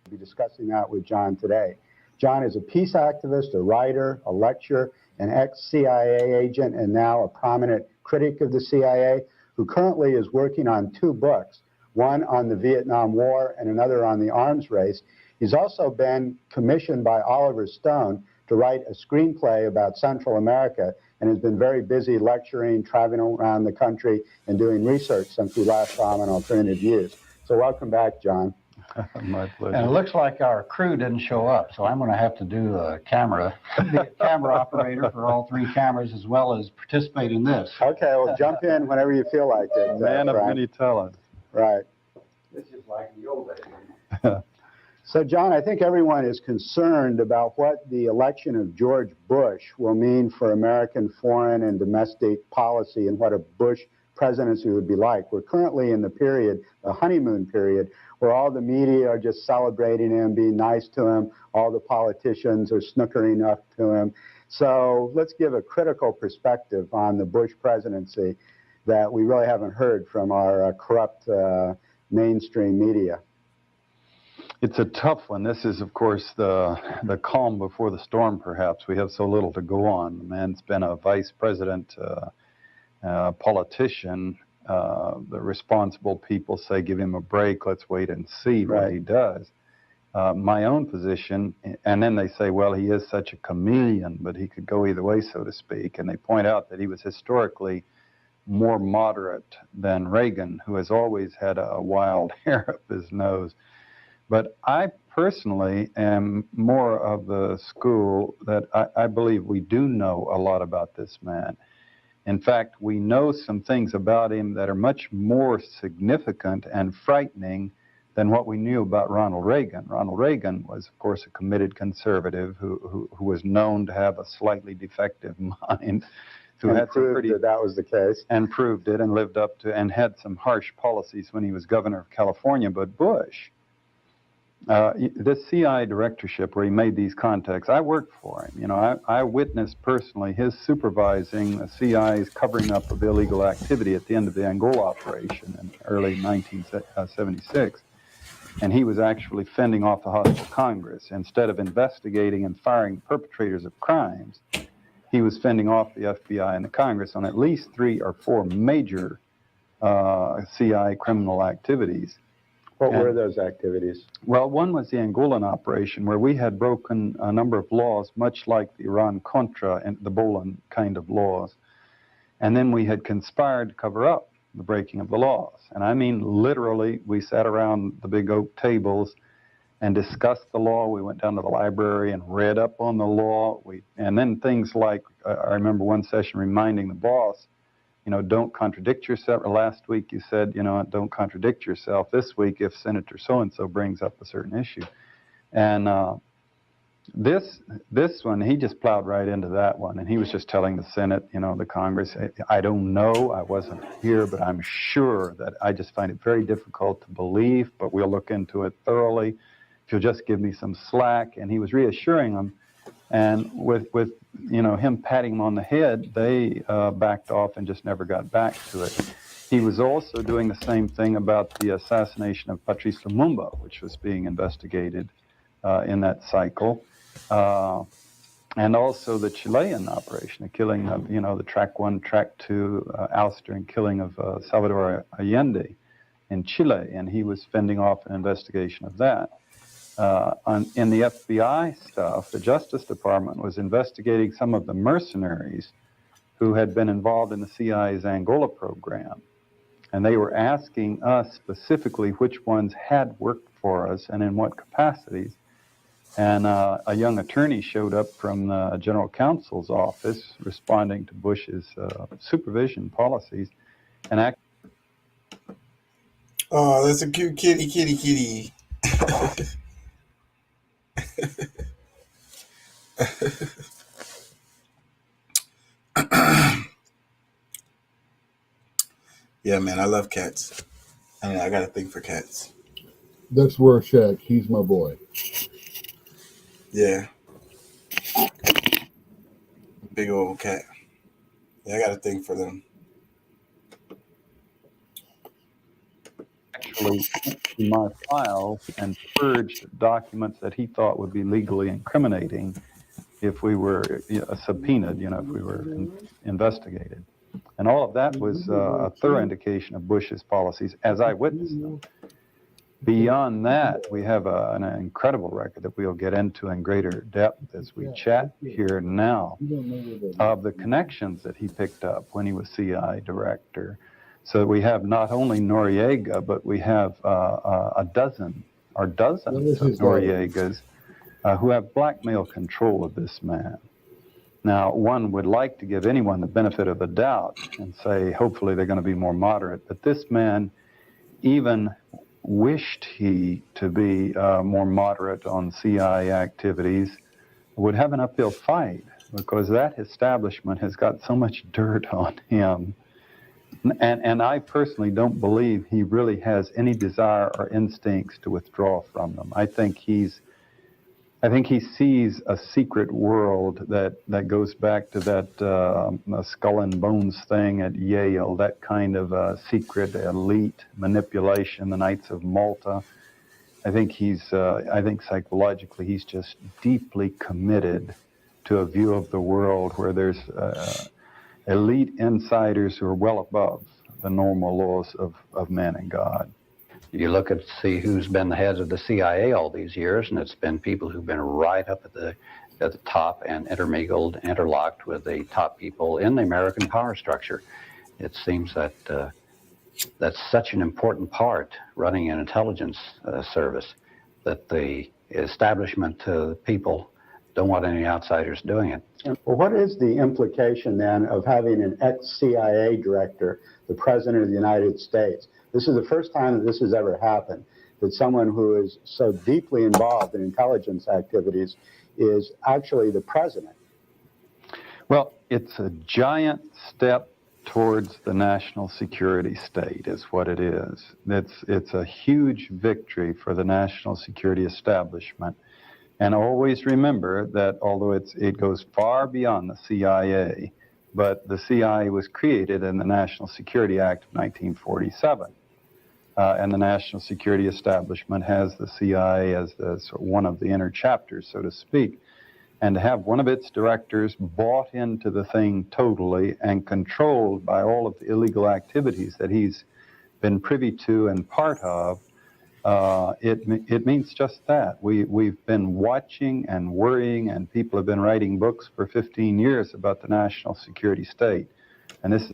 Be discussing that with John today. John is a peace activist, a writer, a lecturer, an ex-CIA agent, and now a prominent critic of the CIA, who currently is working on 2 books, one on the Vietnam War and another on the arms race. He's also been commissioned by Oliver Stone to write a screenplay about Central America, and has been very busy lecturing, traveling around the country, and doing research since we last saw him on Alternative Views. So welcome back, John. My pleasure. And it looks like our crew didn't show up, so I'm going to have to do a camera, be a camera operator for all 3 cameras, as well as participate in this. Okay, well, jump in whenever you feel like it. Man of Frank. many talents. Right. This is like the old days. So, John, I think everyone is concerned about what the election of George Bush will mean for American foreign and domestic policy and what a Bush presidency would be like. We're currently in the period, the honeymoon period, where all the media are just celebrating him, being nice to him. All the politicians are snookering up to him. So let's give a critical perspective on the Bush presidency that we really haven't heard from our corrupt mainstream media. It's a tough one. This is, of course, the calm before the storm, perhaps. We have so little to go on. The man's been a vice president, politician. The responsible people say, give him a break, let's wait and see what he does. My own position, and then they say, well, he is such a chameleon, but he could go either way, so to speak. And they point out that he was historically more moderate than Reagan, who has always had a wild hair up his nose. But I personally am more of the school that I believe we do know a lot about this man. In fact, we know some things about him that are much more significant and frightening than what we knew about Ronald Reagan. Ronald Reagan was, of course, a committed conservative who was known to have a slightly defective mind. Who And had some proved pretty, that was the case. and proved it and lived up to, and had some harsh policies when he was governor of California. But Bush, this CI directorship where he made these contacts, I worked for him. You know, I witnessed personally his supervising the CI's covering up of illegal activity at the end of the Angola operation in early 1976. And he was actually fending off the hostile Congress. Instead of investigating and firing perpetrators of crimes, he was fending off the FBI and the Congress on at least 3 or 4 major CI criminal activities. What were those activities? Well, one was the Angolan operation, where we had broken a number of laws, much like the Iran-Contra and the Bolan kind of laws. And then we had conspired to cover up the breaking of the laws. And I mean, literally, we sat around the big oak tables and discussed the law. We went down to the library and read up on the law. And then things like, I remember one session reminding the boss, you know, don't contradict yourself. Last week you said, you know, don't contradict yourself. This week, if Senator so-and-so brings up a certain issue. And This one, he just plowed right into that one, and he was just telling the Senate, the Congress, I don't know, I wasn't here, but I'm sure that I just find it very difficult to believe, but we'll look into it thoroughly. If you'll just give me some slack. And he was reassuring them, and with him patting him on the head, they backed off and just never got back to it. He was also doing the same thing about the assassination of Patrice Lumumba, which was being investigated in that cycle. And also the Chilean operation, the killing of, the Track 1, Track 2 ouster and killing of Salvador Allende in Chile. And he was fending off an investigation of that. In the FBI stuff, the Justice Department was investigating some of the mercenaries who had been involved in the CIA's Angola program. And they were asking us specifically which ones had worked for us and in what capacities. And a young attorney showed up from the general counsel's office responding to Bush's supervision policies. And oh, that's a cute kitty. Yeah, man, I love cats. I got a thing for cats. That's Rorschach. He's my boy. Yeah. Big old cat. Yeah, I got a thing for them. Actually went to my files and purged documents that he thought would be legally incriminating if we were subpoenaed, if we were investigated. And all of that was a thorough indication of Bush's policies as I witnessed them. Beyond that, we have an incredible record that we'll get into in greater depth as we chat here now of the connections that he picked up when he was CIA director. So we have not only Noriega, but we have dozens of Noriegas who have blackmail control of this man. Now, one would like to give anyone the benefit of the doubt and say, hopefully they're going to be more moderate. But this man even wished he to be more moderate on CIA activities, would have an uphill fight because that establishment has got so much dirt on him. And I personally don't believe he really has any desire or instincts to withdraw from them. I think he sees a secret world that goes back to that skull and bones thing at Yale, that kind of secret elite manipulation, the Knights of Malta. I think psychologically he's just deeply committed to a view of the world where there's elite insiders who are well above the normal laws of man and God. You look at see who's been the heads of the CIA all these years, and it's been people who've been right up at the top and interlocked with the top people in the American power structure. It seems that that's such an important part, running an intelligence service, that the establishment people don't want any outsiders doing it. Well, what is the implication then of having an ex-CIA director, the President of the United States? This is the first time that this has ever happened, that someone who is so deeply involved in intelligence activities is actually the president. Well, it's a giant step towards the national security state is what it is. It's a huge victory for the national security establishment. And always remember that although it goes far beyond the CIA, but the CIA was created in the National Security Act of 1947. And the national security establishment has the CIA as one of the inner chapters, so to speak. And to have one of its directors bought into the thing totally and controlled by all of the illegal activities that he's been privy to and part of, it means just that. We've been watching and worrying, and people have been writing books for 15 years about the national security state. And this.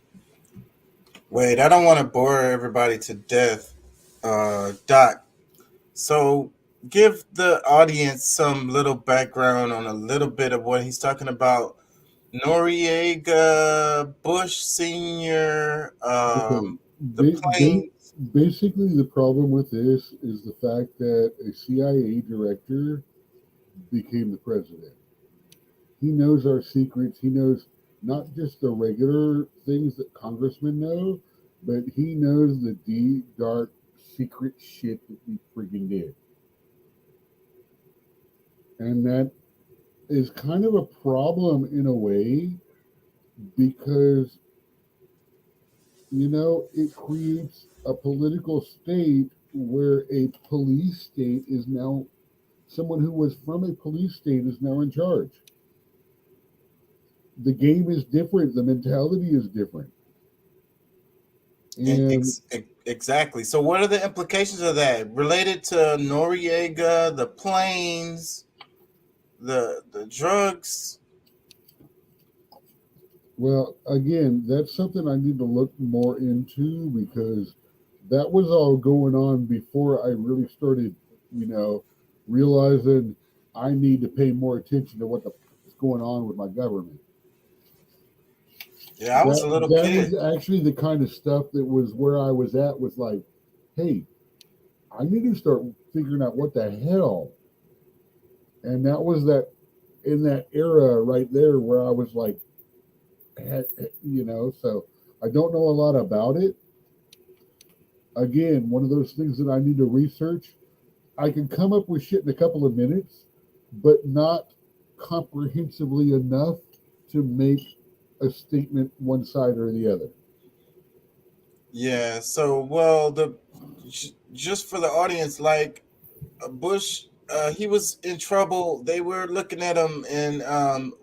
Wait, I don't want to bore everybody to death, Doc. So give the audience some little background on a little bit of what he's talking about. Noriega, Bush Sr., the plane. Basically, the problem with this is the fact that a CIA director became the president. He knows our secrets. He knows not just the regular things that congressmen know, but he knows the deep, dark, secret shit that we friggin' did. And that is kind of a problem in a way because, you know, it creates a political state where a police state is now, someone who was from a police state is now in charge. The game is different. The mentality is different. And Exactly. So what are the implications of that related to Noriega, the planes, the drugs? well, again, that's something I need to look more into because that was all going on before I really started, you know, realizing I need to pay more attention to what's going on with my government. Yeah, I was a little kid. That was actually the kind of stuff that was where I was at was like, hey, I need to start figuring out what the hell. And that was that in that era right there where I was like, you know, so I don't know a lot about it. Again, one of those things that I need to research. I can come up with shit in a couple of minutes, but not comprehensively enough to make a statement one side or the other. Yeah. So, well, just for the audience, like Bush, he was in trouble. They were looking at him, and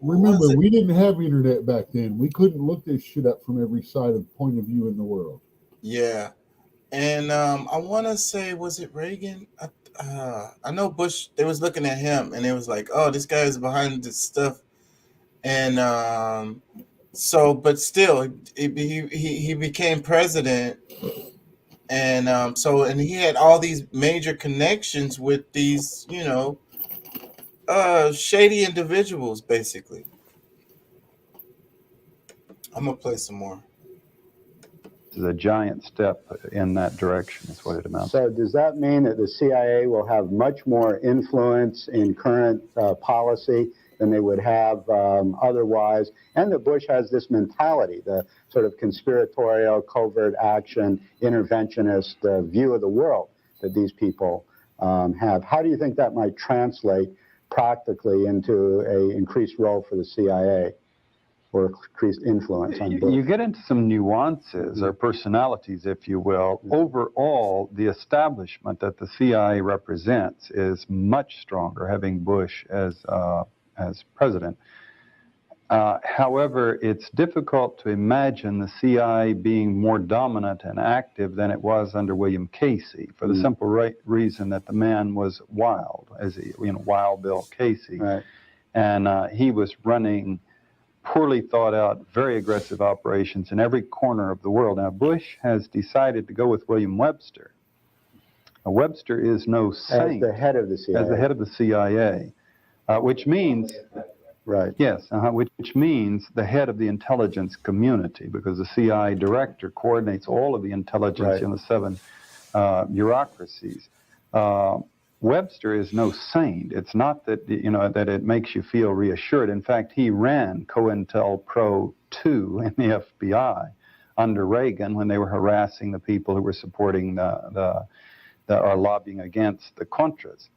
remember, we didn't have internet back then. We couldn't look this shit up from every side of point of view in the world. yeah. And I want to say, was it Reagan? I know Bush. They was looking at him, and it was like, oh, this guy is behind this stuff, and so, but still, he became president, and so, and he had all these major connections with these, you know, shady individuals, basically. I'm gonna play some more. This is a giant step in that direction, is what it amounts to. So does that mean that the CIA will have much more influence in current policy than they would have otherwise? And that Bush has this mentality, the sort of conspiratorial, covert action, interventionist view of the world that these people have. How do you think that might translate practically into an increased role for the CIA? Or increased influence on Bush? You get into some nuances or personalities, if you will. Overall, the establishment that the CIA represents is much stronger, having Bush as president. However, it's difficult to imagine the CIA being more dominant and active than it was under William Casey, for the simple reason that the man was wild, Wild Bill Casey, right. And he was running poorly thought out, very aggressive operations in every corner of the world. Now, Bush has decided to go with William Webster. Now, Webster is no saint. As the head of the CIA. As the head of the CIA, which means, right? Yes, which means the head of the intelligence community, because the CIA director coordinates all of the intelligence in the 7 bureaucracies. Webster is no saint. It's not that, that it makes you feel reassured. In fact, he ran COINTELPRO 2 in the FBI under Reagan when they were harassing the people who were supporting or lobbying against the Contras.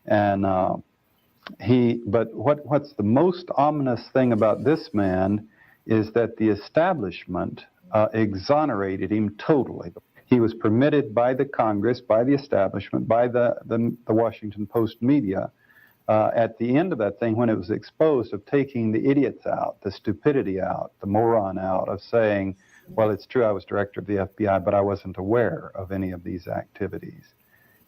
And but what's the most ominous thing about this man is that the establishment exonerated him totally. He was permitted by the Congress, by the establishment, by the Washington Post media, at the end of that thing, when it was exposed, of taking the idiots out, the stupidity out, the moron out, of saying, well, it's true I was director of the FBI, but I wasn't aware of any of these activities.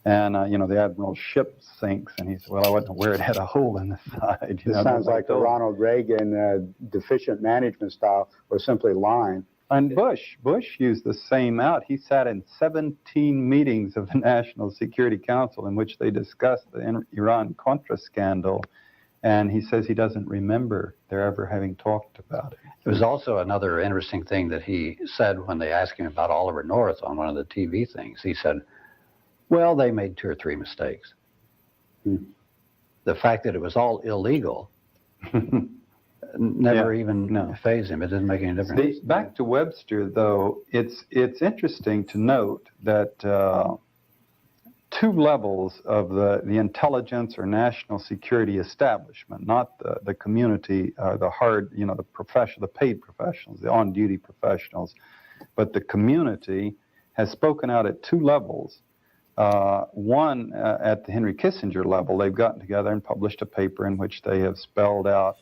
And, the Admiral's ship sinks, and he said, well, I wasn't aware it had a hole in the side. This sounds like the Ronald Reagan deficient management style, or simply lying. And Bush used the same out. He sat in 17 meetings of the National Security Council in which they discussed the Iran-Contra scandal, and he says he doesn't remember there ever having talked about it. There was also another interesting thing that he said when they asked him about Oliver North on one of the TV things. He said, well, they made 2 or 3 mistakes. the fact that it was all illegal never even fazed him. It didn't make any difference. Back to Webster, though, it's interesting to note that two levels of the intelligence or national security establishment, not the community, the hard, the paid professionals, the on-duty professionals, but the community has spoken out at two levels. One, at the Henry Kissinger level, they've gotten together and published a paper in which they have spelled out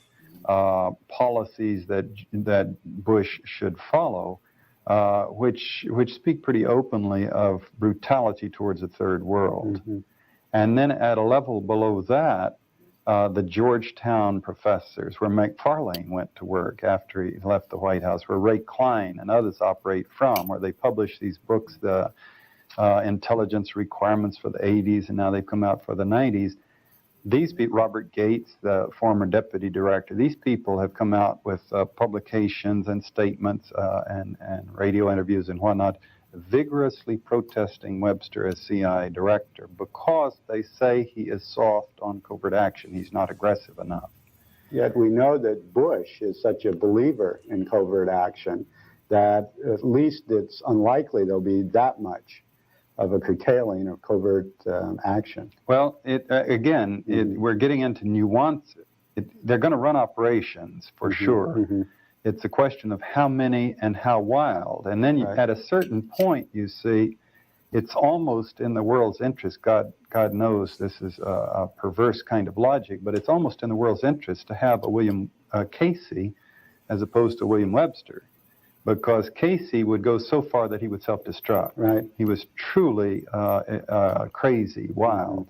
policies that Bush should follow, which speak pretty openly of brutality towards the third world. And then at a level below that, the Georgetown professors, where McFarlane went to work after he left the White House, where Ray Klein and others operate from, where they publish these books, the intelligence requirements for the 80s, and now they've come out for the 90s. These people, Robert Gates, the former deputy director, these people have come out with publications and statements and radio interviews and whatnot, vigorously protesting Webster as CIA director because they say he is soft on covert action. He's not aggressive enough. Yet we know that Bush is such a believer in covert action that at least it's unlikely there'll be that much of a curtailing of covert action. Well, we're getting into nuances. They're going to run operations for sure. It's a question of how many and how wild. And then at a certain point, you see, it's almost in the world's interest. God knows this is a perverse kind of logic, but it's almost in the world's interest to have a William Casey as opposed to William Webster, because Casey would go so far that he would self-destruct. Right. He was truly crazy, wild.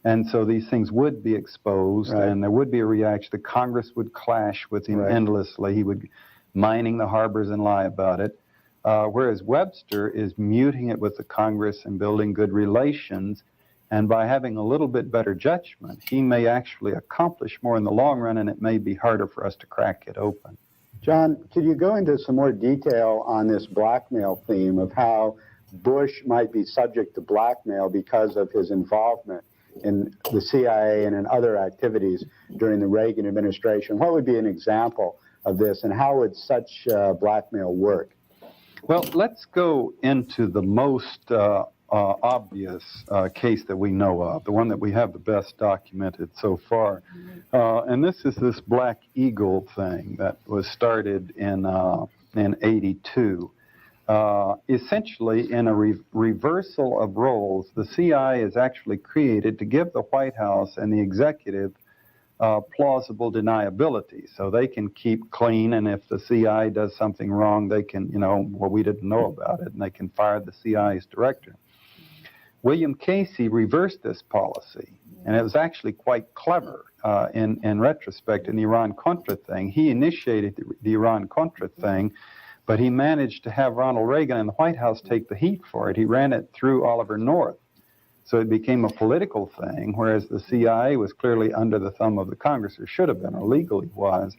And so these things would be exposed, and there would be a reaction. The Congress would clash with him endlessly. He would mining the harbors and lie about it. Whereas Webster is muting it with the Congress and building good relations. And by having a little bit better judgment, he may actually accomplish more in the long run, and it may be harder for us to crack it open. John, could you go into some more detail on this blackmail theme of how Bush might be subject to blackmail because of his involvement in the CIA and in other activities during the Reagan administration? What would be an example of this, and how would such blackmail work? Well, let's go into the most obvious case that we know of, the one that we have the best documented so far. And this is this Black Eagle thing that was started in 82. Essentially, in a reversal of roles, the CIA is actually created to give the White House and the executive plausible deniability, so they can keep clean, and if the CIA does something wrong, they can, we didn't know about it, and they can fire the CIA's director. William Casey reversed this policy, and it was actually quite clever in retrospect in the Iran-Contra thing. He initiated the Iran-Contra thing, but he managed to have Ronald Reagan and the White House take the heat for it. He ran it through Oliver North. So it became a political thing, whereas the CIA was clearly under the thumb of the Congress, or should have been, or legally was.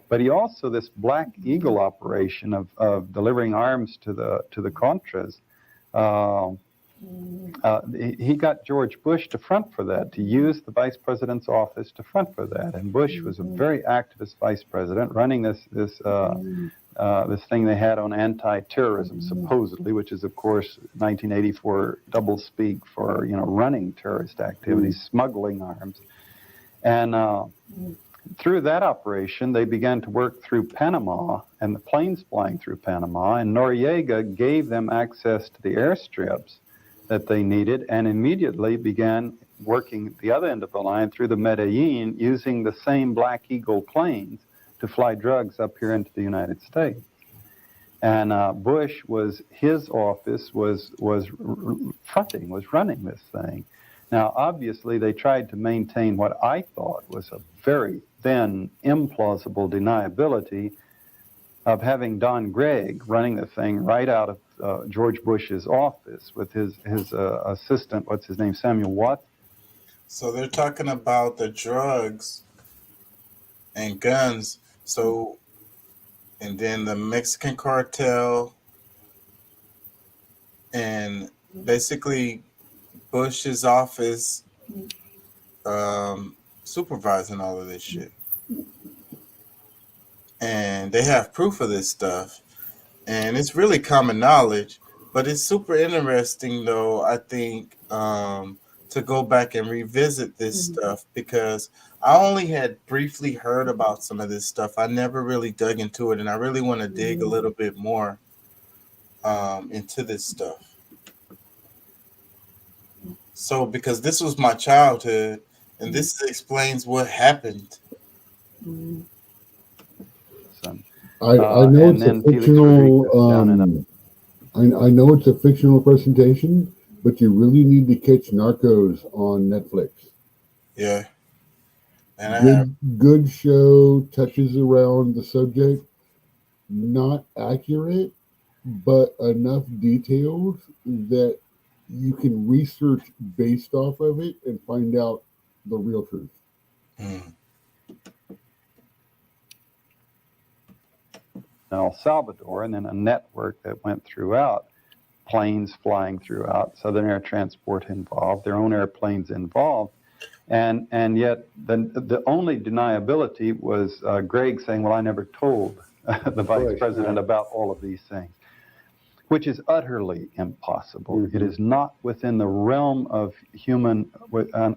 But he also, this Black Eagle operation of delivering arms to the Contras, he got George Bush to front for that, to use the vice president's office to front for that. And Bush was a very activist vice president, running this thing they had on anti-terrorism, supposedly, which is, of course, 1984 doublespeak for, running terrorist activities, smuggling arms. And through that operation, they began to work through Panama and the planes flying through Panama, and Noriega gave them access to the airstrips that they needed, and immediately began working the other end of the line through the Medellin, using the same Black Eagle planes to fly drugs up here into the United States. And Bush his office was running this thing. Now, obviously, they tried to maintain what I thought was a very thin, implausible deniability of having Don Gregg running the thing right out of George Bush's office with his assistant, what's his name, Samuel Watts. So they're talking about the drugs and guns. So, and then the Mexican cartel, and basically Bush's office supervising all of this shit. And they have proof of this stuff. And it's really common knowledge. But it's super interesting, though, I think, to go back and revisit this stuff, because I only had briefly heard about some of this stuff. I never really dug into it, and I really want to dig a little bit more into this stuff. So, because this was my childhood, and this explains what happened. I know it's a fictional. I know it's a fictional presentation, but you really need to catch Narcos on Netflix. Yeah. And good show, touches around the subject, not accurate, but enough details that you can research based off of it and find out the real truth. El Salvador, and then a network that went throughout, planes flying throughout, Southern Air Transport involved, their own airplanes involved, and yet the only deniability was Greg saying, well, I never told the vice president about all of these things, which is utterly impossible. It is not within the realm of human,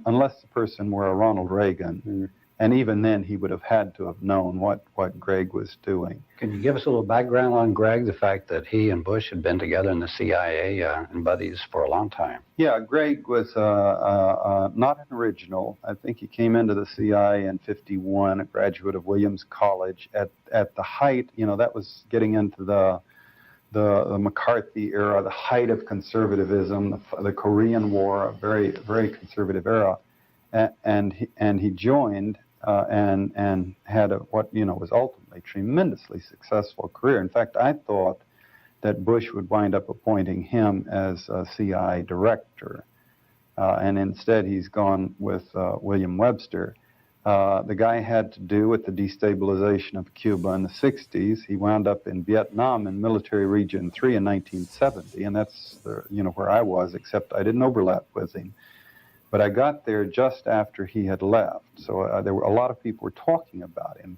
unless the person were a Ronald Reagan. And even then, he would have had to have known what Greg was doing. Can you give us a little background on Greg, the fact that he and Bush had been together in the CIA and buddies for a long time? Yeah, Greg was not an original. I think he came into the CIA in '51, a graduate of Williams College. At the height, that was getting into the McCarthy era, the height of conservatism, the Korean War, a very, very conservative era. And he joined and had what was ultimately a tremendously successful career. In fact, I thought that Bush would wind up appointing him as a CIA director, and instead he's gone with William Webster. The guy had to do with the destabilization of Cuba in the 60s. He wound up in Vietnam in Military Region 3 in 1970, and that's where I was, except I didn't overlap with him. But I got there just after he had left, so there were a lot of people were talking about him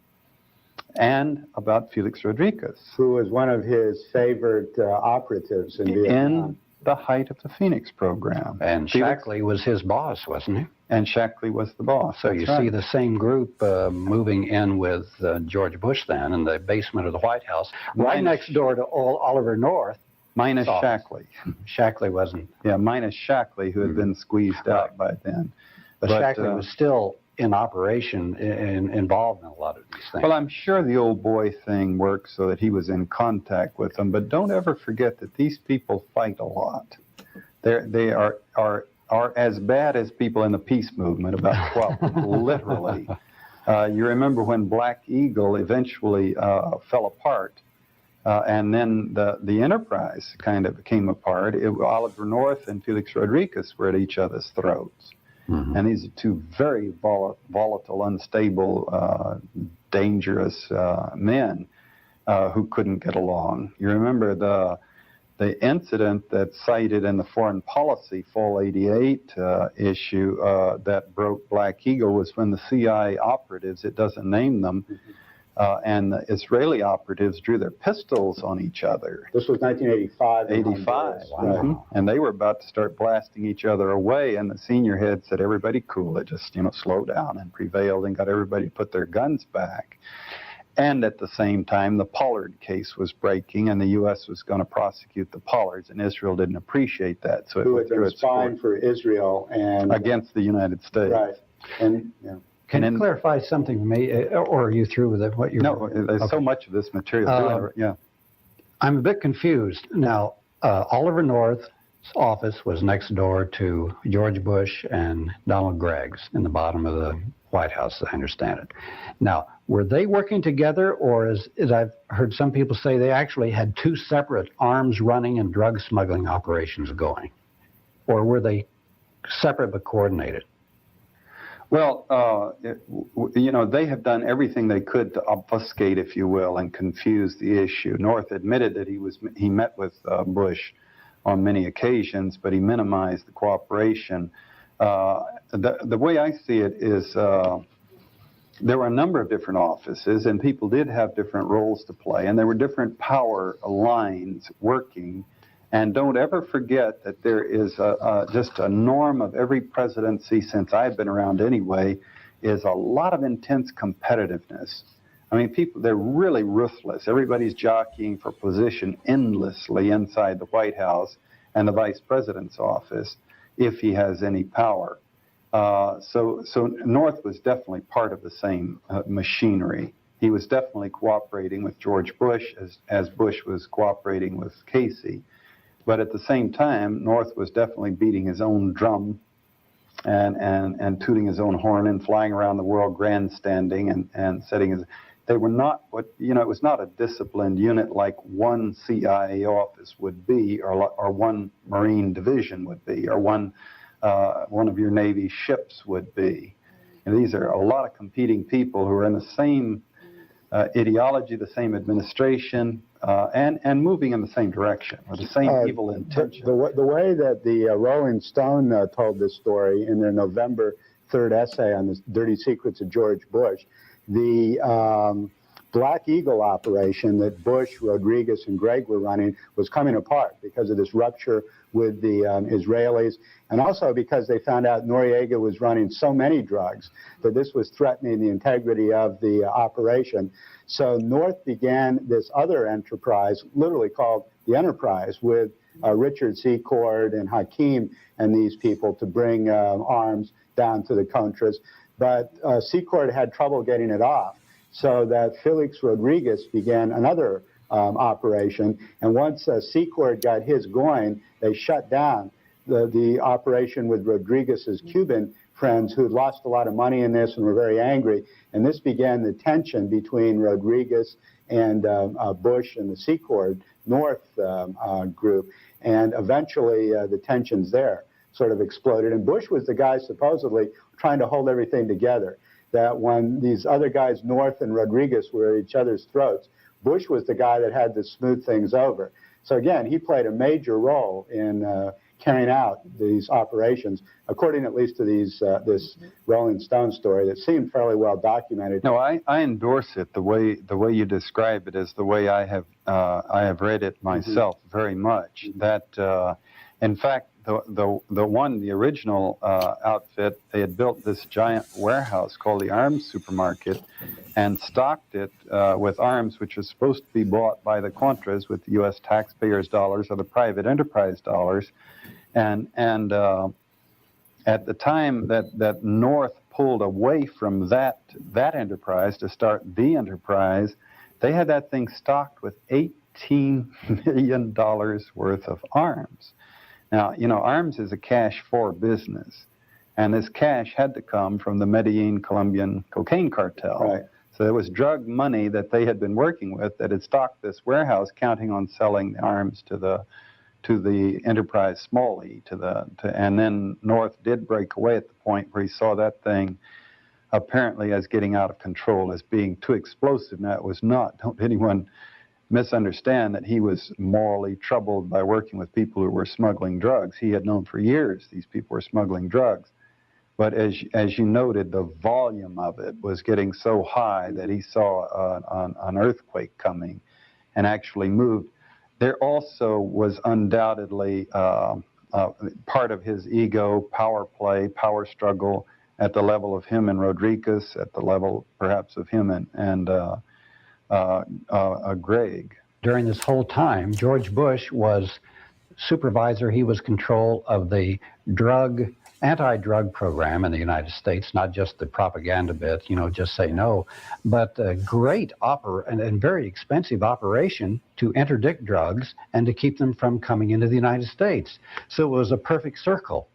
and about Felix Rodriguez, who was one of his favorite operatives in Vietnam. In the height of the Phoenix program. And Shackley was his boss, wasn't he? And Shackley was the boss. So you see the same group moving in with George Bush then in the basement of the White House, right next door to Oliver North. Minus Shackley. Shackley wasn't. Yeah, minus Shackley, who had been squeezed out by then. But Shackley was still in operation, involved in a lot of these things. Well, I'm sure the old boy thing worked so that he was in contact with them. But don't ever forget that these people fight a lot. They are as bad as people in the peace movement, about 12, literally. You remember when Black Eagle eventually fell apart. And then the enterprise kind of came apart. Oliver North and Felix Rodriguez were at each other's throats. Mm-hmm. And these are two very volatile, unstable, dangerous men who couldn't get along. You remember the incident that's cited in the Foreign Policy Fall 88 issue that broke Black Eagle was when the CIA operatives, it doesn't name them, and the Israeli operatives drew their pistols on each other. This was 1985. 85. Wow. And they were about to start blasting each other away, and the senior head said, everybody cool it, just, slow down, and prevailed and got everybody to put their guns back. And at the same time, the Pollard case was breaking, and the U.S. was going to prosecute the Pollards, and Israel didn't appreciate that. So it went through its spying for Israel and against the United States. Right. And yeah. Can you clarify something for me, or are you through with it? What you? No, there's so much of this material. Yeah, I'm a bit confused now. Oliver North's office was next door to George Bush and Donald Gregg's in the bottom of the White House, as I understand it. Now, were they working together, or as I've heard some people say, they actually had two separate arms running and drug smuggling operations going, or were they separate but coordinated? Well, they have done everything they could to obfuscate, if you will, and confuse the issue. North admitted that he met with Bush on many occasions, but he minimized the cooperation. The way I see it is there were a number of different offices, and people did have different roles to play, and there were different power lines working. And don't ever forget that there is just a norm of every presidency since I've been around anyway, is a lot of intense competitiveness. I mean, people, they're really ruthless. Everybody's jockeying for position endlessly inside the White House and the vice president's office, if he has any power. So North was definitely part of the same machinery. He was definitely cooperating with George Bush as Bush was cooperating with Casey. But at the same time, North was definitely beating his own drum and tooting his own horn and flying around the world grandstanding and setting his... They were not it was not a disciplined unit like one CIA office would be, or one Marine division would be, or one of your Navy ships would be. And these are a lot of competing people who are in the same ideology, the same administration, and moving in the same direction, with the same evil intention. The way that the Rolling Stone told this story in their November 3rd essay on the dirty secrets of George Bush, the Black Eagle operation that Bush, Rodriguez, and Gregg were running was coming apart because of this rupture with the Israelis, and also because they found out Noriega was running so many drugs that this was threatening the integrity of the operation. So North began this other enterprise, literally called the Enterprise, with Richard Secord and Hakeem and these people to bring arms down to the Contras. But Secord had trouble getting it off, so that Felix Rodriguez began another operation. And once Secord got his going, they shut down the operation with Rodriguez's Cuban friends, who had lost a lot of money in this and were very angry. And this began the tension between Rodriguez and Bush and the Secord North group. And eventually the tensions there sort of exploded. And Bush was the guy supposedly trying to hold everything together. That when these other guys, North and Rodriguez, were at each other's throats, Bush was the guy that had to smooth things over. So again, he played a major role in carrying out these operations, according at least to these this Rolling Stone story that seemed fairly well documented. No, I endorse it. The way you describe it is the way I have read it myself very much. That in fact, the original outfit, they had built this giant warehouse called the Arms Supermarket and stocked it with arms which was supposed to be bought by the Contras with U.S. taxpayers' dollars or the private enterprise dollars. And at the time that North pulled away from that enterprise to start the Enterprise, they had that thing stocked with $18 million worth of arms. Now, arms is a cash-for business, and this cash had to come from the Medellin Colombian cocaine cartel. Right. So there was drug money that they had been working with that had stocked this warehouse, counting on selling the arms to the Enterprise Small E, and then North did break away at the point where he saw that thing apparently as getting out of control, as being too explosive. Now, it was not. Don't anyone misunderstand that he was morally troubled by working with people who were smuggling drugs. He had known for years these people were smuggling drugs. But as you noted, the volume of it was getting so high that he saw an earthquake coming and actually moved. There also was undoubtedly part of his ego, power play, power struggle at the level of him and Rodriguez, at the level perhaps of him and Gregg. During this whole time, George Bush was supervisor. He was control of the anti-drug program in the United States, not just the propaganda bit, just say no, but a great and very expensive operation to interdict drugs and to keep them from coming into the United States. So it was a perfect circle,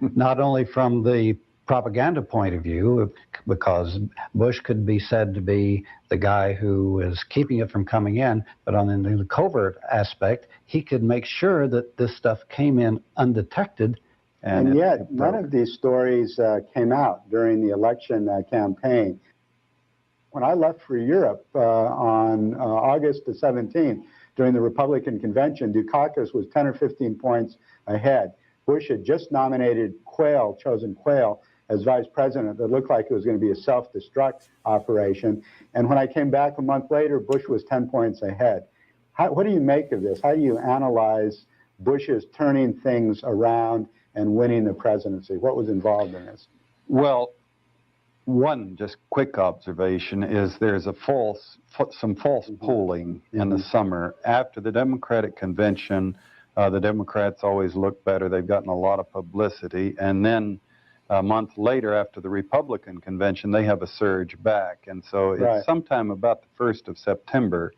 not only from the propaganda point of view, because Bush could be said to be the guy who is keeping it from coming in, but on the covert aspect, he could make sure that this stuff came in undetected. And yet, none of these stories came out during the election campaign. When I left for Europe on August the 17th, during the Republican convention, Dukakis was 10 or 15 points ahead. Bush had just nominated chosen Quayle, as vice president that looked like it was going to be a self-destruct operation. And when I came back a month later, Bush was 10 points ahead. What do you make of this? How do you analyze Bush's turning things around and winning the presidency? What was involved in this? Well, one just quick observation is there's some false polling in the summer. After the Democratic convention, the Democrats always look better. They've gotten a lot of publicity. And then a month later, after the Republican convention, they have a surge back. And so it's sometime about the 1st of September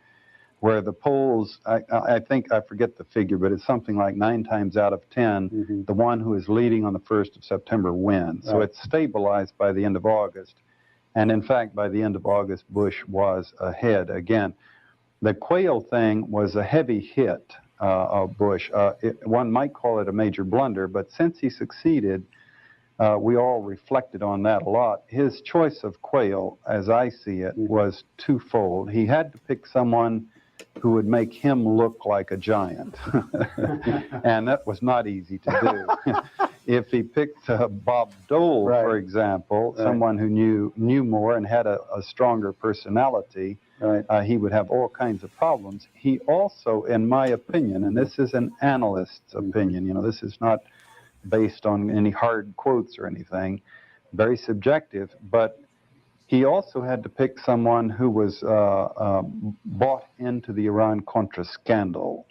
where the polls, I think, I forget the figure, but it's something like 9 times out of 10, the one who is leading on the 1st of September wins. So it's stabilized by the end of August. And in fact, by the end of August, Bush was ahead again. The Quayle thing was a heavy hit of Bush. One might call it a major blunder, but since he succeeded, we all reflected on that a lot. His choice of Quayle, as I see it, was twofold. He had to pick someone who would make him look like a giant. And that was not easy to do. If he picked Bob Dole, for example, someone who knew more and had a stronger personality, he would have all kinds of problems. He also, in my opinion, and this is an analyst's opinion, you know, this is not based on any hard quotes or anything, very subjective, but he also had to pick someone who was bought into the Iran-Contra scandal.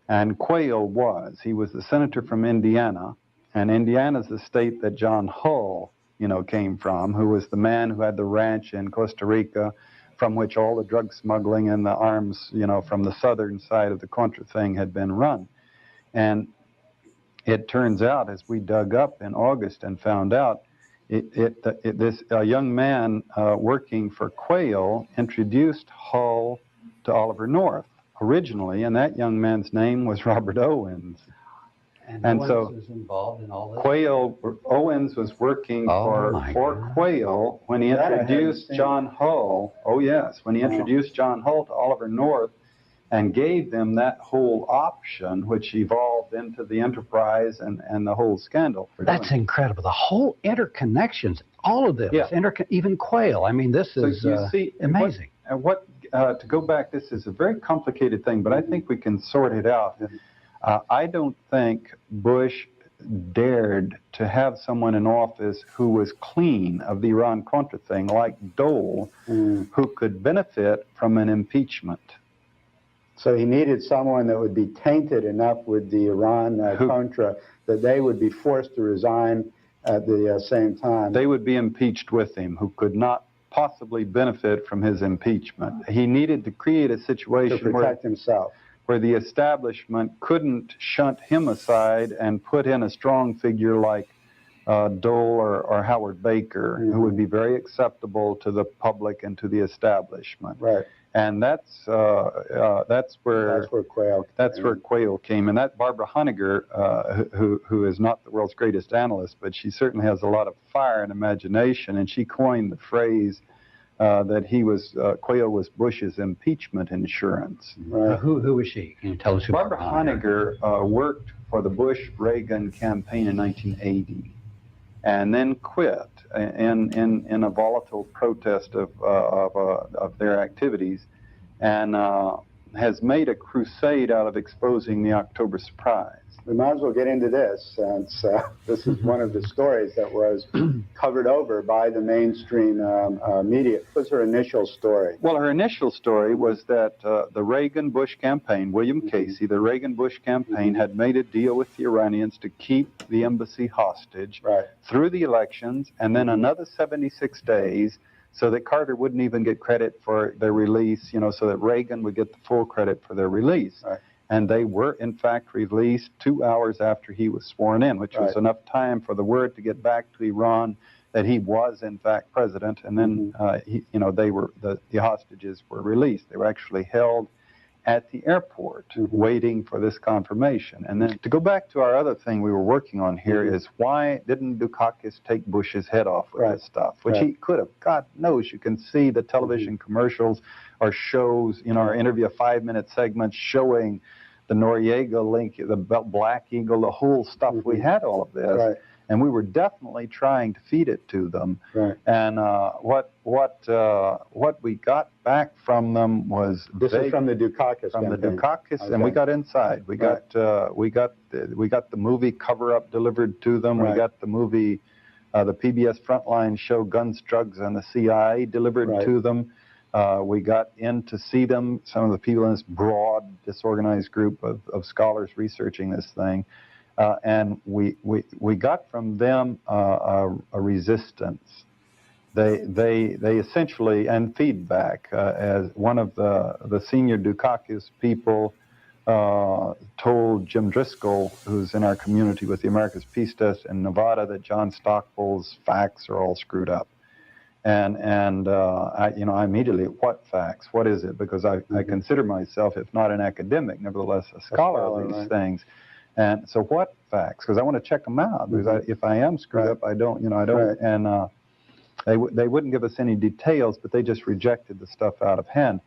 And Quayle was. He was the senator from Indiana, and Indiana's the state that John Hull, you know, came from, who was the man who had the ranch in Costa Rica from which all the drug smuggling and the arms, you know, from the southern side of the Contra thing had been run. And it turns out, as we dug up in August and found out, this young man working for Quayle introduced Hull to Oliver North originally, and that young man's name was Robert Owens. And Owens so was involved in all this? Owens was working for Quayle when he introduced John Hull. Oh yes, when he introduced John Hull to Oliver North and gave them that whole option, which evolved into the enterprise and the whole scandal. That's incredible. The whole interconnections, all of this, even Quayle. I mean, this is amazing. To go back, this is a very complicated thing, but I think we can sort it out. I don't think Bush dared to have someone in office who was clean of the Iran-Contra thing, like Dole, who could benefit from an impeachment. So he needed someone that would be tainted enough with the Iran-Contra that they would be forced to resign at the same time. They would be impeached with him, who could not possibly benefit from his impeachment. He needed to create a situation to protect himself, where the establishment couldn't shunt him aside and put in a strong figure like Dole or Howard Baker, who would be very acceptable to the public and to the establishment. Right. And that's where Quayle came. And that Barbara Honegger, who is not the world's greatest analyst, but she certainly has a lot of fire and imagination, and she coined the phrase that Quayle was Bush's impeachment insurance. Right. Who was she? Can you tell us who Barbara Honegger worked for the Bush-Reagan campaign in 1980, and then quit in a volatile protest of their activities, and has made a crusade out of exposing the October surprise. We might as well get into this, since this is one of the stories that was covered over by the mainstream media. What was her initial story? Well, her initial story was that the Reagan-Bush campaign, William Casey, the Reagan-Bush campaign had made a deal with the Iranians to keep the embassy hostage through the elections, and then another 76 days so that Carter wouldn't even get credit for their release, you know, so that Reagan would get the full credit for their release. And they were, in fact, released 2 hours after he was sworn in, which was enough time for the word to get back to Iran that he was, in fact, president. And then, the hostages were released. They were actually held at the airport waiting for this confirmation. And then to go back to our other thing we were working on here is why didn't Dukakis take Bush's head off with this stuff, which he could have. God knows, you can see the television commercials or shows, you know, or interview 5-minute segments showing the Noriega link, the Black Eagle, the whole stuff. We had all of this. Right. And we were definitely trying to feed it to them. Right. And what we got back from them was This is from the Dukakis from the campaign. Dukakis, and Okay. we got inside. We got the movie Cover Up delivered to them. Right. We got the movie, the PBS Frontline show Guns, Drugs, and the CIA delivered Right. to them. We got in to see them. Some of the people in this broad, disorganized group of scholars researching this thing. And we got from them a resistance. They essentially, and feedback, as one of the senior Dukakis people told Jim Driscoll, who's in our community with the America's Peace Desk in Nevada, that John Stockwell's facts are all screwed up. And I immediately, what facts? What is it? Because I consider myself, if not an academic, nevertheless a scholar of these things. And so what facts? Because I want to check them out. Because if I am screwed up, I don't. Right. And they wouldn't give us any details, but they just rejected the stuff out of hand.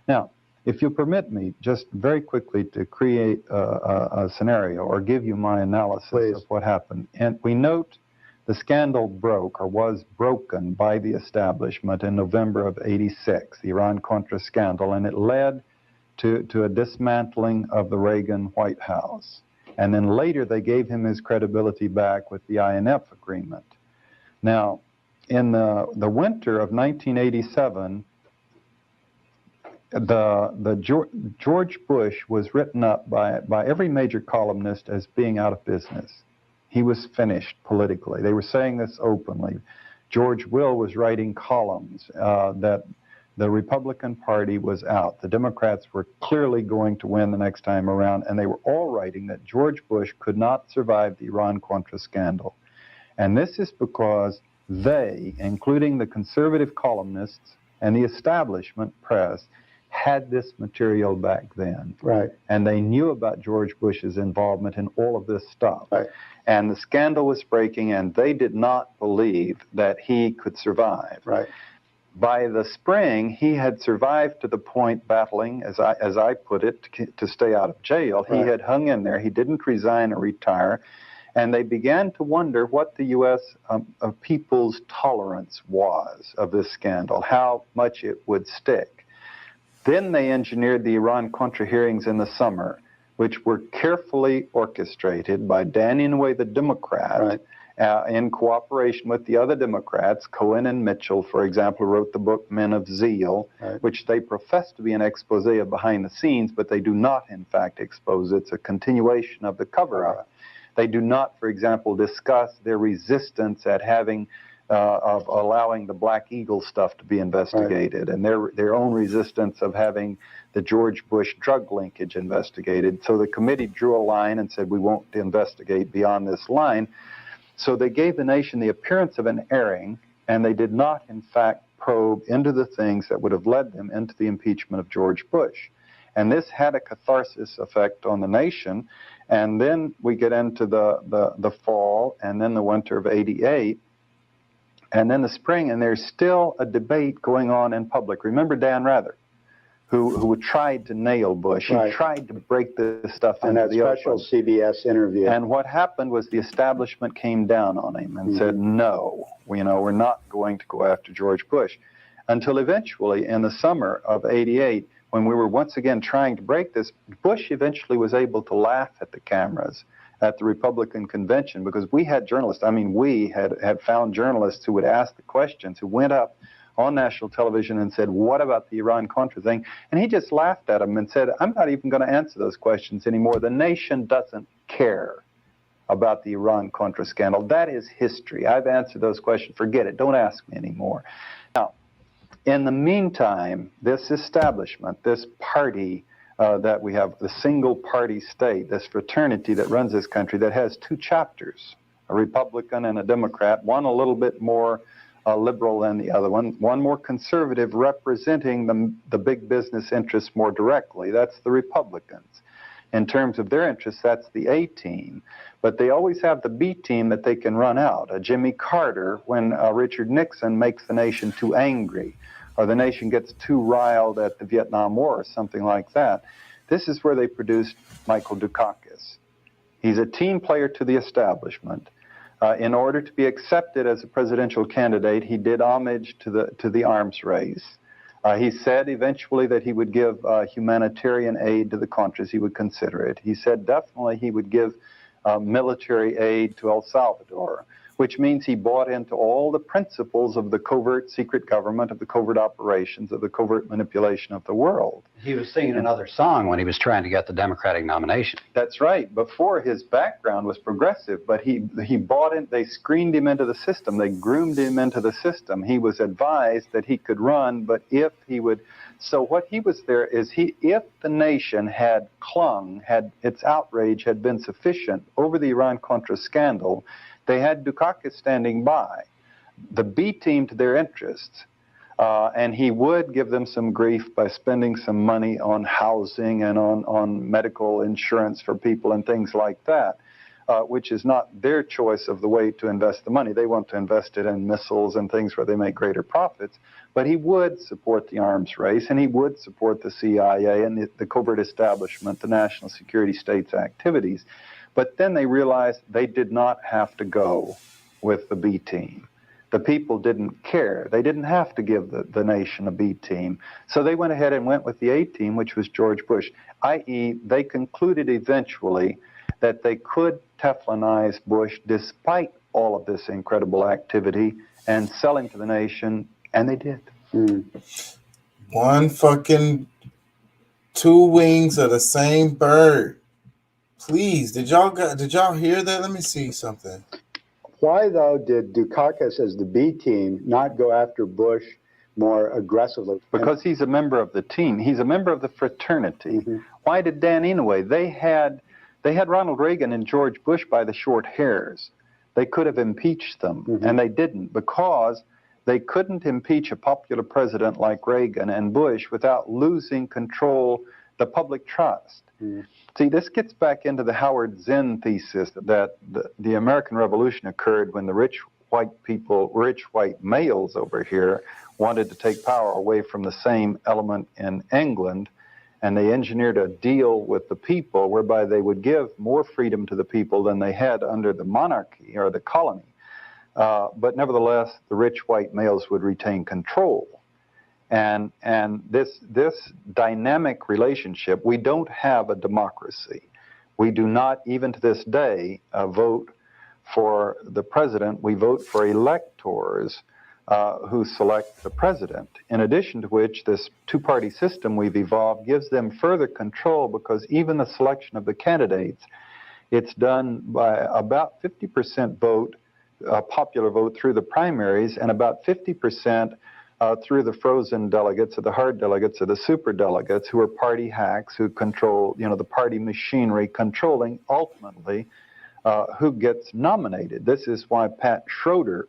Now, if you'll permit me, just very quickly to create a scenario or give you my analysis of what happened. And we note the scandal broke or was broken by the establishment in November of '86, the Iran-Contra scandal, and it led to a dismantling of the Reagan White House. And then later they gave him his credibility back with the INF agreement. Now, in the winter of 1987, George Bush was written up by every major columnist as being out of business. He was finished politically. They were saying this openly. George Will was writing columns that the Republican Party was out. The Democrats were clearly going to win the next time around, and they were all writing that George Bush could not survive the Iran-Contra scandal. And this is because they, including the conservative columnists and the establishment press, had this material back then. Right. And they knew about George Bush's involvement in all of this stuff. Right. And the scandal was breaking, and they did not believe that he could survive. Right. By the spring, he had survived to the point, battling, as I put it, to stay out of jail. He had hung in there. He didn't resign or retire. And they began to wonder what the U.S. People's tolerance was of this scandal, how much it would stick. Then they engineered the Iran-Contra hearings in the summer, which were carefully orchestrated by Danny Inouye, the Democrat, in cooperation with the other Democrats. Cohen and Mitchell, for example, wrote the book Men of Zeal, which they profess to be an expose of behind the scenes, but they do not, in fact, expose. It's a continuation of the cover-up. They do not, for example, discuss their resistance at having of allowing the Black Eagle stuff to be investigated, and their own resistance of having the George Bush drug linkage investigated. So the committee drew a line and said, we won't investigate beyond this line. So they gave the nation the appearance of an airing, and they did not, in fact, probe into the things that would have led them into the impeachment of George Bush. And this had a catharsis effect on the nation. And then we get into the fall and then the winter of '88 and then the spring, and there's still a debate going on in public. Remember Dan Rather, who tried to nail Bush. He tried to break this stuff in into that the special open. CBS interview. And what happened was the establishment came down on him and said, no, we're not going to go after George Bush. Until eventually, in the summer of '88, when we were once again trying to break this, Bush eventually was able to laugh at the cameras at the Republican convention, because we had journalists, we had found journalists who would ask the questions, who went up on national television and said, what about the Iran-Contra thing? And he just laughed at them and said, I'm not even going to answer those questions anymore. The nation doesn't care about the Iran-Contra scandal. That is history. I've answered those questions. Forget it. Don't ask me anymore. Now, in the meantime, this establishment, this party that we have, the single-party state, this fraternity that runs this country that has two chapters, a Republican and a Democrat, one a little bit more liberal than the other one more conservative, representing the big business interests more directly. That's the Republicans. In terms of their interests, that's the A team. But they always have the B team that they can run out. Jimmy Carter, when Richard Nixon makes the nation too angry, or the nation gets too riled at the Vietnam War or something like that, This is where they produced Michael Dukakis. He's a team player to the establishment. In order to be accepted as a presidential candidate, he did homage to the arms race. He said eventually that he would give humanitarian aid to the Contras. He would consider it. He said definitely he would give military aid to El Salvador, which means he bought into all the principles of the covert secret government, of the covert operations, of the covert manipulation of the world. He was singing another song when he was trying to get the Democratic nomination. That's right. Before, his background was progressive, but he bought in, they screened him into the system, they groomed him into the system. He was advised that he could run, but if he would, so what he was there is if the nation had clung, had its outrage had been sufficient over the Iran-Contra scandal, they had Dukakis standing by, the B team to their interests, and he would give them some grief by spending some money on housing and on medical insurance for people and things like that, which is not their choice of the way to invest the money. They want to invest it in missiles and things where they make greater profits. But he would support the arms race, and he would support the CIA and the covert establishment, the national security state's activities. But then they realized they did not have to go with the B team. The people didn't care. They didn't have to give the nation a B team. So they went ahead and went with the A team, which was George Bush, i.e. they concluded eventually that they could Teflonize Bush despite all of this incredible activity and sell him to the nation, and they did. One fucking two wings of the same bird. Please, did y'all hear that? Let me see something. Why, though, did Dukakis as the B team not go after Bush more aggressively? Because he's a member of the team. He's a member of the fraternity. Why did Dan Inouye? They had Ronald Reagan and George Bush by the short hairs. They could have impeached them, and they didn't, because they couldn't impeach a popular president like Reagan and Bush without losing control, the public trust. See, this gets back into the Howard Zinn thesis that the American Revolution occurred when the rich white males over here wanted to take power away from the same element in England, and they engineered a deal with the people whereby they would give more freedom to the people than they had under the monarchy or the colony. But nevertheless, the rich white males would retain control. And this dynamic relationship, we don't have a democracy. We do not, even to this day, vote for the president. We vote for electors who select the president. In addition to which, this two-party system we've evolved gives them further control, because even the selection of the candidates, it's done by about 50% vote, popular vote through the primaries, and about 50% through the frozen delegates, or the hard delegates, or the super delegates, who are party hacks, who control, the party machinery, controlling ultimately who gets nominated. This is why Pat Schroeder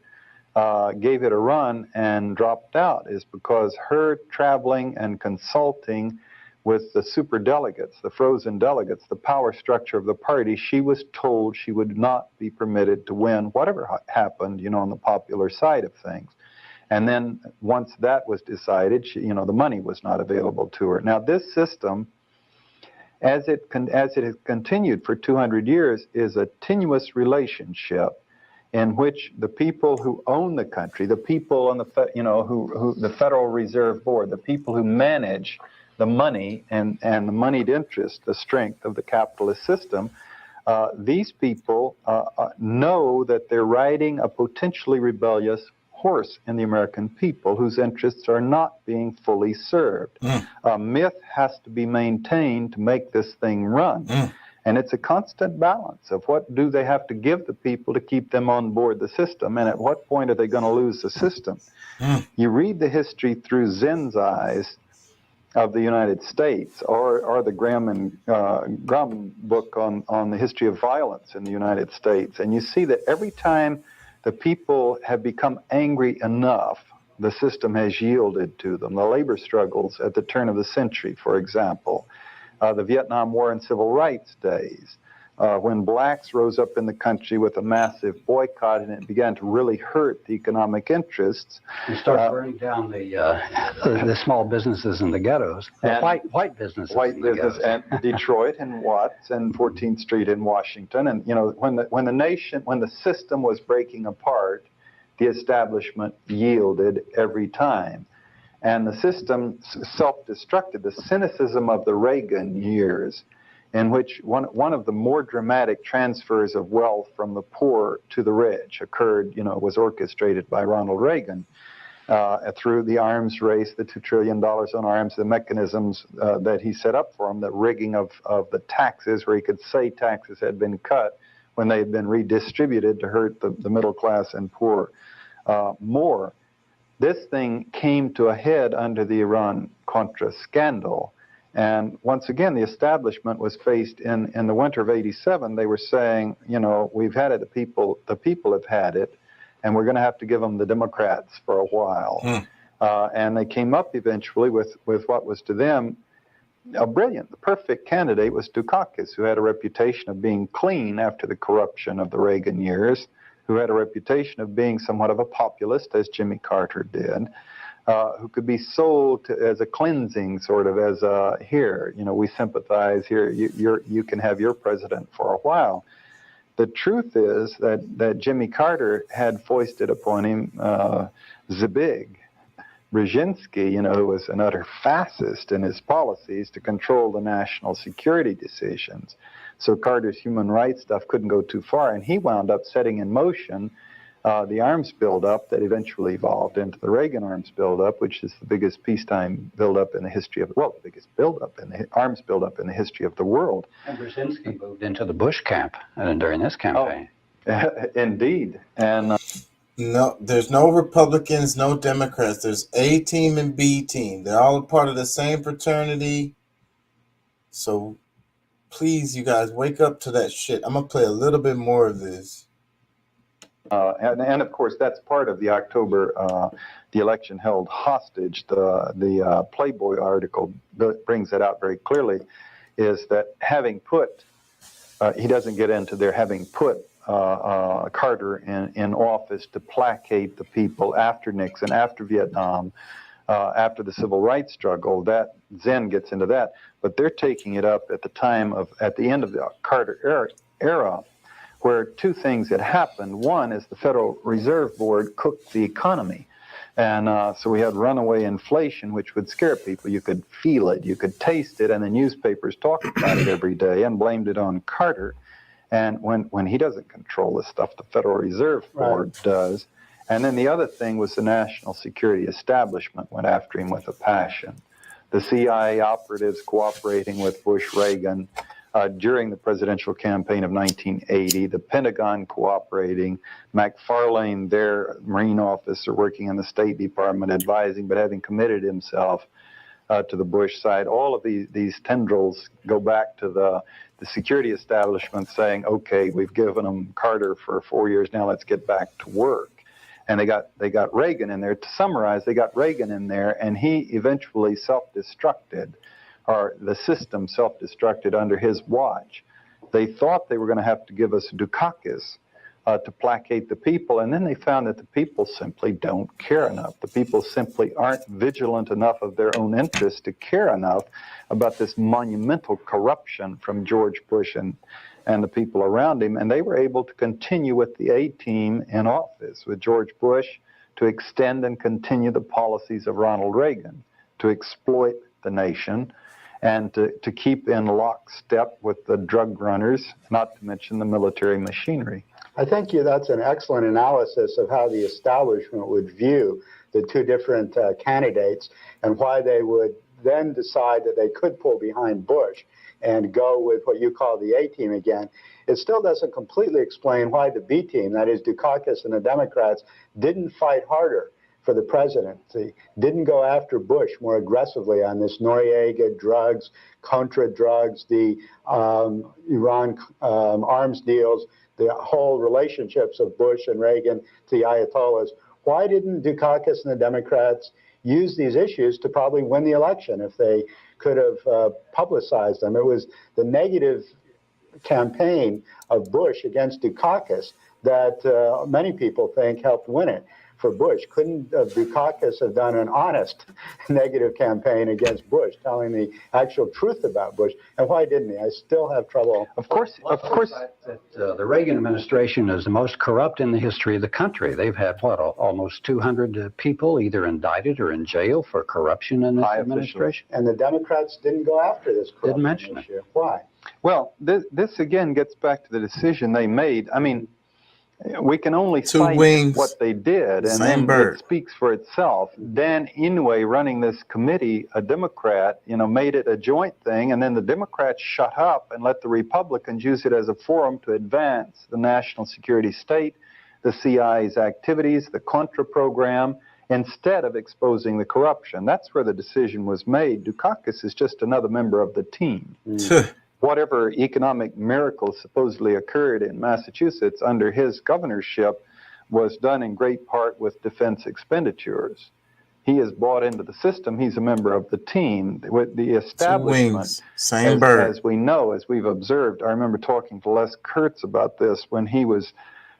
gave it a run and dropped out, is because her traveling and consulting with the super delegates, the frozen delegates, the power structure of the party, she was told she would not be permitted to win whatever happened, on the popular side of things. And then once that was decided, the money was not available to her. Now, this system, as it has continued for 200 years, is a tenuous relationship in which the people who own the country, the people on the Federal Reserve Board, the people who manage the money and the moneyed interest, the strength of the capitalist system, these people know that they're riding a potentially rebellious horse in the American people whose interests are not being fully served. Myth has to be maintained to make this thing run. And it's a constant balance of what do they have to give the people to keep them on board the system, and at what point are they going to lose the system. You read the history through Zinn's eyes of the United States, or the Graham book on the history of violence in the United States, and you see that every time the people have become angry enough, the system has yielded to them. The labor struggles at the turn of the century, for example, the Vietnam War and Civil Rights days, when blacks rose up in the country with a massive boycott and it began to really hurt the economic interests. You start burning down the small businesses in the ghettos, the white businesses. White business and Detroit and Watts and 14th Street in Washington. And, you know, when the system was breaking apart, the establishment yielded every time. And the system self-destructed. The cynicism of the Reagan years, in which one of the more dramatic transfers of wealth from the poor to the rich occurred, you know, was orchestrated by Ronald Reagan through the arms race, the $2 trillion on arms, the mechanisms that he set up for him, the rigging of the taxes, where he could say taxes had been cut when they had been redistributed to hurt the middle class and poor more. This thing came to a head under the Iran-Contra scandal. And once again, the establishment was faced in the winter of '87. They were saying, you know, we've had it, the people have had it, and we're going to have to give them the Democrats for a while. And they came up eventually with what was to them a brilliant, the perfect candidate was Dukakis, who had a reputation of being clean after the corruption of the Reagan years, who had a reputation of being somewhat of a populist, as Jimmy Carter did. Who could be sold as a cleansing, sort of as a, here, you know, we sympathize, here, you can have your president for a while. The truth is that Jimmy Carter had foisted upon him Zbig Brzezinski, you know, who was an utter fascist in his policies to control the national security decisions. So Carter's human rights stuff couldn't go too far, and he wound up setting in motion the arms buildup that eventually evolved into the Reagan arms buildup, which is the biggest peacetime buildup in the history of, the biggest buildup in the arms buildup in the history of the world. And Brzezinski moved into the Bush camp during this campaign. Indeed. And no, there's no Republicans, no Democrats. There's A team and B team. They're all a part of the same fraternity. So please, you guys, wake up to that shit. I'm going to play a little bit more of this. And of course, that's part of the October, the election held hostage. The Playboy article brings it out very clearly, is that having put, he doesn't get into there, having put Carter in office to placate the people after Nixon, after Vietnam, after the civil rights struggle, that Zen gets into that. But they're taking it up at the end of the Carter era, where two things had happened. One is the Federal Reserve Board cooked the economy. And so we had runaway inflation, which would scare people. You could feel it, you could taste it, and the newspapers talked about it every day and blamed it on Carter. And when he doesn't control this stuff, the Federal Reserve Board does. And then the other thing was the national security establishment went after him with a passion. The CIA operatives cooperating with Bush Reagan during the presidential campaign of 1980, the Pentagon cooperating, McFarlane, their Marine officer working in the State Department advising, but having committed himself to the Bush side. All of these tendrils go back to the security establishment saying, okay, we've given them Carter for 4 years, now let's get back to work. And they got Reagan in there. To summarize, they got Reagan in there, and he eventually self-destructed, or the system self-destructed under his watch. They thought they were going to have to give us Dukakis to placate the people, and then they found that the people simply don't care enough. The people simply aren't vigilant enough of their own interests to care enough about this monumental corruption from George Bush and the people around him, and they were able to continue with the A-team in office with George Bush to extend and continue the policies of Ronald Reagan, to exploit the nation, and to keep in lockstep with the drug runners, not to mention the military machinery. I think that's an excellent analysis of how the establishment would view the two different candidates and why they would then decide that they could pull behind Bush and go with what you call the A-team again. It still doesn't completely explain why the B-team, that is Dukakis and the Democrats, didn't fight harder for the presidency, didn't go after Bush more aggressively on this Noriega drugs, Contra drugs, the Iran arms deals, the whole relationships of Bush and Reagan to the Ayatollahs. Why didn't Dukakis and the Democrats use these issues to probably win the election if they could have publicized them? It was the negative campaign of Bush against Dukakis that many people think helped win it for Bush. Couldn't Dukakis have done an honest negative campaign against Bush, telling the actual truth about Bush? And why didn't he? I still have trouble. Of course. The Reagan administration is the most corrupt in the history of the country. They've had, almost 200 people either indicted or in jail for corruption in this administration. And the Democrats didn't go after this corruption Didn't mention issue. Why? Well, this again gets back to the decision they made. I mean, we can only cite what they did, and then it speaks for itself. Dan Inouye, running this committee, a Democrat, made it a joint thing, and then the Democrats shut up and let the Republicans use it as a forum to advance the national security state, the CIA's activities, the Contra program, instead of exposing the corruption. That's where the decision was made. Dukakis is just another member of the team. Whatever economic miracle supposedly occurred in Massachusetts under his governorship was done in great part with defense expenditures. He is bought into the system. He's a member of the team. With the establishment, as we know, as we've observed, I remember talking to Les Kurtz about this when he was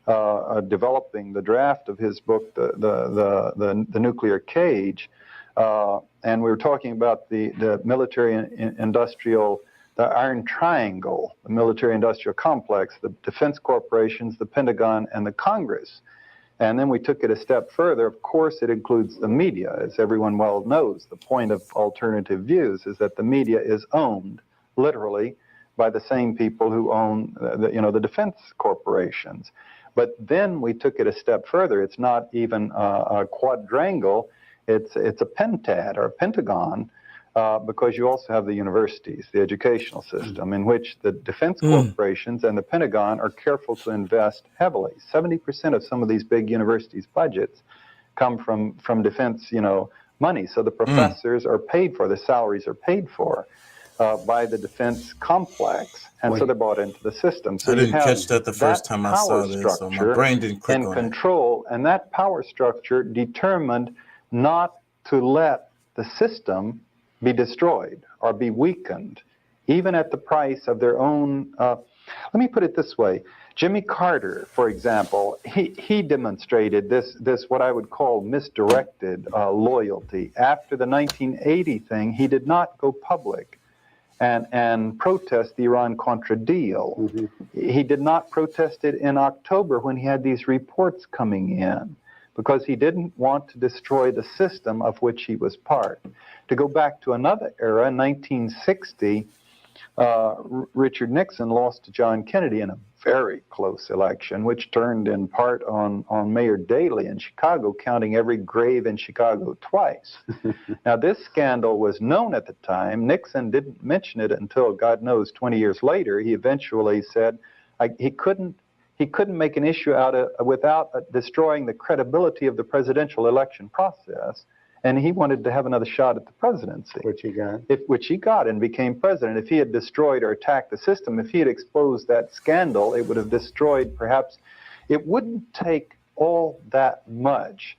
developing the draft of his book, the Nuclear Cage, and we were talking about the military industrial, the Iron Triangle, the military-industrial complex, the defense corporations, the Pentagon, and the Congress. And then we took it a step further. Of course, it includes the media. As everyone well knows, the point of alternative views is that the media is owned, literally, by the same people who own the defense corporations. But then we took it a step further. It's not even a quadrangle. It's a pentad or a pentagon, because you also have the universities, the educational system, in which the defense corporations and the Pentagon are careful to invest heavily. 70% of some of these big universities' budgets come from defense, money. So the professors are paid for, the salaries are paid for by the defense complex, and so they're bought into the system. So I didn't catch that the first time I saw this, so my brain didn't click on it. Control, and that power structure determined not to let the system be destroyed or be weakened, even at the price of their own. Let me put it this way. Jimmy Carter, for example, he demonstrated this what I would call misdirected loyalty. After the 1980 thing, he did not go public and protest the Iran-Contra deal. He did not protest it in October when he had these reports coming in, because he didn't want to destroy the system of which he was part. To go back to another era, 1960, Richard Nixon lost to John Kennedy in a very close election, which turned in part on Mayor Daley in Chicago, counting every grave in Chicago twice. Now, this scandal was known at the time. Nixon didn't mention it until, God knows, 20 years later. He eventually said he couldn't make an issue without destroying the credibility of the presidential election process, and he wanted to have another shot at the presidency. Which he got. Which he got and became president. If he had destroyed or attacked the system, if he had exposed that scandal, it would have destroyed, perhaps, it wouldn't take all that much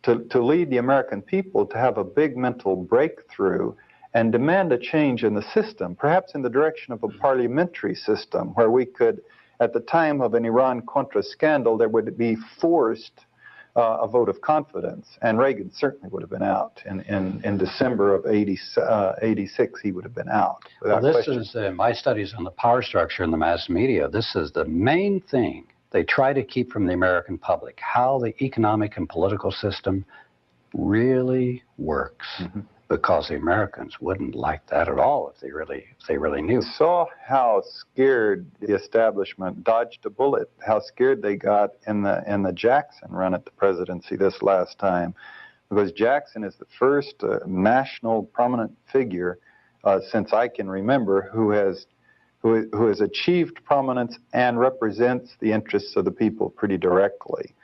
to lead the American people to have a big mental breakthrough and demand a change in the system, perhaps in the direction of a parliamentary system where we could, at the time of an Iran-Contra scandal, there would be forced a vote of confidence, and Reagan certainly would have been out. In December of 86, he would have been out. Well, this is my studies on the power structure in the mass media. This is the main thing they try to keep from the American public, how the economic and political system really works. Because the Americans wouldn't like that at all if they really knew. Saw how scared the establishment dodged a bullet, how scared they got in the Jackson run at the presidency this last time, because Jackson is the first national prominent figure since I can remember who has achieved prominence and represents the interests of the people pretty directly.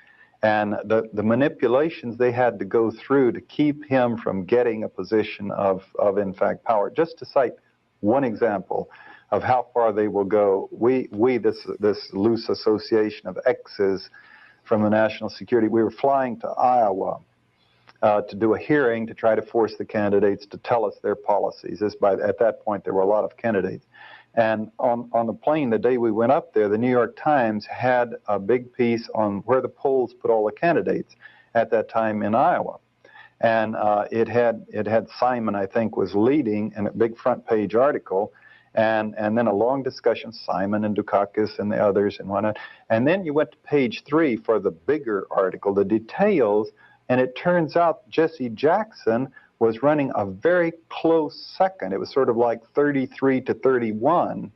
And the manipulations they had to go through to keep him from getting a position of in fact, power. Just to cite one example of how far they will go, this loose association of X's from the national security, we were flying to Iowa to do a hearing to try to force the candidates to tell us their policies. At that point, there were a lot of candidates. And on the plane, the day we went up there, the New York Times had a big piece on where the polls put all the candidates at that time in Iowa. And it had Simon, I think, was leading in a big front page article, and then a long discussion, Simon and Dukakis and the others and whatnot. And then you went to page 3 for the bigger article, the details, and it turns out Jesse Jackson was running a very close second. It was sort of like 33 to 31,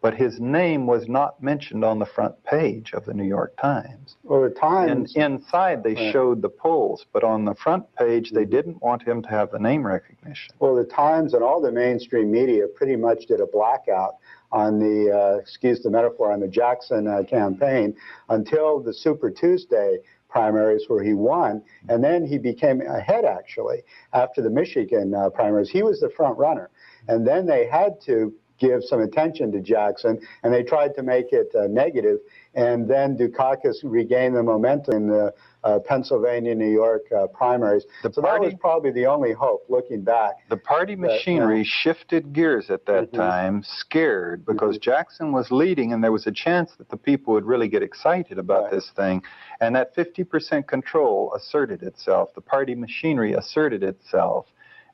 but his name was not mentioned on the front page of the New York Times. Well, the Times... And inside they showed the polls, but on the front page they didn't want him to have the name recognition. Well, the Times and all the mainstream media pretty much did a blackout on the, excuse the metaphor, on the Jackson campaign until the Super Tuesday primaries where he won, and then he became ahead actually after the Michigan primaries. He was the front runner, and then they had to give some attention to Jackson, and they tried to make it negative, and then Dukakis regained the momentum in the Pennsylvania, New York primaries. So that was probably the only hope looking back. The party machinery shifted gears at that time, scared, because Jackson was leading and there was a chance that the people would really get excited about this thing. And that 50% control asserted itself. The party machinery asserted itself.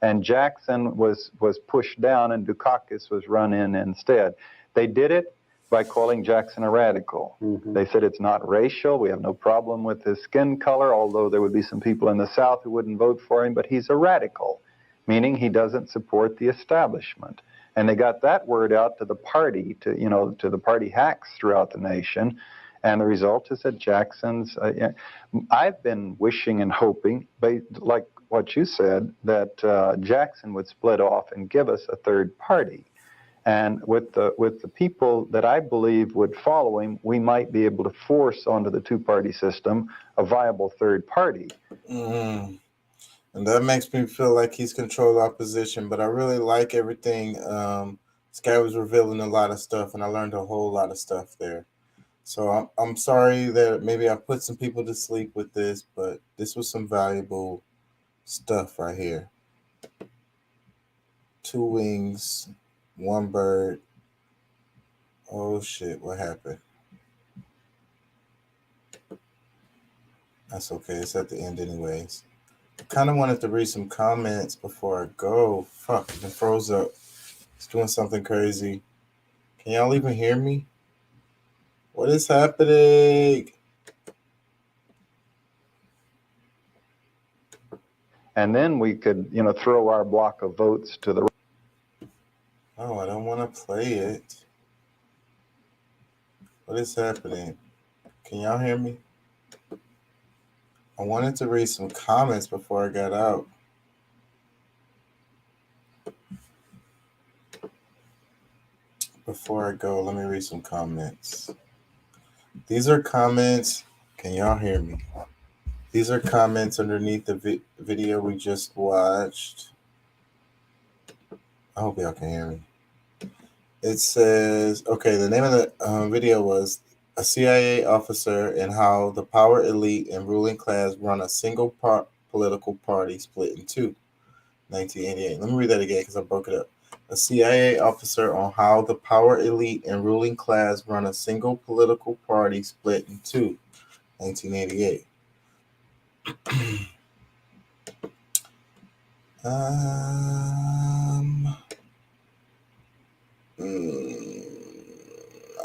And Jackson was pushed down and Dukakis was run in instead. They did it by calling Jackson a radical. They said it's not racial. We have no problem with his skin color, although there would be some people in the South who wouldn't vote for him, but he's a radical, meaning he doesn't support the establishment. And they got that word out to the party, to the party hacks throughout the nation. And the result is that Jackson's, I've been wishing and hoping, like what you said, that Jackson would split off and give us a third party. And with the people that I believe would follow him, we might be able to force onto the two-party system a viable third party. And that makes me feel like he's controlled opposition, but I really like everything. This guy was revealing a lot of stuff, and I learned a whole lot of stuff there. So I'm sorry that maybe I put some people to sleep with this, but this was some valuable stuff right here. 2 wings, 1 bird. Oh shit, what happened? That's okay, it's at the end anyways. I kind of wanted to read some comments before I go. Fuck, it froze up. It's doing something crazy. Can y'all even hear me? What is happening? And then we could, throw our block of votes to the... Oh, I don't want to play it. What is happening? Can y'all hear me? I wanted to read some comments before I got out. Before I go, let me read some comments. These are comments. Can y'all hear me? These are comments underneath the video we just watched. I hope y'all can hear me. It says, okay, the name of the video was A CIA Officer and How the Power Elite and Ruling Class Run a Single Political Party Split in Two, 1988. Let me read that again because I broke it up. A CIA officer on how the power elite and ruling class run a single political party split in two, 1988. I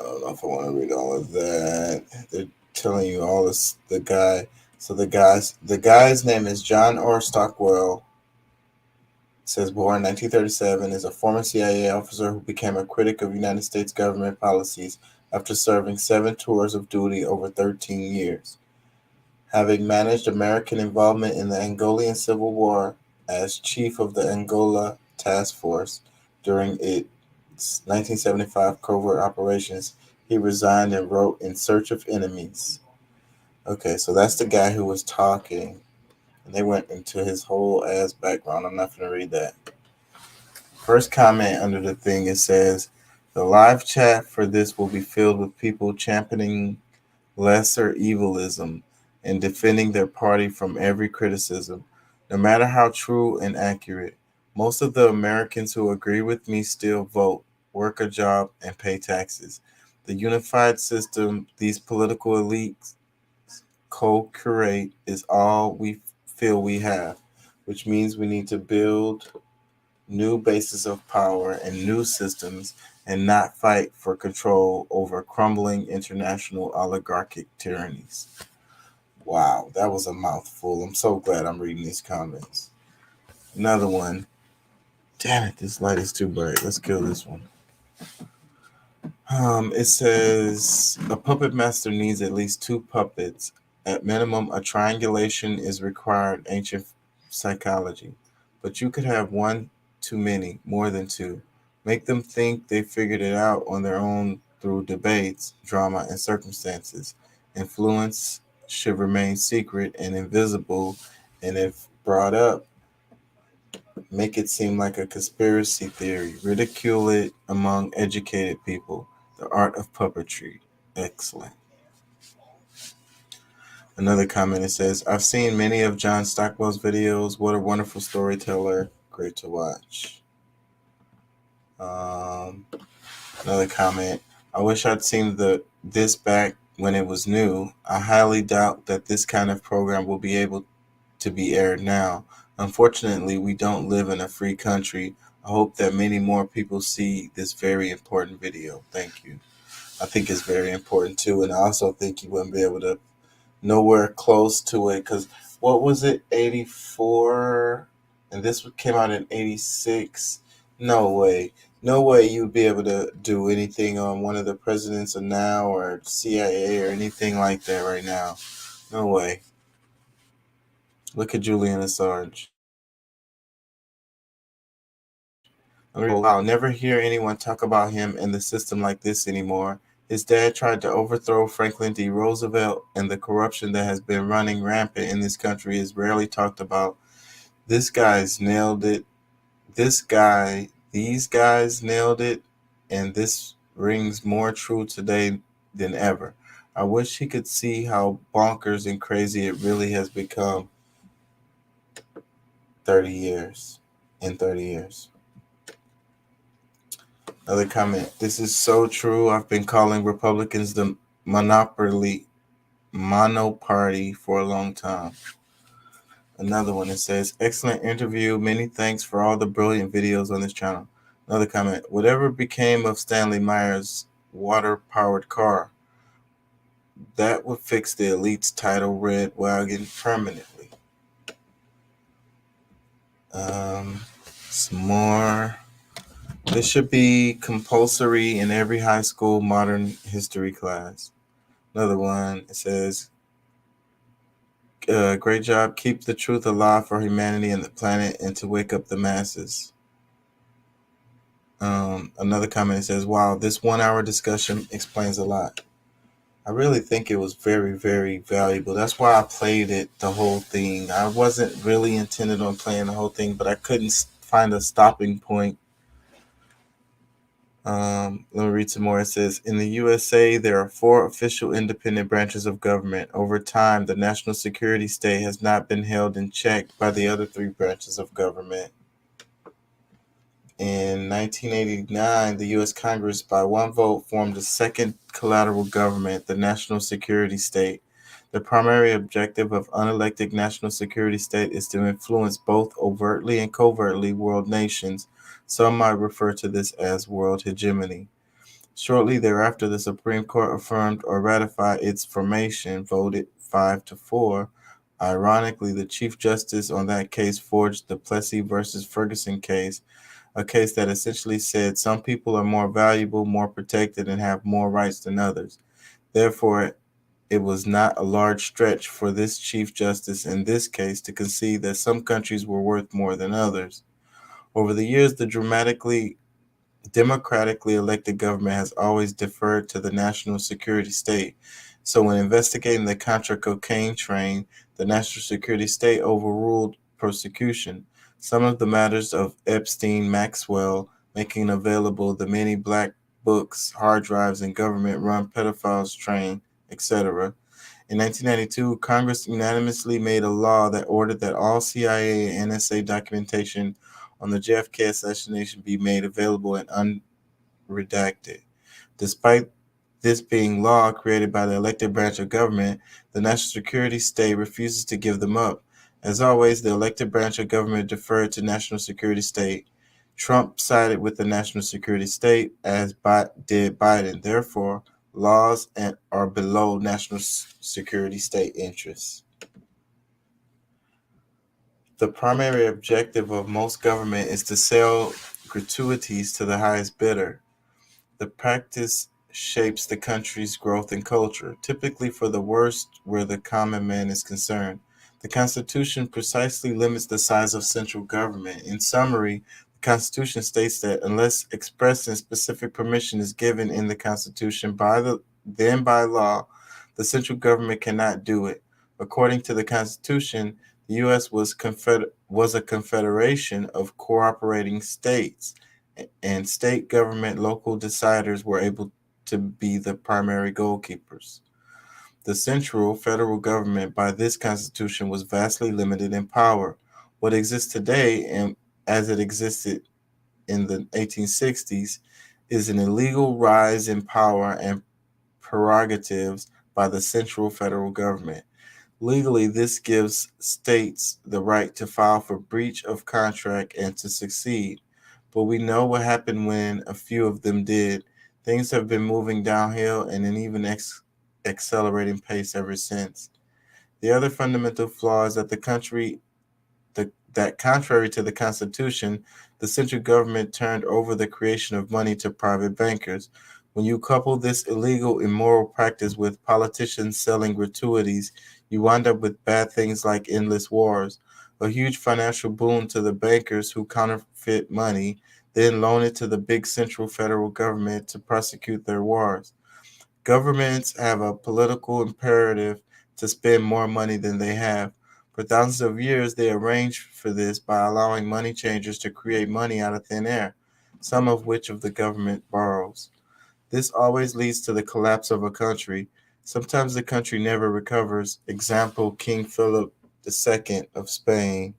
don't know if I want to read all of that. They're telling you all this. The guy. So the guy's name is John R. Stockwell. Says born 1937, is a former CIA officer who became a critic of United States government policies after serving 7 tours of duty over 13 years. Having managed American involvement in the Angolan Civil War as chief of the Angola Task Force during its 1975 covert operations, he resigned and wrote In Search of Enemies. Okay, so that's the guy who was talking. And they went into his whole ass background. I'm not going to read that. First comment under the thing, it says, the live chat for this will be filled with people championing lesser evilism and defending their party from every criticism, no matter how true and accurate. Most of the Americans who agree with me still vote. work a job, and pay taxes. The unified system these political elites co-curate is all we feel we have, which means we need to build new bases of power and new systems and not fight for control over crumbling international oligarchic tyrannies. Wow, that was a mouthful. I'm so glad I'm reading these comments. Another one. Damn it, this light is too bright. Let's kill this one. It says a puppet master needs at least 2 puppets. At minimum, a triangulation is required, ancient psychology. But you could have 1 too many, more than 2. Make them think they figured it out on their own through debates, drama, and circumstances. Influence should remain secret and invisible, and if brought up, make it seem like a conspiracy theory. Ridicule it among educated people. The art of puppetry. Excellent. Another comment, it says, I've seen many of John Stockwell's videos. What a wonderful storyteller. Great to watch. Another comment, I wish I'd seen this back when it was new. I highly doubt that this kind of program will be able to be aired now. Unfortunately, we don't live in a free country. I hope that many more people see this very important video. Thank you. I think it's very important too, and I also think you wouldn't be able to nowhere close to it, because what was it, 84, and this came out in 86? No way you'd be able to do anything on one of the presidents of now or CIA or anything like that right now. No way. Look at Julian Assange. I'll never hear anyone talk about him and the system like this anymore. His dad tried to overthrow Franklin D. Roosevelt, and the corruption that has been running rampant in this country is rarely talked about. These guys nailed it, and this rings more true today than ever. I wish he could see how bonkers and crazy it really has become in 30 years. Another comment. This is so true. I've been calling Republicans the mono party for a long time. Another one, it says, excellent interview. Many thanks for all the brilliant videos on this channel. Another comment. Whatever became of Stanley Meyer's water-powered car? That would fix the elite's tidal red wagon permanently. Some more. This should be compulsory in every high school modern history class. Another one, it says, great job. Keep the truth alive for humanity and the planet and to wake up the masses. Another comment, it says, wow, this 1-hour discussion explains a lot. I really think it was very, very valuable. That's why I played it, the whole thing. I wasn't really intended on playing the whole thing, but I couldn't find a stopping point. Let me read some more. It says, in the USA, there are 4 official independent branches of government. Over time, the national security state has not been held in check by the other 3 branches of government. In 1989, the U.S. Congress, by 1 vote, formed a second collateral government, the national security state. The primary objective of unelected national security state is to influence both overtly and covertly world nations. Some might refer to this as world hegemony. Shortly thereafter, the Supreme Court affirmed or ratified its formation, voted 5-4. Ironically, the Chief Justice on that case forged the Plessy versus Ferguson case, a case that essentially said some people are more valuable, more protected, and have more rights than others. Therefore, it was not a large stretch for this Chief Justice in this case to concede that some countries were worth more than others. Over the years, the democratically elected government has always deferred to the national security state. So when investigating the Contra cocaine train, the national security state overruled prosecution. Some of the matters of Epstein, Maxwell, making available the many black books, hard drives, and government-run pedophiles train, etc. In 1992, Congress unanimously made a law that ordered that all CIA and NSA documentation on the JFK assassination be made available and redacted. Despite this being law created by the elected branch of government, the national security state refuses to give them up. As always, the elected branch of government deferred to national security state. Trump sided with the national security state, as did Biden. Therefore, laws are below national security state interests. The primary objective of most government is to sell gratuities to the highest bidder. The practice shapes the country's growth and culture, typically for the worst where the common man is concerned. The Constitution precisely limits the size of central government. In summary, the Constitution states that unless express and specific permission is given in the Constitution by law, the central government cannot do it. According to the Constitution, the U.S. was a confederation of cooperating states, and state government local deciders were able to be the primary goalkeepers. The central federal government by this Constitution was vastly limited in power. What exists today, and as it existed in the 1860s, is an illegal rise in power and prerogatives by the central federal government. Legally, this gives states the right to file for breach of contract and to succeed. But we know what happened when a few of them did. Things have been moving downhill and an even accelerating pace ever since. The other fundamental flaw is that that contrary to the Constitution, the central government turned over the creation of money to private bankers. When you couple this illegal, immoral practice with politicians selling gratuities, you wind up with bad things like endless wars, a huge financial boon to the bankers who counterfeit money, then loan it to the big central federal government to prosecute their wars. Governments have a political imperative to spend more money than they have. For thousands of years, they arranged for this by allowing money changers to create money out of thin air, some of which the government borrows. This always leads to the collapse of a country. Sometimes the country never recovers. Example, King Philip II of Spain.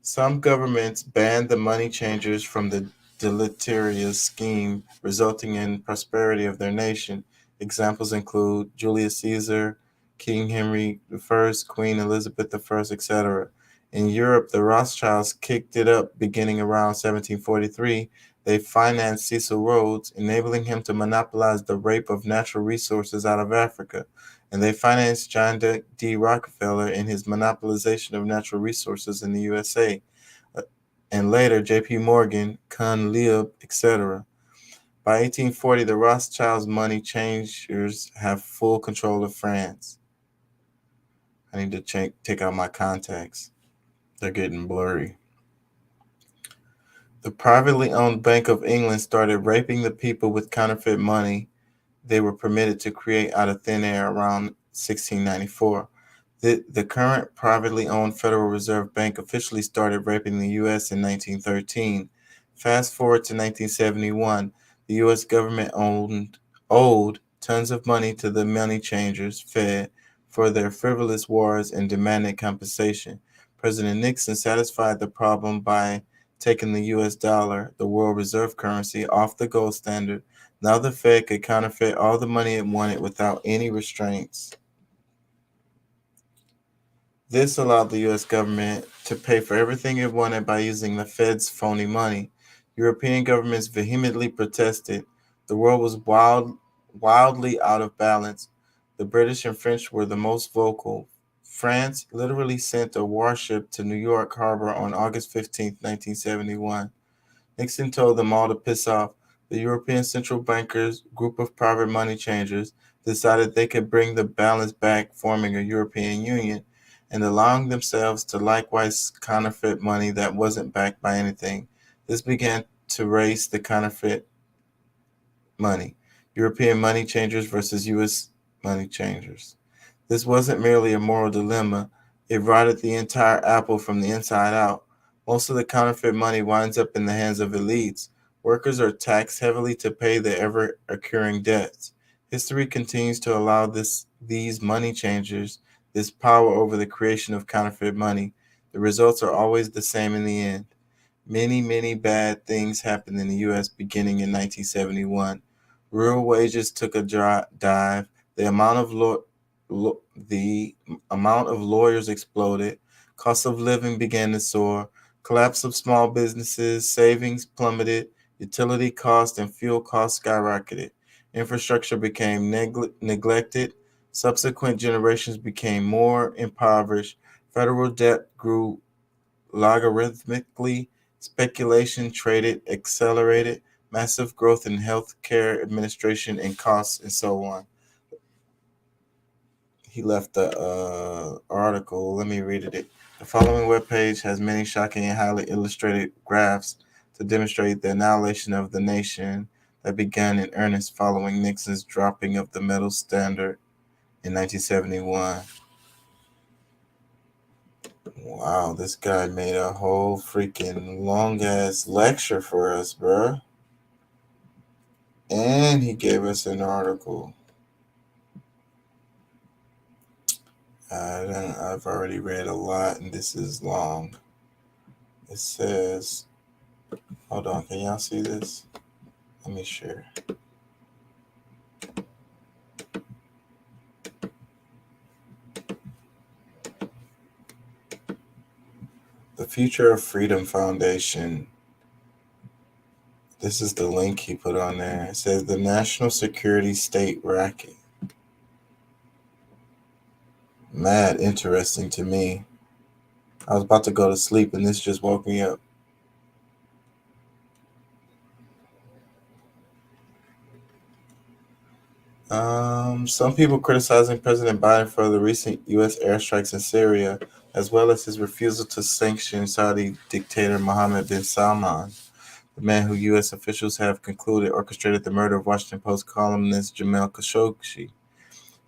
Some governments banned the money changers from the deleterious scheme, resulting in prosperity of their nation. Examples include Julius Caesar, King Henry I, Queen Elizabeth I, etc. In Europe, the Rothschilds kicked it up beginning around 1743. They financed Cecil Rhodes, enabling him to monopolize the rape of natural resources out of Africa. And they financed John D. Rockefeller in his monopolization of natural resources in the USA. And later, J.P. Morgan, Kuhn Loeb, etc. By 1840, the Rothschilds' money changers have full control of France. I need to take out my contacts. They're getting blurry. The privately owned Bank of England started raping the people with counterfeit money they were permitted to create out of thin air around 1694. The current privately owned Federal Reserve Bank officially started raping the U.S. in 1913. Fast forward to 1971, the U.S. government owed tons of money to the money changers, Fed, for their frivolous wars and demanded compensation. President Nixon satisfied the problem by taking the U.S. dollar, the world reserve currency, off the gold standard. Now the Fed could counterfeit all the money it wanted without any restraints. This allowed the U.S. government to pay for everything it wanted by using the Fed's phony money. European governments vehemently protested. The world was wildly out of balance. The British and French were the most vocal. France literally sent a warship to New York Harbor on August 15, 1971. Nixon told them all to piss off. The European Central Bankers, group of private money changers, decided they could bring the balance back, forming a European Union, and allowing themselves to likewise counterfeit money that wasn't backed by anything. This began to race the counterfeit money. European money changers versus U.S. money changers. This wasn't merely a moral dilemma. It rotted the entire apple from the inside out. Most of the counterfeit money winds up in the hands of elites. Workers are taxed heavily to pay the ever-occurring debts. History continues to allow these money changers this power over the creation of counterfeit money. The results are always the same in the end. Many bad things happened in the U.S. beginning in 1971. Real wages took a dive. The amount of lawyers exploded. Cost of living began to soar. Collapse of small businesses. Savings plummeted. Utility costs and fuel costs skyrocketed. Infrastructure became neglected. Subsequent generations became more impoverished. Federal debt grew logarithmically. Speculation traded accelerated. Massive growth in healthcare administration and costs, and so on. He left the article. Let me read it. The following webpage has many shocking and highly illustrated graphs to demonstrate the annihilation of the nation that began in earnest following Nixon's dropping of the metal standard in 1971. Wow, this guy made a whole freaking long-ass lecture for us, bruh. And he gave us an article. I've already read a lot, and this is long. It says, hold on, can y'all see this? Let me share. The Future of Freedom Foundation. This is the link he put on there. It says the National Security State Racket. Mad interesting to me. I was about to go to sleep and this just woke me up. Some people criticizing President Biden for the recent U.S. airstrikes in Syria, as well as his refusal to sanction Saudi dictator Mohammed bin Salman, the man who U.S. officials have concluded orchestrated the murder of Washington Post columnist Jamal Khashoggi.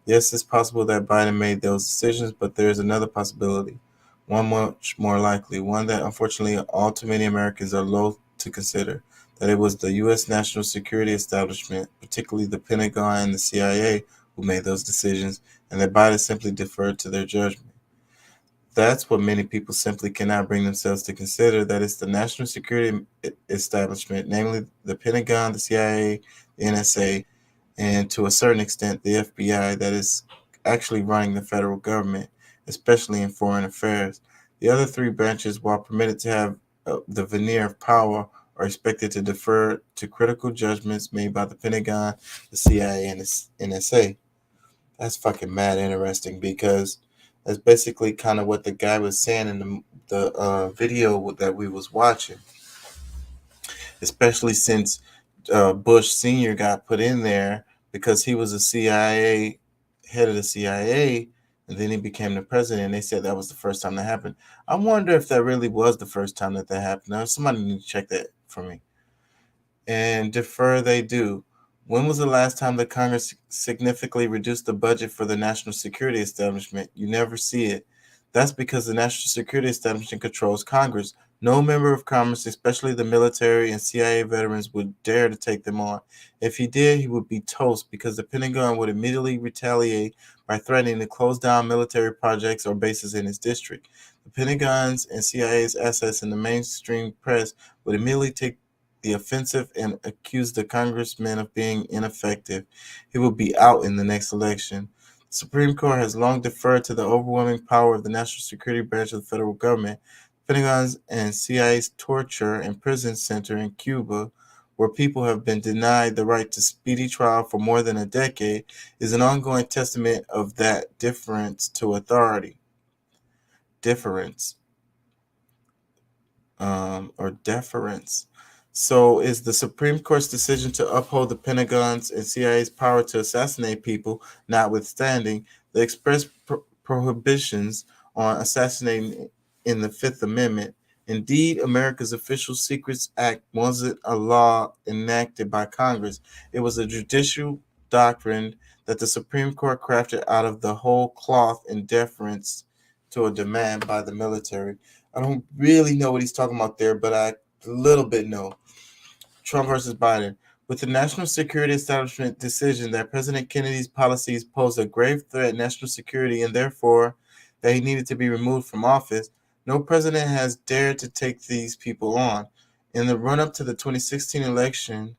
Yes, it's possible that Biden made those decisions, but there is another possibility, one much more likely, one that unfortunately all too many Americans are loath to consider, that it was the U.S. national security establishment, particularly the Pentagon and the CIA, who made those decisions, and that Biden simply deferred to their judgment. That's what many people simply cannot bring themselves to consider, that it's the national security establishment, namely the Pentagon, the CIA, the NSA, and to a certain extent the FBI, that is actually running the federal government, especially in foreign affairs. The other three branches, while permitted to have the veneer of power, are expected to defer to critical judgments made by the Pentagon, the CIA, and the NSA. That's fucking mad interesting, because that's basically kind of what the guy was saying in the video that we was watching, especially since Bush Sr. got put in there because he was a CIA head of the CIA, and then he became the president, and they said that was the first time that happened. I wonder if that really was the first time that happened. Now, somebody need to check that for me. And defer they do. When was the last time that Congress significantly reduced the budget for the national security establishment? You never see it. That's because the national security establishment controls Congress. No member of Congress, especially the military and CIA veterans, would dare to take them on. If he did, he would be toast, because the Pentagon would immediately retaliate by threatening to close down military projects or bases in his district. The Pentagon's and CIA's assets in the mainstream press would immediately take the offensive and accuse the congressman of being ineffective. He will be out in the next election. The Supreme Court has long deferred to the overwhelming power of the National Security Branch of the federal government. Pentagon's and CIA's torture and prison center in Cuba, where people have been denied the right to speedy trial for more than a decade, is an ongoing testament of that deference to authority. Deference. So is the Supreme Court's decision to uphold the Pentagon's and CIA's power to assassinate people, notwithstanding the express prohibitions on assassinating in the Fifth Amendment. Indeed, America's Official Secrets Act wasn't a law enacted by Congress. It was a judicial doctrine that the Supreme Court crafted out of the whole cloth in deference to a demand by the military. I don't really know what he's talking about there, but I a little bit know. Trump versus Biden. With the national security establishment decision that President Kennedy's policies posed a grave threat to national security and therefore that he needed to be removed from office, No president has dared to take these people on. In the run-up to the 2016 election,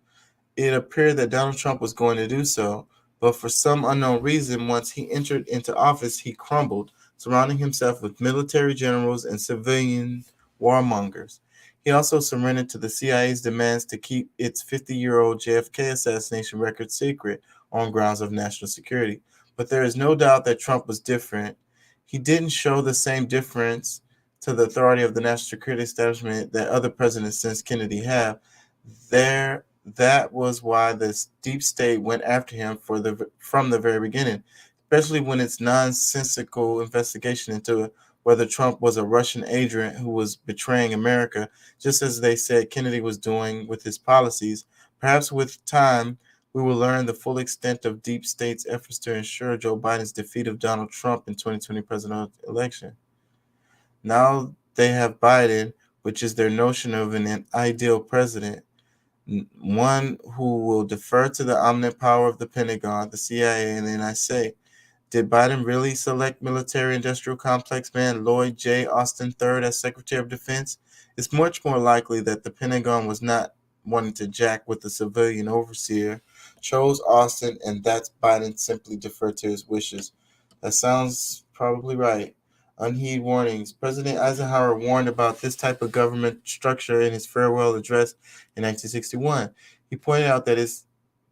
it appeared that Donald Trump was going to do so, but for some unknown reason, once he entered into office, he crumbled, surrounding himself with military generals and civilian warmongers. He also surrendered to the CIA's demands to keep its 50-year-old JFK assassination record secret on grounds of national security. But there is no doubt that Trump was different. He didn't show the same difference to the authority of the national security establishment that other presidents since Kennedy have. That was why the deep state went after him from the very beginning, especially when its nonsensical investigation into whether Trump was a Russian agent who was betraying America, just as they said Kennedy was doing with his policies. Perhaps with time, we will learn the full extent of deep state's efforts to ensure Joe Biden's defeat of Donald Trump in 2020 presidential election. Now they have Biden, which is their notion of an ideal president. One who will defer to the omnipotent power of the Pentagon, the CIA, and the NSA. Did Biden really select military-industrial complex man Lloyd J. Austin III as Secretary of Defense? It's much more likely that the Pentagon was not wanting to jack with the civilian overseer, chose Austin, and that Biden simply deferred to his wishes. That sounds probably right. Unheeded warnings. President Eisenhower warned about this type of government structure in his farewell address in 1961. He pointed out that it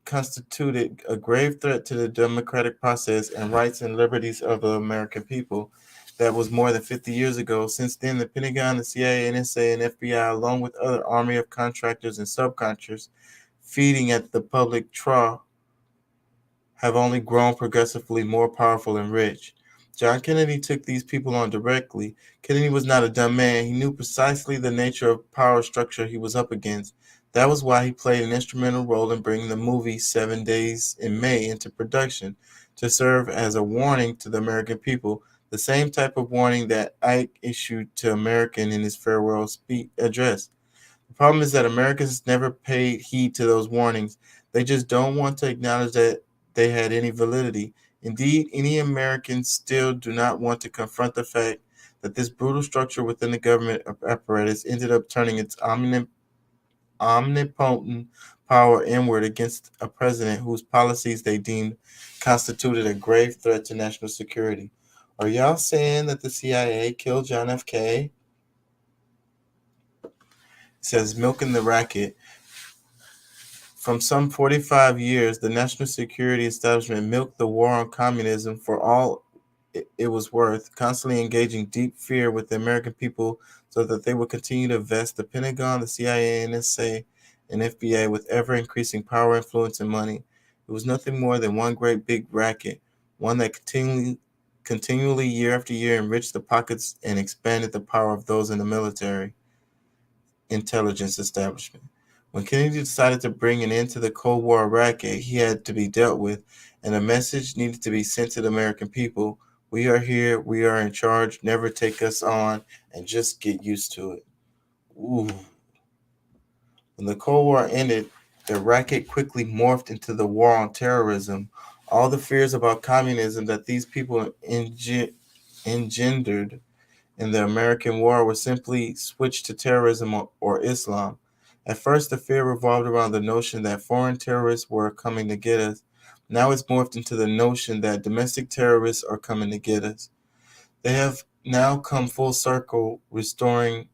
constituted a grave threat to the democratic process and rights and liberties of the American people. That was more than 50 years ago. Since then, the Pentagon, the CIA, NSA, and FBI, along with other army of contractors and subcontractors feeding at the public trough, have only grown progressively more powerful and rich. John Kennedy took these people on directly. Kennedy was not a dumb man. He knew precisely the nature of power structure he was up against. That was why he played an instrumental role in bringing the movie 7 Days in May into production, to serve as a warning to the American people, the same type of warning that Ike issued to Americans in his farewell address. The problem is that Americans never paid heed to those warnings. They just don't want to acknowledge that they had any validity. Indeed, any Americans still do not want to confront the fact that this brutal structure within the government apparatus ended up turning its omnipotent power inward against a president whose policies they deemed constituted a grave threat to national security. Are y'all saying that the CIA killed John F. K? It says milking the racket. From some 45 years, the national security establishment milked the war on communism for all it was worth, constantly engaging deep fear with the American people so that they would continue to vest the Pentagon, the CIA, NSA, and FBI with ever-increasing power, influence, and money. It was nothing more than one great big racket, one that continually year after year enriched the pockets and expanded the power of those in the military intelligence establishment. When Kennedy decided to bring an end to the Cold War racket, he had to be dealt with, and a message needed to be sent to the American people. We are here, we are in charge, never take us on, and just get used to it. Ooh. When the Cold War ended, the racket quickly morphed into the war on terrorism. All the fears about communism that these people engendered in the American war were simply switched to terrorism or Islam. At first, the fear revolved around the notion that foreign terrorists were coming to get us. Now it's morphed into the notion that domestic terrorists are coming to get us. They have now come full circle, restoring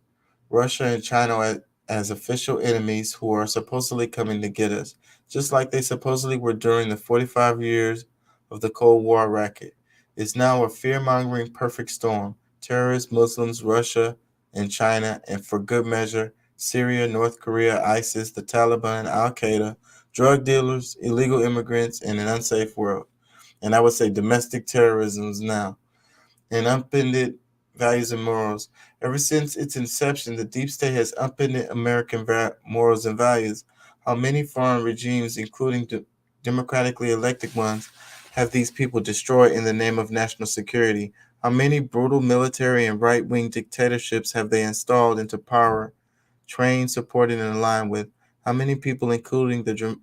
Russia and China as official enemies who are supposedly coming to get us, just like they supposedly were during the 45 years of the Cold War racket. It's now a fear-mongering perfect storm. Terrorists, Muslims, Russia, and China, and for good measure, Syria, North Korea, ISIS, the Taliban, Al-Qaeda, drug dealers, illegal immigrants, and an unsafe world. And I would say domestic terrorism now. And upended values and morals. Ever since its inception, the deep state has upended American morals and values. How many foreign regimes, including democratically elected ones, have these people destroyed in the name of national security? How many brutal military and right-wing dictatorships have they installed into power, trained, supported, and aligned with? How many people, including the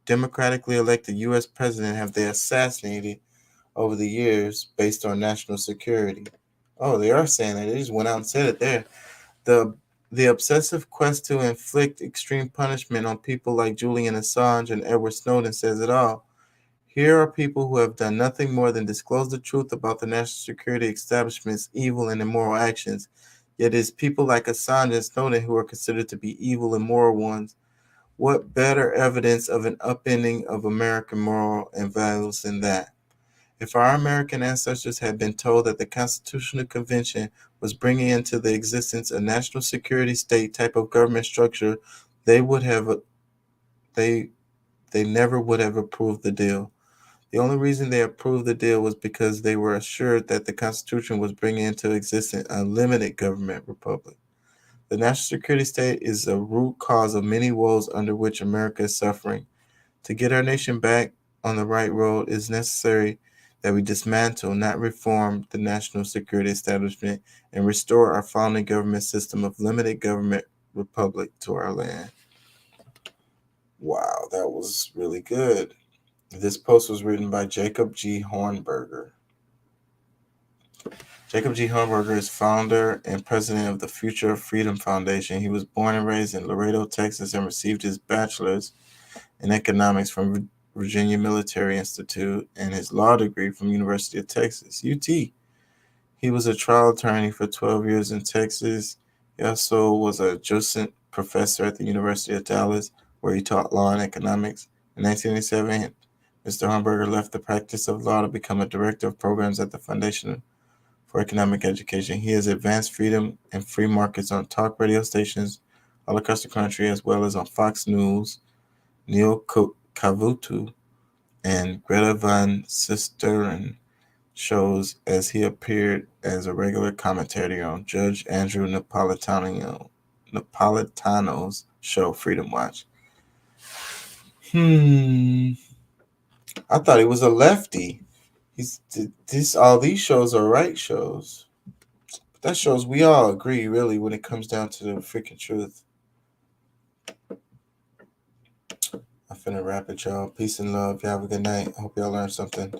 democratically elected U.S. president, have they assassinated over the years based on national security? Oh, they are saying that. They just went out and said it there. The obsessive quest to inflict extreme punishment on people like Julian Assange and Edward Snowden says it all. Here are people who have done nothing more than disclose the truth about the national security establishment's evil and immoral actions. Yet it is people like Assange and Snowden who are considered to be evil and moral ones. What better evidence of an upending of American moral and values than that? If our American ancestors had been told that the Constitutional Convention was bringing into the existence a national security state type of government structure, they never would have approved the deal. The only reason they approved the deal was because they were assured that the Constitution was bringing into existence a limited government republic. The national security state is a root cause of many woes under which America is suffering. To get our nation back on the right road, it is necessary that we dismantle, not reform, the national security establishment and restore our founding government system of limited government republic to our land. Wow, that was really good. This post was written by Jacob G. Hornberger. Jacob G. Hornberger is founder and president of the Future of Freedom Foundation. He was born and raised in Laredo, Texas, and received his bachelor's in economics from Virginia Military Institute and his law degree from University of Texas, UT. He was a trial attorney for 12 years in Texas. He also was a adjunct professor at the University of Dallas, where he taught law and economics. In 1987, Mr. Hornberger left the practice of law to become a director of programs at the Foundation for Economic Education. He has advanced freedom and free markets on talk radio stations all across the country, as well as on Fox News, Neil Cavuto, and Greta Van Susteren shows, as he appeared as a regular commentator on Judge Andrew Napolitano's show Freedom Watch. I thought he was a lefty. All these shows are right shows. But that shows we all agree, really, when it comes down to the freaking truth. I'm finna wrap it, y'all. Peace and love. Y'all have a good night. I hope y'all learned something.